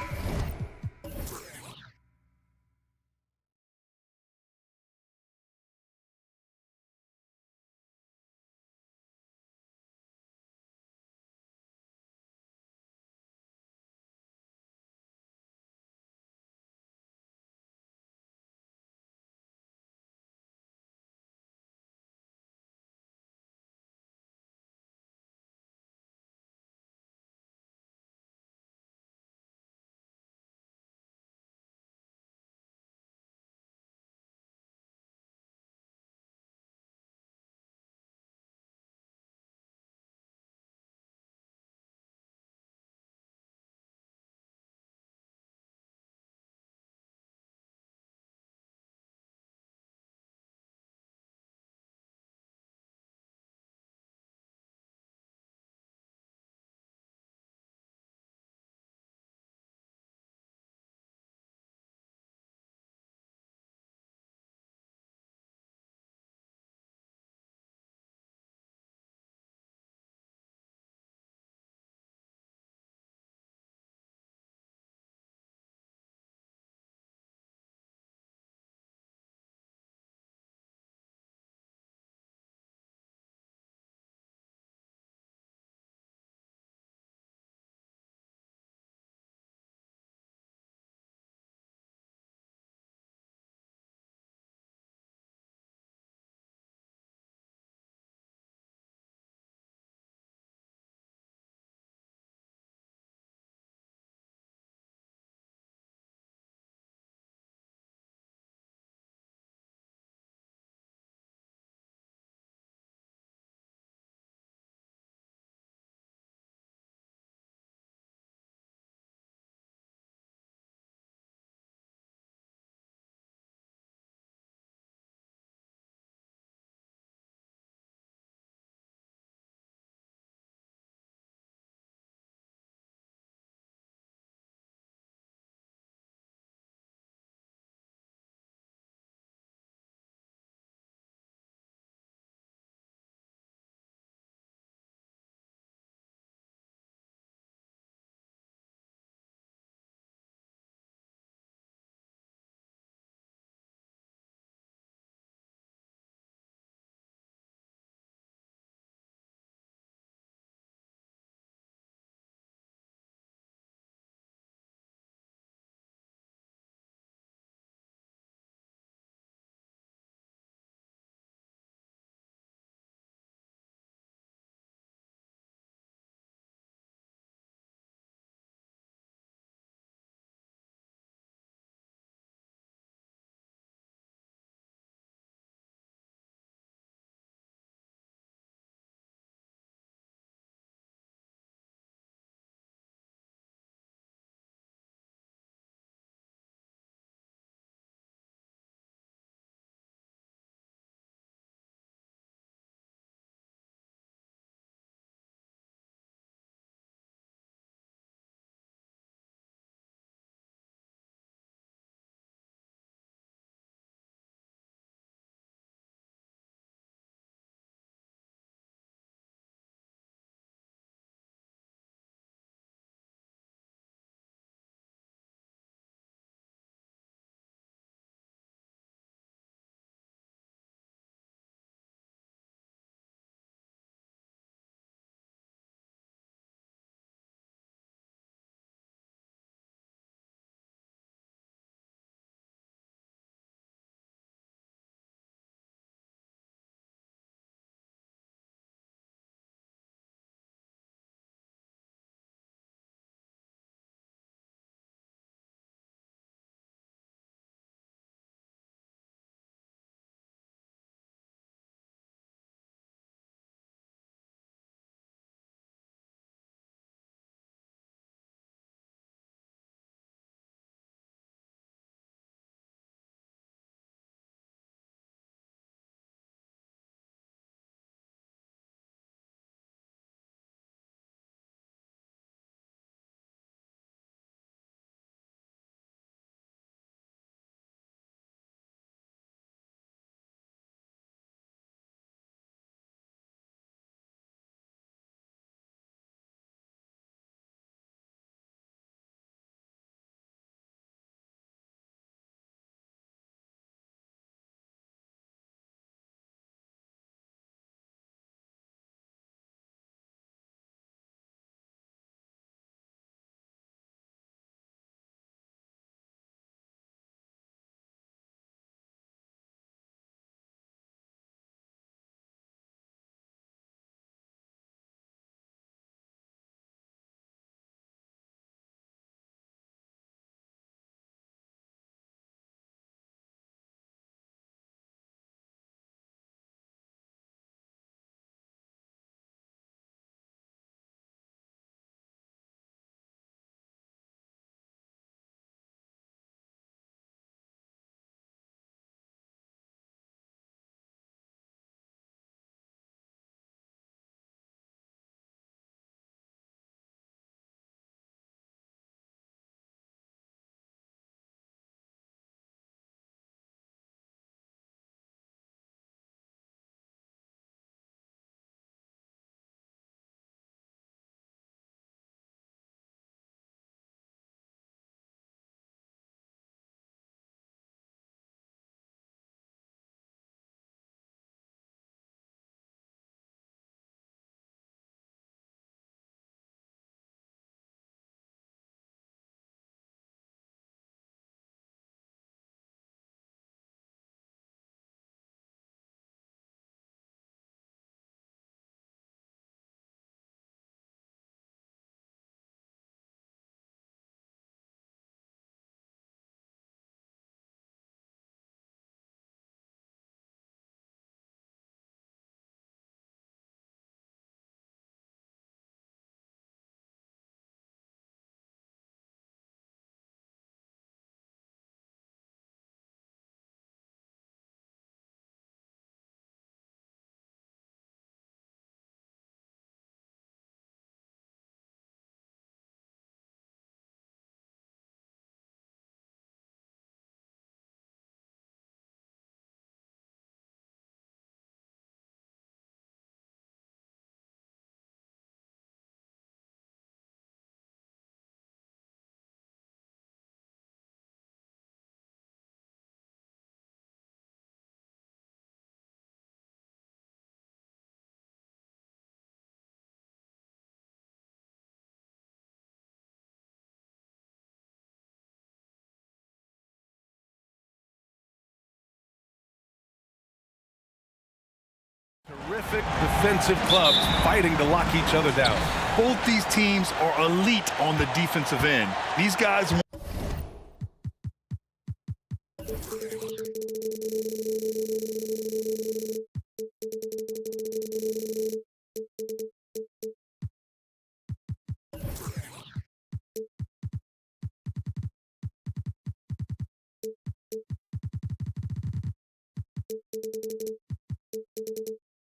[SPEAKER 1] Terrific defensive clubs fighting to lock each other down.
[SPEAKER 2] Both these teams are elite on the defensive end. These guys.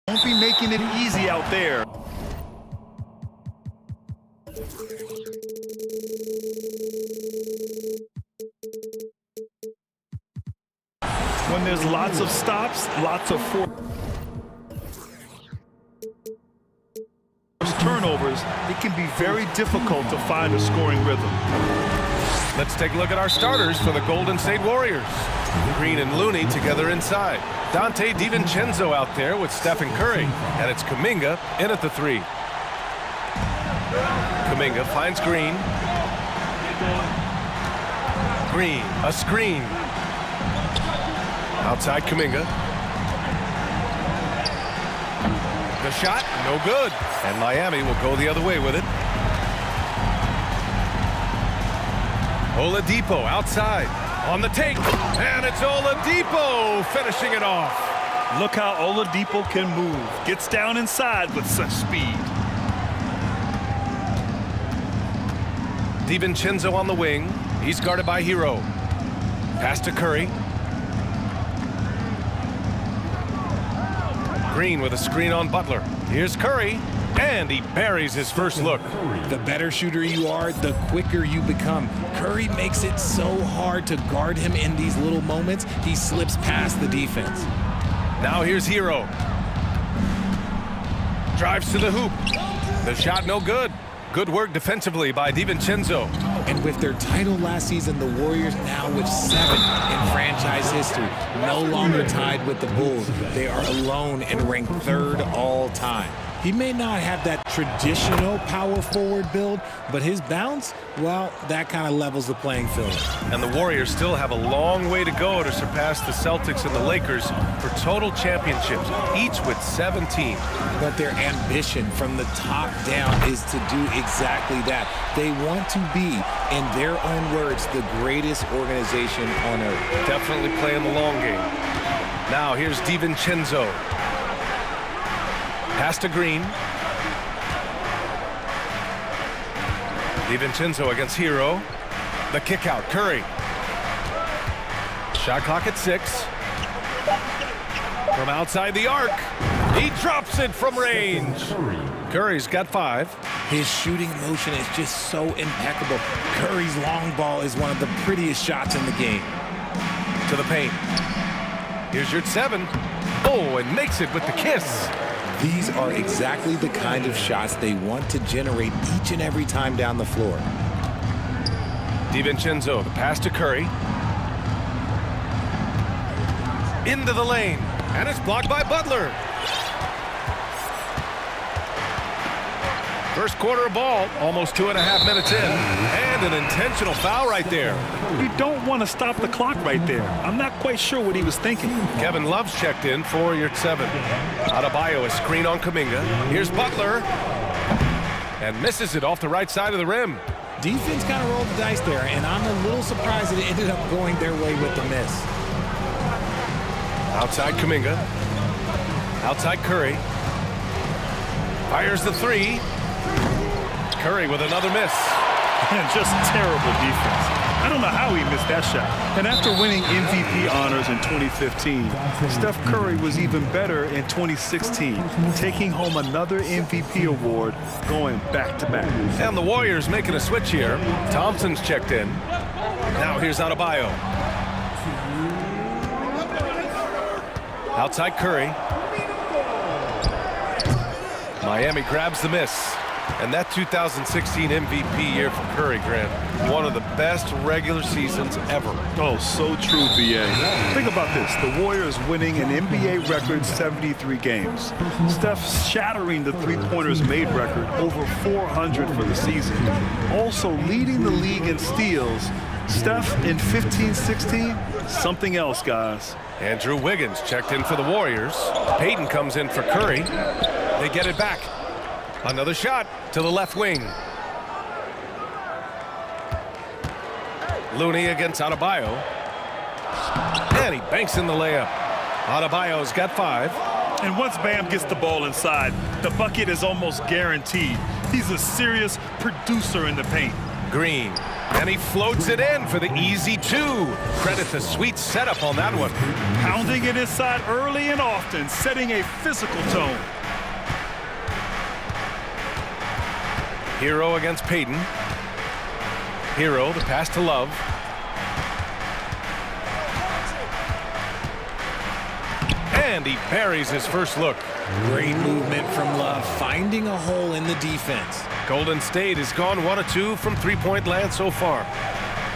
[SPEAKER 2] Won't be making it easy out there. When there's lots of stops, lots of turnovers, it can be very difficult to find a scoring rhythm.
[SPEAKER 1] Let's take a look at our starters for the Golden State Warriors. Green and Looney together inside. Dante DiVincenzo out there with Stephen Curry. And it's Kuminga in at the 3. Kuminga finds Green. Green, a screen. Outside Kuminga. The shot, no good. And Miami will go the other way with it. Oladipo outside. On the take, and it's Oladipo finishing it off.
[SPEAKER 2] Look how Oladipo can move. Gets down inside with such speed.
[SPEAKER 1] DiVincenzo on the wing. He's guarded by Hero. Pass to Curry. Green with a screen on Butler. Here's Curry, and he buries his first look.
[SPEAKER 13] The better shooter you are, the quicker you become. Curry makes it so hard to guard him in these little moments. He slips past the defense.
[SPEAKER 1] Now here's Hero. Drives to the hoop. The shot no good. Good work defensively by DiVincenzo.
[SPEAKER 13] And with their title last season, the Warriors now with 7 in franchise history. No longer tied with the Bulls. They are alone and ranked 3rd all time. He may not have that traditional power forward build, but his bounce, well, that kind of levels the playing field.
[SPEAKER 1] And the Warriors still have a long way to go to surpass the Celtics and the Lakers for total championships, each with 17.
[SPEAKER 13] But their ambition from the top down is to do exactly that. They want to be, in their own words, the greatest organization on earth.
[SPEAKER 1] Definitely playing the long game. Now here's DiVincenzo. Pass to Green. DiVincenzo against Hero. The kick out, Curry. Shot clock at 6. From outside the arc. He drops it from range. Curry's got 5.
[SPEAKER 13] His shooting motion is just so impeccable. Curry's long ball is one of the prettiest shots in the game.
[SPEAKER 1] To the paint. Here's your 7. Oh, and makes it with the kiss.
[SPEAKER 13] These are exactly the kind of shots they want to generate each and every time down the floor.
[SPEAKER 1] DiVincenzo, the pass to Curry. Into the lane, and it's blocked by Butler. First quarter of ball, almost 2.5 minutes in, and an intentional foul right there.
[SPEAKER 2] You don't want to stop the clock right there. I'm not quite sure what he was thinking.
[SPEAKER 1] Kevin Love's checked in for your 7. Adebayo, a screen on Kuminga. Here's Butler, and misses it off the right side of the rim.
[SPEAKER 13] Defense kind of rolled the dice there, and I'm a little surprised that it ended up going their way with the miss.
[SPEAKER 1] Outside Kuminga. Outside Curry. Fires the 3. Curry with another miss.
[SPEAKER 2] And just terrible defense. I don't know how he missed that shot. And after winning MVP honors in 2015, Steph Curry was even better in 2016, taking home another MVP award, going back-to-back.
[SPEAKER 1] And the Warriors making a switch here. Thompson's checked in. Now here's Adebayo. Outside Curry. Miami grabs the miss. And that 2016 MVP year for Curry, Grant, one of the best regular seasons ever.
[SPEAKER 2] Oh, so true, BA. Think about this. The Warriors winning an NBA record 73 games. Steph shattering the three-pointers made record, over 400 for the season. Also leading the league in steals Steph in 15-16, something else, guys.
[SPEAKER 1] Andrew Wiggins checked in for the Warriors. Payton comes in for Curry. They get it back. Another shot to the left wing. Looney against Adebayo. And he banks in the layup. Adebayo's got 5.
[SPEAKER 2] And once Bam gets the ball inside, the bucket is almost guaranteed. He's a serious producer in the paint.
[SPEAKER 1] Green. And he floats it in for the easy 2. Credit the sweet setup on that one.
[SPEAKER 2] Pounding it inside early and often, setting a physical tone.
[SPEAKER 1] Hero against Payton. Hero, the pass to Love. And he buries his first look.
[SPEAKER 13] Great movement from Love, finding a hole in the defense.
[SPEAKER 1] Golden State has gone 1 of 2 from three-point land so far.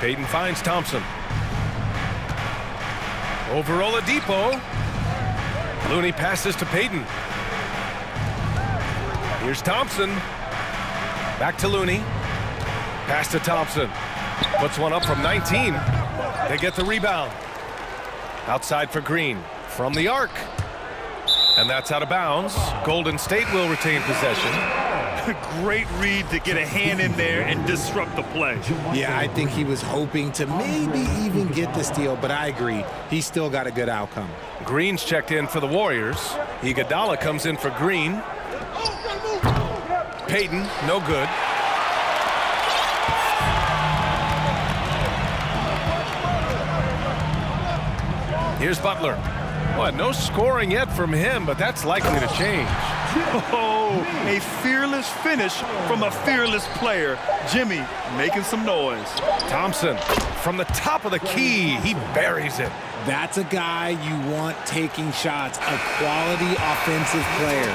[SPEAKER 1] Payton finds Thompson. Over Oladipo. Looney passes to Payton. Here's Thompson. Back to Looney. Pass to Thompson. Puts one up from 19. They get the rebound. Outside for Green. From the arc. And that's out of bounds. Golden State will retain possession.
[SPEAKER 2] Great read to get a hand in there and disrupt the play.
[SPEAKER 9] Yeah, I think he was hoping to maybe even get the steal, but I agree. He still got a good outcome.
[SPEAKER 1] Green's checked in for the Warriors. Iguodala comes in for Green. Payton, no good. Here's Butler. Well, no scoring yet from him, but that's likely to change.
[SPEAKER 2] Oh, a fearless finish from a fearless player. Jimmy making some noise.
[SPEAKER 1] Thompson from the top of the key. He buries it.
[SPEAKER 9] That's a guy you want taking shots, a quality offensive player.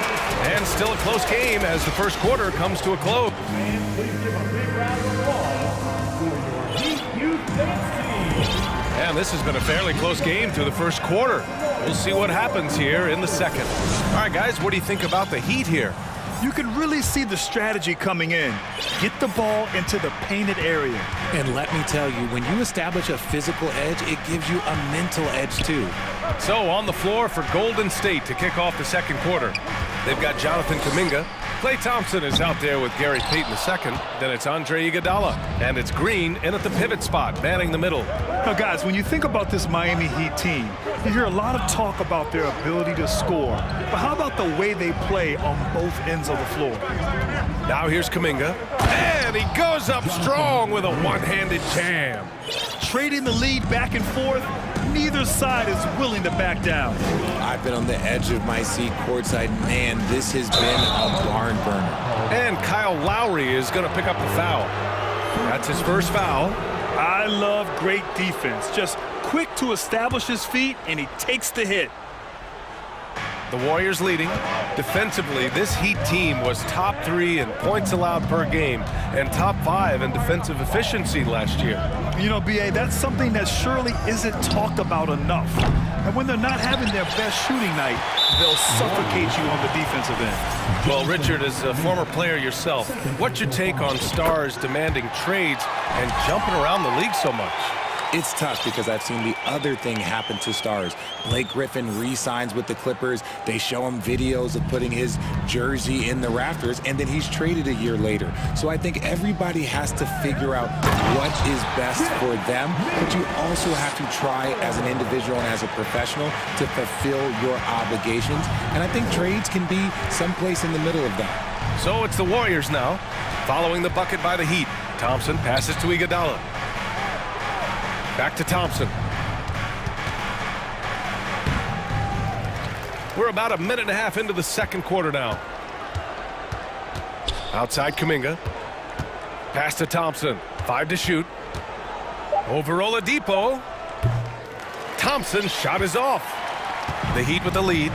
[SPEAKER 1] And still a close game as the first quarter comes to a close. And this has been a fairly close game through the first quarter. We'll see what happens here in the second. All right, guys, what do you think about the Heat here?
[SPEAKER 2] You can really see the strategy coming in. Get the ball into the painted area.
[SPEAKER 13] And let me tell you, when you establish a physical edge, it gives you a mental edge too.
[SPEAKER 1] So on the floor for Golden State to kick off the second quarter. They've got Jonathan Kuminga. Klay Thompson is out there with Gary Payton II. Then it's Andre Iguodala. And it's Green in at the pivot spot, manning the middle.
[SPEAKER 2] Now, guys, when you think about this Miami Heat team, you hear a lot of talk about their ability to score. But how about the way they play on both ends of the floor?
[SPEAKER 1] Now here's Kuminga. And he goes up strong with a one-handed jam.
[SPEAKER 2] Trading the lead back and forth, neither side is willing to back down.
[SPEAKER 13] I've been on the edge of my seat courtside. Man, this has been a barn burner.
[SPEAKER 1] And Kyle Lowry is going to pick up the foul. That's his first foul.
[SPEAKER 2] I love great defense. Just quick to establish his feet, and he takes the hit.
[SPEAKER 1] The Warriors leading. Defensively, this Heat team was top 3 in points allowed per game and top 5 in defensive efficiency last year.
[SPEAKER 2] You know, B.A., that's something that surely isn't talked about enough. And when they're not having their best shooting night, they'll suffocate you on the defensive end.
[SPEAKER 1] Well, Richard, as a former player yourself, what's your take on stars demanding trades and jumping around the league so much?
[SPEAKER 13] It's tough because I've seen the other thing happen to stars. Blake Griffin re-signs with the Clippers. They show him videos of putting his jersey in the rafters, and then he's traded a year later. So I think everybody has to figure out what is best for them, but you also have to try as an individual and as a professional to fulfill your obligations. And I think trades can be someplace in the middle of that.
[SPEAKER 1] So it's the Warriors now, following the bucket by the Heat. Thompson passes to Iguodala. Back to Thompson. We're about a minute and a half into the second quarter now. Outside Kuminga. Pass to Thompson. 5 to shoot. Over Oladipo. Thompson's shot is off. The Heat with the lead.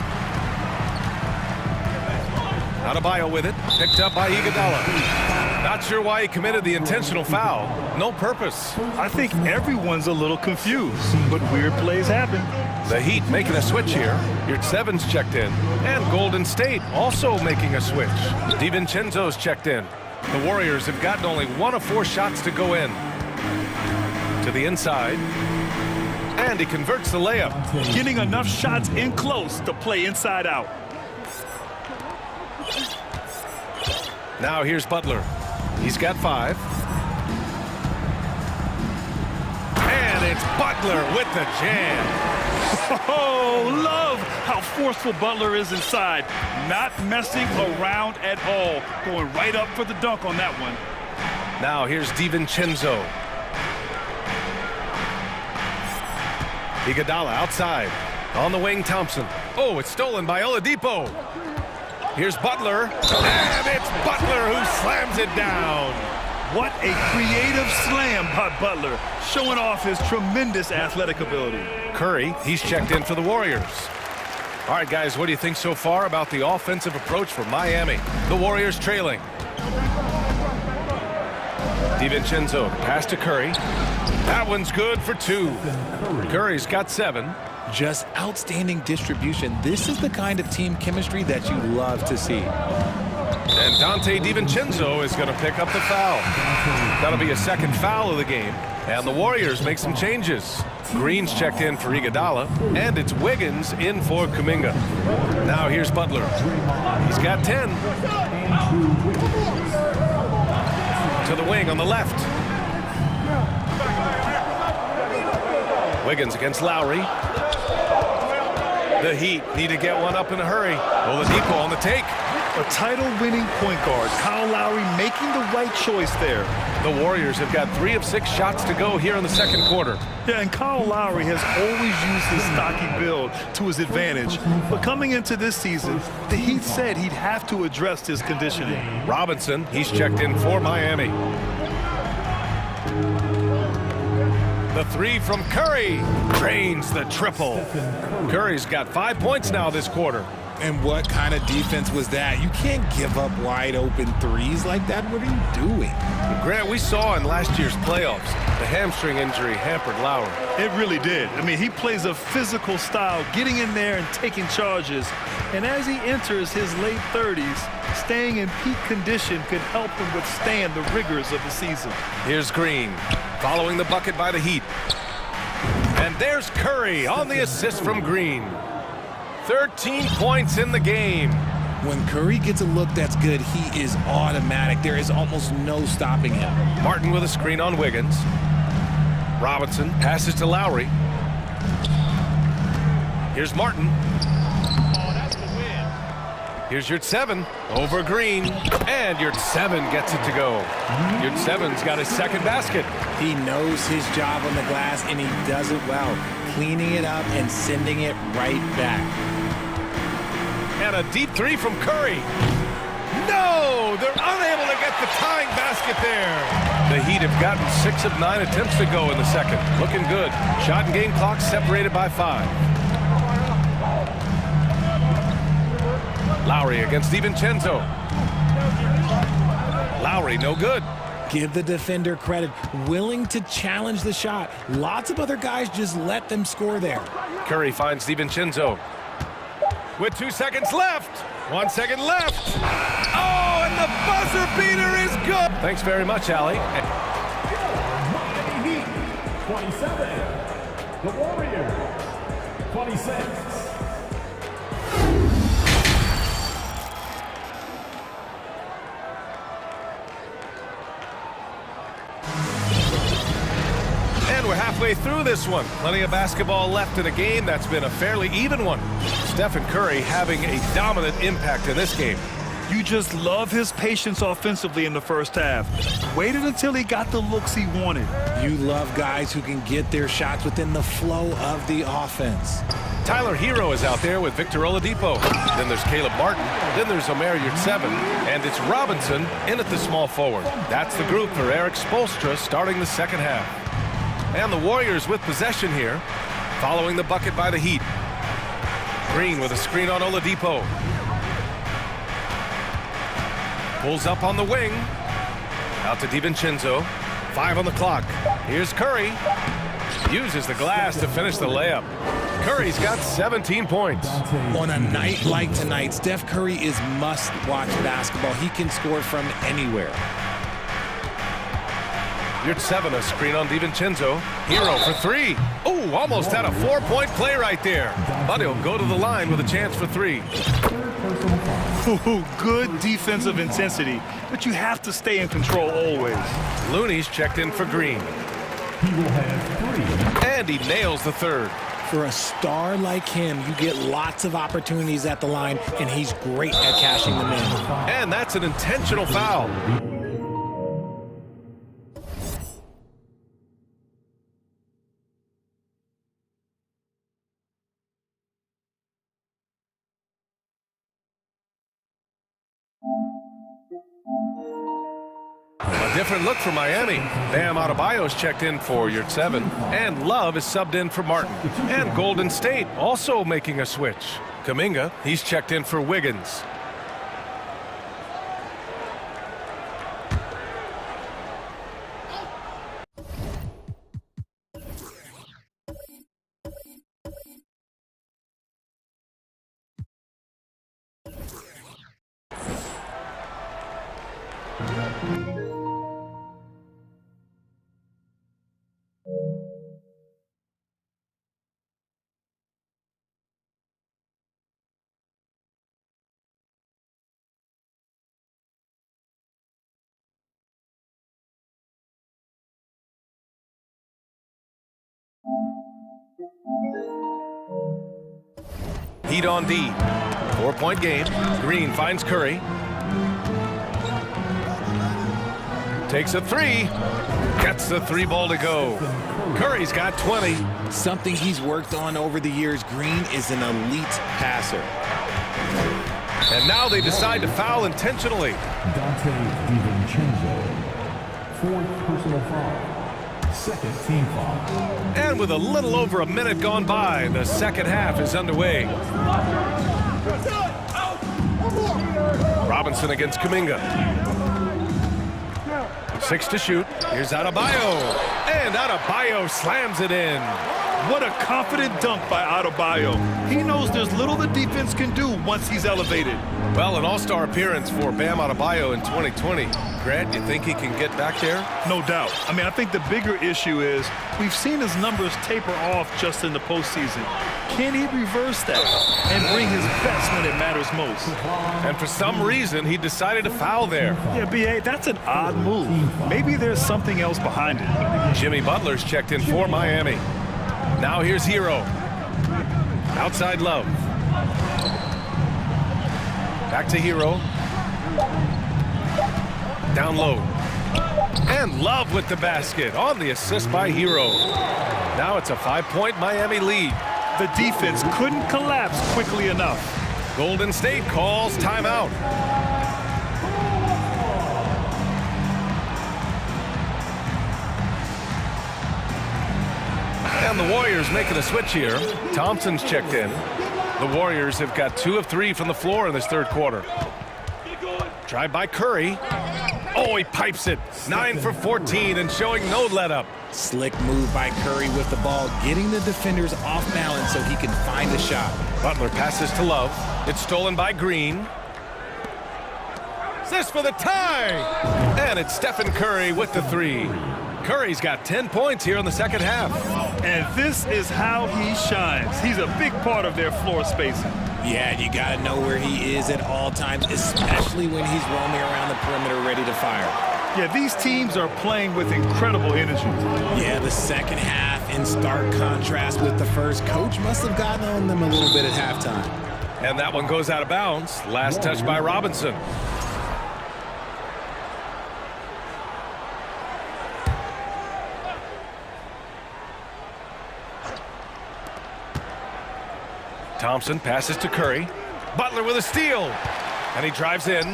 [SPEAKER 1] Adebayo with it. Picked up by Iguodala. Not sure why he committed the intentional foul. No purpose.
[SPEAKER 2] I think everyone's a little confused, but weird plays happen.
[SPEAKER 1] The Heat making a switch here. Yurtsevens checked in. And Golden State also making a switch. DiVincenzo's checked in. The Warriors have gotten only 1 of 4 shots to go in. To To the inside. And he converts the layup.
[SPEAKER 2] Getting enough shots in close to play inside out.
[SPEAKER 1] Now here's Butler. He's got 5. And it's Butler with the jam.
[SPEAKER 2] Oh, love how forceful Butler is inside. Not messing around at all. Going right up for the dunk on that one.
[SPEAKER 1] Now here's DiVincenzo. Iguodala outside. On the wing, Thompson. Oh, it's stolen by Oladipo. Here's Butler. And it's Butler who slams it down.
[SPEAKER 2] What a creative slam by Butler, showing off his tremendous athletic ability.
[SPEAKER 1] Curry, he's checked in for the Warriors. All right, guys, what do you think so far about the offensive approach for Miami? The Warriors trailing. DiVincenzo, pass to Curry. That one's good for 2. Curry's got 7.
[SPEAKER 13] Just outstanding distribution. This is the kind of team chemistry that you love to see.
[SPEAKER 1] And Dante DiVincenzo is going to pick up the foul. That'll be a second foul of the game. And the Warriors make some changes. Green's checked in for Iguodala, and it's Wiggins in for Kuminga. Now here's Butler. He's got 10. To the wing on the left. Wiggins against Lowry. The Heat need to get one up in a hurry. Oladipo on the take.
[SPEAKER 2] A title-winning point guard, Kyle Lowry, making the right choice there.
[SPEAKER 1] The Warriors have got 3 of 6 shots to go here in the second quarter.
[SPEAKER 2] Yeah, and Kyle Lowry has always used his stocky build to his advantage. But coming into this season, the Heat said he'd have to address his conditioning.
[SPEAKER 1] Robinson, he's checked in for Miami. The 3 from Curry drains the triple. Curry's got 5 points now this quarter.
[SPEAKER 13] And what kind of defense was that? You can't give up wide open threes like that. What are you doing?
[SPEAKER 1] Grant, we saw in last year's playoffs, the hamstring injury hampered Lowry.
[SPEAKER 2] It really did. I mean, he plays a physical style, getting in there and taking charges. And as he enters his late 30s, staying in peak condition could help him withstand the rigors of the season.
[SPEAKER 1] Here's Green, following the bucket by the Heat. And there's Curry on the assist from Green. 13 points in the game.
[SPEAKER 13] When Curry gets a look that's good, he is automatic. There is almost no stopping him.
[SPEAKER 1] Martin with a screen on Wiggins. Robinson passes to Lowry. Here's Martin. Here's Yurt-Seven over Green. And Yurt-Seven gets it to go. Yurt-Seven's got his second basket.
[SPEAKER 13] He knows his job on the glass, and he does it well. Cleaning it up and sending it right back.
[SPEAKER 1] And a deep 3 from Curry. No! They're unable to get the tying basket there. The Heat have gotten 6 of 9 attempts to go in the second. Looking good. Shot and game clock separated by 5. Lowry against DiVincenzo. Lowry, no good.
[SPEAKER 13] Give the defender credit. Willing to challenge the shot. Lots of other guys just let them score there.
[SPEAKER 1] Curry finds DiVincenzo. With 2 seconds left. 1 second left. Oh, and the buzzer beater is good. Thanks very much, Allie.
[SPEAKER 12] 27. The Warriors. 26.
[SPEAKER 1] And we're halfway through this one. Plenty of basketball left in a game that's been a fairly even one. Stephen Curry having a dominant impact in this game.
[SPEAKER 2] You just love his patience offensively in the first half. Waited until he got the looks he wanted.
[SPEAKER 13] You love guys who can get their shots within the flow of the offense.
[SPEAKER 1] Tyler Hero is out there with Victor Oladipo. Then there's Caleb Martin. Then there's Omer Yurt-Seven. And it's Robinson in at the small forward. That's the group for Eric Spoelstra starting the second half. And the Warriors with possession here, following the bucket by the Heat. Green with a screen on Oladipo. Pulls up on the wing. Out to DiVincenzo. 5 on the clock. Here's Curry. Uses the glass to finish the layup. Curry's got 17 points.
[SPEAKER 13] On a night like tonight, Steph Curry is must-watch basketball. He can score from anywhere.
[SPEAKER 1] Your 7, a screen on DiVincenzo. Hero for 3. Oh, almost had a 4-point play right there. But he'll go to the line with a chance for 3.
[SPEAKER 2] Ooh, good defensive intensity, but you have to stay in control always.
[SPEAKER 1] Looney's checked in for Green.
[SPEAKER 12] He will have 3.
[SPEAKER 1] And he nails the 3rd.
[SPEAKER 9] For a star like him, you get lots of opportunities at the line, and he's great at cashing them in.
[SPEAKER 1] And that's an intentional foul. A different look for Miami. Bam Adebayo's checked in for your 7. And Love is subbed in for Martin. And Golden State also making a switch. Kuminga, he's checked in for Wiggins. Heat on D. 4-point game. Green finds Curry. Takes a 3. Gets the 3-ball to go. Curry's got 20.
[SPEAKER 13] Something he's worked on over the years. Green is an elite passer.
[SPEAKER 1] And now they decide to foul intentionally.
[SPEAKER 12] DiVincenzo. 4th personal foul. 2nd team foul.
[SPEAKER 1] And with a little over a minute gone by, the second half is underway. Robinson against Kuminga. 6 to shoot. Here's Adebayo. And Adebayo slams it in.
[SPEAKER 2] What a confident dunk by Adebayo. He knows there's little the defense can do once he's elevated.
[SPEAKER 1] Well, an all-star appearance for Bam Adebayo in 2020. Grant, you think he can get back there?
[SPEAKER 2] No doubt. I mean, I think the bigger issue is we've seen his numbers taper off just in the postseason. Can he reverse that and bring his best when it matters most?
[SPEAKER 1] And for some reason, he decided to foul there.
[SPEAKER 2] Yeah, B.A., that's an odd move. Maybe there's something else behind it.
[SPEAKER 1] Jimmy Butler's checked in for Miami. Now here's Hero. Outside Love. Back to Hero. Down low. And Love with the basket on the assist by Hero. Now it's a 5-point Miami lead.
[SPEAKER 2] The defense couldn't collapse quickly enough.
[SPEAKER 1] Golden State calls timeout. And the Warriors making a switch here. Thompson's checked in. The Warriors have got 2 of 3 from the floor in this 3rd quarter. Drive by Curry. Oh, he pipes it. 9 for 14 and showing no let-up.
[SPEAKER 13] Slick move by Curry with the ball, getting the defenders off balance so he can find a shot.
[SPEAKER 1] Butler passes to Love. It's stolen by Green. This for the tie. And it's Stephen Curry with the 3. Curry's got 10 points here in the second half.
[SPEAKER 2] And this is how he shines. He's a big part of their floor spacing.
[SPEAKER 13] Yeah, you got to know where he is at all times, especially when he's roaming around the perimeter ready to fire.
[SPEAKER 2] Yeah, these teams are playing with incredible energy.
[SPEAKER 13] Yeah, the second half in stark contrast with the first. Coach must have gotten on them a little bit at halftime.
[SPEAKER 1] And that one goes out of bounds. Last touch by Robinson. Thompson passes to Curry. Butler with a steal. And he drives in.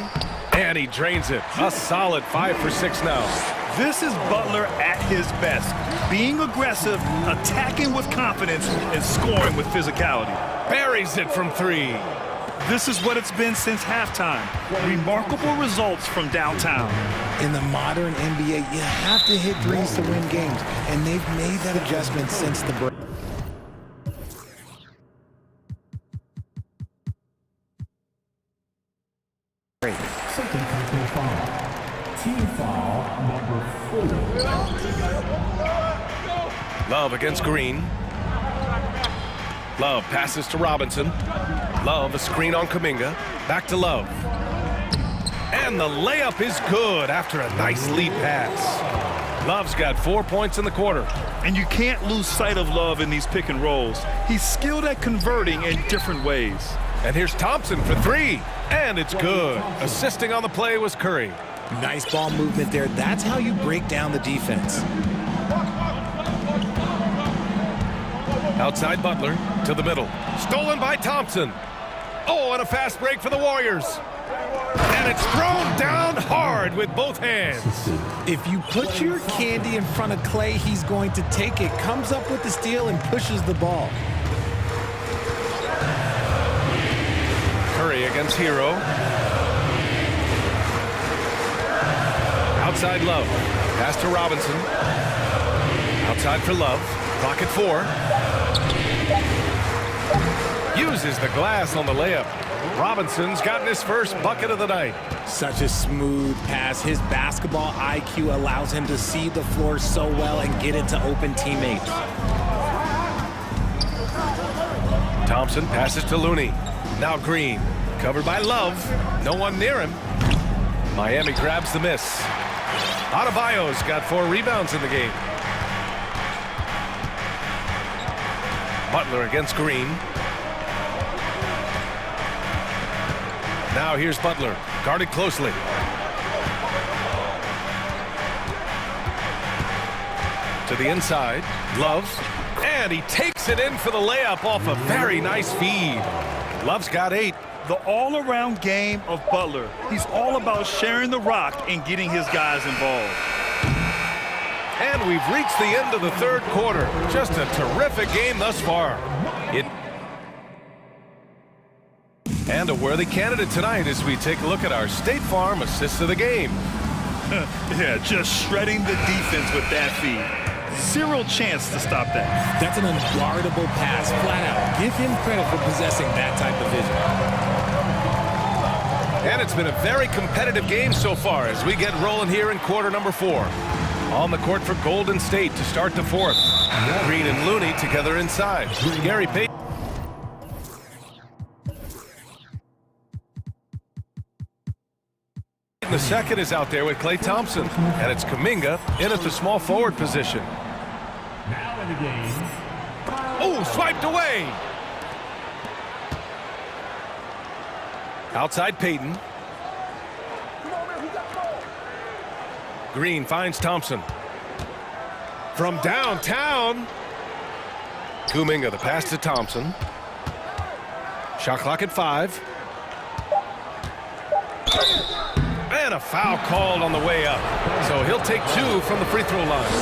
[SPEAKER 1] And he drains it. A solid 5 for 6 now.
[SPEAKER 2] This is Butler at his best. Being aggressive, attacking with confidence, and scoring with physicality.
[SPEAKER 1] Buries it from 3.
[SPEAKER 2] This is what it's been since halftime. Remarkable results from downtown.
[SPEAKER 9] In the modern NBA, you have to hit threes to win games, and they've made that adjustment since the break.
[SPEAKER 12] Team foul number 4.
[SPEAKER 1] Love against Green. Love passes to Robinson. Love, a screen on Kuminga. Back to Love. And the layup is good after a nice lead pass. Love's got 4 points in the quarter.
[SPEAKER 2] And you can't lose sight of Love in these pick and rolls. He's skilled at converting in different ways.
[SPEAKER 1] And here's Thompson for three. And it's good. Assisting on the play was Curry.
[SPEAKER 13] Nice ball movement there. That's how you break down the defense.
[SPEAKER 1] Outside Butler to the middle. Stolen by Thompson. Oh, and a fast break for the Warriors. And it's thrown down hard with both hands.
[SPEAKER 13] If you put your candy in front of Clay, he's going to take it. Comes up with the steal and pushes the ball.
[SPEAKER 1] Curry against Hero. Outside Love. Pass to Robinson. Outside for Love. Clock at 4. Uses the glass on the layup. Robinson's gotten his first bucket of the night.
[SPEAKER 13] Such a smooth pass. His basketball IQ allows him to see the floor so well and get it to open teammates.
[SPEAKER 1] Thompson passes to Looney. Now Green. Covered by Love. No one near him. Miami grabs the miss. Adebayo's got 4 rebounds in the game. Butler against Green. Now here's Butler, guarded closely. To the inside, Love, and he takes it in for the layup off a very nice feed. Love's got 8.
[SPEAKER 2] The all-around game of Butler. He's all about sharing the rock and getting his guys involved.
[SPEAKER 1] And we've reached the end of the third quarter. Just a terrific game thus far. And a worthy candidate tonight as we take a look at our State Farm assist of the game.
[SPEAKER 2] Yeah, just shredding the defense with that feed. Zero chance to stop that.
[SPEAKER 13] That's an unguardable pass, flat out. Give him credit for possessing that type of vision.
[SPEAKER 1] And it's been a very competitive game so far as we get rolling here in quarter number 4. On the court for Golden State to start the fourth. Green and Looney together inside. Gary Payton. The second is out there with Klay Thompson, and it's Kuminga in at the small forward position.
[SPEAKER 12] Now in the game.
[SPEAKER 1] Oh, swiped away. Outside Payton. Green finds Thompson. From downtown. Kuminga, the pass to Thompson. Shot clock at 5. And a foul called on the way up. So he'll take 2 from the free throw line.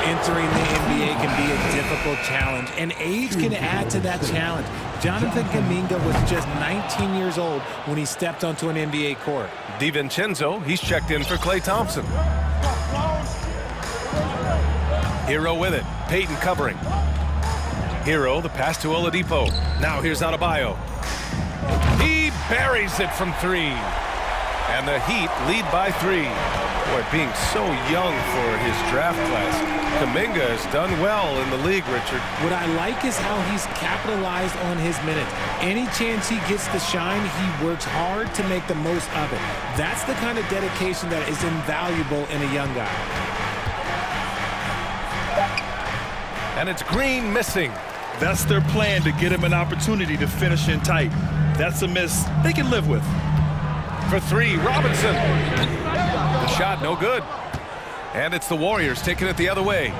[SPEAKER 13] Entering the NBA can be a difficult challenge, and age can add to that challenge. Jonathan Kuminga was just 19 years old when he stepped onto an NBA court.
[SPEAKER 1] DiVincenzo, he's checked in for Klay Thompson. Hero with it. Payton covering. Hero, the pass to Oladipo. Now here's Adebayo. He buries it from 3. And the Heat lead by 3. Boy, being so young for his draft class, Kuminga has done well in the league, Richard.
[SPEAKER 13] What I like is how he's capitalized on his minutes. Any chance he gets to shine, he works hard to make the most of it. That's the kind of dedication that is invaluable in a young guy.
[SPEAKER 1] And it's Green missing.
[SPEAKER 2] That's their plan, to get him an opportunity to finish in tight. That's a miss they can live with.
[SPEAKER 1] For 3, Robinson. The shot no good. And it's the Warriors taking it the other way.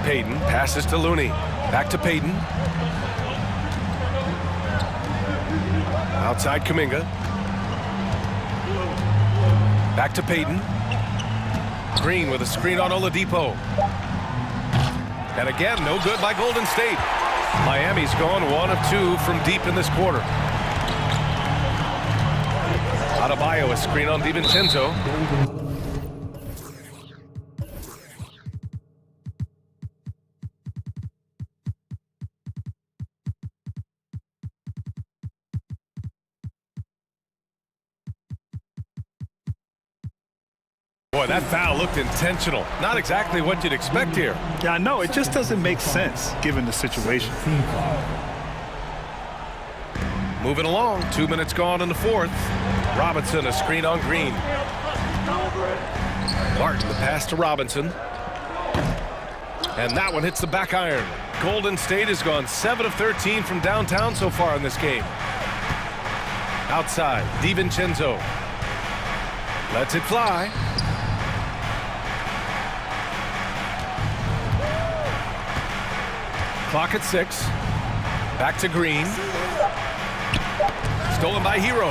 [SPEAKER 1] Payton passes to Looney. Back to Payton. Outside Kuminga. Back to Payton. Green with a screen on Oladipo. And again, no good by Golden State. Miami's gone 1 of 2 from deep in this quarter. Adebayo, a screen on DiVincenzo. Boy, that foul looked intentional. Not exactly what you'd expect here.
[SPEAKER 2] Yeah, I know. It just doesn't make sense given the situation.
[SPEAKER 1] Moving along, 2 minutes gone in the fourth. Robinson, a screen on Green. Martin, the pass to Robinson. And that one hits the back iron. Golden State has gone 7 of 13 from downtown so far in this game. Outside, DiVincenzo. Lets it fly. Clock at 6. Back to Green. Stolen by Hero.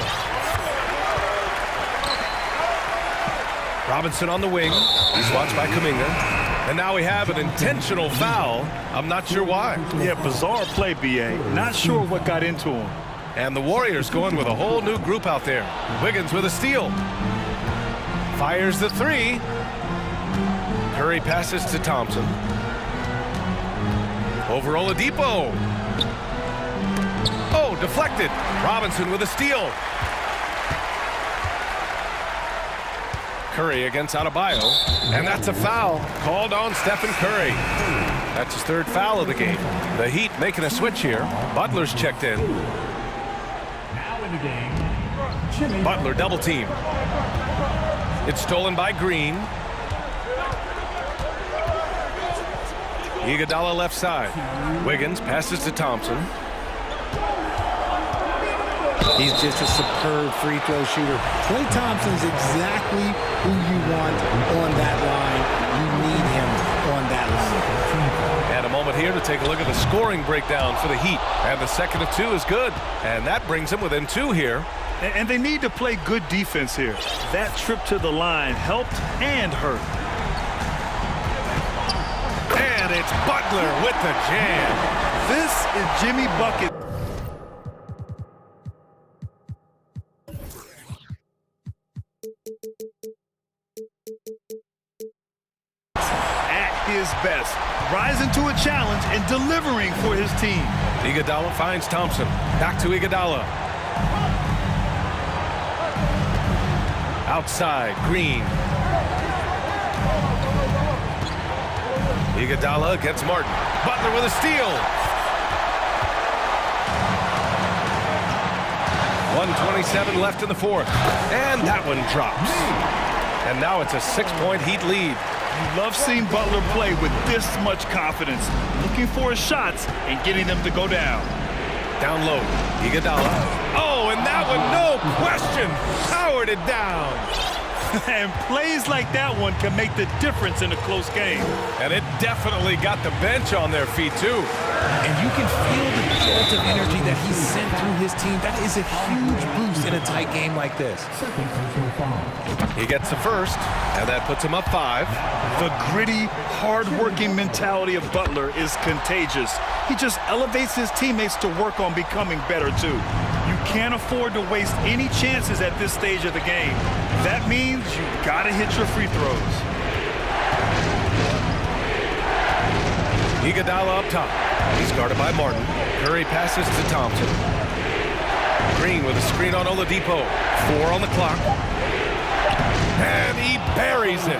[SPEAKER 1] Robinson on the wing. He's watched by Kuminga. And now we have an intentional foul. I'm not sure why.
[SPEAKER 2] Yeah, bizarre play, B.A. Not sure what got into him.
[SPEAKER 1] And the Warriors going with a whole new group out there. Wiggins with a steal. Fires the three. Curry passes to Thompson. Over Oladipo. Oh, deflected. Robinson with a steal. Curry against Adebayo. And that's a foul called on Stephen Curry. That's his third foul of the game. The Heat making a switch here. Butler's checked in. Butler double team. It's stolen by Green. Iguodala left side. Wiggins passes to Thompson.
[SPEAKER 9] He's just a superb free throw shooter. Klay Thompson's exactly who you want on that line. You need him on that line.
[SPEAKER 1] And a moment here to take a look at the scoring breakdown for the Heat. And the second of 2 is good. And that brings them within 2 here.
[SPEAKER 2] And they need to play good defense here. That trip to the line helped and hurt.
[SPEAKER 1] And it's Butler with the jam.
[SPEAKER 2] This is Jimmy Bucket. At his best, rising to a challenge and delivering for his team.
[SPEAKER 1] Iguodala finds Thompson. Back to Iguodala. Outside, Green. Iguodala against Martin. Butler with a steal. 1:27 left in the fourth. And that one drops. And now it's a 6-point Heat lead.
[SPEAKER 2] You love seeing Butler play with this much confidence, looking for his shots and getting them to go down.
[SPEAKER 1] Down low, Iguodala. Oh, and that one, no question, powered it down.
[SPEAKER 2] And plays like that one can make the difference in a close game.
[SPEAKER 1] And it definitely got the bench on their feet, too.
[SPEAKER 13] And you can feel the jolt of energy that he sent through his team. That is a huge boost in a tight game like this.
[SPEAKER 1] He gets the first, and that puts him up 5.
[SPEAKER 2] The gritty, hard-working mentality of Butler is contagious. He just elevates his teammates to work on becoming better, too. You can't afford to waste any chances at this stage of the game. That means you gotta hit your free throws.
[SPEAKER 1] Iguodala up top. He's guarded by Martin. Curry passes to Thompson. Green with a screen on Oladipo. 4 on the clock. And he buries it.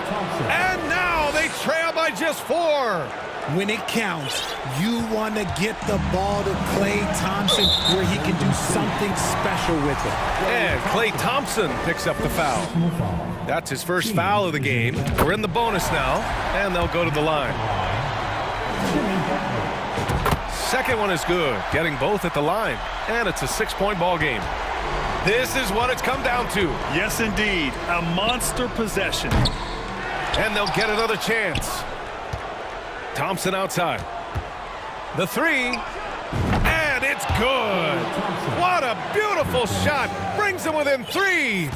[SPEAKER 1] And now they trail by just 4.
[SPEAKER 9] When it counts, you want to get the ball to Klay Thompson where he can do something special with it.
[SPEAKER 1] And Klay Thompson picks up the foul. That's his first foul of the game. We're in the bonus now, and they'll go to the line. Second one is good, getting both at the line, and it's a 6-point ball game. This is what it's come down to.
[SPEAKER 2] Yes, indeed, a monster possession.
[SPEAKER 1] And they'll get another chance. Thompson outside. The 3, and it's good. What a beautiful shot. Brings them within 3.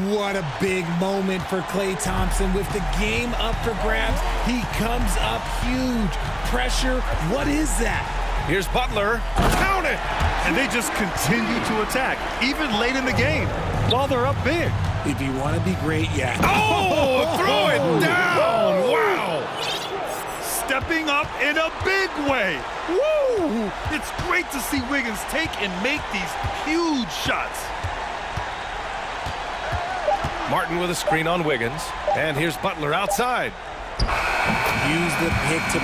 [SPEAKER 9] What a big moment for Klay Thompson. With the game up for grabs, he comes up huge. Pressure, what is that?
[SPEAKER 1] Here's Butler. Count it!
[SPEAKER 2] And they just continue to attack, even late in the game, while they're up big.
[SPEAKER 9] If you want to be great, yeah.
[SPEAKER 1] Oh, throw it down! Wow!
[SPEAKER 2] Stepping up in a big way. Woo! It's great to see Wiggins take and make these huge shots.
[SPEAKER 1] Martin with a screen on Wiggins. And here's Butler outside.
[SPEAKER 13] Use the pick to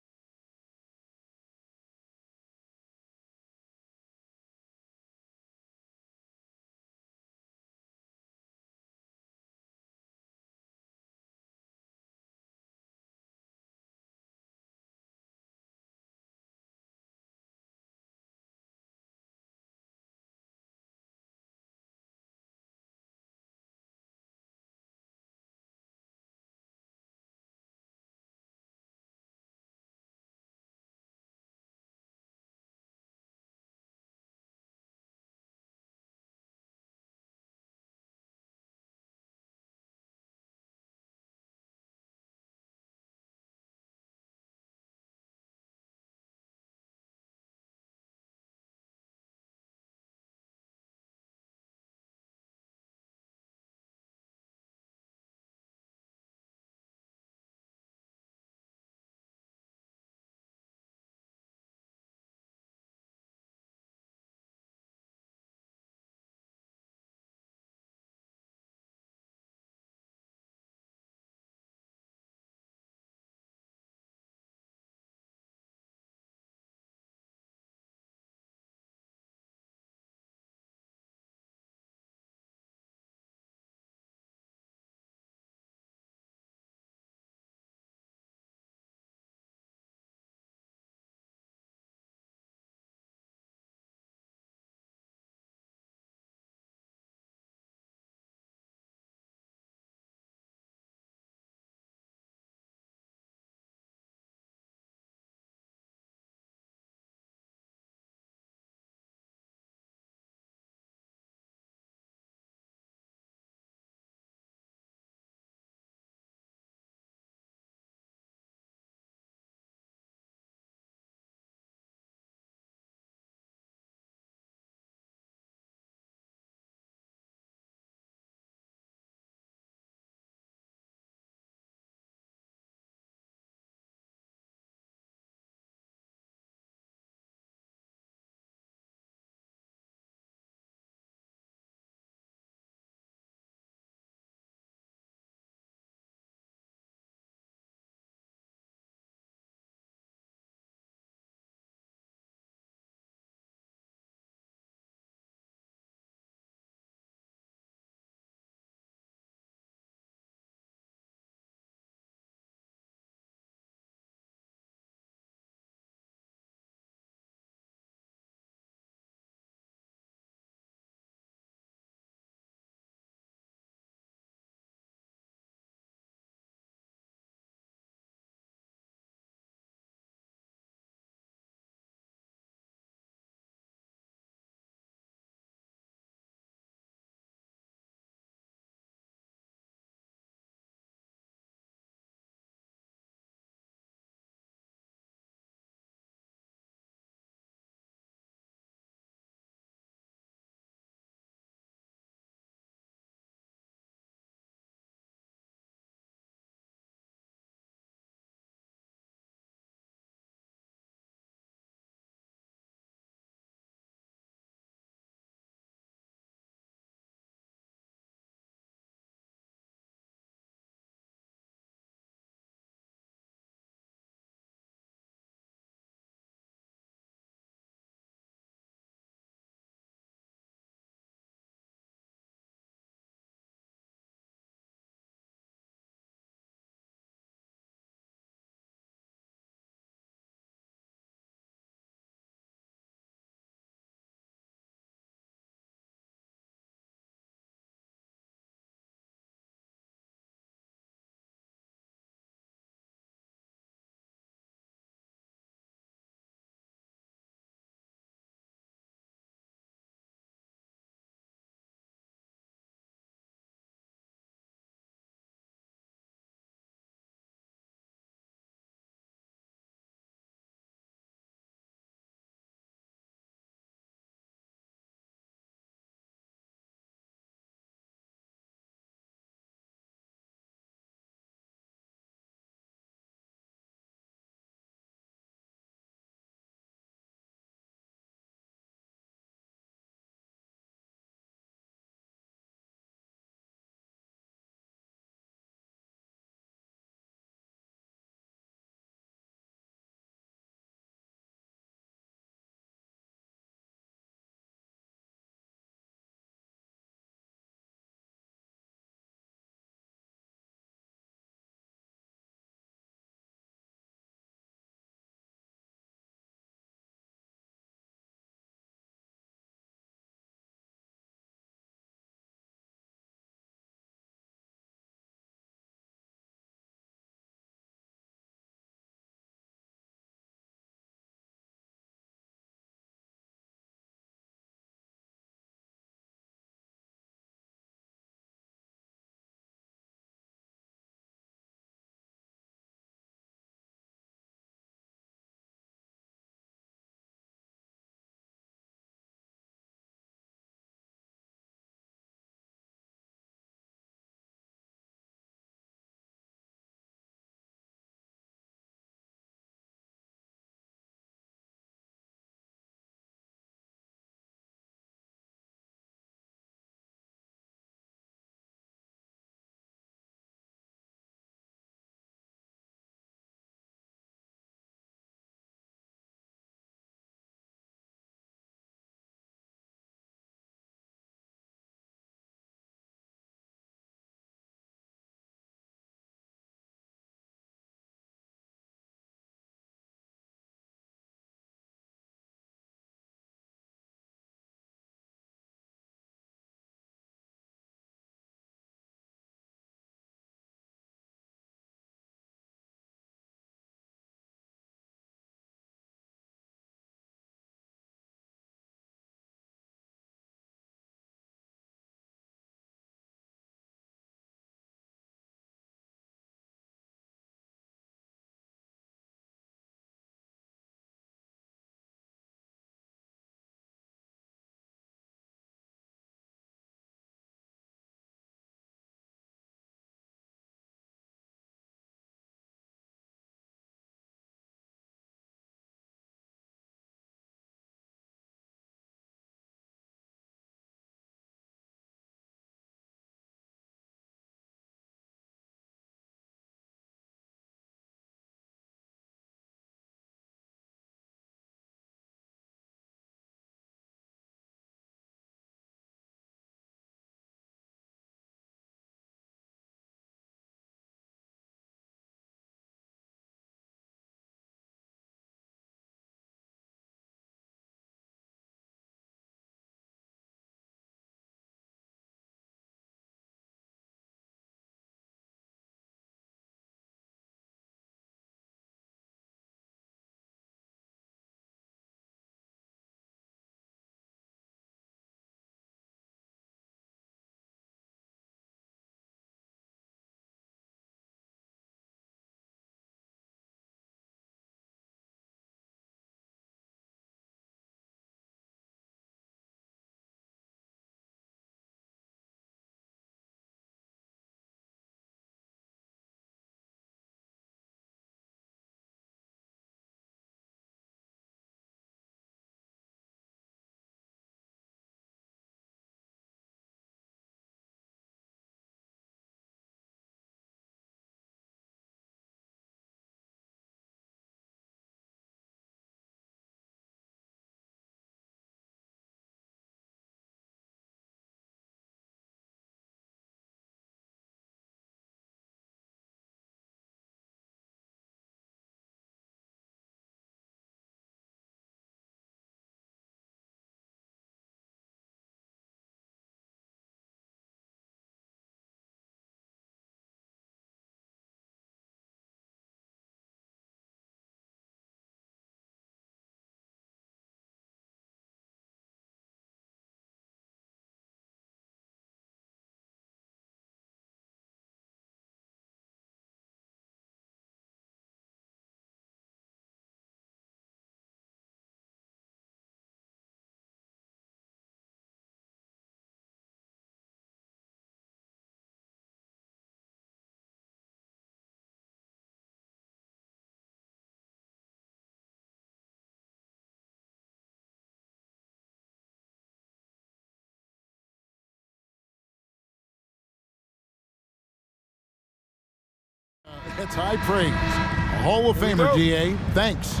[SPEAKER 5] It's high praise. A Hall of Famer, D.A. Thanks.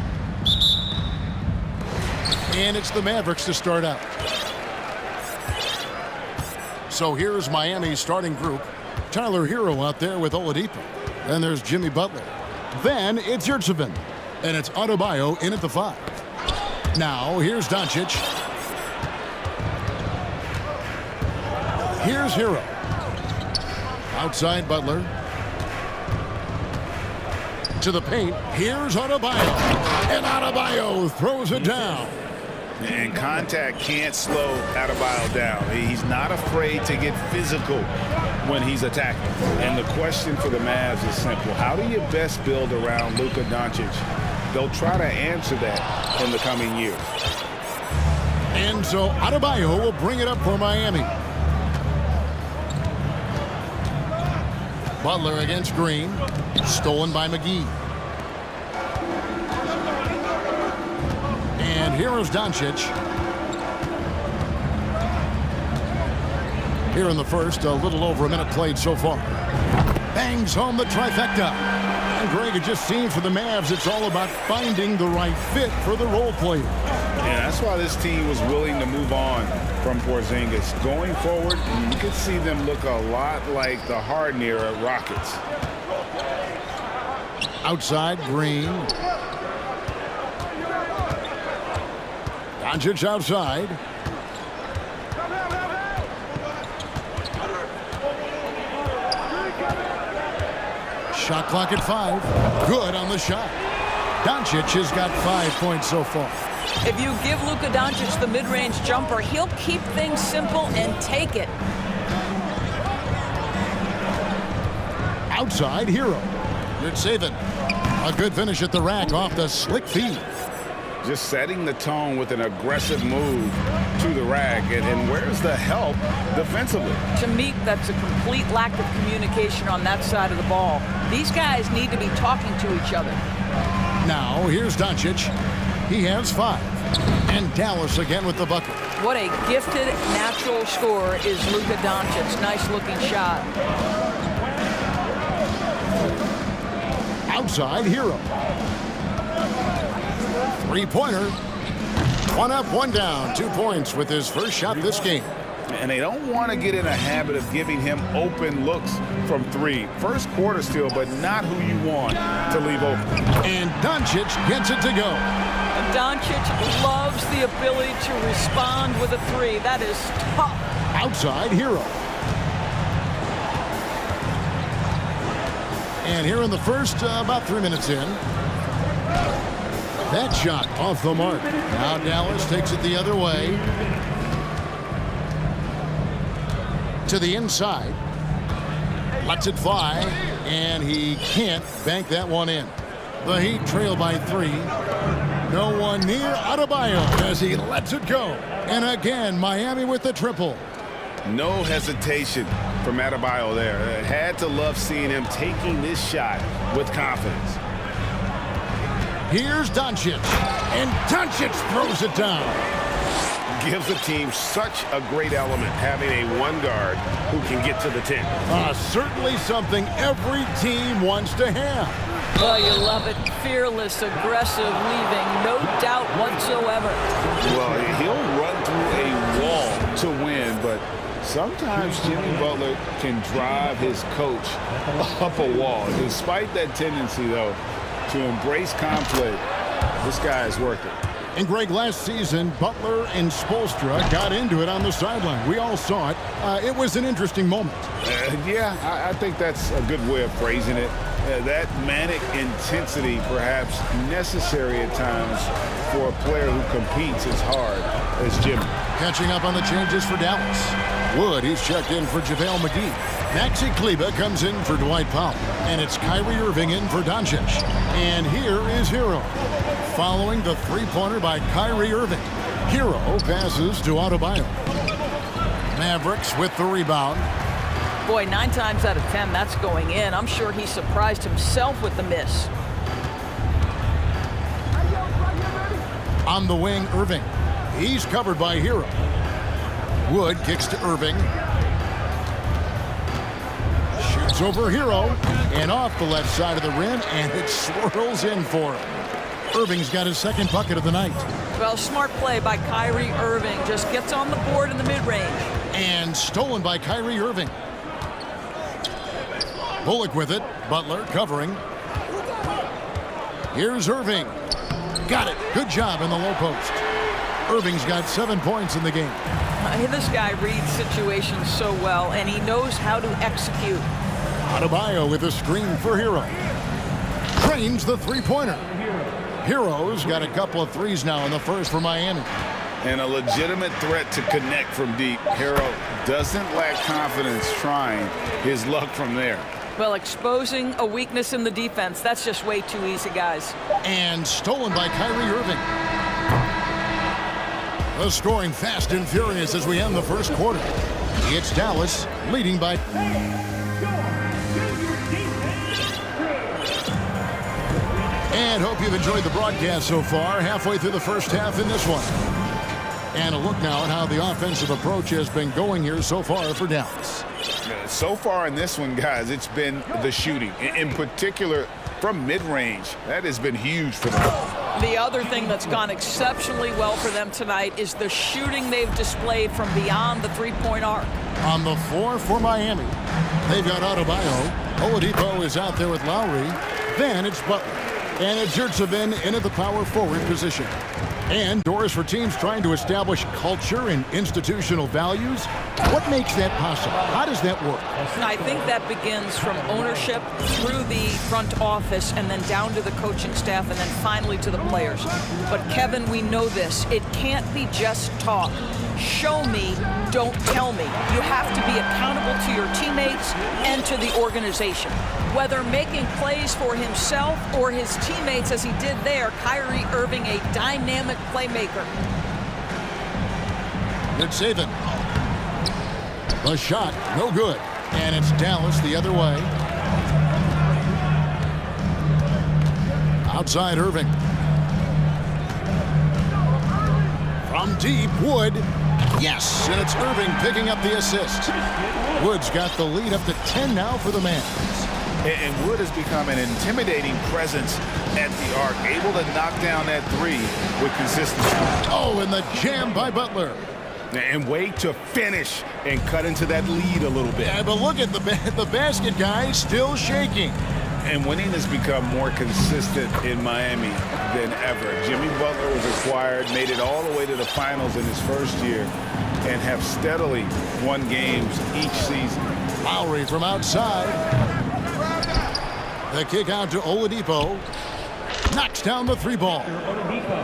[SPEAKER 5] And it's the Mavericks to start out. So here's Miami's starting group. Tyler Hero out there with Oladipo. Then there's Jimmy Butler. Then it's Yurtseven. And it's Adebayo in at the 5. Now here's Doncic. Here's Hero. Outside Butler. To the paint. Here's Adebayo. And Adebayo throws it down.
[SPEAKER 16] And contact can't slow Adebayo down. He's not afraid to get physical when he's attacking. And the question for the Mavs is simple. How do you best build around Luka Doncic? They'll try to answer that in the coming years.
[SPEAKER 5] And so Adebayo will bring it up for Miami. Butler against Green. Stolen by McGee. And here's Doncic. Here in the first, a little over a minute played so far. Bangs home the trifecta. And Greg, it just seems for the Mavs, it's all about finding the right fit for the role player.
[SPEAKER 16] Yeah, that's why this team was willing to move on from Porzingis. Going forward, you could see them look a lot like the Harden era Rockets.
[SPEAKER 5] Outside, Green. Doncic outside. Shot clock at 5. Good on the shot. Doncic has got 5 points so far.
[SPEAKER 14] If you give Luka Doncic the mid-range jumper, he'll keep things simple and take it.
[SPEAKER 5] Outside, Hero. Yurtseven. A good finish at the rack off the slick feed.
[SPEAKER 16] Just setting the tone with an aggressive move to the rack. And where's the help defensively?
[SPEAKER 14] To me, that's a complete lack of communication on that side of the ball. These guys need to be talking to each other.
[SPEAKER 5] Now, here's Doncic. He has 5. And Dallas again with the bucket.
[SPEAKER 14] What a gifted natural scorer is Luka Doncic. Nice looking shot.
[SPEAKER 5] Outside, Hero. Three-pointer. 1 up, 1 down. 2 points with his first shot this game.
[SPEAKER 16] And they don't want to get in a habit of giving him open looks from 3. First quarter still, but not who you want to leave open.
[SPEAKER 5] And Doncic gets it to go.
[SPEAKER 14] Doncic loves the ability to respond with a 3. That is tough.
[SPEAKER 5] Outside, Hero. And here in the first, about 3 minutes in. That shot off the mark. Now Dallas takes it the other way. To the inside. Lets it fly. And he can't bank that one in. The Heat trail by 3. No one near Adebayo as he lets it go. And again, Miami with the triple.
[SPEAKER 16] No hesitation from Adebayo there. Had to love seeing him taking this shot with confidence.
[SPEAKER 5] Here's Doncic. And Doncic throws it down.
[SPEAKER 16] Gives the team such a great element, having a 1 guard who can get to the 10.
[SPEAKER 5] Certainly something every team wants to have.
[SPEAKER 14] Oh, you love it. Fearless, aggressive, leaving no doubt whatsoever.
[SPEAKER 16] Well, he'll run through a wall to win, but sometimes Jimmy Butler can drive his coach up a wall. Despite that tendency, though, to embrace conflict, this guy is worth it.
[SPEAKER 5] And Greg, last season, Butler and Spoelstra got into it on the sideline. We all saw it. It was an interesting moment.
[SPEAKER 16] Yeah, I think that's a good way of phrasing it. That manic intensity, perhaps necessary at times for a player who competes as hard as Jimmy.
[SPEAKER 5] Catching up on the changes for Dallas. Wood, he's checked in for JaVale McGee. Maxi Kleber comes in for Dwight Powell. And it's Kyrie Irving in for Doncic. And here is Hero. Following the 3-pointer by Kyrie Irving. Hero passes to Adebayo. Mavericks with the rebound.
[SPEAKER 14] Boy, 9 times out of 10, that's going in. I'm sure he surprised himself with the miss.
[SPEAKER 5] On the wing, Irving. He's covered by Hero. Wood kicks to Irving. Shoots It's over Hero and off the left side of the rim, and it swirls in for him. Irving's got his second bucket of the night.
[SPEAKER 14] Well, smart play by Kyrie Irving. Just gets on the board in the mid-range.
[SPEAKER 5] And stolen by Kyrie Irving. Bullock with it. Butler covering. Here's Irving. Got it. Good job in the low post. Irving's got 7 points in the game.
[SPEAKER 14] This guy reads situations so well, and he knows how to execute.
[SPEAKER 5] Adebayo with a screen for Hero. Trains the three-pointer. Hero's got a couple of threes now in the first for Miami.
[SPEAKER 16] And a legitimate threat to connect from deep. Hero doesn't lack confidence trying his luck from there.
[SPEAKER 14] Well, exposing a weakness in the defense, that's just way too easy, guys.
[SPEAKER 5] And stolen by Kyrie Irving. The scoring fast and furious as we end the first quarter. It's Dallas leading by... And hope you've enjoyed the broadcast so far. Halfway through the first half in this one. And a look now at how the offensive approach has been going here so far for Dallas.
[SPEAKER 16] So far in this one, guys, it's been the shooting. In particular, from mid-range. That has been huge for them.
[SPEAKER 14] The other thing that's gone exceptionally well for them tonight is the shooting they've displayed from beyond the three-point arc.
[SPEAKER 5] On the floor for Miami, they've got Adebayo. Oladipo is out there with Lowry. Then it's Butler. And it's Yurtsevin in at the power forward position. And doors for teams trying to establish culture and institutional values. What makes that possible? How does that work?
[SPEAKER 14] I think that begins from ownership through the front office and then down to the coaching staff and then finally to the players. But Kevin, we know this. It can't be just talk. Show me, don't tell me. You have to be accountable to your teammates and to the organization. Whether making plays for himself or his teammates as he did there, Kyrie Irving, a dynamic playmaker.
[SPEAKER 5] Good saving. The shot, no good. And it's Dallas the other way. Outside Irving. From deep, Wood. Yes, and it's Irving picking up the assist. Wood's got the lead up to 10 now for the Mavs.
[SPEAKER 16] And Wood has become an intimidating presence at the arc, able to knock down that three with consistency.
[SPEAKER 5] Oh, and the jam by Butler.
[SPEAKER 16] And wait to finish and cut into that lead a little bit.
[SPEAKER 5] Yeah, but look at the basket, guys, still shaking.
[SPEAKER 16] And winning has become more consistent in Miami than ever. Jimmy Butler was acquired, made it all the way to the finals in his first year, and have steadily won games each season.
[SPEAKER 5] Lowry from outside. The kick out to Oladipo. Knocks down the three ball.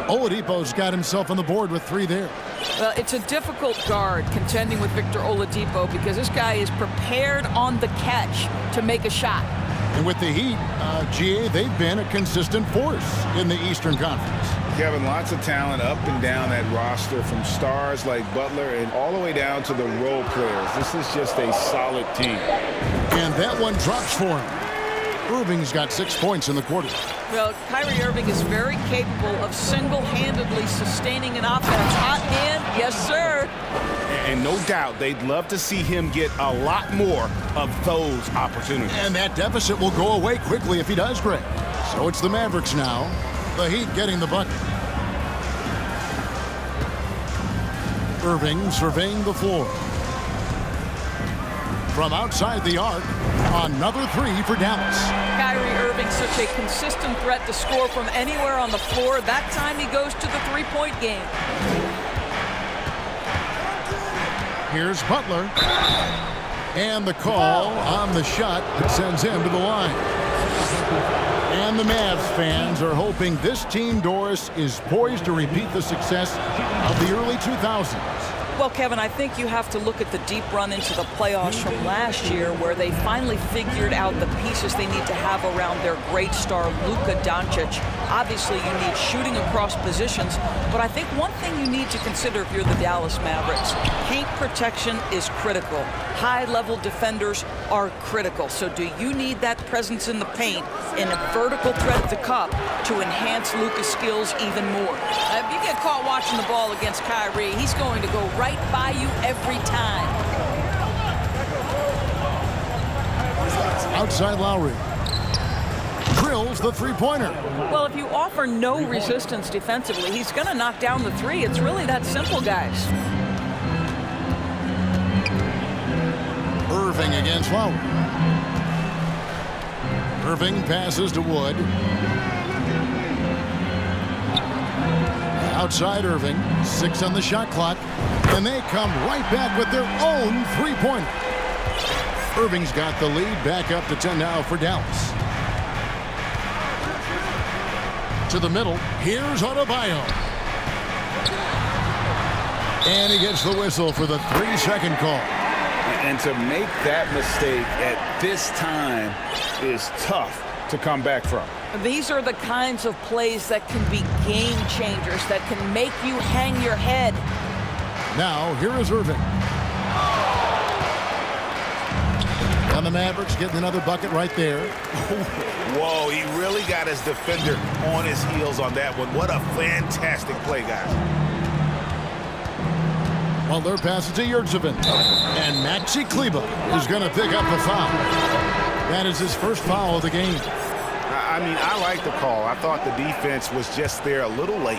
[SPEAKER 5] Oladipo's got himself on the board with three there.
[SPEAKER 14] Well, it's a difficult guard contending with Victor Oladipo because this guy is prepared on the catch to make a shot.
[SPEAKER 5] And with the Heat, GA, they've been a consistent force in the Eastern Conference.
[SPEAKER 16] Kevin, lots of talent up and down that roster, from stars like Butler and all the way down to the role players. This is just a solid team.
[SPEAKER 5] And that one drops for him. Irving's got 6 points in the quarter.
[SPEAKER 14] Well, Kyrie Irving is very capable of single-handedly sustaining an offense. Hot hand, yes, sir.
[SPEAKER 16] And no doubt they'd love to see him get a lot more of those opportunities.
[SPEAKER 5] And that deficit will go away quickly if he does, Greg. So it's the Mavericks now. The Heat getting the bucket. Irving surveying the floor. From outside the arc, another three for Dallas.
[SPEAKER 14] Kyrie Irving, such a consistent threat to score from anywhere on the floor. That time he goes to the three-point game.
[SPEAKER 5] Here's Butler. And the call on the shot that sends him to the line. And the Mavs fans are hoping this team, Doris, is poised to repeat the success of the early 2000s.
[SPEAKER 14] Well, Kevin, I think you have to look at the deep run into the playoffs from last year where they finally figured out the pieces they need to have around their great star, Luka Doncic. Obviously, you need shooting across positions, but I think one thing you need to consider if you're the Dallas Mavericks, paint protection is critical. High-level defenders are critical. So do you need that presence in the paint and a vertical threat at the cup to enhance Luka's skills even more? If you get caught watching the ball against Kyrie, he's going to go right by you every time.
[SPEAKER 5] Outside Lowry. Drills the three-pointer.
[SPEAKER 14] Well, if you offer no resistance defensively, he's going to knock down the three. It's really that simple, guys.
[SPEAKER 5] Irving against Lowry. Irving passes to Wood. Outside Irving, 6 on the shot clock, and they come right back with their own three-pointer. Irving's got the lead, back up to 10 now for Dallas. To the middle, here's Adebayo. And he gets the whistle for the 3-second call.
[SPEAKER 16] And to make that mistake at this time is tough to come back from.
[SPEAKER 14] These are the kinds of plays that can be game changers, that can make you hang your head.
[SPEAKER 5] Now, here is Irving. And the Mavericks getting another bucket right there.
[SPEAKER 16] Whoa, he really got his defender on his heels on that one. What a fantastic play, guys.
[SPEAKER 5] Well, their pass to Yurtsevin. And Maxi Kleba is going to pick up the foul. That is his first foul of the game.
[SPEAKER 16] I mean, I like the call. I thought the defense was just there a little late.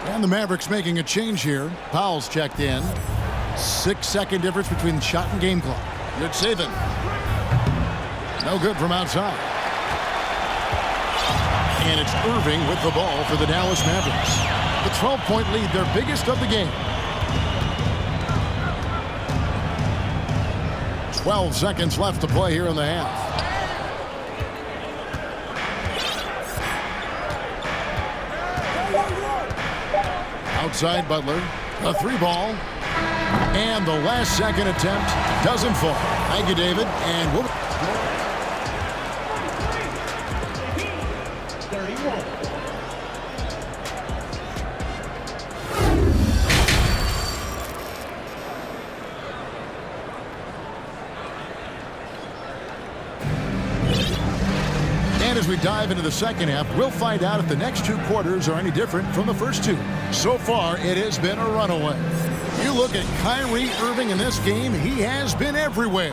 [SPEAKER 5] And the Mavericks making a change here. Powell's checked in. 6-second difference between shot and game clock. Yurtsevin. No good from outside. And it's Irving with the ball for the Dallas Mavericks. The 12-point lead, their biggest of the game. 12 seconds left to play here in the half. Outside Butler, a three ball, and the last second attempt doesn't fall. Thank you, David, and we'll... And as we dive into the second half, we'll find out if the next 2 quarters are any different from the first 2. So far, it has been a runaway. You look at Kyrie Irving in this game, he has been everywhere.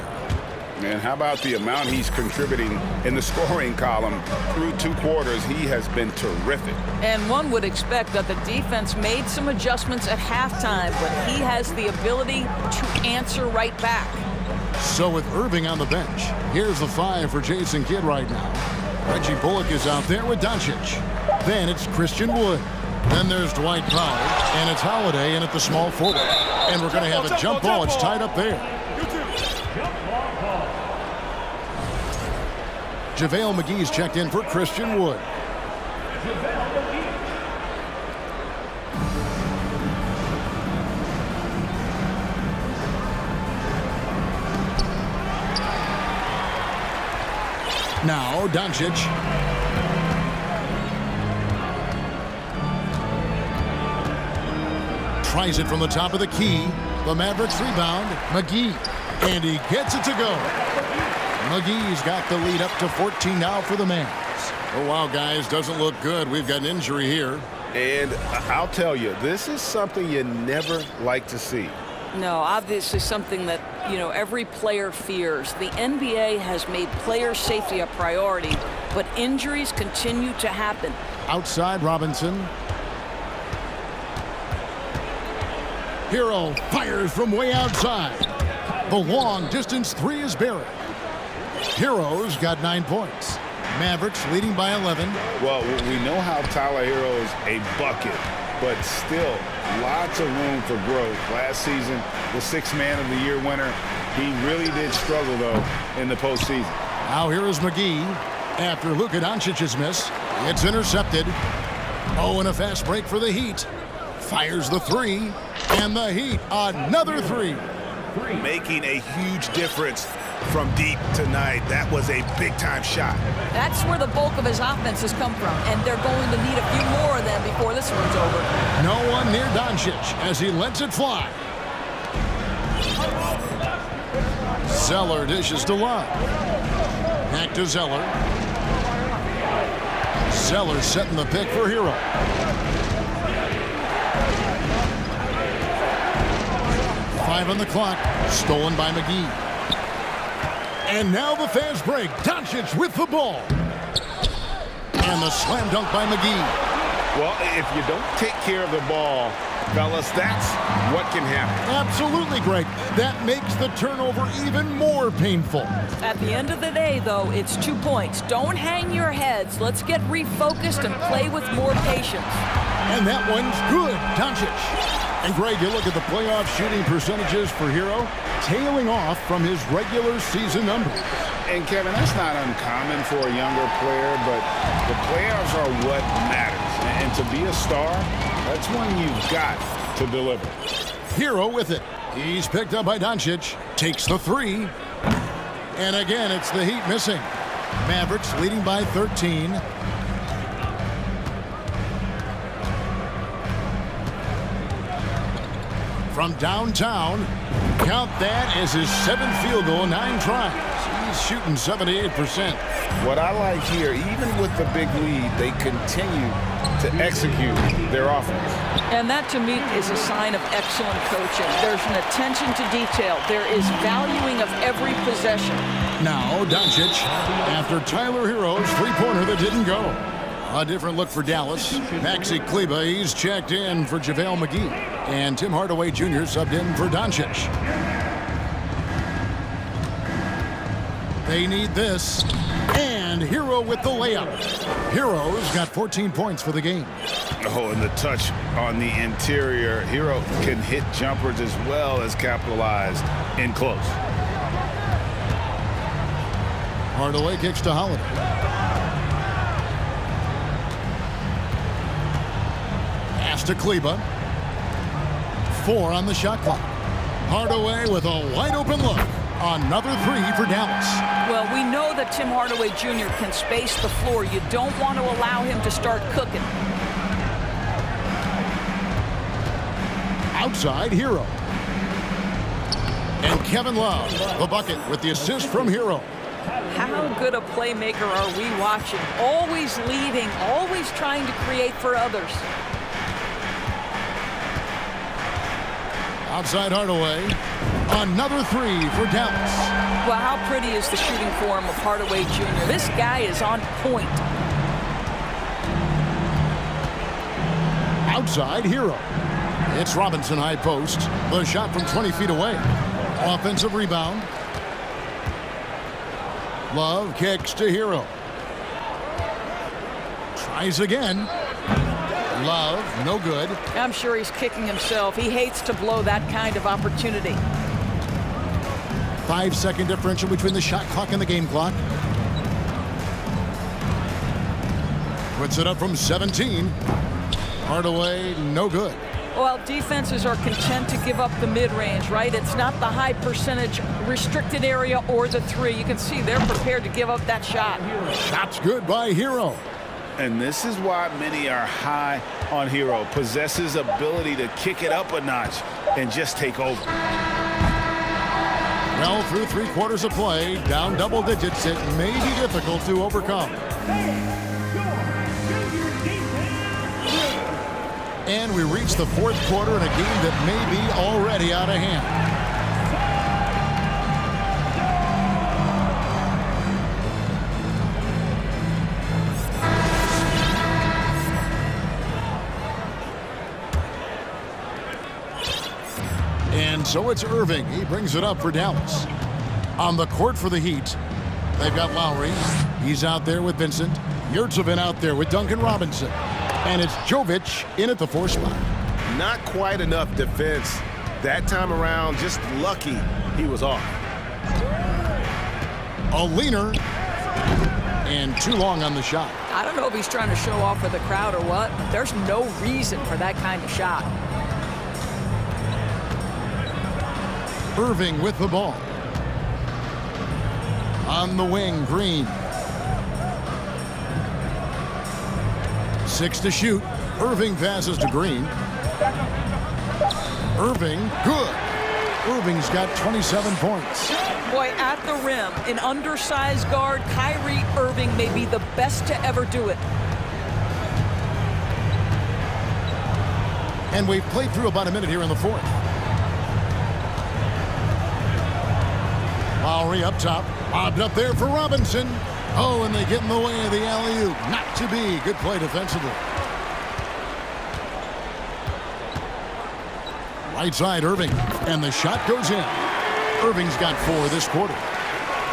[SPEAKER 16] Man, how about the amount he's contributing in the scoring column through 2 quarters? He has been terrific.
[SPEAKER 14] And one would expect that the defense made some adjustments at halftime, but he has the ability to answer right back.
[SPEAKER 5] So with Irving on the bench, here's the 5 for Jason Kidd right now. Reggie Bullock is out there with Doncic. Then it's Christian Wood. Then there's Dwight Powell, and it's Holiday in at the small forward. And we're going to have a jump ball. It's tied up there. JaVale McGee's checked in for Christian Wood. Now Doncic. Tries it from the top of the key. The Mavericks rebound. McGee. And he gets it to go. McGee's got the lead up to 14 now for the Mavs. Oh, wow, guys. Doesn't look good. We've got an injury here.
[SPEAKER 16] And I'll tell you, this is something you never like to see.
[SPEAKER 14] No, obviously something that, every player fears. The NBA has made player safety a priority, but injuries continue to happen.
[SPEAKER 5] Outside Robinson. Hero fires from way outside. The long distance 3 is buried. Hero's got 9 points. Mavericks leading by 11.
[SPEAKER 16] Well, we know how Tyler Hero is a bucket, but still lots of room for growth. Last season, the 6th Man of the Year winner. He really did struggle, though, in the postseason.
[SPEAKER 5] Now here is McGee. After Luka Doncic's miss, it's intercepted. Oh, and a fast break for the Heat. Fires the 3, and the Heat, another 3.
[SPEAKER 16] Making a huge difference from deep tonight. That was a big-time shot.
[SPEAKER 14] That's where the bulk of his offense has come from, and they're going to need a few more of them before this one's over.
[SPEAKER 5] No one near Doncic as he lets it fly. Zeller dishes to Love. Back to Zeller. Zeller setting the pick for Hero. Five on the clock. Stolen by McGee. And now the fast break. Doncic with the ball. And the slam dunk by McGee.
[SPEAKER 16] Well, if you don't take care of the ball, fellas, that's what can happen.
[SPEAKER 5] Absolutely, Greg. That makes the turnover even more painful.
[SPEAKER 14] At the end of the day, though, it's 2 points. Don't hang your heads. Let's get refocused and play with more patience.
[SPEAKER 5] And that one's good. Doncic. And Greg, you look at the playoff shooting percentages for Hero, tailing off from his regular season numbers.
[SPEAKER 16] And Kevin, that's not uncommon for a younger player, but the playoffs are what matters. And to be a star, that's when you've got to deliver.
[SPEAKER 5] Hero with it. He's picked up by Doncic. Takes the three. And again, it's the Heat missing. Mavericks leading by 13. From downtown, count that as his 7th field goal, 9 tries. He's shooting 78%.
[SPEAKER 16] What I like here, even with the big lead, they continue to execute their offense.
[SPEAKER 14] And that, to me, is a sign of excellent coaching. There's an attention to detail. There is valuing of every possession.
[SPEAKER 5] Now, Doncic, after Tyler Hero's three-pointer that didn't go. A different look for Dallas. Maxi Kleber, he's checked in for JaVale McGee. And Tim Hardaway Jr. subbed in for Doncic. They need this. And Hero with the layup. Hero's got 14 points for the game.
[SPEAKER 16] Oh, and the touch on the interior. Hero can hit jumpers as well as capitalize in close.
[SPEAKER 5] Hardaway kicks to Holiday. Pass to Kleber. 4 on the shot clock. Hardaway with a wide open look. Another three for Dallas.
[SPEAKER 14] Well, we know that Tim Hardaway Jr. can space the floor. You don't want to allow him to start cooking.
[SPEAKER 5] Outside, Hero. And Kevin Love, the bucket with the assist from Hero.
[SPEAKER 14] How good a playmaker are we watching? Always leading, always trying to create for others.
[SPEAKER 5] Outside Hardaway. Another three for Dallas.
[SPEAKER 14] Well, how pretty is the shooting form of Hardaway Jr.? This guy is on point.
[SPEAKER 5] Outside Hero. It's Robinson high post. The shot from 20 feet away. Offensive rebound. Love kicks to Hero. Tries again. Love, no good.
[SPEAKER 14] I'm sure he's kicking himself. He hates to blow that kind of opportunity.
[SPEAKER 5] 5-second differential between the shot clock and the game clock. Puts it up from 17. Hardaway, no good.
[SPEAKER 14] Well, defenses are content to give up the mid-range, right? It's not the high percentage restricted area or the three. You can see they're prepared to give up that shot.
[SPEAKER 5] Shot's good by Hero.
[SPEAKER 16] And this is why many are high on Hero. Possesses ability to kick it up a notch and just take over.
[SPEAKER 5] Well, through 3 quarters of play, down double digits, it may be difficult to overcome. And we reach the 4th quarter in a game that may be already out of hand. And so it's Irving. He brings it up for Dallas. On the court for the Heat, they've got Lowry. He's out there with Vincent. Yurtsevin out there with Duncan Robinson. And it's Jovic in at the 4 spot.
[SPEAKER 1] Not quite enough defense that time around. Just lucky he was off.
[SPEAKER 5] A leaner. And too long on the shot.
[SPEAKER 14] I don't know if he's trying to show off for the crowd or what, but there's no reason for that kind of shot.
[SPEAKER 5] Irving with the ball. On the wing, Green. 6 to shoot. Irving passes to Green. Irving, good. Irving's got 27 points.
[SPEAKER 14] Boy, at the rim, an undersized guard, Kyrie Irving may be the best to ever do it.
[SPEAKER 5] And we've played through about a minute here in the 4th. Lowry up top. Lobbed up there for Robinson. Oh, and they get in the way of the alley-oop. Not to be. Good play defensively. Right side, Irving. And the shot goes in. Irving's got 4 this quarter.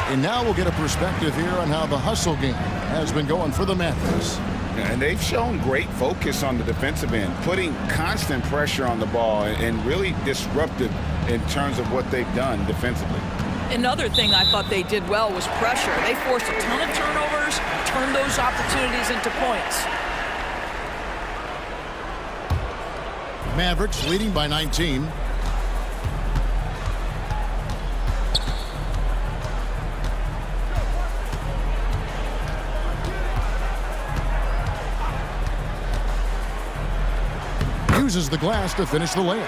[SPEAKER 5] And now we'll get a perspective here on how the hustle game has been going for the Mavericks.
[SPEAKER 16] And they've shown great focus on the defensive end, putting constant pressure on the ball and really disruptive in terms of what they've done defensively.
[SPEAKER 14] Another thing I thought they did well was pressure. They forced a ton of turnovers, turned those opportunities into points.
[SPEAKER 5] Mavericks leading by 19. Uses the glass to finish the layup.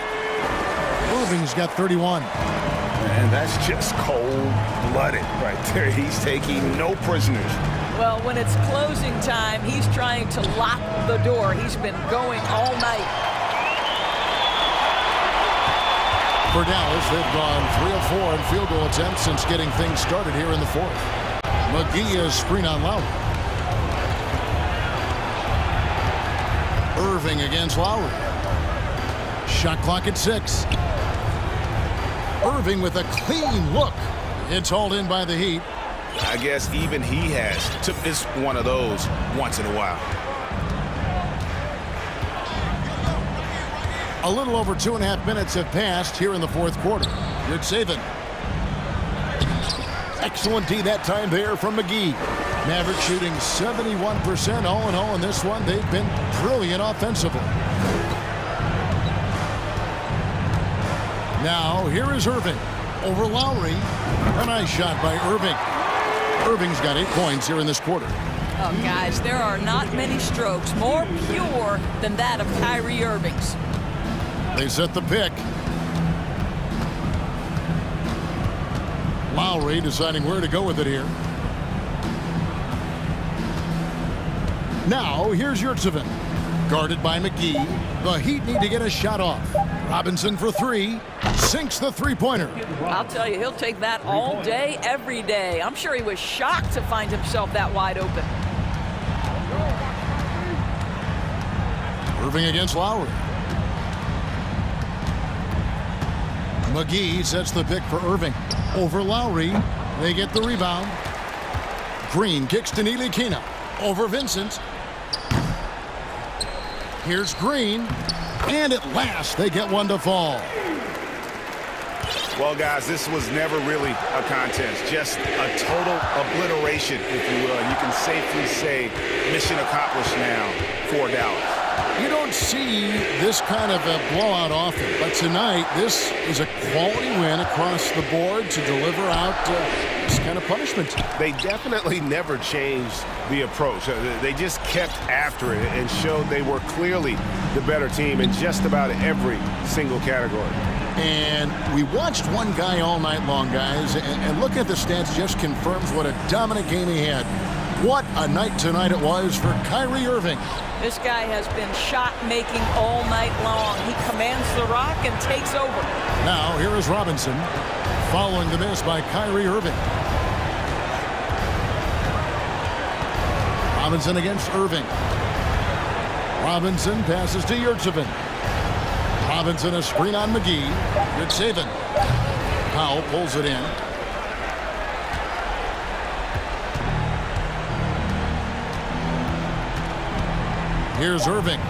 [SPEAKER 5] Irving's got 31.
[SPEAKER 16] And that's just cold-blooded right there. He's taking no prisoners.
[SPEAKER 14] Well, when it's closing time, he's trying to lock the door. He's been going all night.
[SPEAKER 5] For Dallas, they've gone 3 of 4 in field goal attempts since getting things started here in the 4th. McGee is screen on Lowry. Irving against Lowry. Shot clock at 6. Irving with a clean look. It's hauled in by the Heat.
[SPEAKER 16] I guess even he has to miss one of those once in a while.
[SPEAKER 5] A little over 2.5 minutes have passed here in the 4th quarter. Here's Saban. Excellent D that time there from McGee. Mavericks shooting 71% all in all in this one. They've been brilliant offensively. Now, here is Irving over Lowry. A nice shot by Irving. Irving's got 8 points here in this quarter.
[SPEAKER 14] Oh, guys, there are not many strokes more pure than that of Kyrie Irving's.
[SPEAKER 5] They set the pick. Lowry deciding where to go with it here. Now, here's Yurtseven. Guarded by McGee. The Heat need to get a shot off. Robinson for 3. Sinks the three-pointer.
[SPEAKER 14] I'll tell you, he'll take that all day, every day. I'm sure he was shocked to find himself that wide open.
[SPEAKER 5] Irving against Lowry. McGee sets the pick for Irving. Over Lowry. They get the rebound. Green kicks to Ntilikina. Over Vincent. Here's Green. And at last, they get one to fall.
[SPEAKER 16] Well, guys, this was never really a contest. Just a total obliteration, if you will. And you can safely say mission accomplished now for Dallas.
[SPEAKER 5] You don't see this kind of a blowout often, but tonight this is a quality win across the board to deliver out this kind of punishment.
[SPEAKER 16] They definitely never changed the approach. They just kept after it and showed they were clearly the better team in just about every single category.
[SPEAKER 5] And we watched one guy all night long, guys, and looking at the stats just confirms what a dominant game he had. What a night tonight it was for Kyrie Irving.
[SPEAKER 14] This guy has been shot-making all night long. He commands the rock and takes over.
[SPEAKER 5] Now, here is Robinson, following the miss by Kyrie Irving. Robinson against Irving. Robinson passes to Yurtseven. Robinson a screen on McGee. Yurtseven. Powell pulls it in. Here's Irving.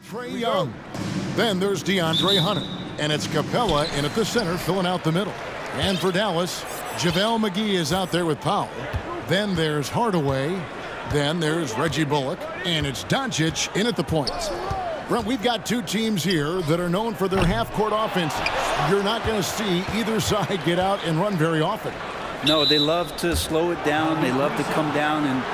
[SPEAKER 5] Trae Young. Then there's DeAndre Hunter. And it's Capella in at the center, filling out the middle. And for Dallas, JaVale McGee is out there with Powell. Then there's Hardaway. Then there's Reggie Bullock. And it's Doncic in at the points. Brent, we've got two teams here that are known for their half-court offenses. You're not going to see either side get out and run very often.
[SPEAKER 6] No, they love to slow it down. They love to come down and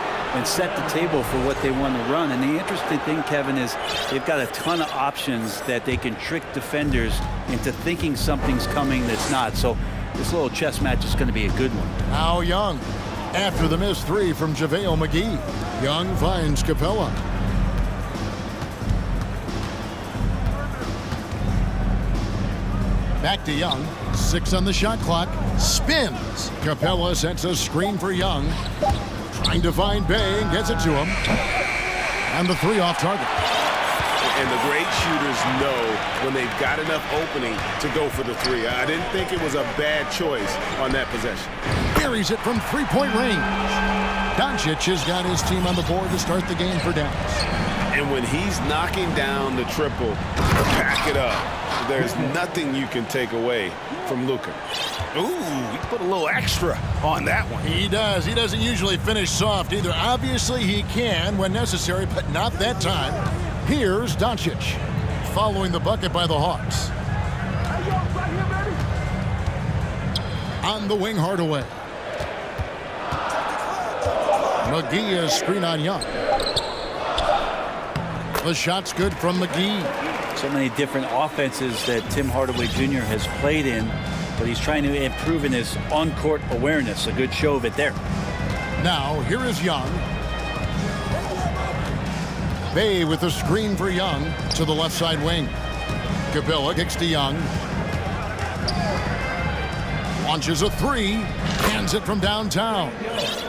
[SPEAKER 6] set the table for what they want to run. And the interesting thing, Kevin, is they've got a ton of options that they can trick defenders into thinking something's coming that's not. So this little chess match is going to be a good one.
[SPEAKER 5] Now Young, after the missed three from JaVale McGee. Young finds Capella. Back to Young. 6 on the shot clock. Spins. Capella sets a screen for Young. Trying to find Bay and gets it to him. And the three off target.
[SPEAKER 16] And the great shooters know when they've got enough opening to go for the three. I didn't think it was a bad choice on that possession.
[SPEAKER 5] Buries it from three-point range. Doncic has got his team on the board to start the game for Dallas.
[SPEAKER 16] And when he's knocking down the triple, pack it up. There's nothing you can take away from Luka. Ooh, he put a little extra on that one.
[SPEAKER 5] He does. He doesn't usually finish soft either. Obviously, he can when necessary, but not that time. Here's Doncic, following the bucket by the Hawks. On the wing, Hardaway. McGee is screen on Young. The shot's good from McGee.
[SPEAKER 6] So many different offenses that Tim Hardaway Jr. has played in, but he's trying to improve in his on-court awareness. A good show of it there.
[SPEAKER 5] Now, here is Young. Bay with the screen for Young to the left side wing. Capella kicks to Young. Launches a three. Hands it from downtown.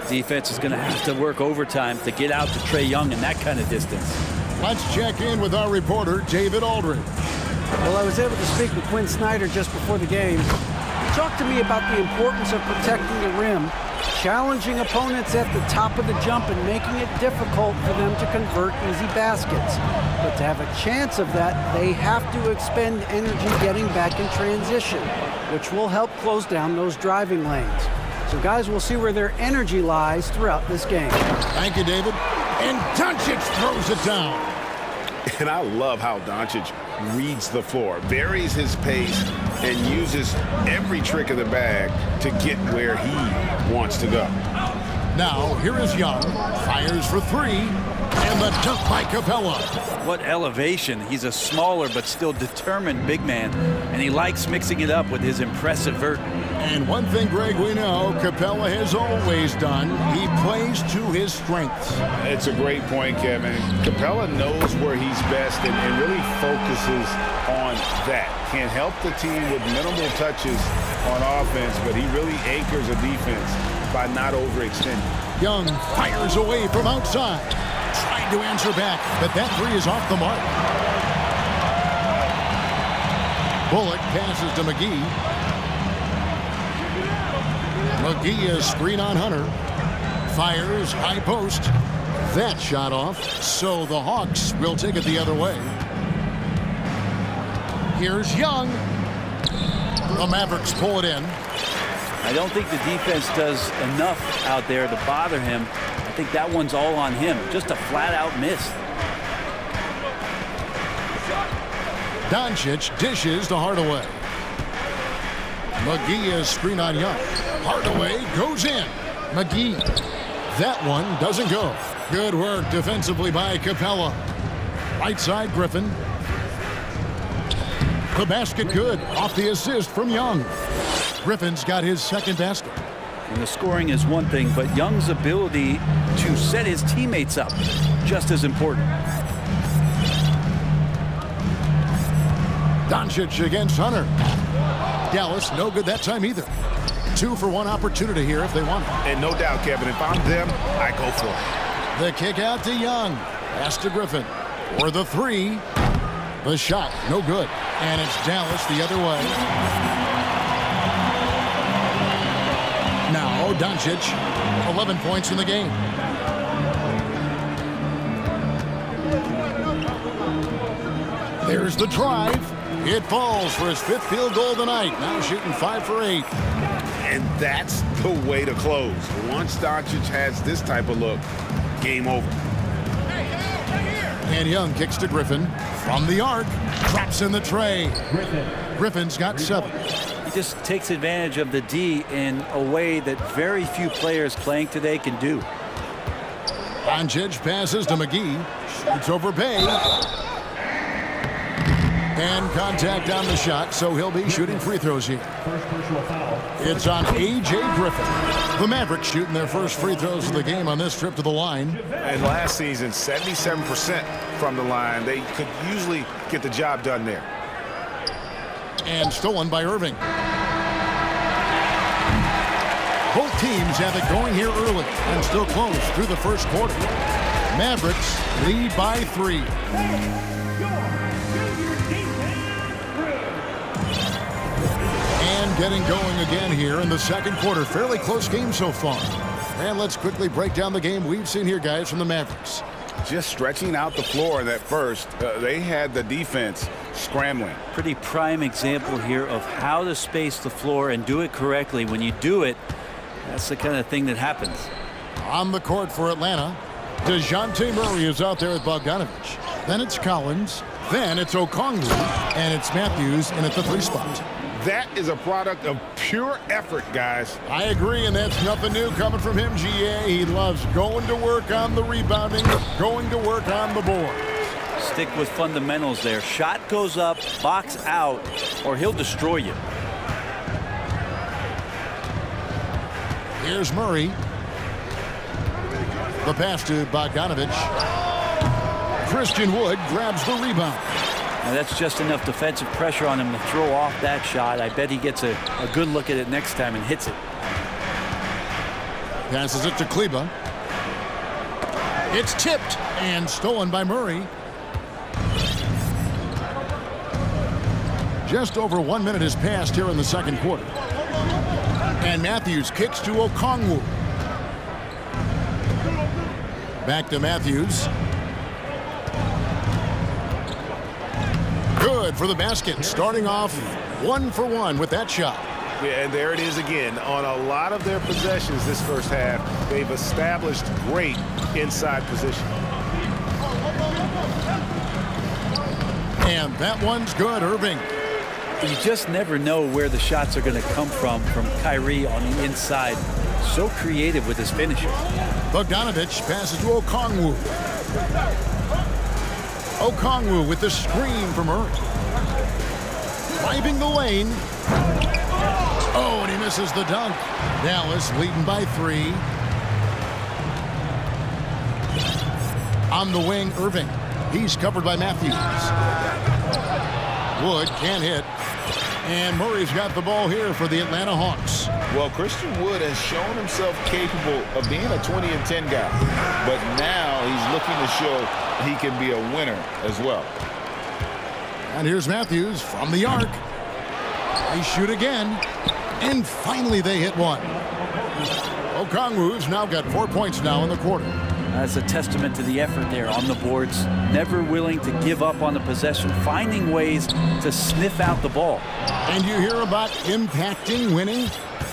[SPEAKER 6] Defense is going to have to work overtime to get out to Trae Young in that kind of distance.
[SPEAKER 5] Let's check in with our reporter, David Aldridge.
[SPEAKER 8] Well, I was able to speak with Quinn Snyder just before the game. He talked to me about the importance of protecting the rim, challenging opponents at the top of the jump and making it difficult for them to convert easy baskets. But to have a chance of that, they have to expend energy getting back in transition, which will help close down those driving lanes. So guys, we'll see where their energy lies throughout this game.
[SPEAKER 5] Thank you, David. And Doncic throws it down.
[SPEAKER 16] And I love how Doncic reads the floor, varies his pace, and uses every trick of the bag to get where he wants to go.
[SPEAKER 5] Now, here is Young. Fires for three. And the dunk by Capella.
[SPEAKER 6] What elevation. He's a smaller but still determined big man, and he likes mixing it up with his impressive vert.
[SPEAKER 5] And one thing, Greg, we know Capella has always done, he plays to his strengths.
[SPEAKER 16] It's a great point, Kevin. Capella knows where he's best and really focuses on that. Can help the team with minimal touches on offense, but he really anchors a defense by not overextending.
[SPEAKER 5] Young fires away from outside. Trying to answer back, but that three is off the mark. Bullock passes to McGee. McGee is screen on Hunter. Fires, high post. That shot off, so the Hawks will take it the other way. Here's Young. The Mavericks pull it in.
[SPEAKER 6] I don't think the defense does enough out there to bother him. I think that one's all on him. Just a flat-out miss.
[SPEAKER 5] Doncic dishes to Hardaway. McGee is screen on Young. Hardaway goes in. McGee. That one doesn't go. Good work defensively by Capella. Right side, Griffin. The basket good. Off the assist from Young. Griffin's got his second basket.
[SPEAKER 6] And the scoring is one thing, but Young's ability to set his teammates up, just as important.
[SPEAKER 5] Doncic against Hunter. Dallas, no good that time either. 2-for-1 opportunity here if they want it.
[SPEAKER 16] And no doubt, Kevin, if I'm them, I go for it.
[SPEAKER 5] The kick out to Young. Pass to Griffin. For the three. The shot, no good. And it's Dallas the other way. Now, Doncic, 11 points in the game. There's the drive. It falls for his 5th field goal of the night. Now shooting 5 for 8.
[SPEAKER 16] And that's the way to close. Once Doncic has this type of look, game over.
[SPEAKER 5] And Young kicks to Griffin from the arc. Drops in the tray. Griffin's got 7.
[SPEAKER 6] He just takes advantage of the D in a way that very few players playing today can do.
[SPEAKER 5] Doncic passes to McGee. Shoots over Bay. And contact on the shot, so he'll be shooting free throws here. It's on A.J. Griffin. The Mavericks shooting their first free throws of the game on this trip to the line.
[SPEAKER 16] And last season, 77% from the line. They could usually get the job done there.
[SPEAKER 5] And stolen by Irving. Both teams have it going here early and still close through the first quarter. Mavericks lead by 3. And getting going again here in the second quarter. Fairly close game so far. And let's quickly break down the game we've seen here, guys, from the Mavericks.
[SPEAKER 16] Just stretching out the floor in that first. They had the defense scrambling.
[SPEAKER 6] Pretty prime example here of how to space the floor and do it correctly. When you do it, that's the kind of thing that happens.
[SPEAKER 5] On the court for Atlanta, DeJounte Murray is out there with Bogdanovich. Then it's Collins. Then it's Okongwu. And it's Matthews in at the 3 spot.
[SPEAKER 16] That is a product of pure effort, guys.
[SPEAKER 5] I agree, and that's nothing new coming from him, GA. He loves going to work on the rebounding, going to work on the board.
[SPEAKER 6] Stick with fundamentals there. Shot goes up, box out, or he'll destroy you.
[SPEAKER 5] Here's Murray. The pass to Bogdanovich. Christian Wood grabs the rebound.
[SPEAKER 6] Now that's just enough defensive pressure on him to throw off that shot. I bet he gets a good look at it next time and hits it.
[SPEAKER 5] Passes it to Kleba. It's tipped and stolen by Murray. Just over 1 minute has passed here in the second quarter. And Matthews kicks to Okongwu. Back to Matthews. Good for the basket, starting off 1 for 1 with that shot.
[SPEAKER 16] Yeah, and there it is again. On a lot of their possessions this first half, they've established great inside position.
[SPEAKER 5] And that one's good, Irving.
[SPEAKER 6] You just never know where the shots are going to come from Kyrie on the inside. So creative with his finisher.
[SPEAKER 5] Bogdanovich passes to Okongwu. Okongwu with the screen from Murray. Driving the lane. Oh, and he misses the dunk. Dallas leading by 3. On the wing, Irving. He's covered by Matthews. Wood can't hit. And Murray's got the ball here for the Atlanta Hawks.
[SPEAKER 16] Well, Christian Wood has shown himself capable of being a 20-10 guy. But now he's looking to show he can be a winner as well.
[SPEAKER 5] And here's Matthews from the arc. They shoot again. And finally they hit one. Okongwu's now got 4 points now in the quarter.
[SPEAKER 6] That's a testament to the effort there on the boards. Never willing to give up on the possession, finding ways to sniff out the ball.
[SPEAKER 5] And you hear about impacting winning?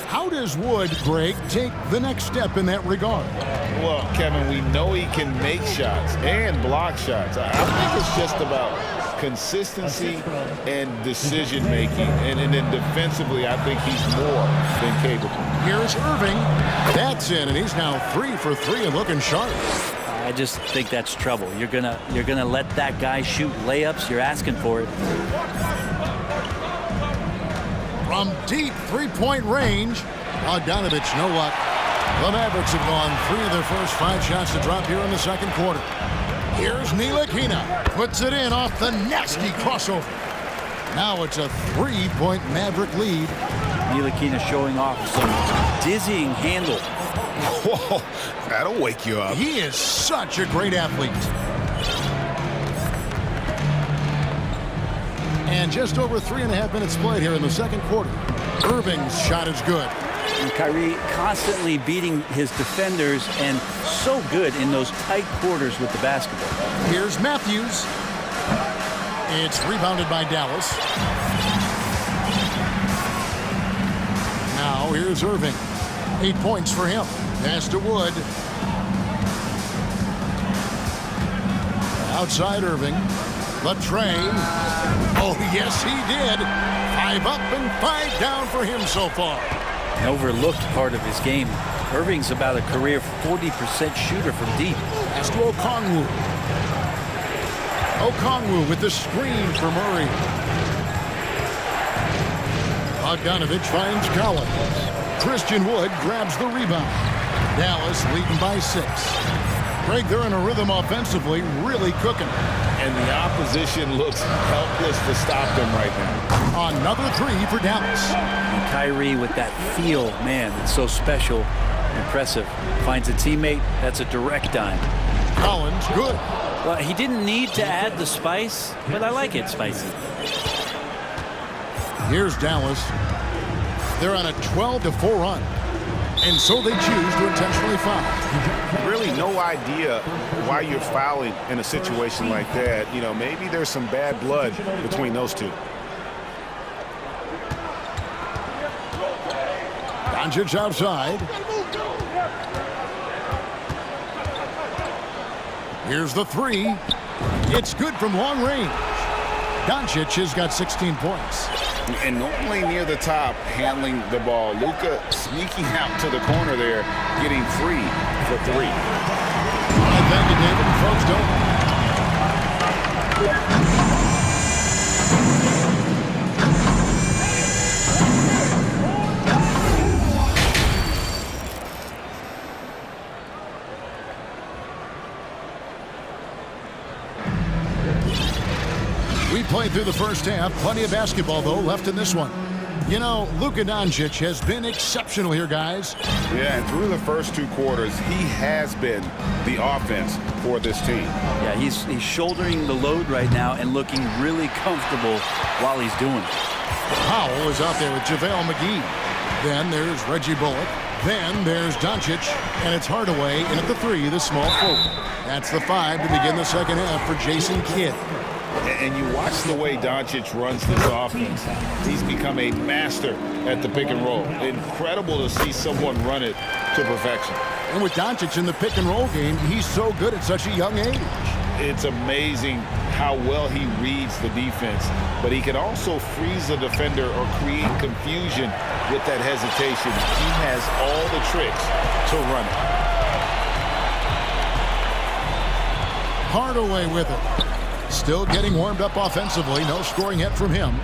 [SPEAKER 5] How does Wood, Greg, take the next step in that regard?
[SPEAKER 16] Well, Kevin, we know he can make shots and block shots. I think it's just about consistency and decision-making. And then defensively, I think he's more than capable.
[SPEAKER 5] Here's Irving. That's in, and he's now 3 for 3 and looking sharp.
[SPEAKER 6] I just think that's trouble. You're gonna let that guy shoot layups. You're asking for it.
[SPEAKER 5] From deep three-point range, Bogdanovich, no luck. The Mavericks have gone 3 of their first 5 shots to drop here in the second quarter. Here's Ntilikina. Puts it in off the nasty crossover. Now it's a 3-point Maverick lead.
[SPEAKER 6] Ntilikina showing off some dizzying handle.
[SPEAKER 16] Whoa, that'll wake you up.
[SPEAKER 5] He is such a great athlete. And just over 3.5 minutes played here in the second quarter. Irving's shot is good.
[SPEAKER 6] And Kyrie constantly beating his defenders and so good in those tight quarters with the basketball.
[SPEAKER 5] Here's Matthews. It's rebounded by Dallas. Now here's Irving. 8 points for him. Pass to Wood. Outside Irving. The Trey. Oh, yes, he did. 5 up and 5 down for him so far.
[SPEAKER 6] An overlooked part of his game. Irving's about a career 40% shooter from deep.
[SPEAKER 5] Pass to Okongwu. Okongwu with the screen for Murray. Bogdanovich finds Collins. Christian Wood grabs the rebound. Dallas leading by 6. Greg, they're in a rhythm offensively, really cooking.
[SPEAKER 16] And the opposition looks helpless to stop them right now.
[SPEAKER 5] Another 3 for Dallas.
[SPEAKER 6] And Kyrie with that feel, man, it's so special, impressive. Finds a teammate, that's a direct dime.
[SPEAKER 5] Collins, good.
[SPEAKER 6] Well, he didn't need to add the spice, but I like it spicy.
[SPEAKER 5] Here's Dallas. They're on a 12-4 run. And so they choose to intentionally foul.
[SPEAKER 16] Really no idea why you're fouling in a situation like that. You know, maybe there's some bad blood between those two.
[SPEAKER 5] Doncic outside. Here's the 3. It's good from long range. Doncic has got 16 points.
[SPEAKER 16] And normally near the top, handling the ball. Luka sneaking out to the corner there, getting free for 3.
[SPEAKER 5] Thank you, David. Folks, We played through the first half. Plenty of basketball, though, left in this one. You know, Luka Doncic has been exceptional here, guys.
[SPEAKER 16] Yeah, and through the first 2 quarters, he has been the offense for this team.
[SPEAKER 6] Yeah, he's shouldering the load right now and looking really comfortable while he's doing it.
[SPEAKER 5] Powell is out there with JaVale McGee. Then there's Reggie Bullock. Then there's Doncic. And it's Hardaway in at the 3, the small forward. That's the 5 to begin the second half for Jason Kidd.
[SPEAKER 16] And you watch the way Doncic runs this offense. He's become a master at the pick and roll. Incredible to see someone run it to perfection.
[SPEAKER 5] And with Doncic in the pick and roll game, he's so good at such a young age.
[SPEAKER 16] It's amazing how well he reads the defense, but he can also freeze a defender or create confusion with that hesitation. He has all the tricks to run it.
[SPEAKER 5] Hardaway with it. Still getting warmed up offensively. No scoring yet from him.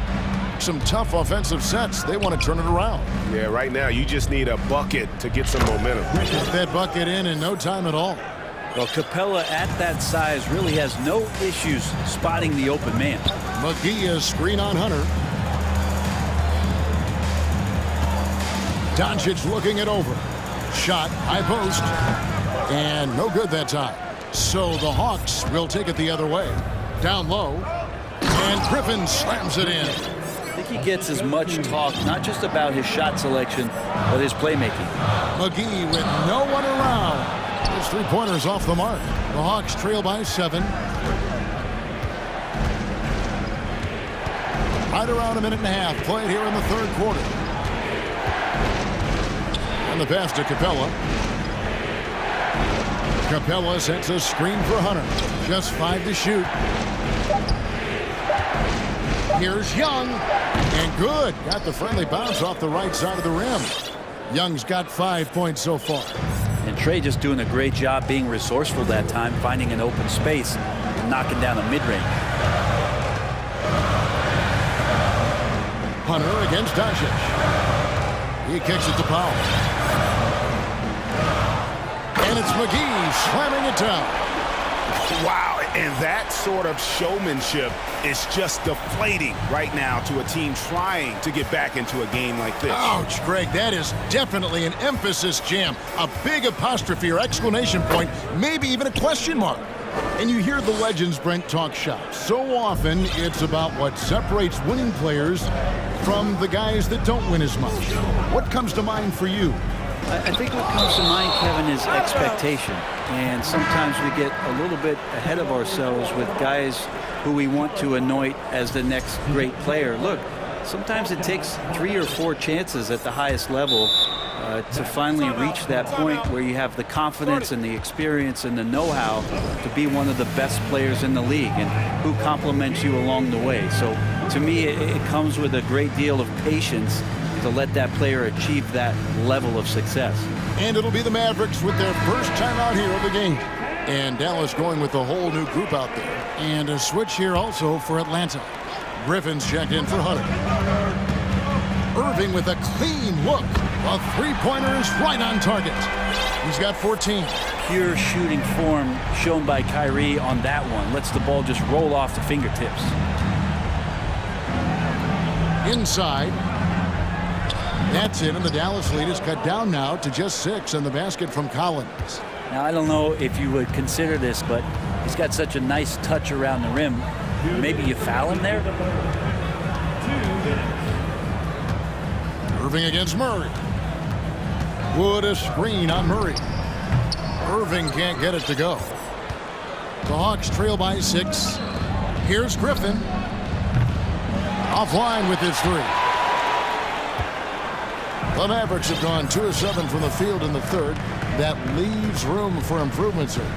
[SPEAKER 5] Some tough offensive sets. They want to turn it around.
[SPEAKER 16] Yeah, right now you just need a bucket to get some momentum.
[SPEAKER 5] Get that bucket in no time at all.
[SPEAKER 6] Well, Capella at that size really has no issues spotting the open man.
[SPEAKER 5] McGee is screen on Hunter. Doncic looking it over. Shot, high post. And no good that time. So the Hawks will take it the other way. Down low, and Griffin slams it in.
[SPEAKER 6] I think he gets as much talk, not just about his shot selection, but his playmaking.
[SPEAKER 5] McGee with no one around. His 3-pointers off the mark. The Hawks trail by 7. Right around a minute and a half played here in the 3rd quarter. And the pass to Capella. Capella sets a screen for Hunter. Just 5 to shoot. Here's Young. And good. Got the friendly bounce off the right side of the rim. Young's got 5 points so far.
[SPEAKER 6] And Trey just doing a great job being resourceful that time, finding an open space and knocking down a mid-range.
[SPEAKER 5] Hunter against Doncic. He kicks it to Powell. And it's McGee slamming it down.
[SPEAKER 16] Wow, and that sort of showmanship is just deflating right now to a team trying to get back into a game like this.
[SPEAKER 5] Ouch, Greg, that is definitely an emphasis jam. A big apostrophe or exclamation point, maybe even a question mark. And you hear the legends, Brent, talk shop. So often, it's about what separates winning players from the guys that don't win as much. What comes to mind for you?
[SPEAKER 6] I think what comes to mind, Kevin, is expectation. And sometimes we get a little bit ahead of ourselves with guys who we want to anoint as the next great player. Look, sometimes it takes 3 or 4 chances at the highest level to finally reach that point where you have the confidence and the experience and the know-how to be one of the best players in the league, and who compliments you along the way. So to me, it comes with a great deal of patience to let that player achieve that level of success.
[SPEAKER 5] And it'll be the Mavericks with their first time out here of the game. And Dallas going with a whole new group out there. And a switch here also for Atlanta. Griffin's checked in for Hunter. Irving with a clean look. A three-pointer is right on target. He's got 14.
[SPEAKER 6] Pure shooting form shown by Kyrie on that one. Lets the ball just roll off the fingertips.
[SPEAKER 5] Inside. That's it, and the Dallas lead is cut down now to just 6, and the basket from Collins.
[SPEAKER 6] Now, I don't know if you would consider this, but he's got such a nice touch around the rim. Maybe you foul him there?
[SPEAKER 5] Irving against Murray. Wood a screen on Murray. Irving can't get it to go. The Hawks trail by 6. Here's Griffin. Offline with his 3. The Mavericks have gone 2 of 7 from the field in the third. That leaves room for improvements here.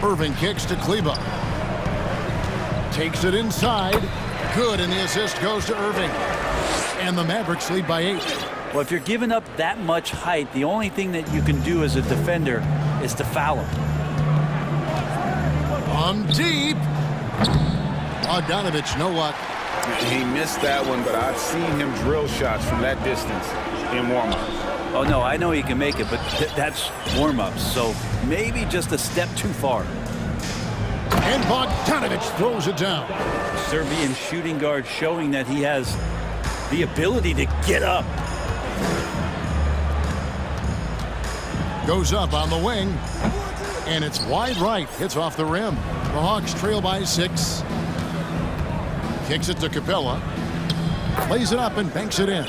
[SPEAKER 5] Irving kicks to Kleba. Takes it inside. Good, and the assist goes to Irving. And the Mavericks lead by 8.
[SPEAKER 6] Well, if you're giving up that much height, the only thing that you can do as a defender is to foul him.
[SPEAKER 5] On deep. Bogdanovich, no luck.
[SPEAKER 16] He missed that one, but I've seen him drill shots from that distance in warm-ups.
[SPEAKER 6] Oh, no, I know he can make it, but that's warm-ups, so maybe just a step too far.
[SPEAKER 5] And Bogdanovich throws it down.
[SPEAKER 6] Serbian shooting guard showing that he has the ability to get up.
[SPEAKER 5] Goes up on the wing, and it's wide right. Hits off the rim. The Hawks trail by 6. Kicks it to Capella. Plays it up and banks it in.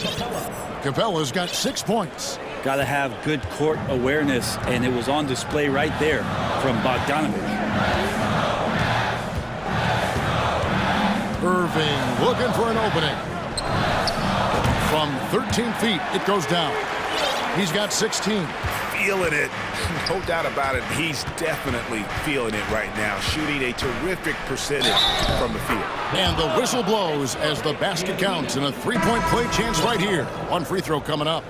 [SPEAKER 5] Capella's got 6 points.
[SPEAKER 6] Got to have good court awareness, and it was on display right there from Bogdanovich.
[SPEAKER 5] Irving looking for an opening. From 13 feet, it goes down. He's got 16.
[SPEAKER 16] Feeling it. No doubt about it. He's definitely feeling it right now. Shooting a terrific percentage from the field.
[SPEAKER 5] And the whistle blows as the basket counts, and a 3-point play chance right here. One free throw coming up.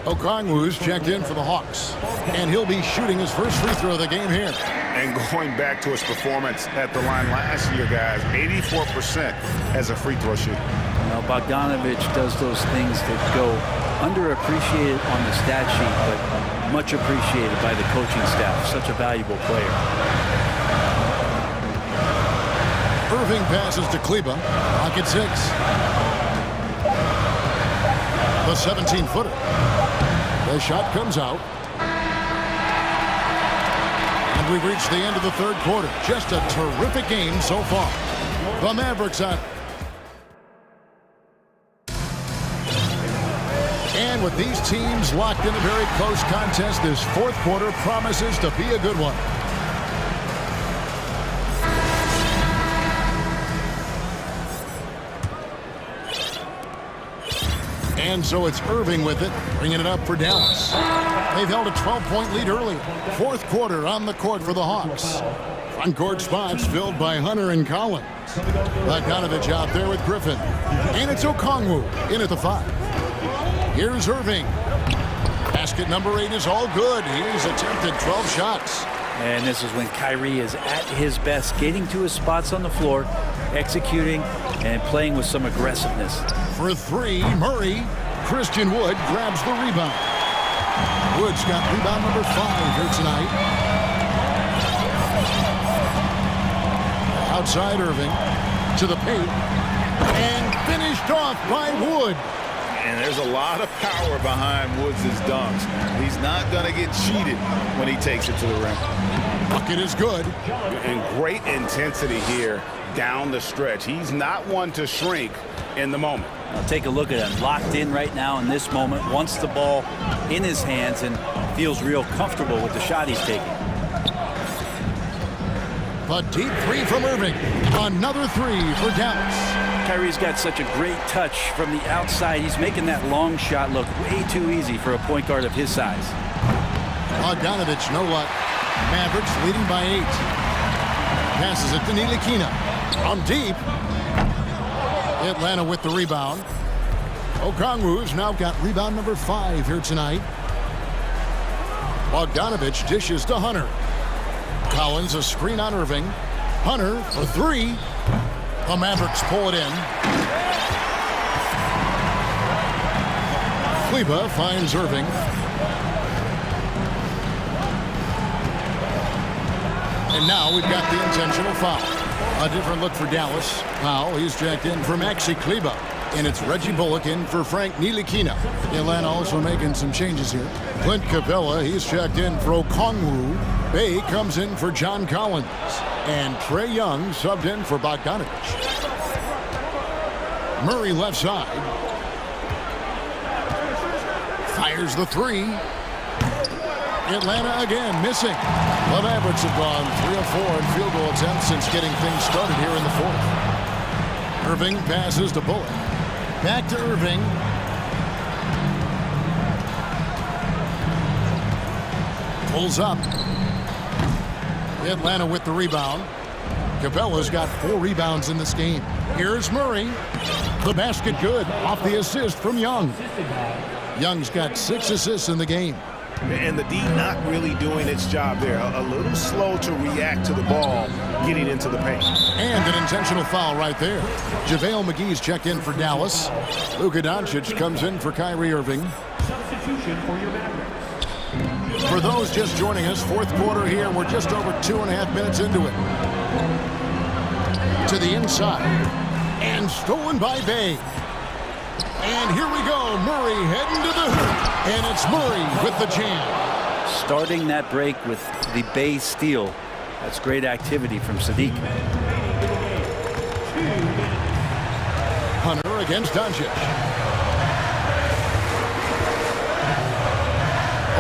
[SPEAKER 5] Okongwu's checked in for the Hawks, and he'll be shooting his first free throw of the game here.
[SPEAKER 16] And going back to his performance at the line last year, guys, 84% as a free throw shooter.
[SPEAKER 6] Now, Bogdanovich does those things that go underappreciated on the stat sheet, but much appreciated by the coaching staff. Such a valuable player.
[SPEAKER 5] Irving passes to Kleba. Pocket 6. The 17-footer. The shot comes out. And we've reached the end of the third quarter. Just a terrific game so far. The Mavericks on. And with these teams locked in a very close contest, this fourth quarter promises to be a good one. And so it's Irving with it, bringing it up for Dallas. They've held a 12-point lead early. Fourth quarter on the court for the Hawks. Front court spots filled by Hunter and Collins. Bogdanovich out there with Griffin. And it's Okongwu in at the 5. Here's Irving. Basket number 8 is all good. He's attempted 12 shots.
[SPEAKER 6] And this is when Kyrie is at his best, getting to his spots on the floor, executing, and playing with some aggressiveness.
[SPEAKER 5] For 3, Murray. Christian Wood grabs the rebound. Wood's got rebound number 5 here tonight. Outside Irving to the paint. And finished off by Wood.
[SPEAKER 16] And there's a lot of power behind Woods' dunks. He's not going to get cheated when he takes it to the rim.
[SPEAKER 5] Bucket is good.
[SPEAKER 16] And great intensity here down the stretch. He's not one to shrink in the moment.
[SPEAKER 6] Now take a look at him. Locked in right now in this moment. Wants the ball in his hands and feels real comfortable with the shot he's taking.
[SPEAKER 5] A deep three from Irving. Another three for Dallas.
[SPEAKER 6] Kyrie's got such a great touch from the outside. He's making that long shot look way too easy for a point guard of his size.
[SPEAKER 5] Bogdanovich, no luck. Mavericks leading by 8. Passes it to Ntilikina. From deep. Atlanta with the rebound. Okongwu's now got rebound number 5 here tonight. Bogdanovich dishes to Hunter. Collins a screen on Irving. Hunter for 3. The Mavericks pull it in. Kleba finds Irving. And now we've got the intentional foul. A different look for Dallas. Now he's checked in for Maxi Kleba. And it's Reggie Bullock in for Frank Ntilikina. Atlanta also making some changes here. Clint Capella, he's checked in for Okongwu. Bay comes in for John Collins. And Trae Young subbed in for Bogdanovich. Murray left side. Fires the 3. Atlanta again missing. The Mavericks have gone 3 of 4 in field goal attempts since getting things started here in the 4th. Irving passes to Bullock. Back to Irving. Pulls up. Atlanta with the rebound. Capella's got 4 rebounds in this game. Here's Murray. The basket good off the assist from Young. Young's got 6 assists in the game.
[SPEAKER 16] And the D not really doing its job there. A little slow to react to the ball getting into the paint.
[SPEAKER 5] And an intentional foul right there. JaVale McGee's checked in for Dallas. Luka Doncic comes in for Kyrie Irving.
[SPEAKER 12] Substitution for your Mavericks.
[SPEAKER 5] For those just joining us, 4th quarter here. We're just over 2.5 minutes into it. To the inside. And stolen by Bay. And here we go. Murray heading to the hoop. And it's Murray with the jam.
[SPEAKER 6] Starting that break with the Bay steal. That's great activity from Sadiq.
[SPEAKER 5] Hunter against Doncic.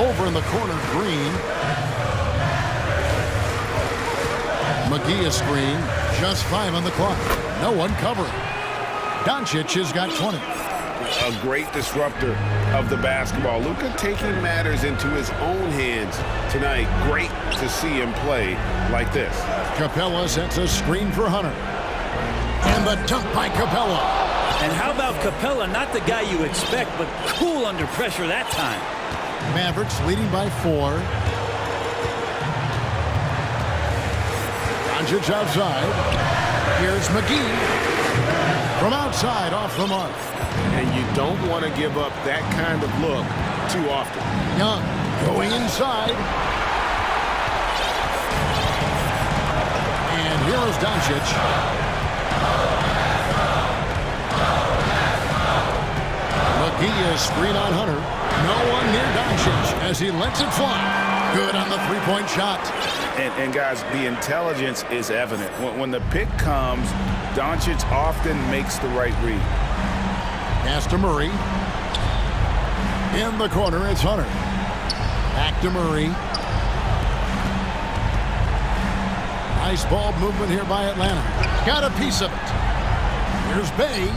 [SPEAKER 5] Over in the corner, Green. McGee a screen. Just 5 on the clock. No one covering. Doncic has got 20.
[SPEAKER 16] A great disruptor of the basketball. Luka taking matters into his own hands tonight. Great to see him play like this.
[SPEAKER 5] Capella sets a screen for Hunter. And the dunk by Capella.
[SPEAKER 6] And how about Capella? Not the guy you expect, but cool under pressure that time.
[SPEAKER 5] Mavericks leading by 4. Doncic outside. Here's McGee. From outside, off the mark.
[SPEAKER 16] And you don't want to give up that kind of look too often.
[SPEAKER 5] Young going inside. And here is Doncic. McGee is screen on Hunter. No one near Doncic as he lets it fly. Good on the 3-point shot.
[SPEAKER 16] And guys, the intelligence is evident. When the pick comes, Doncic often makes the right read.
[SPEAKER 5] Pass to Murray. In the corner, it's Hunter. Back to Murray. Nice ball movement here by Atlanta. Got a piece of it. Here's Bay.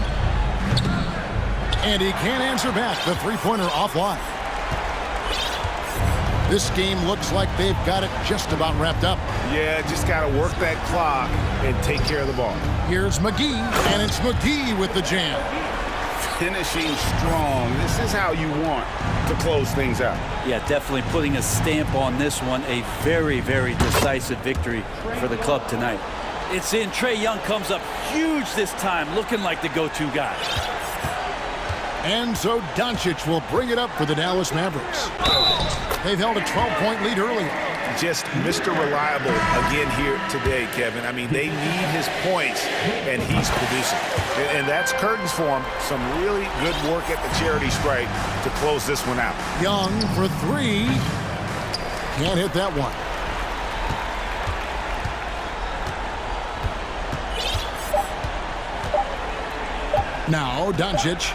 [SPEAKER 5] And he can't answer back. The 3-pointer offline. This game looks like they've got it just about wrapped up.
[SPEAKER 16] Yeah, just got to work that clock and take care of the ball.
[SPEAKER 5] Here's McGee, and it's McGee with the jam.
[SPEAKER 16] Finishing strong. This is how you want to close things out.
[SPEAKER 6] Yeah, definitely putting a stamp on this one. A very, very decisive victory for the club tonight. It's in. Trae Young comes up huge this time, looking like the go-to guy.
[SPEAKER 5] And so Doncic will bring it up for the Dallas Mavericks. They've held a 12-point lead earlier.
[SPEAKER 16] Just Mr. Reliable again here today, Kevin. I mean, they need his points, and he's producing. And that's curtains for him. Some really good work at the charity stripe to close this one out.
[SPEAKER 5] Young for 3. Can't hit that one. Now Doncic.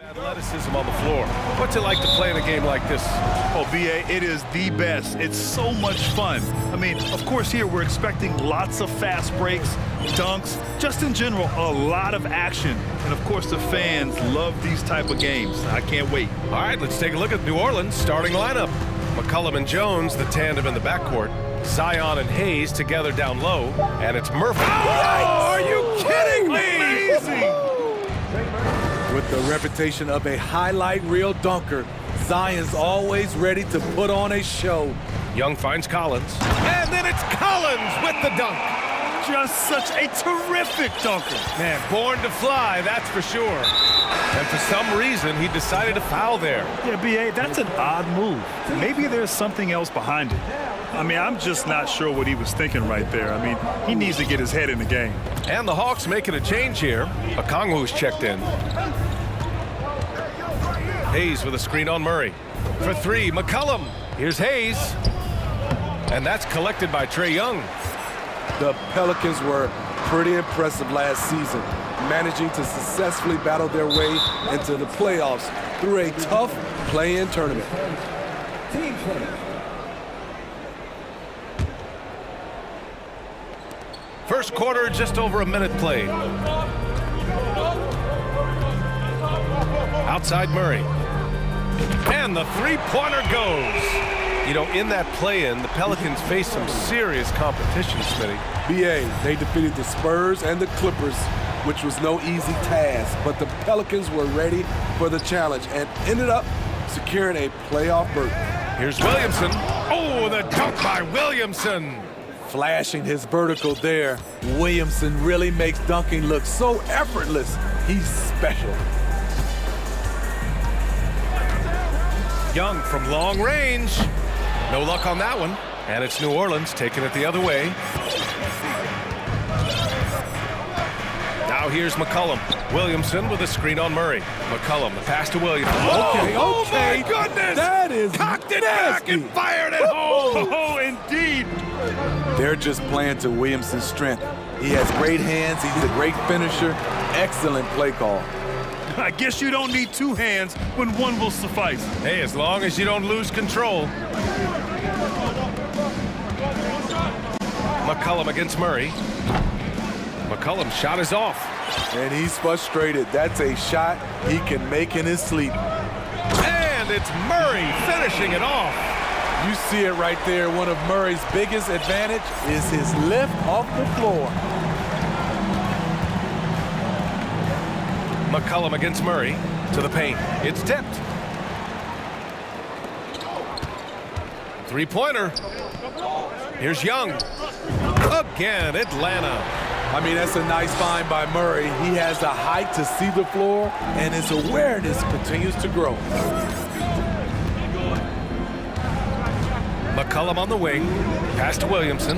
[SPEAKER 1] Athleticism on the floor. What's it like to play in a game like this?
[SPEAKER 2] Oh, B.A., it is the best. It's so much fun. I mean, of course, here we're expecting lots of fast breaks, dunks, just in general, a lot of action. And, of course, the fans love these type of games. I can't wait.
[SPEAKER 1] All right, let's take a look at New Orleans' starting lineup. McCollum and Jones, the tandem in the backcourt. Zion and Hayes together down low. And it's Murphy.
[SPEAKER 11] Oh,
[SPEAKER 1] are you kidding me?
[SPEAKER 2] Amazing!
[SPEAKER 11] With the reputation of a highlight reel dunker, Zion's always ready to put on a show.
[SPEAKER 1] Young finds Collins. And then it's Collins with the dunk.
[SPEAKER 2] Just such a terrific dunker.
[SPEAKER 1] Man, born to fly, that's for sure. And for some reason, he decided to foul there.
[SPEAKER 2] Yeah, B.A., that's an odd move. Maybe there's something else behind it. I mean, I'm just not sure what he was thinking right there. I mean, he needs to get his head in the game.
[SPEAKER 1] And the Hawks making a change here. Okongwu's checked in. Hayes with a screen on Murray. For three, McCollum. Here's Hayes. And that's collected by Trae Young.
[SPEAKER 11] The Pelicans were pretty impressive last season, managing to successfully battle their way into the playoffs through a tough play-in tournament.
[SPEAKER 1] First quarter, just over a minute played. Outside Murray. And the three-pointer goes. You know, in that play-in, the Pelicans faced some serious competition, Smitty.
[SPEAKER 11] B.A., they defeated the Spurs and the Clippers, which was no easy task, but the Pelicans were ready for the challenge and ended up securing a playoff berth.
[SPEAKER 1] Here's Williamson. Oh, the dunk by Williamson.
[SPEAKER 11] Flashing his vertical there, Williamson really makes dunking look so effortless. He's special.
[SPEAKER 1] Young from long range. No luck on that one. And it's New Orleans taking it the other way. Now here's McCollum. Williamson with a screen on Murray. McCollum, the pass to Williamson.
[SPEAKER 11] Okay.
[SPEAKER 1] Oh my goodness!
[SPEAKER 11] That is
[SPEAKER 1] cocked it
[SPEAKER 11] nasty.
[SPEAKER 1] back and fired it home.
[SPEAKER 2] Oh, indeed.
[SPEAKER 11] They're just playing to Williamson's strength. He has great hands. He's a great finisher. Excellent play call.
[SPEAKER 2] I guess you don't need two hands when one will suffice.
[SPEAKER 1] Hey, as long as you don't lose control. McCollum against Murray. McCollum's shot is off.
[SPEAKER 11] And he's frustrated. That's a shot he can make in his sleep.
[SPEAKER 1] And it's Murray finishing it off.
[SPEAKER 11] You see it right there. One of Murray's biggest advantage is his lift off the floor.
[SPEAKER 1] McCollum against Murray to the paint. It's tipped. Three-pointer. Here's Young. Again, Atlanta.
[SPEAKER 11] I mean, that's a nice find by Murray. He has the height to see the floor, and his awareness continues to grow.
[SPEAKER 1] McCollum on the wing. Pass to Williamson.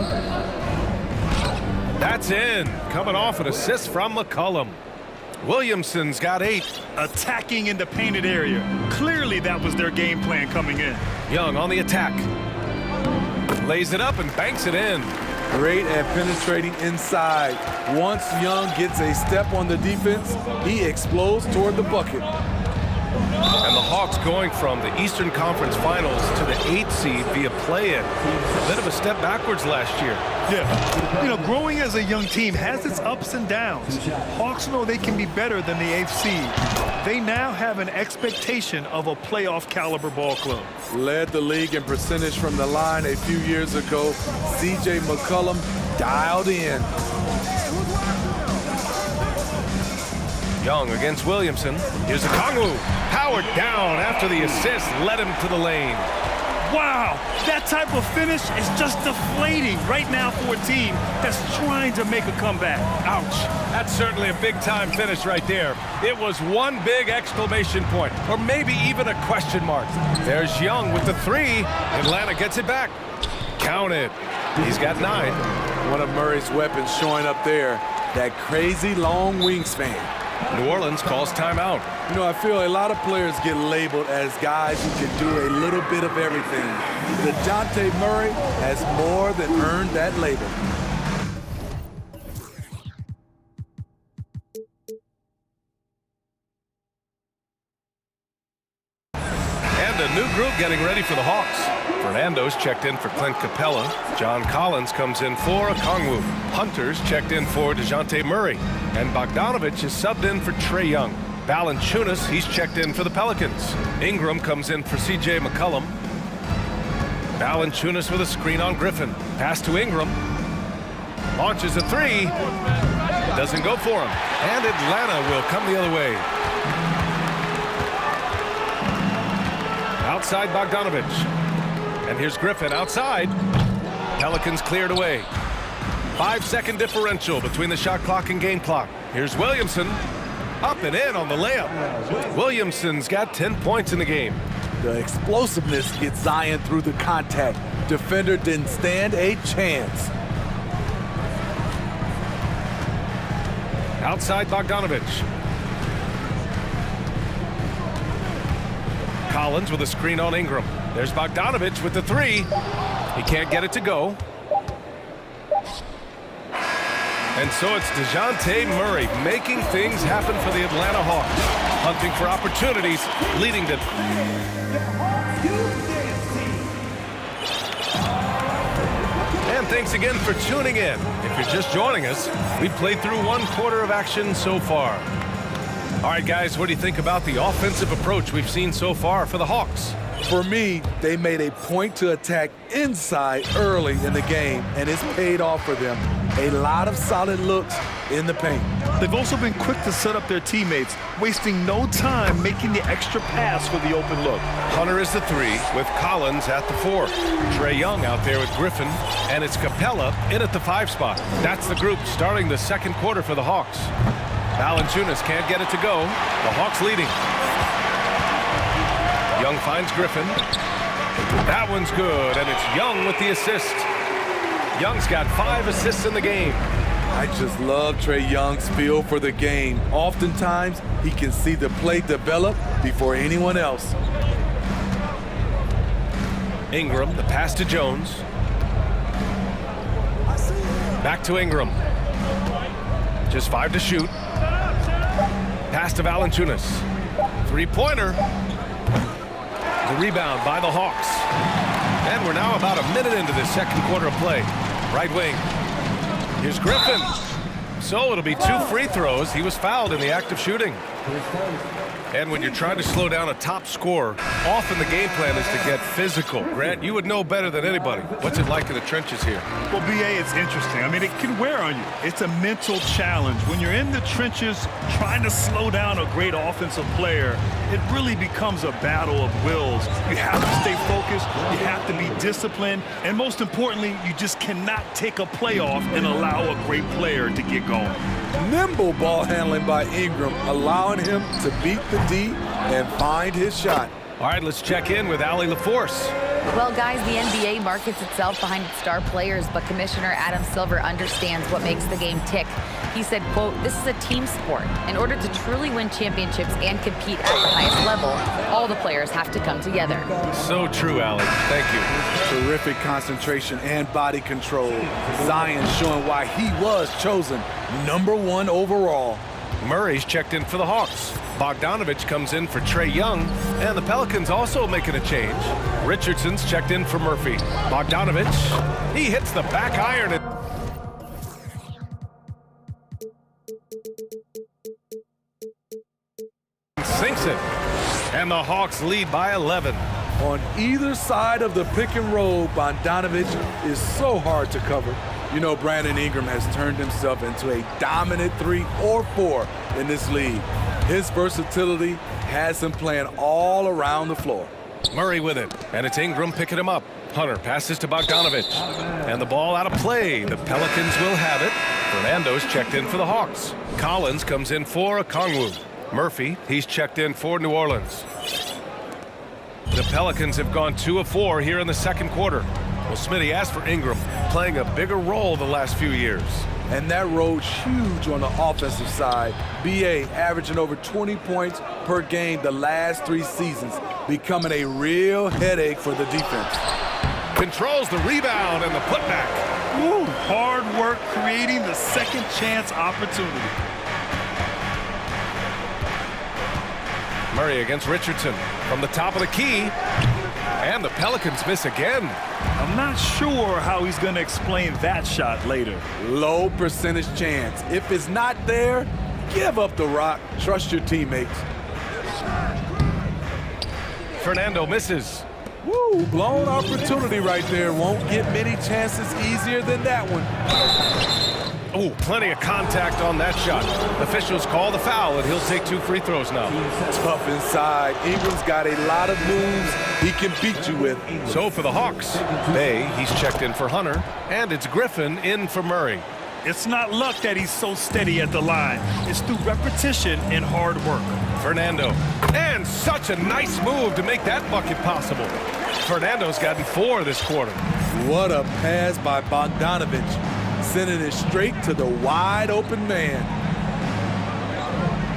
[SPEAKER 1] That's in. Coming off an assist from McCollum. Williamson's got 8.
[SPEAKER 2] Attacking in the painted area. Clearly that was their game plan coming in.
[SPEAKER 1] Young on the attack. Lays it up and banks it in.
[SPEAKER 11] Great at penetrating inside. Once Young gets a step on the defense, he explodes toward the bucket.
[SPEAKER 1] And the Hawks going from the Eastern Conference Finals to the 8th seed via play-in. A bit of a step backwards last year.
[SPEAKER 2] Yeah. You know, growing as a young team has its ups and downs. Hawks know they can be better than the 8th seed. They now have an expectation of a playoff caliber ball club.
[SPEAKER 11] Led the league in percentage from the line a few years ago. C.J. McCollum dialed in.
[SPEAKER 1] Young against Williamson. Here's Okongwu. Powered down after the assist led him to the lane.
[SPEAKER 2] Wow, that type of finish is just deflating right now for a team that's trying to make a comeback.
[SPEAKER 1] Ouch. That's certainly a big-time finish right there. It was one big exclamation point, or maybe even a question mark. There's Young with the 3. Atlanta gets it back. Count it. He's got 9.
[SPEAKER 11] One of Murray's weapons showing up there. That crazy long wingspan.
[SPEAKER 1] New Orleans calls timeout.
[SPEAKER 11] You know, I feel a lot of players get labeled as guys who can do a little bit of everything. DeJounte Murray has more than earned that label.
[SPEAKER 1] And a new group getting ready for the Hawks. Fernando's checked in for Clint Capella. John Collins comes in for Okongwu. Hunter's checked in for DeJounte Murray. And Bogdanovich is subbed in for Trae Young. Valanciunas, he's checked in for the Pelicans. Ingram comes in for C.J. McCollum. Valanciunas with a screen on Griffin. Pass to Ingram. Launches a three. Doesn't go for him. And Atlanta will come the other way. Outside Bogdanovich. And here's Griffin outside. Pelicans cleared away. 5-second differential between the shot clock and game clock. Here's Williamson. Up and in on the layup. Williamson's got 10 points in the game.
[SPEAKER 11] The explosiveness gets Zion through the contact. Defender didn't stand a chance.
[SPEAKER 1] Outside Bogdanovich. Collins with a screen on Ingram. There's Bogdanovich with the three. He can't get it to go. And so it's DeJounte Murray making things happen for the Atlanta Hawks. Hunting for opportunities, leading to... And thanks again for tuning in. If you're just joining us, we've played through 1 quarter of action so far. All right, guys, what do you think about the offensive approach we've seen so far for the Hawks?
[SPEAKER 11] For me, they made a point to attack inside early in the game, and it's paid off for them. A lot of solid looks in the paint.
[SPEAKER 2] They've also been quick to set up their teammates, wasting no time making the extra pass for the open look.
[SPEAKER 1] Hunter is the three, with Collins at the 4. Trae Young out there with Griffin, and it's Capella in at the 5 spot. That's the group starting the second quarter for the Hawks. Valanciunas can't get it to go. The Hawks leading. Young finds Griffin. That one's good, and it's Young with the assist. Young's got 5 assists in the game.
[SPEAKER 11] I just love Trae Young's feel for the game. Oftentimes, he can see the play develop before anyone else.
[SPEAKER 1] Ingram, the pass to Jones. Back to Ingram. Just 5 to shoot. Pass to Valanciunas. 3-pointer. The rebound by the Hawks. And we're now about a minute into the second quarter of play. Right wing. Here's Griffin. So it'll be 2 free throws. He was fouled in the act of shooting. And when you're trying to slow down a top scorer, often the game plan is to get physical. Grant, you would know better than anybody. What's it like in the trenches here?
[SPEAKER 2] Well, BA, it's interesting. I mean, it can wear on you. It's a mental challenge. When you're in the trenches trying to slow down a great offensive player, it really becomes a battle of wills. You have to stay focused. You have to be disciplined. And most importantly, you just cannot take a play off and allow a great player to get going.
[SPEAKER 11] Nimble ball handling by Ingram, allowing him to beat the D and find his shot.
[SPEAKER 1] All right, let's check in with Allie LaForce.
[SPEAKER 4] Well, guys, the NBA markets itself behind its star players, but Commissioner Adam Silver understands what makes the game tick. He said, quote, "This is a team sport. In order to truly win championships and compete at the highest level, all the players have to come together."
[SPEAKER 1] So true, Allie. Thank you.
[SPEAKER 11] Terrific concentration and body control. Zion showing why he was chosen #1 overall.
[SPEAKER 1] Murray's checked in for the Hawks. Bogdanovich comes in for Trae Young, and the Pelicans also making a change. Richardson's checked in for Murphy. Bogdanovich, he hits the back iron. Sinks it. And the Hawks lead by 11.
[SPEAKER 11] On either side of the pick and roll, Bogdanovich is so hard to cover. You know, Brandon Ingram has turned himself into a dominant 3 or 4 in this league. His versatility has him playing all around the floor.
[SPEAKER 1] Murray with it, and it's Ingram picking him up. Hunter passes to Bogdanovich, and the ball out of play. The Pelicans will have it. Fernando's checked in for the Hawks. Collins comes in for Okongwu. Murphy, he's checked in for New Orleans. The Pelicans have gone 2 of 4 here in the second quarter. Well, Smitty asked for Ingram, playing a bigger role the last few years.
[SPEAKER 11] And that role's huge on the offensive side. BA averaging over 20 points per game the last 3 seasons, becoming a real headache for the defense.
[SPEAKER 1] Controls the rebound and the putback.
[SPEAKER 2] Woo, hard work creating the second chance opportunity.
[SPEAKER 1] Murray against Richardson from the top of the key. And the Pelicans miss again.
[SPEAKER 2] I'm not sure how he's going to explain that shot later.
[SPEAKER 11] Low percentage chance. If it's not there, give up the rock. Trust your teammates.
[SPEAKER 1] Fernando misses.
[SPEAKER 11] Woo, blown opportunity right there. Won't get many chances easier than that one.
[SPEAKER 1] Oh, plenty of contact on that shot. Officials call the foul, and he'll take 2 free throws now.
[SPEAKER 11] Tough inside. Ingram's got a lot of moves he can beat you with.
[SPEAKER 1] So for the Hawks, Bay, he's checked in for Hunter, and it's Griffin in for Murray.
[SPEAKER 2] It's not luck that he's so steady at the line. It's through repetition and hard work.
[SPEAKER 1] Fernando, and such a nice move to make that bucket possible. Fernando's gotten 4 this quarter.
[SPEAKER 11] What a pass by Bogdanovich. Sending it straight to the wide open man.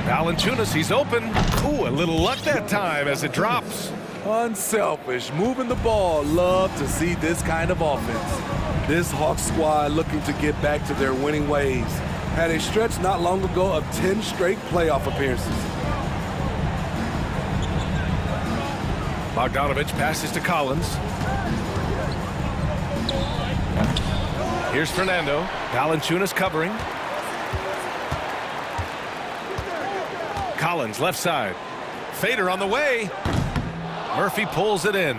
[SPEAKER 1] Valanciunas, he's open. Ooh, a little luck that time as it drops.
[SPEAKER 11] Unselfish, moving the ball. Love to see this kind of offense. This Hawks squad looking to get back to their winning ways. Had a stretch not long ago of 10 straight playoff appearances.
[SPEAKER 1] Bogdanovich passes to Collins. Here's Fernando. Valanciunas covering. Collins left side. Fader on the way. Murphy pulls it in.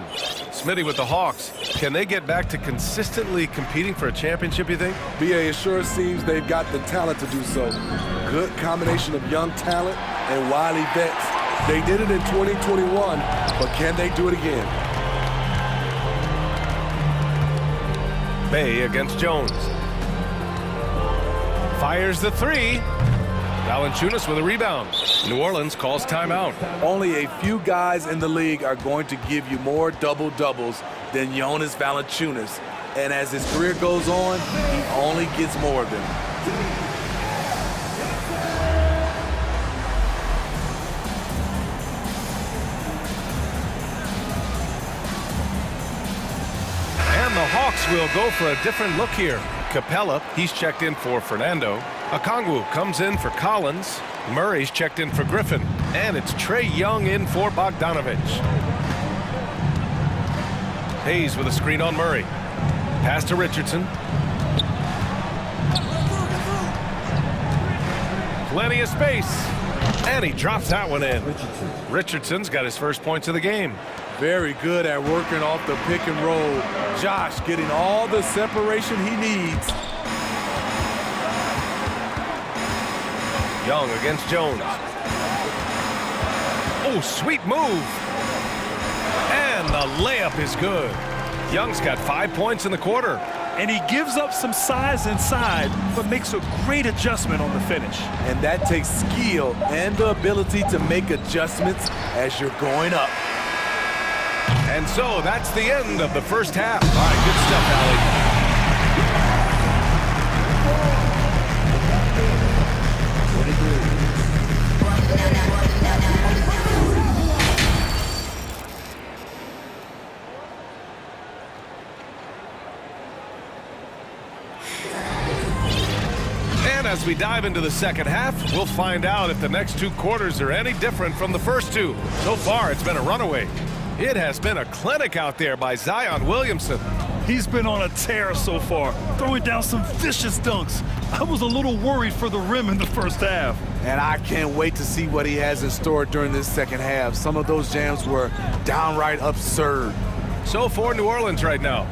[SPEAKER 1] Smitty with the Hawks. Can they get back to consistently competing for a championship, you think?
[SPEAKER 11] BA, it sure seems they've got the talent to do so. Good combination of young talent and wily vets. They did it in 2021, but can they do it again?
[SPEAKER 1] Bay against Jones. Fires the 3. Valanciunas with a rebound. New Orleans calls timeout.
[SPEAKER 11] Only a few guys in the league are going to give you more double-doubles than Jonas Valanciunas. And as his career goes on, he only gets more of them.
[SPEAKER 1] And the Hawks will go for a different look here. Capella, he's checked in for Fernando. Okongwu comes in for Collins. Murray's checked in for Griffin. And it's Trae Young in for Bogdanovich. Hayes with a screen on Murray. Pass to Richardson. Plenty of space. And he drops that one in. Richardson's got his first points of the game.
[SPEAKER 11] Very good at working off the pick and roll. Josh getting all the separation he needs.
[SPEAKER 1] Young against Jones. Oh, sweet move. And the layup is good. Young's got 5 points in the quarter.
[SPEAKER 2] And he gives up some size inside, but makes a great adjustment on the finish.
[SPEAKER 11] And that takes skill and the ability to make adjustments as you're going up.
[SPEAKER 1] And so that's the end of the first half. All right, good stuff, Allie. And as we dive into the second half, we'll find out if the next 2 quarters are any different from the first 2. So far, it's been a runaway. It has been a clinic out there by Zion Williamson.
[SPEAKER 2] He's been on a tear so far, throwing down some vicious dunks. I was a little worried for the rim in the first half.
[SPEAKER 11] And I can't wait to see what he has in store during this second half. Some of those jams were downright absurd.
[SPEAKER 1] So for New Orleans right now,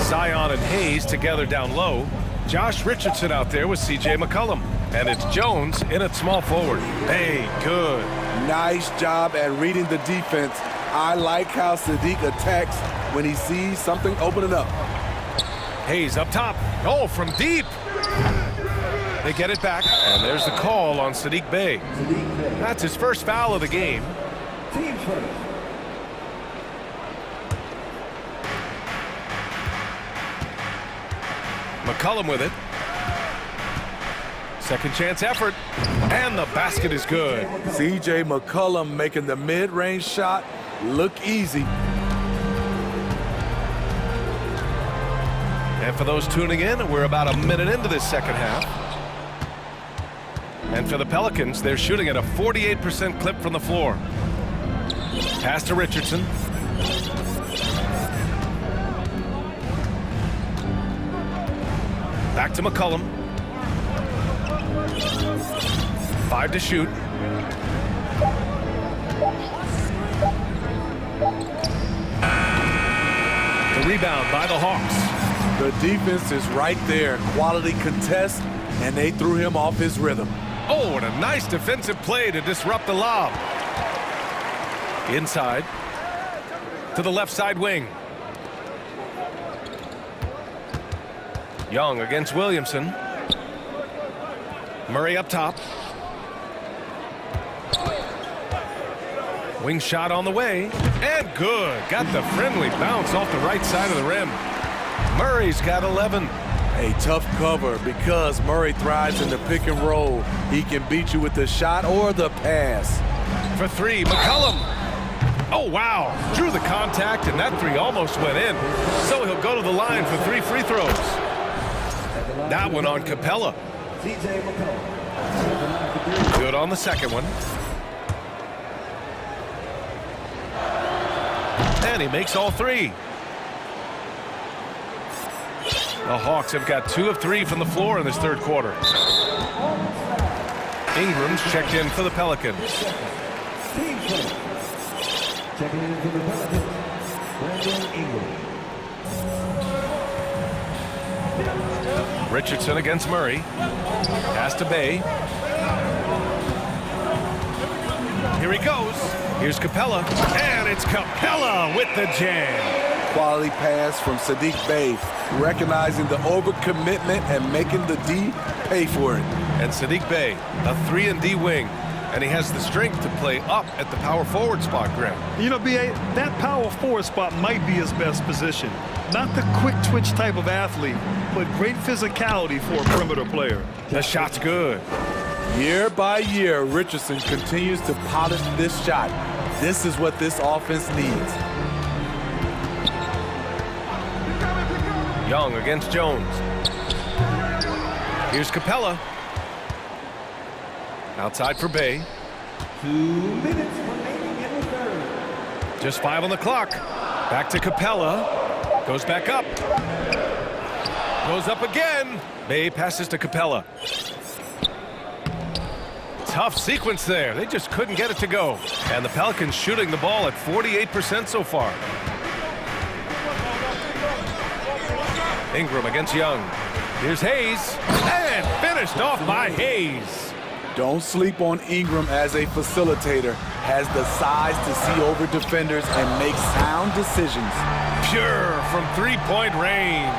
[SPEAKER 1] Zion and Hayes together down low. Josh Richardson out there with C.J. McCollum. And it's Jones in at small forward. Hey, good.
[SPEAKER 11] Nice job at reading the defense. I like how Sadiq attacks when he sees something opening up.
[SPEAKER 1] Hayes up top. Oh, from deep. They get it back, and there's the call on Sadiq Bey. That's his first foul of the game. McCollum with it. Second chance effort, and the basket is good.
[SPEAKER 11] C.J. McCollum making the mid-range shot look easy.
[SPEAKER 1] And for those tuning in, we're about a minute into this second half. And for the Pelicans, they're shooting at a 48% clip from the floor. Pass to Richardson. Back to McCollum. 5 to shoot. The rebound by the Hawks.
[SPEAKER 11] The defense is right there. Quality contest, and they threw him off his rhythm.
[SPEAKER 1] Oh, and a nice defensive play to disrupt the lob. Inside to the left side wing. Young against Williamson. Murray up top. Wing shot on the way, and good. Got the friendly bounce off the right side of the rim. Murray's got 11.
[SPEAKER 11] A tough cover because Murray thrives in the pick and roll. He can beat you with the shot or the pass.
[SPEAKER 1] For 3, McCollum. Oh, wow. Drew the contact, and that 3 almost went in. So he'll go to the line for 3 free throws. That one on Capella. Good on the second one. And he makes all 3. The Hawks have got 2 of 3 from the floor in this third quarter. Ingram's checked in for the Pelicans.
[SPEAKER 10] Checking in for the Pelicans, Brandon Ingram.
[SPEAKER 1] Richardson against Murray. Pass to Bay. Here he goes. Here's Capella. And it's Capella with the jam.
[SPEAKER 11] Quality pass from Sadiq Bey, recognizing the overcommitment and making the D pay for it.
[SPEAKER 1] And Sadiq Bey, a 3-and-D wing. And he has the strength to play up at the power forward spot, Graham.
[SPEAKER 2] You know, B.A., that power forward spot might be his best position. Not the quick twitch type of athlete, but great physicality for a perimeter player.
[SPEAKER 1] The shot's good.
[SPEAKER 11] Year by year, Richardson continues to polish this shot. This is what this offense needs.
[SPEAKER 1] Young against Jones. Here's Capella. Outside for Bay.
[SPEAKER 10] 2 minutes remaining in the third.
[SPEAKER 1] Just 5 on the clock. Back to Capella. Goes back up. Goes up again. Bay passes to Capella. Tough sequence there. They just couldn't get it to go. And the Pelicans shooting the ball at 48% so far. Ingram against Young. Here's Hayes. And finished off by Hayes.
[SPEAKER 11] Don't sleep on Ingram as a facilitator. Has the size to see over defenders and make sound decisions.
[SPEAKER 1] Pure from 3-point range.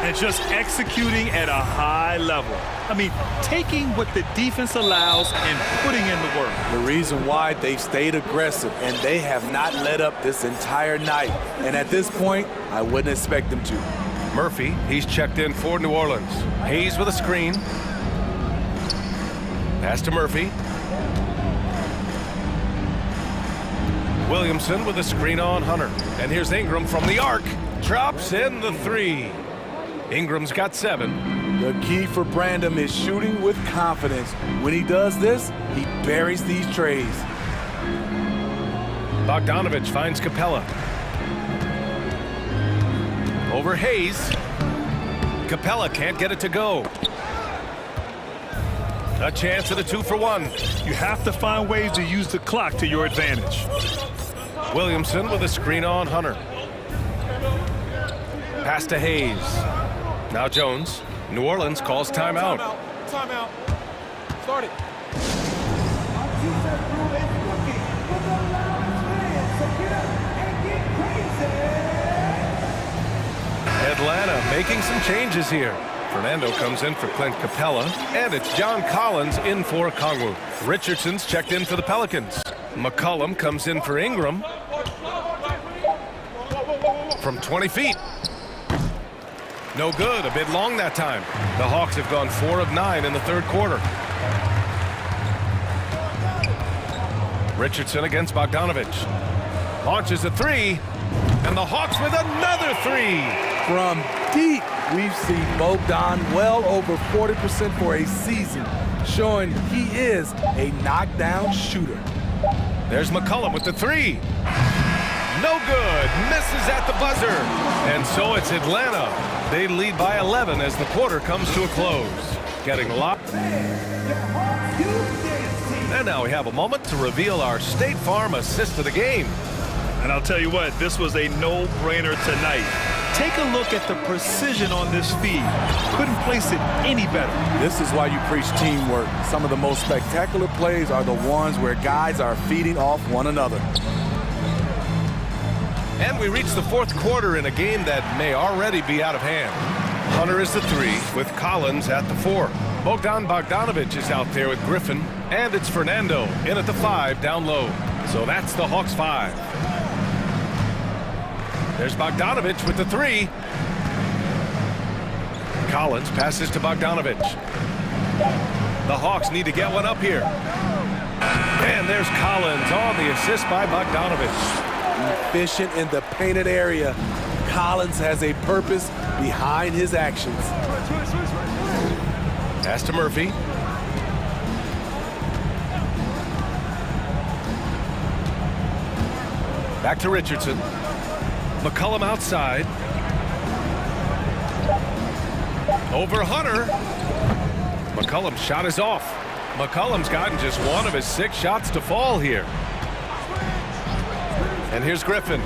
[SPEAKER 2] And just executing at a high level. I mean, taking what the defense allows and putting in the work.
[SPEAKER 11] The reason why they've stayed aggressive and they have not let up this entire night. And at this point, I wouldn't expect them to.
[SPEAKER 1] Murphy, he's checked in for New Orleans. Hayes with a screen. Pass to Murphy. Williamson with a screen on Hunter. And here's Ingram from the arc. Drops in the 3. Ingram's got 7.
[SPEAKER 11] The key for Brandon is shooting with confidence. When he does this, he buries these trays.
[SPEAKER 1] Bogdanovich finds Capella. Over Hayes. Capella can't get it to go. A chance at a 2-for-1.
[SPEAKER 2] You have to find ways to use the clock to your advantage.
[SPEAKER 1] Williamson with a screen on Hunter. Pass to Hayes. Now Jones. New Orleans calls timeout.
[SPEAKER 15] Timeout. Start it.
[SPEAKER 1] Atlanta making some changes here. Fernando comes in for Clint Capella, and it's John Collins in for Kongwu. Richardson's checked in for the Pelicans. McCollum comes in for Ingram. From 20 feet. No good, a bit long that time. The Hawks have gone 4 of 9 in the third quarter. Richardson against Bogdanovich. Launches a 3, and the Hawks with another 3.
[SPEAKER 11] From deep, we've seen Bogdan well over 40% for a season, showing he is a knockdown shooter.
[SPEAKER 1] There's McCollum with the three. No good. Misses at the buzzer. And so it's Atlanta. They lead by 11 as the quarter comes to a close. Getting locked. And now we have a moment to reveal our State Farm assist of the game.
[SPEAKER 2] And I'll tell you what, this was a no-brainer tonight. Take a look at the precision on this feed. Couldn't place it any better.
[SPEAKER 11] This is why you preach teamwork. Some of the most spectacular plays are the ones where guys are feeding off one another.
[SPEAKER 1] And we reach the fourth quarter in a game that may already be out of hand. Hunter is the three with Collins at the four. Bogdanovich is out there with Griffin, and it's Fernando in at the 5 down low. So that's the Hawks 5. There's Bogdanovich with the three. Collins passes to Bogdanovich. The Hawks need to get one up here. And there's Collins on the assist by Bogdanovich.
[SPEAKER 11] Efficient in the painted area. Collins has a purpose behind his actions.
[SPEAKER 1] Pass to Murphy. Back to Richardson. McCollum outside. Over Hunter. McCollum's shot is off. McCollum's gotten just one of his 6 shots to fall here. And here's Griffin.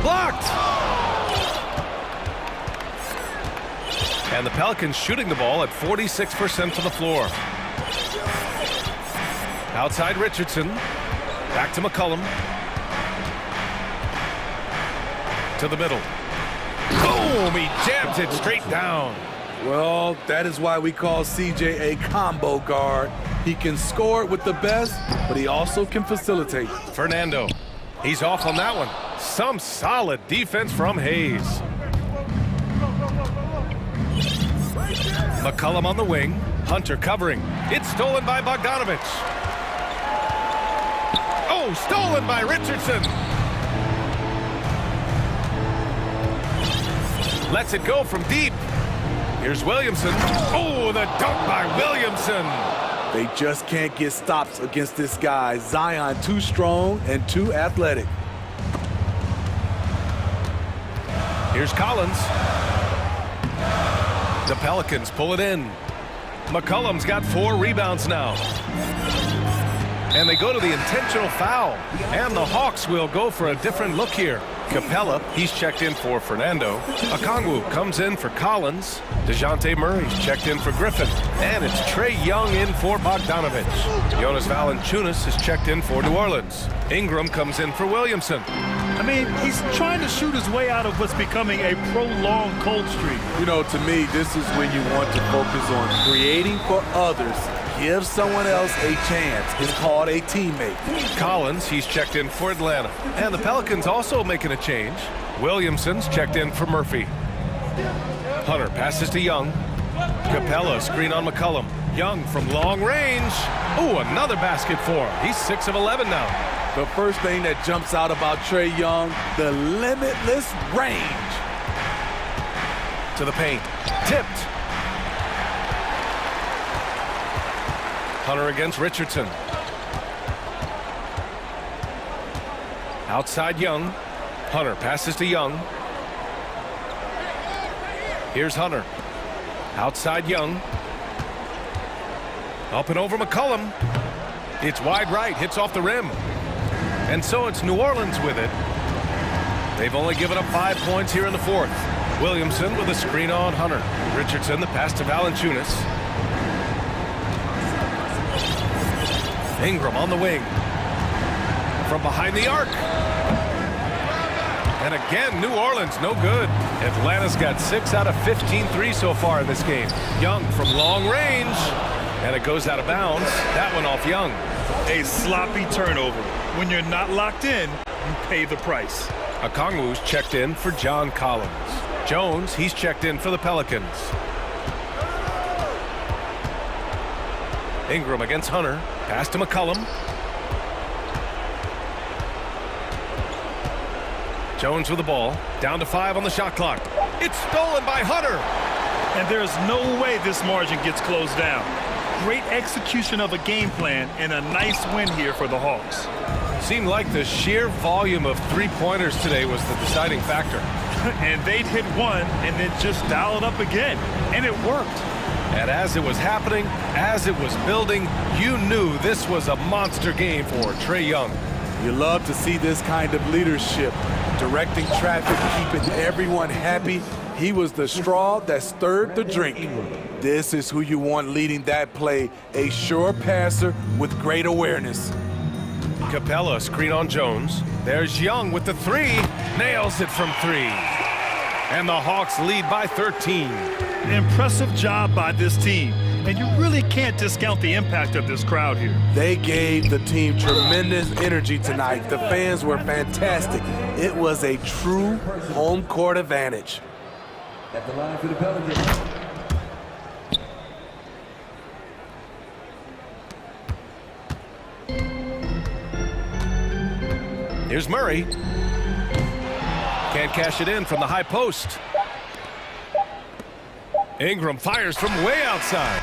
[SPEAKER 1] Blocked! And the Pelicans shooting the ball at 46% to the floor. Outside Richardson. Back to McCollum. To the middle. Boom! He jams it straight down.
[SPEAKER 11] Well, that is why we call CJ a combo guard. He can score with the best, but he also can facilitate.
[SPEAKER 1] Fernando. He's off on that one. Some solid defense from Hayes. McCollum on the wing. Hunter covering. It's stolen by Bogdanovich. Oh, stolen by Richardson. Lets it go from deep. Here's Williamson. Oh, the dunk by Williamson.
[SPEAKER 11] They just can't get stops against this guy. Zion too strong and too athletic.
[SPEAKER 1] Here's Collins. The Pelicans pull it in. McCollum's got 4 rebounds now. And they go to the intentional foul. And the Hawks will go for a different look here. Capella, he's checked in for Fernando. Okongwu comes in for Collins. DeJounte Murray's checked in for Griffin. And it's Trae Young in for Bogdanovich. Jonas Valanciunas is checked in for New Orleans. Ingram comes in for Williamson.
[SPEAKER 2] I mean, he's trying to shoot his way out of what's becoming a prolonged cold streak.
[SPEAKER 11] You know, to me, this is when you want to focus on creating for others. Give someone else a chance. It's called a teammate.
[SPEAKER 1] Collins, he's checked in for Atlanta. And the Pelicans also making a change. Williamson's checked in for Murphy. Hunter passes to Young. Capella screen on McCollum. Young from long range. Ooh, another basket for him. He's 6 of 11 now.
[SPEAKER 11] The first thing that jumps out about Trae Young, the limitless range.
[SPEAKER 1] To the paint. Tipped. Hunter against Richardson. Outside Young. Hunter passes to Young. Here's Hunter. Outside Young. Up and over McCollum. It's wide right, hits off the rim. And so it's New Orleans with it. They've only given up 5 points here in the fourth. Williamson with a screen on Hunter. Richardson, the pass to Valanciunas. Ingram on the wing. From behind the arc. And again, New Orleans, no good. Atlanta's got 6 out of 15 threes so far in this game. Young from long range. And it goes out of bounds. That one off Young.
[SPEAKER 2] A sloppy turnover. When you're not locked in, you pay the price.
[SPEAKER 1] Okongwu's checked in for John Collins. Jones, he's checked in for the Pelicans. Ingram against Hunter. Pass to McCollum. Jones with the ball. Down to 5 on the shot clock. It's stolen by Hunter.
[SPEAKER 2] And there's no way this margin gets closed down. Great execution of a game plan and a nice win here for the Hawks.
[SPEAKER 1] Seemed like the sheer volume of three-pointers today was the deciding factor.
[SPEAKER 2] And they'd hit one and then just dial it up again. And it worked.
[SPEAKER 1] And as it was happening, as it was building, you knew this was a monster game for Trae Young.
[SPEAKER 11] You love to see this kind of leadership, directing traffic, keeping everyone happy. He was the straw that stirred the drink. This is who you want leading that play, a sure passer with great awareness.
[SPEAKER 1] Capella screen on Jones. There's Young with the three. Nails it from three. And the Hawks lead by 13.
[SPEAKER 2] An impressive job by this team. And you really can't discount the impact of this crowd here.
[SPEAKER 11] They gave the team tremendous energy tonight. The fans were fantastic. It was a true home court advantage.
[SPEAKER 10] At the line for the Pelicans.
[SPEAKER 1] Here's Murray. Can't cash it in from the high post. Ingram fires from way outside.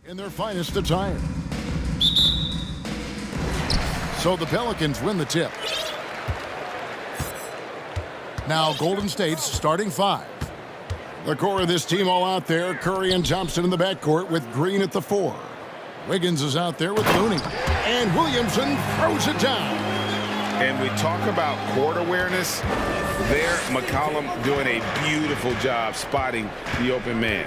[SPEAKER 5] in their finest attire. So the Pelicans win the tip. Now Golden State's starting five. The core of this team all out there. Curry and Thompson in the backcourt with Green at the 4. Wiggins is out there with Looney. And Williamson throws it down.
[SPEAKER 16] And we talk about court awareness. There, McCollum doing a beautiful job spotting the open man.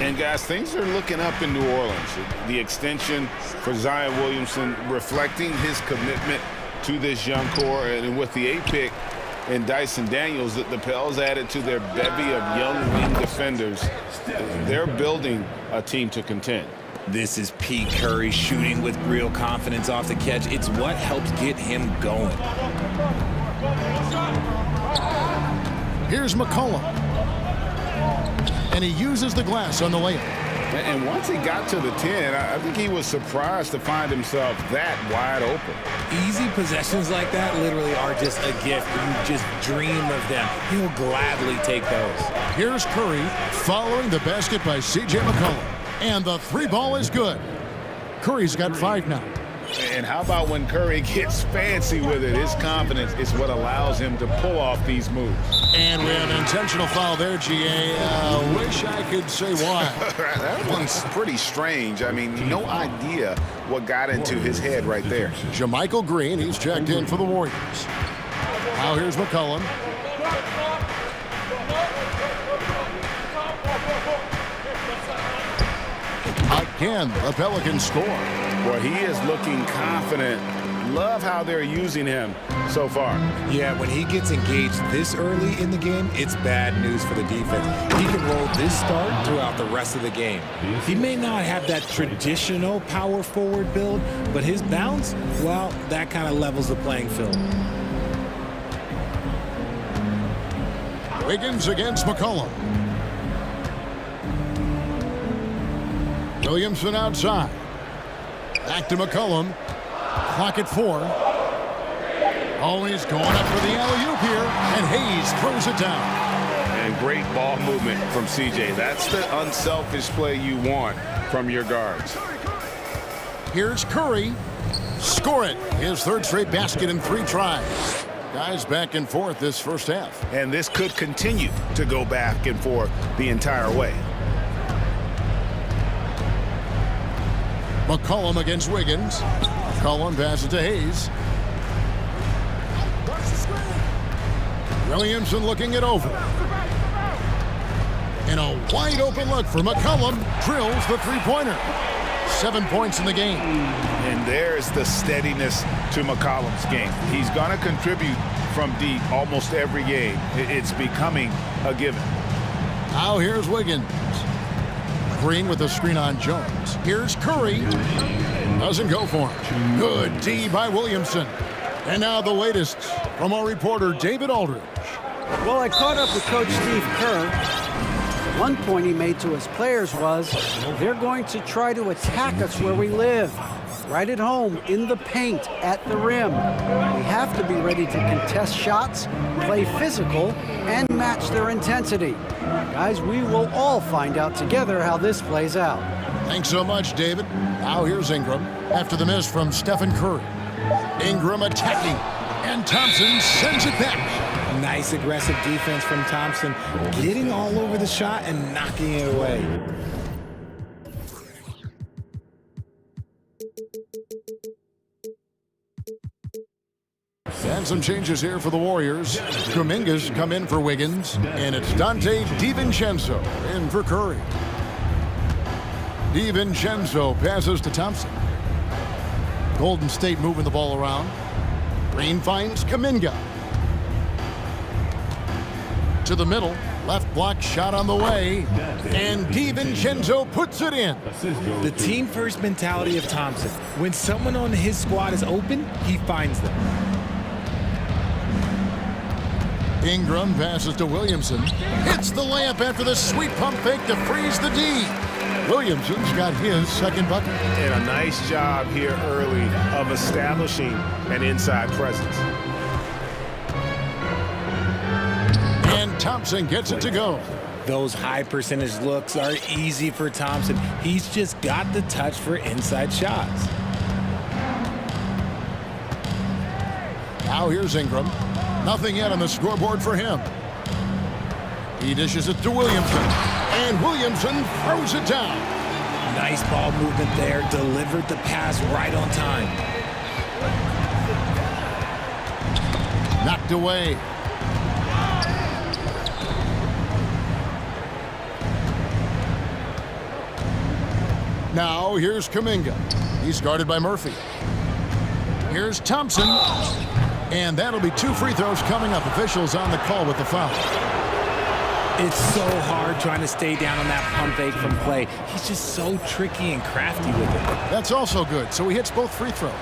[SPEAKER 16] And guys, things are looking up in New Orleans. The extension for Zion Williamson reflecting his commitment to this young core. And with the 8th pick and Dyson Daniels, that the Pels added to their bevy of young wing defenders, they're building a team to contend.
[SPEAKER 13] This is Pete Curry shooting with real confidence off the catch. It's what helps get him going.
[SPEAKER 5] Here's McCollum. And he uses the glass on the layup.
[SPEAKER 16] And once he got to the 10, I think he was surprised to find himself that wide open.
[SPEAKER 13] Easy possessions like that literally are just a gift. You just dream of them. He'll gladly take those.
[SPEAKER 5] Here's Curry following the basket by C.J. McCollum. And the 3 ball is good. Curry's got 5 now.
[SPEAKER 16] And how about when Curry gets fancy with it? His confidence is what allows him to pull off these moves.
[SPEAKER 5] And we have an intentional foul there, G.A. Wish I could say why.
[SPEAKER 16] That one's pretty strange. I mean, no idea what got into his head right there.
[SPEAKER 5] JaMychal Green, he's checked in for the Warriors. Now here's McCollum. Again, the Pelicans score.
[SPEAKER 16] Well, he is looking confident. Love how they're using him so far.
[SPEAKER 13] Yeah, when he gets engaged this early in the game, it's bad news for the defense. He can roll this start throughout the rest of the game. He may not have that traditional power forward build, but his bounce, well, that kind of levels the playing field.
[SPEAKER 5] Wiggins against McCollum. Williamson outside. Back to McCollum. Clock at 4. Oh, he's going up for the alley-oop here, and Hayes throws it down.
[SPEAKER 16] And great ball movement from CJ. That's the unselfish play you want from your guards.
[SPEAKER 5] Here's Curry. Score it. His 3rd straight basket in 3 tries. Guys back and forth this first half.
[SPEAKER 16] And this could continue to go back and forth the entire way.
[SPEAKER 5] McCollum against Wiggins. McCollum passes to Hayes. Williamson looking it over. And a wide open look for McCollum. Drills the 3-pointer. 7 points in the game.
[SPEAKER 16] And there's the steadiness to McCollum's game. He's going to contribute from deep almost every game. It's becoming a given.
[SPEAKER 5] Now here's Wiggins. Green with the screen on Jones. Here's Curry. Doesn't go for him. Good D by Williamson. And now the latest from our reporter, David Aldridge.
[SPEAKER 8] Well, I caught up with Coach Steve Kerr. One point he made to his players was, they're going to try to attack us where we live. Right at home, in the paint, at the rim. We have to be ready to contest shots, play physical, and match their intensity. Guys, we will all find out together how this plays out.
[SPEAKER 5] Thanks so much, David. Now here's Ingram after the miss from Stephen Curry. Ingram attacking, and Thompson sends it back.
[SPEAKER 13] Nice aggressive defense from Thompson, getting all over the shot and knocking it away.
[SPEAKER 5] And some changes here for the Warriors. Kuminga's come in for Wiggins, and it's Dante DiVincenzo in for Curry. DiVincenzo passes to Thompson. Golden State moving the ball around. Green finds Kuminga. To the middle, left block shot on the way, and DiVincenzo puts it in.
[SPEAKER 13] The team-first mentality of Thompson. When someone on his squad is open, he finds them.
[SPEAKER 5] Ingram passes to Williamson. Hits the layup after the sweet pump fake to freeze the D. Williamson's got his second bucket.
[SPEAKER 16] And a nice job here early of establishing an inside presence.
[SPEAKER 5] And Thompson gets it to go.
[SPEAKER 13] Those high percentage looks are easy for Thompson. He's just got the touch for inside shots.
[SPEAKER 5] Now here's Ingram. Nothing yet on the scoreboard for him. He dishes it to Williamson. And Williamson throws it down.
[SPEAKER 13] Nice ball movement there. Delivered the pass right on time.
[SPEAKER 5] Knocked away. Now here's Kuminga. He's guarded by Murphy. Here's Thompson. And that'll be 2 free throws coming up. Officials on the call with the foul.
[SPEAKER 13] It's so hard trying to stay down on that pump fake from Clay. He's just so tricky and crafty with it.
[SPEAKER 5] That's also good. So he hits both free throws.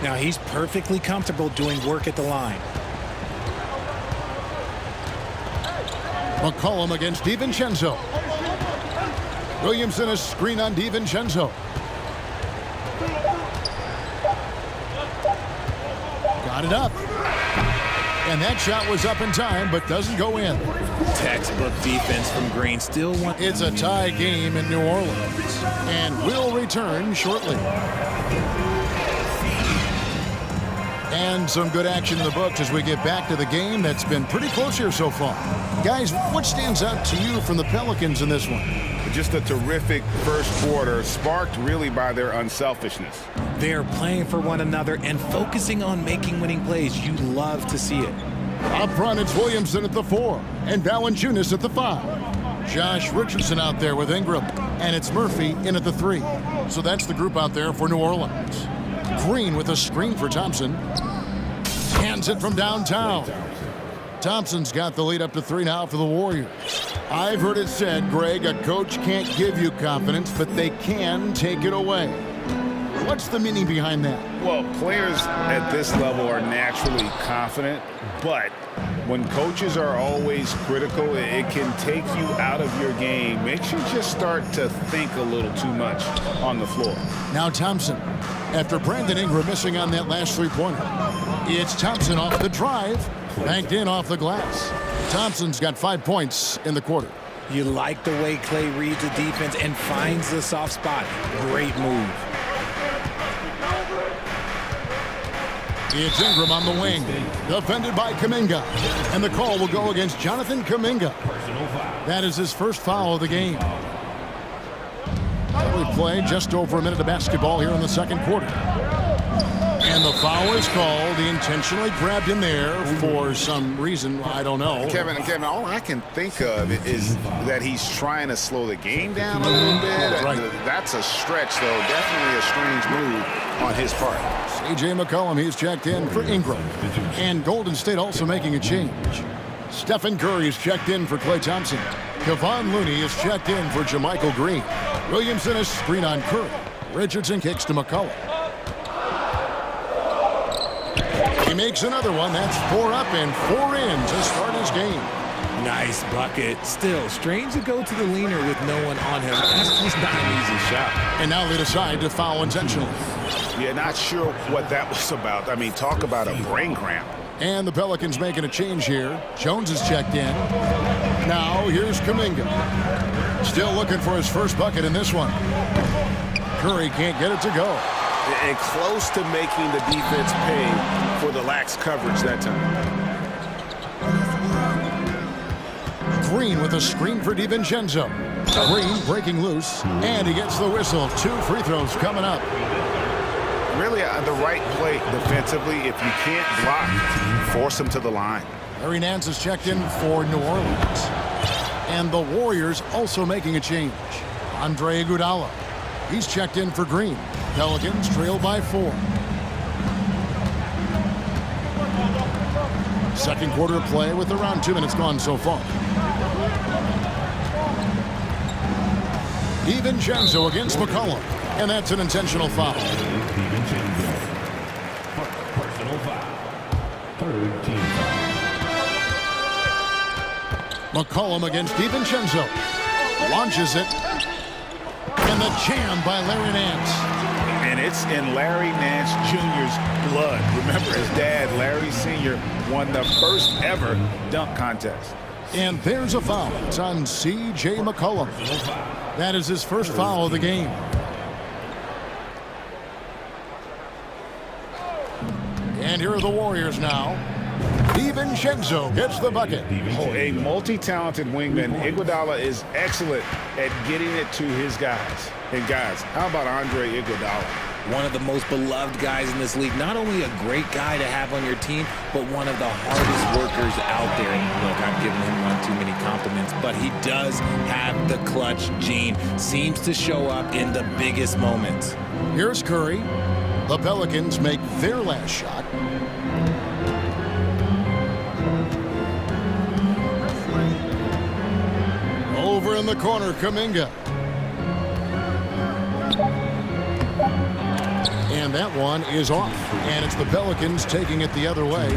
[SPEAKER 13] Now he's perfectly comfortable doing work at the line.
[SPEAKER 5] McCollum against DiVincenzo. Williamson, a screen on DiVincenzo. Got it up. And that shot was up in time, but doesn't go in.
[SPEAKER 13] Textbook defense from Green. Still one.
[SPEAKER 5] It's a tie game in New Orleans. And we'll return shortly. And some good action in the books as we get back to the game that's been pretty close here so far. Guys, what stands out to you from the Pelicans in this one?
[SPEAKER 16] Just a terrific first quarter, sparked really by their unselfishness.
[SPEAKER 13] They're playing for one another and focusing on making winning plays. You love to see it.
[SPEAKER 5] Up front, it's Williamson at the 4 and Valanciunas at the 5. Josh Richardson out there with Ingram, and it's Murphy in at the 3. So that's the group out there for New Orleans. Green with a screen for Thompson. Hands it from downtown. Thompson's got the lead up to 3 now for the Warriors. I've heard it said, Greg, a coach can't give you confidence, but they can take it away. What's the meaning behind that?
[SPEAKER 16] Well, players at this level are naturally confident, but when coaches are always critical, it can take you out of your game. Makes you just start to think a little too much on the floor.
[SPEAKER 5] Now Thompson, after Brandon Ingram missing on that last three-pointer. It's Thompson off the drive, banked in off the glass. Thompson's got 5 points in the quarter.
[SPEAKER 13] You like the way Clay reads the defense and finds the soft spot. Great move.
[SPEAKER 5] It's Ingram on the wing, defended by Kuminga. And the call will go against Jonathan Kuminga. That is his first foul of the game. We play just over a minute of basketball here in the second quarter. And the foul is called. He intentionally grabbed him there for some reason, I don't know.
[SPEAKER 16] Kevin, all I can think of is that he's trying to slow the game down a little bit.
[SPEAKER 5] Right.
[SPEAKER 16] That's a stretch, though. Definitely a strange move on his part.
[SPEAKER 5] C.J. McCollum, he's checked in for Ingram. And Golden State also making a change. Stephen Curry is checked in for Klay Thompson. Kevon Looney is checked in for JaMychal Green. Williamson is screen on Curry. Richardson kicks to McCollum. He makes another one. That's 4 up and 4 in to start his game.
[SPEAKER 13] Nice bucket. Still, strange to go to the leaner with no one on him. That's just not an easy shot.
[SPEAKER 5] And now they decide to foul intentionally.
[SPEAKER 16] Yeah, not sure what that was about. I mean, talk about a brain cramp.
[SPEAKER 5] And the Pelicans making a change here. Jones is checked in. Now here's Kuminga. Still looking for his first bucket in this one. Curry can't get it to go.
[SPEAKER 16] And close to making the defense pay for the lax coverage that time.
[SPEAKER 5] Green with a screen for DiVincenzo. Green breaking loose, and he gets the whistle. 2 free throws coming up.
[SPEAKER 16] Really the right play defensively. If you can't block, force him to the line.
[SPEAKER 5] Larry Nance is checked in for New Orleans. And the Warriors also making a change. Andre Iguodala. He's checked in for Green. Pelicans trail by 4. Second quarter of play with around 2 minutes gone so far. DiVincenzo against McCollum. And that's an intentional foul.
[SPEAKER 12] Personal foul. Third team foul.
[SPEAKER 5] McCollum against DiVincenzo. Launches it. And the jam by Larry Nance.
[SPEAKER 16] And it's in Larry Nance Jr.'s blood. Remember, his dad, Larry Sr., won the first ever dunk contest.
[SPEAKER 5] And there's a foul. It's on C.J. McCollum. That is his first foul of the game. And here are the Warriors now. DiVincenzo gets the bucket.
[SPEAKER 16] Oh, a multi-talented wingman. Iguodala is excellent at getting it to his guys. And guys, how about Andre Iguodala?
[SPEAKER 13] One of the most beloved guys in this league. Not only a great guy to have on your team, but one of the hardest workers out there. And look, I'm giving him one too many compliments, but he does have the clutch gene. Seems to show up in the biggest moments.
[SPEAKER 5] Here's Curry. The Pelicans make their last shot. Over in the corner, Kuminga. And that one is off. And it's the Pelicans taking it the other way.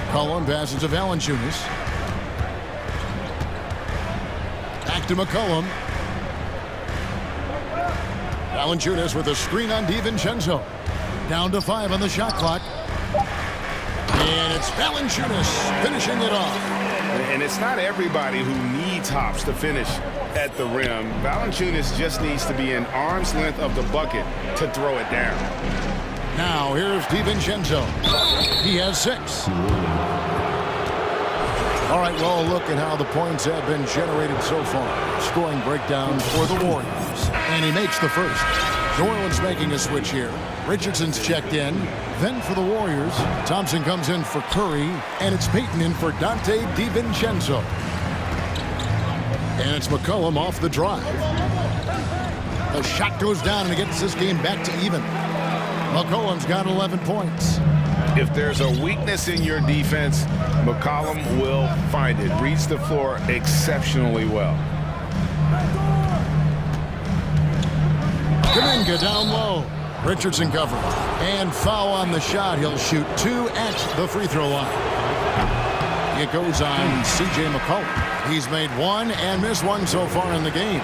[SPEAKER 5] McCollum passes to Valanciunas. Back to McCollum. Valanciunas with a screen on DiVincenzo. Down to 5 on the shot clock. And it's Valanciunas finishing it off.
[SPEAKER 16] And it's not everybody who needs hops to finish at the rim. Valanciunas just needs to be an arm's length of the bucket to throw it down.
[SPEAKER 5] Now here's DiVincenzo. He has 6. All right, well, look at how the points have been generated so far. Scoring breakdown for the Warriors. And he makes the first. New Orleans making a switch here. Richardson's checked in. Then for the Warriors, Thompson comes in for Curry. And it's Payton in for Dante DiVincenzo. And it's McCollum off the drive. The shot goes down and it gets this game back to even. McCollum's got 11 points.
[SPEAKER 16] If there's a weakness in your defense, McCollum will find it. Reads the floor exceptionally well.
[SPEAKER 5] Kuminga down low. Richardson covered. And foul on the shot. He'll shoot 2 at the free throw line. It goes on C.J. McCollum. He's made 1 and missed 1 so far in the game.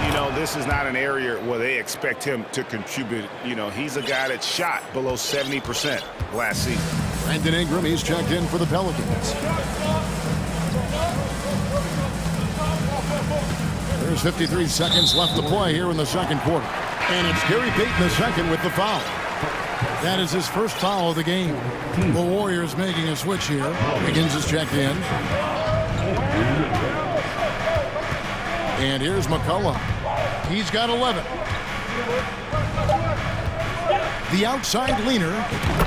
[SPEAKER 16] You know, this is not an area where they expect him to contribute. You know, he's a guy that shot below 70% last season.
[SPEAKER 5] Brandon Ingram, he's checked in for the Pelicans. There's 53 seconds left to play here in the second quarter. And it's Gary Payton the second with the foul. That is his first foul of the game. The Warriors making a switch here. Higgins is checked in. And here's McCollum. He's got 11. The outside leaner.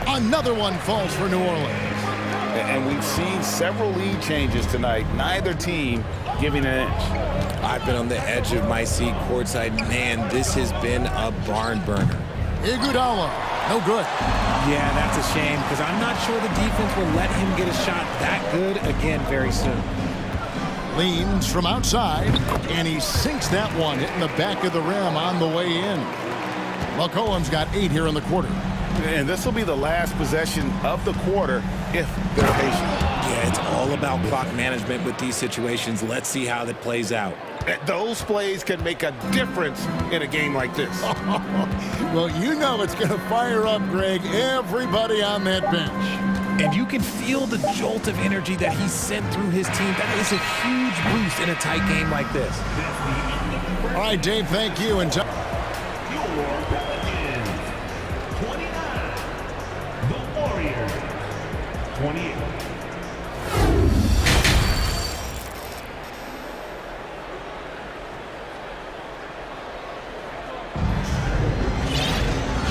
[SPEAKER 5] Another one falls for New Orleans.
[SPEAKER 16] And we've seen several lead changes tonight. Neither team giving an inch.
[SPEAKER 13] I've been on the edge of my seat courtside. Man, this has been a barn burner.
[SPEAKER 5] Iguodala, no good.
[SPEAKER 13] Yeah, that's a shame because I'm not sure the defense will let him get a shot that good again very soon.
[SPEAKER 5] Leans from outside, and he sinks that one, hitting the back of the rim on the way in. McCollum's got 8 here in the quarter.
[SPEAKER 16] And this will be the last possession of the quarter if they're patient.
[SPEAKER 13] Yeah, it's all about clock management with these situations. Let's see how that plays out.
[SPEAKER 16] Those plays can make a difference in a game like this.
[SPEAKER 5] Well, you know it's going to fire up, Greg, everybody on that bench.
[SPEAKER 13] And you can feel the jolt of energy that he sent through his team. That is a huge boost in a tight game like this.
[SPEAKER 5] All right, Dave, thank you. And
[SPEAKER 12] The Warriors, 28.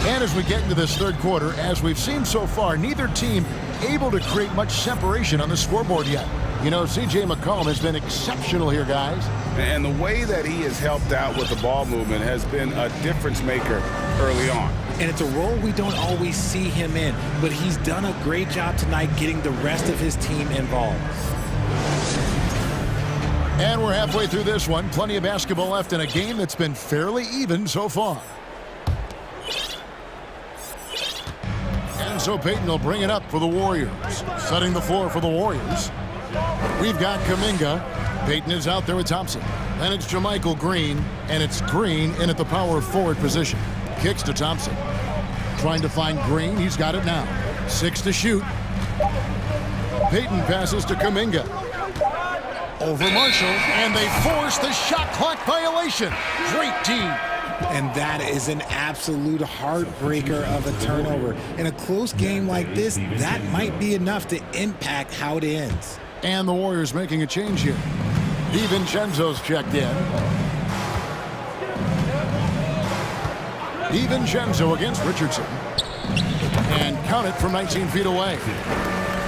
[SPEAKER 5] And as we get into this third quarter, as we've seen so far, neither team able to create much separation on the scoreboard yet. You know, C.J. McCollum has been exceptional here, guys.
[SPEAKER 16] And the way that he has helped out with the ball movement has been a difference maker early on.
[SPEAKER 13] And it's a role we don't always see him in, but he's done a great job tonight getting the rest of his team involved.
[SPEAKER 5] And we're halfway through this one. Plenty of basketball left in a game that's been fairly even so far. And so Payton will bring it up for the Warriors. Setting the floor for the Warriors. We've got Kuminga. Payton is out there with Thompson. Then it's Jermichael Green, and it's Green in at the power forward position. Kicks to Thompson. Trying to find Green. He's got it now. 6 to shoot. Payton passes to Kuminga. Over Marshall, and they force the shot clock violation. Great D.
[SPEAKER 9] And that is an absolute heartbreaker of a turnover. In a close game like this, that might be enough to impact how it ends.
[SPEAKER 5] And the Warriors making a change here. DiVincenzo's checked in. DiVincenzo against Richardson. And count it from 19 feet away.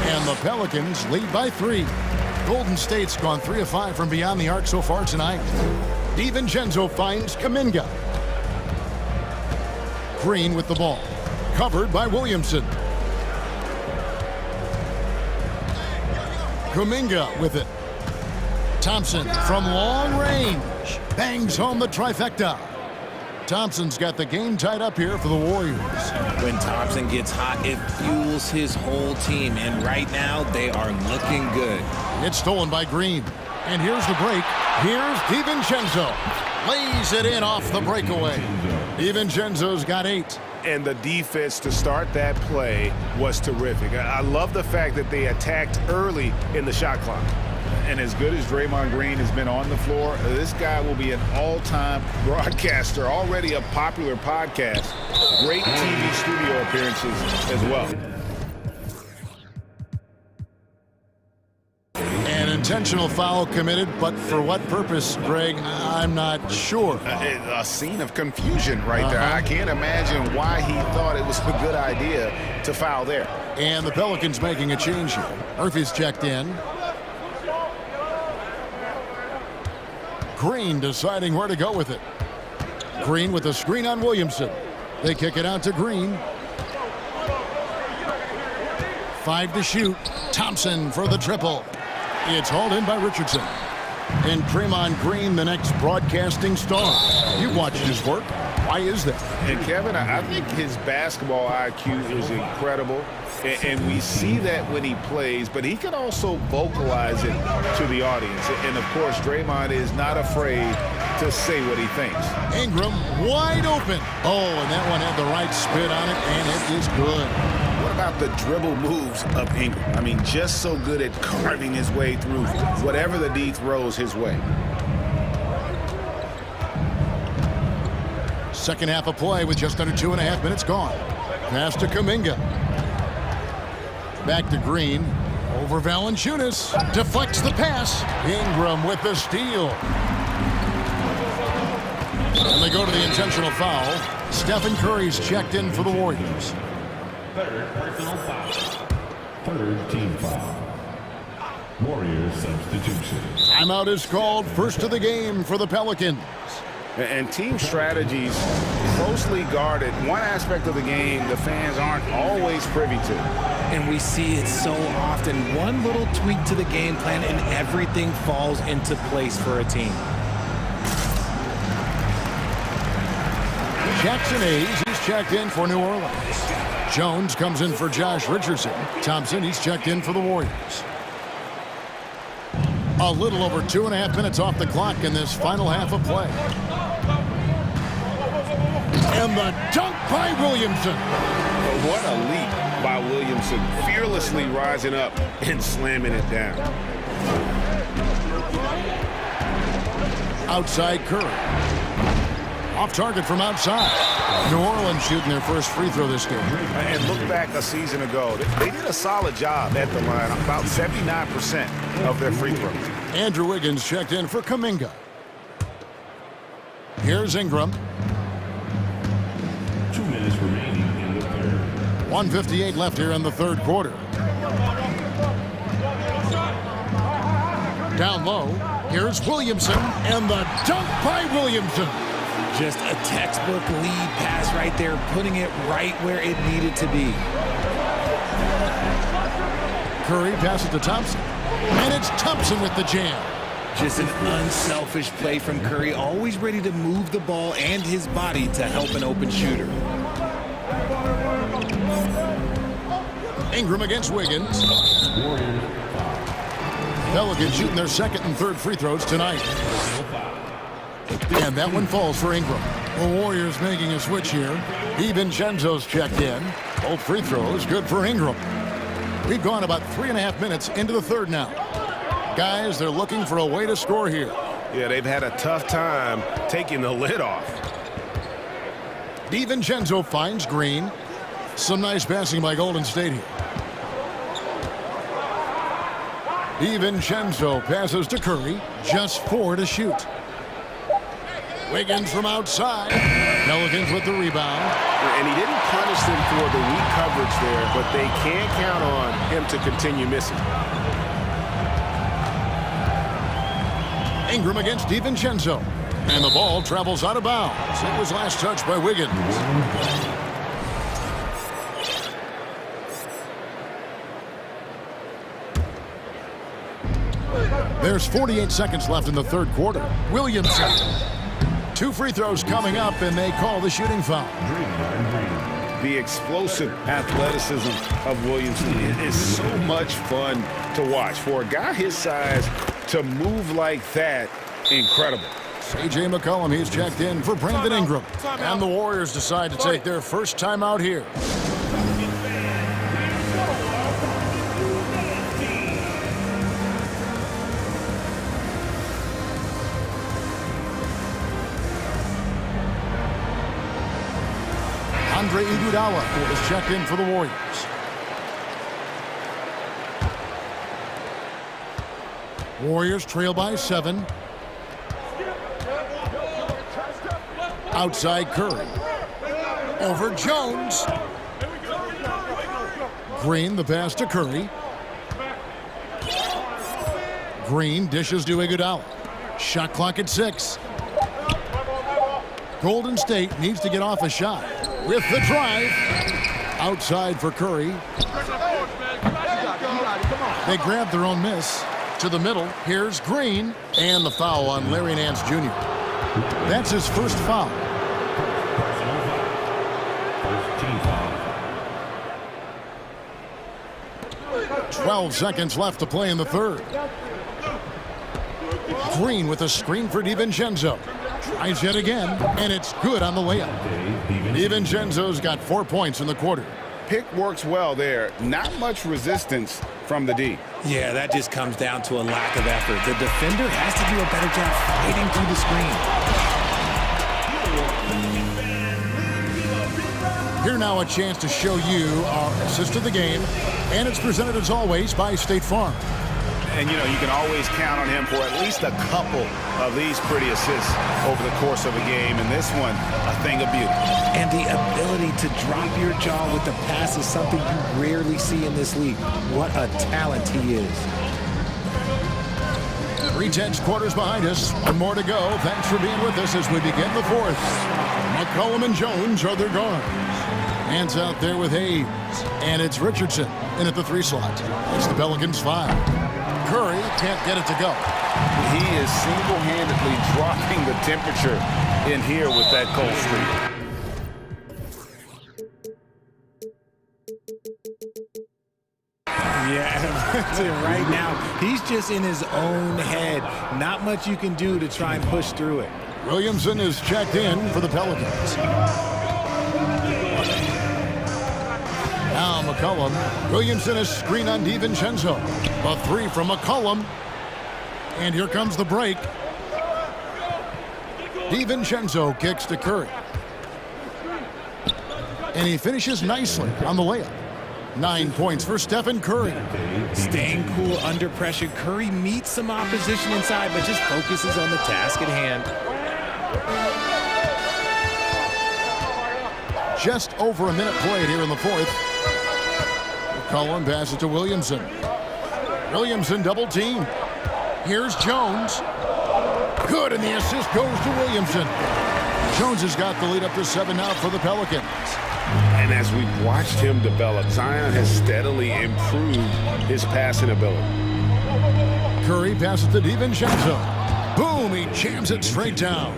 [SPEAKER 5] And the Pelicans lead by 3. Golden State's gone 3 of 5 from beyond the arc so far tonight. DiVincenzo finds Kuminga. Green with the ball. Covered by Williamson. Kuminga with it. Thompson from long range. Bangs home the trifecta. Thompson's got the game tied up here for the Warriors.
[SPEAKER 13] When Thompson gets hot, it fuels his whole team. And right now, they are looking good.
[SPEAKER 5] It's stolen by Green. And here's the break. Here's DiVincenzo. Lays it in off the breakaway. DiVincenzo's got 8.
[SPEAKER 16] And the defense to start that play was terrific. I love the fact that they attacked early in the shot clock. And as good as Draymond Green has been on the floor, this guy will be an all-time broadcaster, already a popular podcast. Great TV studio appearances as well.
[SPEAKER 5] An intentional foul committed, but for what purpose, Greg, I'm not sure.
[SPEAKER 16] A scene of confusion right there. I can't imagine why he thought it was a good idea to foul there.
[SPEAKER 5] And the Pelicans making a change here. Murphy's checked in. Green deciding where to go with it. Green with the screen on Williamson. They kick it out to Green. 5 to shoot. Thompson for the triple. It's hauled in by Richardson. And Draymond Green, the next broadcasting star. You've watched his work. Why is that?
[SPEAKER 16] And Kevin, I think his basketball IQ is incredible. And we see that when he plays, but he can also vocalize it to the audience. And of course, Draymond is not afraid to say what he thinks.
[SPEAKER 5] Ingram wide open. Oh, and that one had the right spin on it, and it is good.
[SPEAKER 16] What about the dribble moves of Ingram? I mean, just so good at carving his way through whatever the D throws his way.
[SPEAKER 5] Second half of play with just under 2.5 minutes gone. Pass to Kuminga. Back to Green. Over Valanciunas. Deflects the pass. Ingram with the steal. And they go to the intentional foul. Stephen Curry's checked in for the Warriors.
[SPEAKER 12] Third personal foul. Third team foul. Warriors substitution.
[SPEAKER 5] Timeout is called. First of the game for the Pelicans.
[SPEAKER 16] And team strategies closely guarded. One aspect of the game the fans aren't always privy to.
[SPEAKER 13] And we see it so often. One little tweak to the game plan and everything falls into place for a team.
[SPEAKER 5] Jackson Hayes, he's checked in for New Orleans. Jones comes in for Josh Richardson. Thompson, he's checked in for the Warriors. A little over 2.5 minutes off the clock in this final half of play. And the dunk by Williamson.
[SPEAKER 16] What a leap by Williamson, fearlessly rising up and slamming it down.
[SPEAKER 5] Outside Curry. Off target from outside. New Orleans shooting their first free throw this game.
[SPEAKER 16] And look back a season ago. They did a solid job at the line, about 79% of their free throws.
[SPEAKER 5] Andrew Wiggins checked in for Kuminga. Here's Ingram.
[SPEAKER 12] 2 minutes remaining in the third.
[SPEAKER 5] 1:58 left here in the third quarter. Down low. Here's Williamson. And the dunk by Williamson.
[SPEAKER 13] Just a textbook lead pass right there, putting it right where it needed to be.
[SPEAKER 5] Curry passes to Thompson. And it's Thompson with the jam.
[SPEAKER 13] Just an unselfish play from Curry, always ready to move the ball and his body to help an open shooter.
[SPEAKER 5] Ingram against Wiggins. Pelicans shooting their second and third free throws tonight. And that one falls for Ingram. The Warriors making a switch here. DiVincenzo's checked in. Both free throws good for Ingram. We've gone about 3.5 minutes into the third now. Guys, they're looking for a way to score here.
[SPEAKER 16] Yeah, they've had a tough time taking the lid off.
[SPEAKER 5] DiVincenzo finds Green. Some nice passing by Golden State here. DiVincenzo passes to Curry. Just 4 to shoot. Wiggins from outside. Pelicans with the rebound.
[SPEAKER 16] And he didn't punish them for the weak coverage there, but they can't count on him to continue missing.
[SPEAKER 5] Ingram against DiVincenzo. And the ball travels out of bounds. It was last touched by Wiggins. There's 48 seconds left in the third quarter. Williamson. 2 free throws coming up, and they call the shooting foul.
[SPEAKER 16] The explosive athleticism of Williamson is so much fun to watch. For a guy his size to move like that, incredible.
[SPEAKER 5] C.J. McCollum, he's checked in for Brandon Ingram. And the Warriors decide to take their first time out here. Andre Iguodala is checked in for the Warriors. Warriors trail by 7. Outside Curry. Over Jones. Green, the pass to Curry. Green dishes to Iguodala. Shot clock at 6. Golden State needs to get off a shot. With the drive. Outside for Curry. They grab their own miss. To the middle. Here's Green. And the foul on Larry Nance Jr. That's his first foul. 12 seconds left to play in the third. Green with a screen for DiVincenzo. Tries yet again, and it's good on the layup. DiVincenzo's got 4 points in the quarter.
[SPEAKER 16] Pick works well there. Not much resistance from the D.
[SPEAKER 13] Yeah, that just comes down to a lack of effort. The defender has to do a better job fighting through the screen.
[SPEAKER 5] Here now a chance to show you our assist of the game, and it's presented as always by State Farm.
[SPEAKER 16] And you know, you can always count on him for at least a couple of these pretty assists over the course of a game, and this one, a thing of beauty.
[SPEAKER 13] And the ability to drop your jaw with the pass is something you rarely see in this league. What a talent he is.
[SPEAKER 5] 3/10 quarters behind us. One more to go. Thanks for being with us as we begin the fourth. McCollum and Jones are their guards. Hands out there with Hayes. And it's Richardson in at the 3 slot. It's the Pelicans 5. Curry can't get it to go.
[SPEAKER 16] He is single-handedly dropping the temperature in here with that cold streak.
[SPEAKER 13] Yeah, right now, he's just in his own head. Not much you can do to try and push through it.
[SPEAKER 5] Williamson is checked in for the Pelicans. Now McCollum. Williamson is screen on DiVincenzo. A 3 from McCollum. And here comes the break. DiVincenzo kicks to Curry. And he finishes nicely on the layup. 9 points for Stephen Curry.
[SPEAKER 13] Staying cool under pressure. Curry meets some opposition inside, but just focuses on the task at hand.
[SPEAKER 5] Just over a minute played here in the fourth. McCollum passes to Williamson. Williamson double team. Here's Jones. Good, and the assist goes to Williamson. Jones has got the lead up to 7 now for the Pelicans.
[SPEAKER 16] And as we've watched him develop, Zion has steadily improved his passing ability.
[SPEAKER 5] Curry passes to DiVincenzo. Boom, he jams it straight down.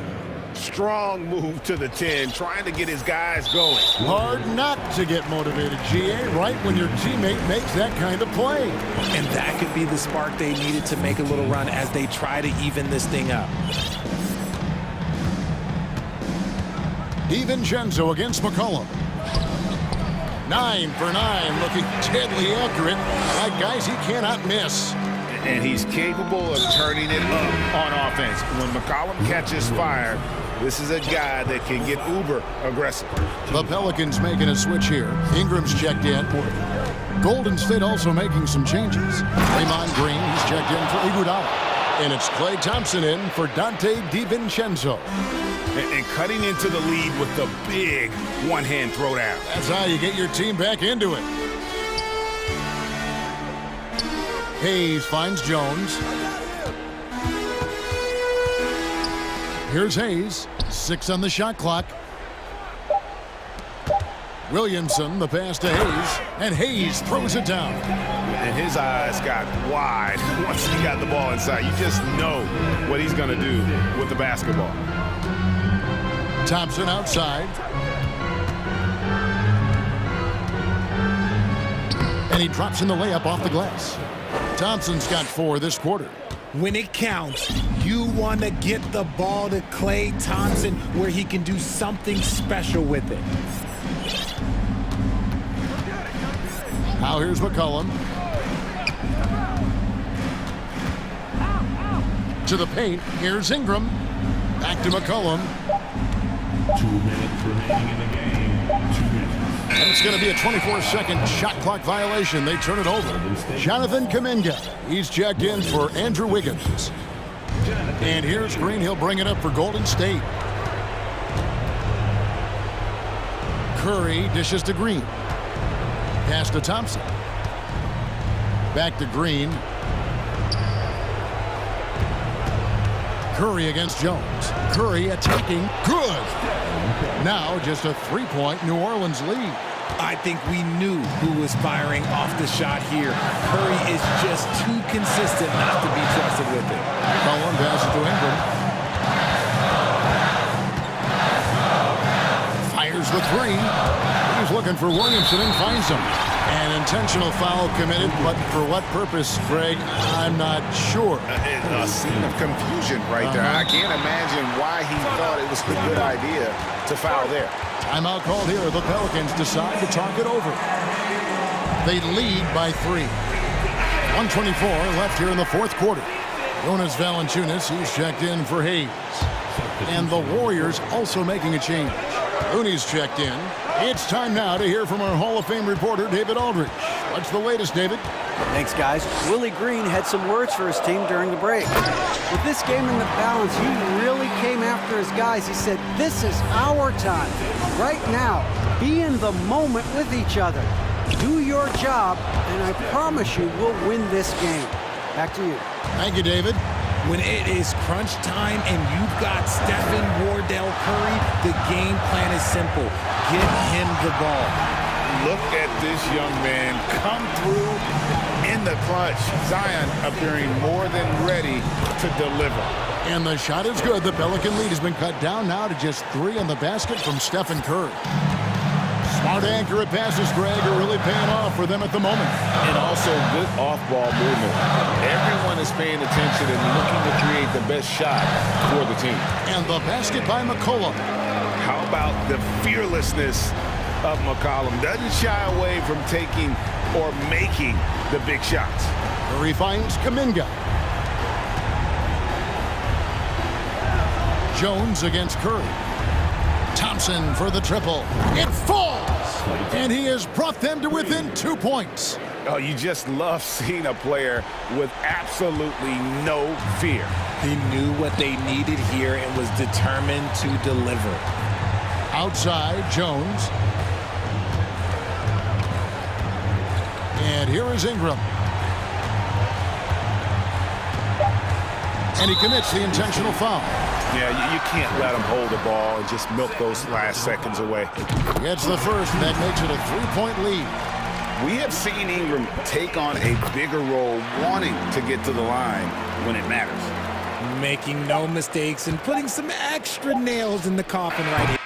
[SPEAKER 16] Strong move to the 10, trying to get his guys going.
[SPEAKER 5] Hard not to get motivated, GA, right when your teammate makes that kind of play.
[SPEAKER 13] And that could be the spark they needed to make a little run as they try to even this thing up.
[SPEAKER 5] DiVincenzo against McCollum. 9 for 9, looking deadly accurate. Like guys, he cannot miss.
[SPEAKER 16] And he's capable of turning it up on offense. When McCollum catches fire, this is a guy that can get uber aggressive.
[SPEAKER 5] The Pelicans making a switch here. Ingram's checked in. Golden State also making some changes. Draymond Green, he's checked in for Iguodala. And it's Klay Thompson in for Dante DiVincenzo.
[SPEAKER 16] And cutting into the lead with the big one-hand throwdown.
[SPEAKER 5] That's how you get your team back into it. Hayes finds Jones. Here's Hayes. 6 on the shot clock. Williamson, the pass to Hayes. And Hayes throws it down.
[SPEAKER 16] And his eyes got wide once he got the ball inside. You just know what he's going to do with the basketball.
[SPEAKER 5] Thompson outside. And he drops in the layup off the glass. Thompson's got 4 this quarter.
[SPEAKER 13] When it counts, you want to get the ball to Klay Thompson where he can do something special with it.
[SPEAKER 5] Now here's McCollum. To the paint. Here's Ingram. Back to McCollum.
[SPEAKER 12] 2 minutes remaining in the game. 2 minutes.
[SPEAKER 5] And it's going to be a 24-second shot clock violation. They turn it over. Jonathan Kuminga. He's checked in for Andrew Wiggins. And here's Green. He'll bring it up for Golden State. Curry dishes to Green. Pass to Thompson. Back to Green. Curry against Jones. Curry attacking. Good. Now just a 3-point New Orleans lead.
[SPEAKER 13] I think we knew who was firing off the shot here. Curry is just too consistent not to be trusted with it.
[SPEAKER 5] Cullen passes to Ingram. Fires the 3. He's looking for Williamson and finds him. An intentional foul committed, but for what purpose, Greg, I'm not sure.
[SPEAKER 16] A scene of confusion right there. I can't imagine why he thought it was a good idea to foul there.
[SPEAKER 5] Timeout called here. The Pelicans decide to talk it over. They lead by 3. 1:24 left here in the fourth quarter. Jonas Valanciunas, he's checked in for Hayes. And the Warriors also making a change. Looney's checked in. It's time now to hear from our Hall of Fame reporter, David Aldridge. What's the latest, David?
[SPEAKER 8] Thanks, guys. Willie Green had some words for his team during the break. With this game in the balance, he really came after his guys. He said, this is our time. Right now, be in the moment with each other. Do your job, and I promise you we'll win this game. Back to you.
[SPEAKER 5] Thank you, David.
[SPEAKER 13] When it is crunch time and you've got Stephen Wardell Curry, the game plan is simple. Get him the ball.
[SPEAKER 16] Look at this young man come through in the clutch. Zion appearing more than ready to deliver.
[SPEAKER 5] And the shot is good. The Pelican lead has been cut down now to just 3 on the basket from Stephen Curry. Smart, accurate passes, Greg, are really paying off for them at the moment.
[SPEAKER 16] And also good off-ball movement. Everyone is paying attention and looking to create the best shot for the team.
[SPEAKER 5] And the basket by McCollum.
[SPEAKER 16] How about the fearlessness of McCollum? Doesn't shy away from taking or making the big shots.
[SPEAKER 5] Curry finds Kuminga. Jones against Curry. Thompson for the triple. It falls! And he has brought them to within 2 points.
[SPEAKER 16] Oh, you just love seeing a player with absolutely no fear.
[SPEAKER 13] He knew what they needed here and was determined to deliver.
[SPEAKER 5] Outside, Jones. And here is Ingram. And he commits the intentional foul.
[SPEAKER 16] Yeah, you can't let him hold the ball and just milk those last seconds away.
[SPEAKER 5] Gets the first, and that makes it a 3-point lead.
[SPEAKER 16] We have seen Ingram take on a bigger role, wanting to get to the line when it matters.
[SPEAKER 13] Making no mistakes and putting some extra nails in the coffin right here.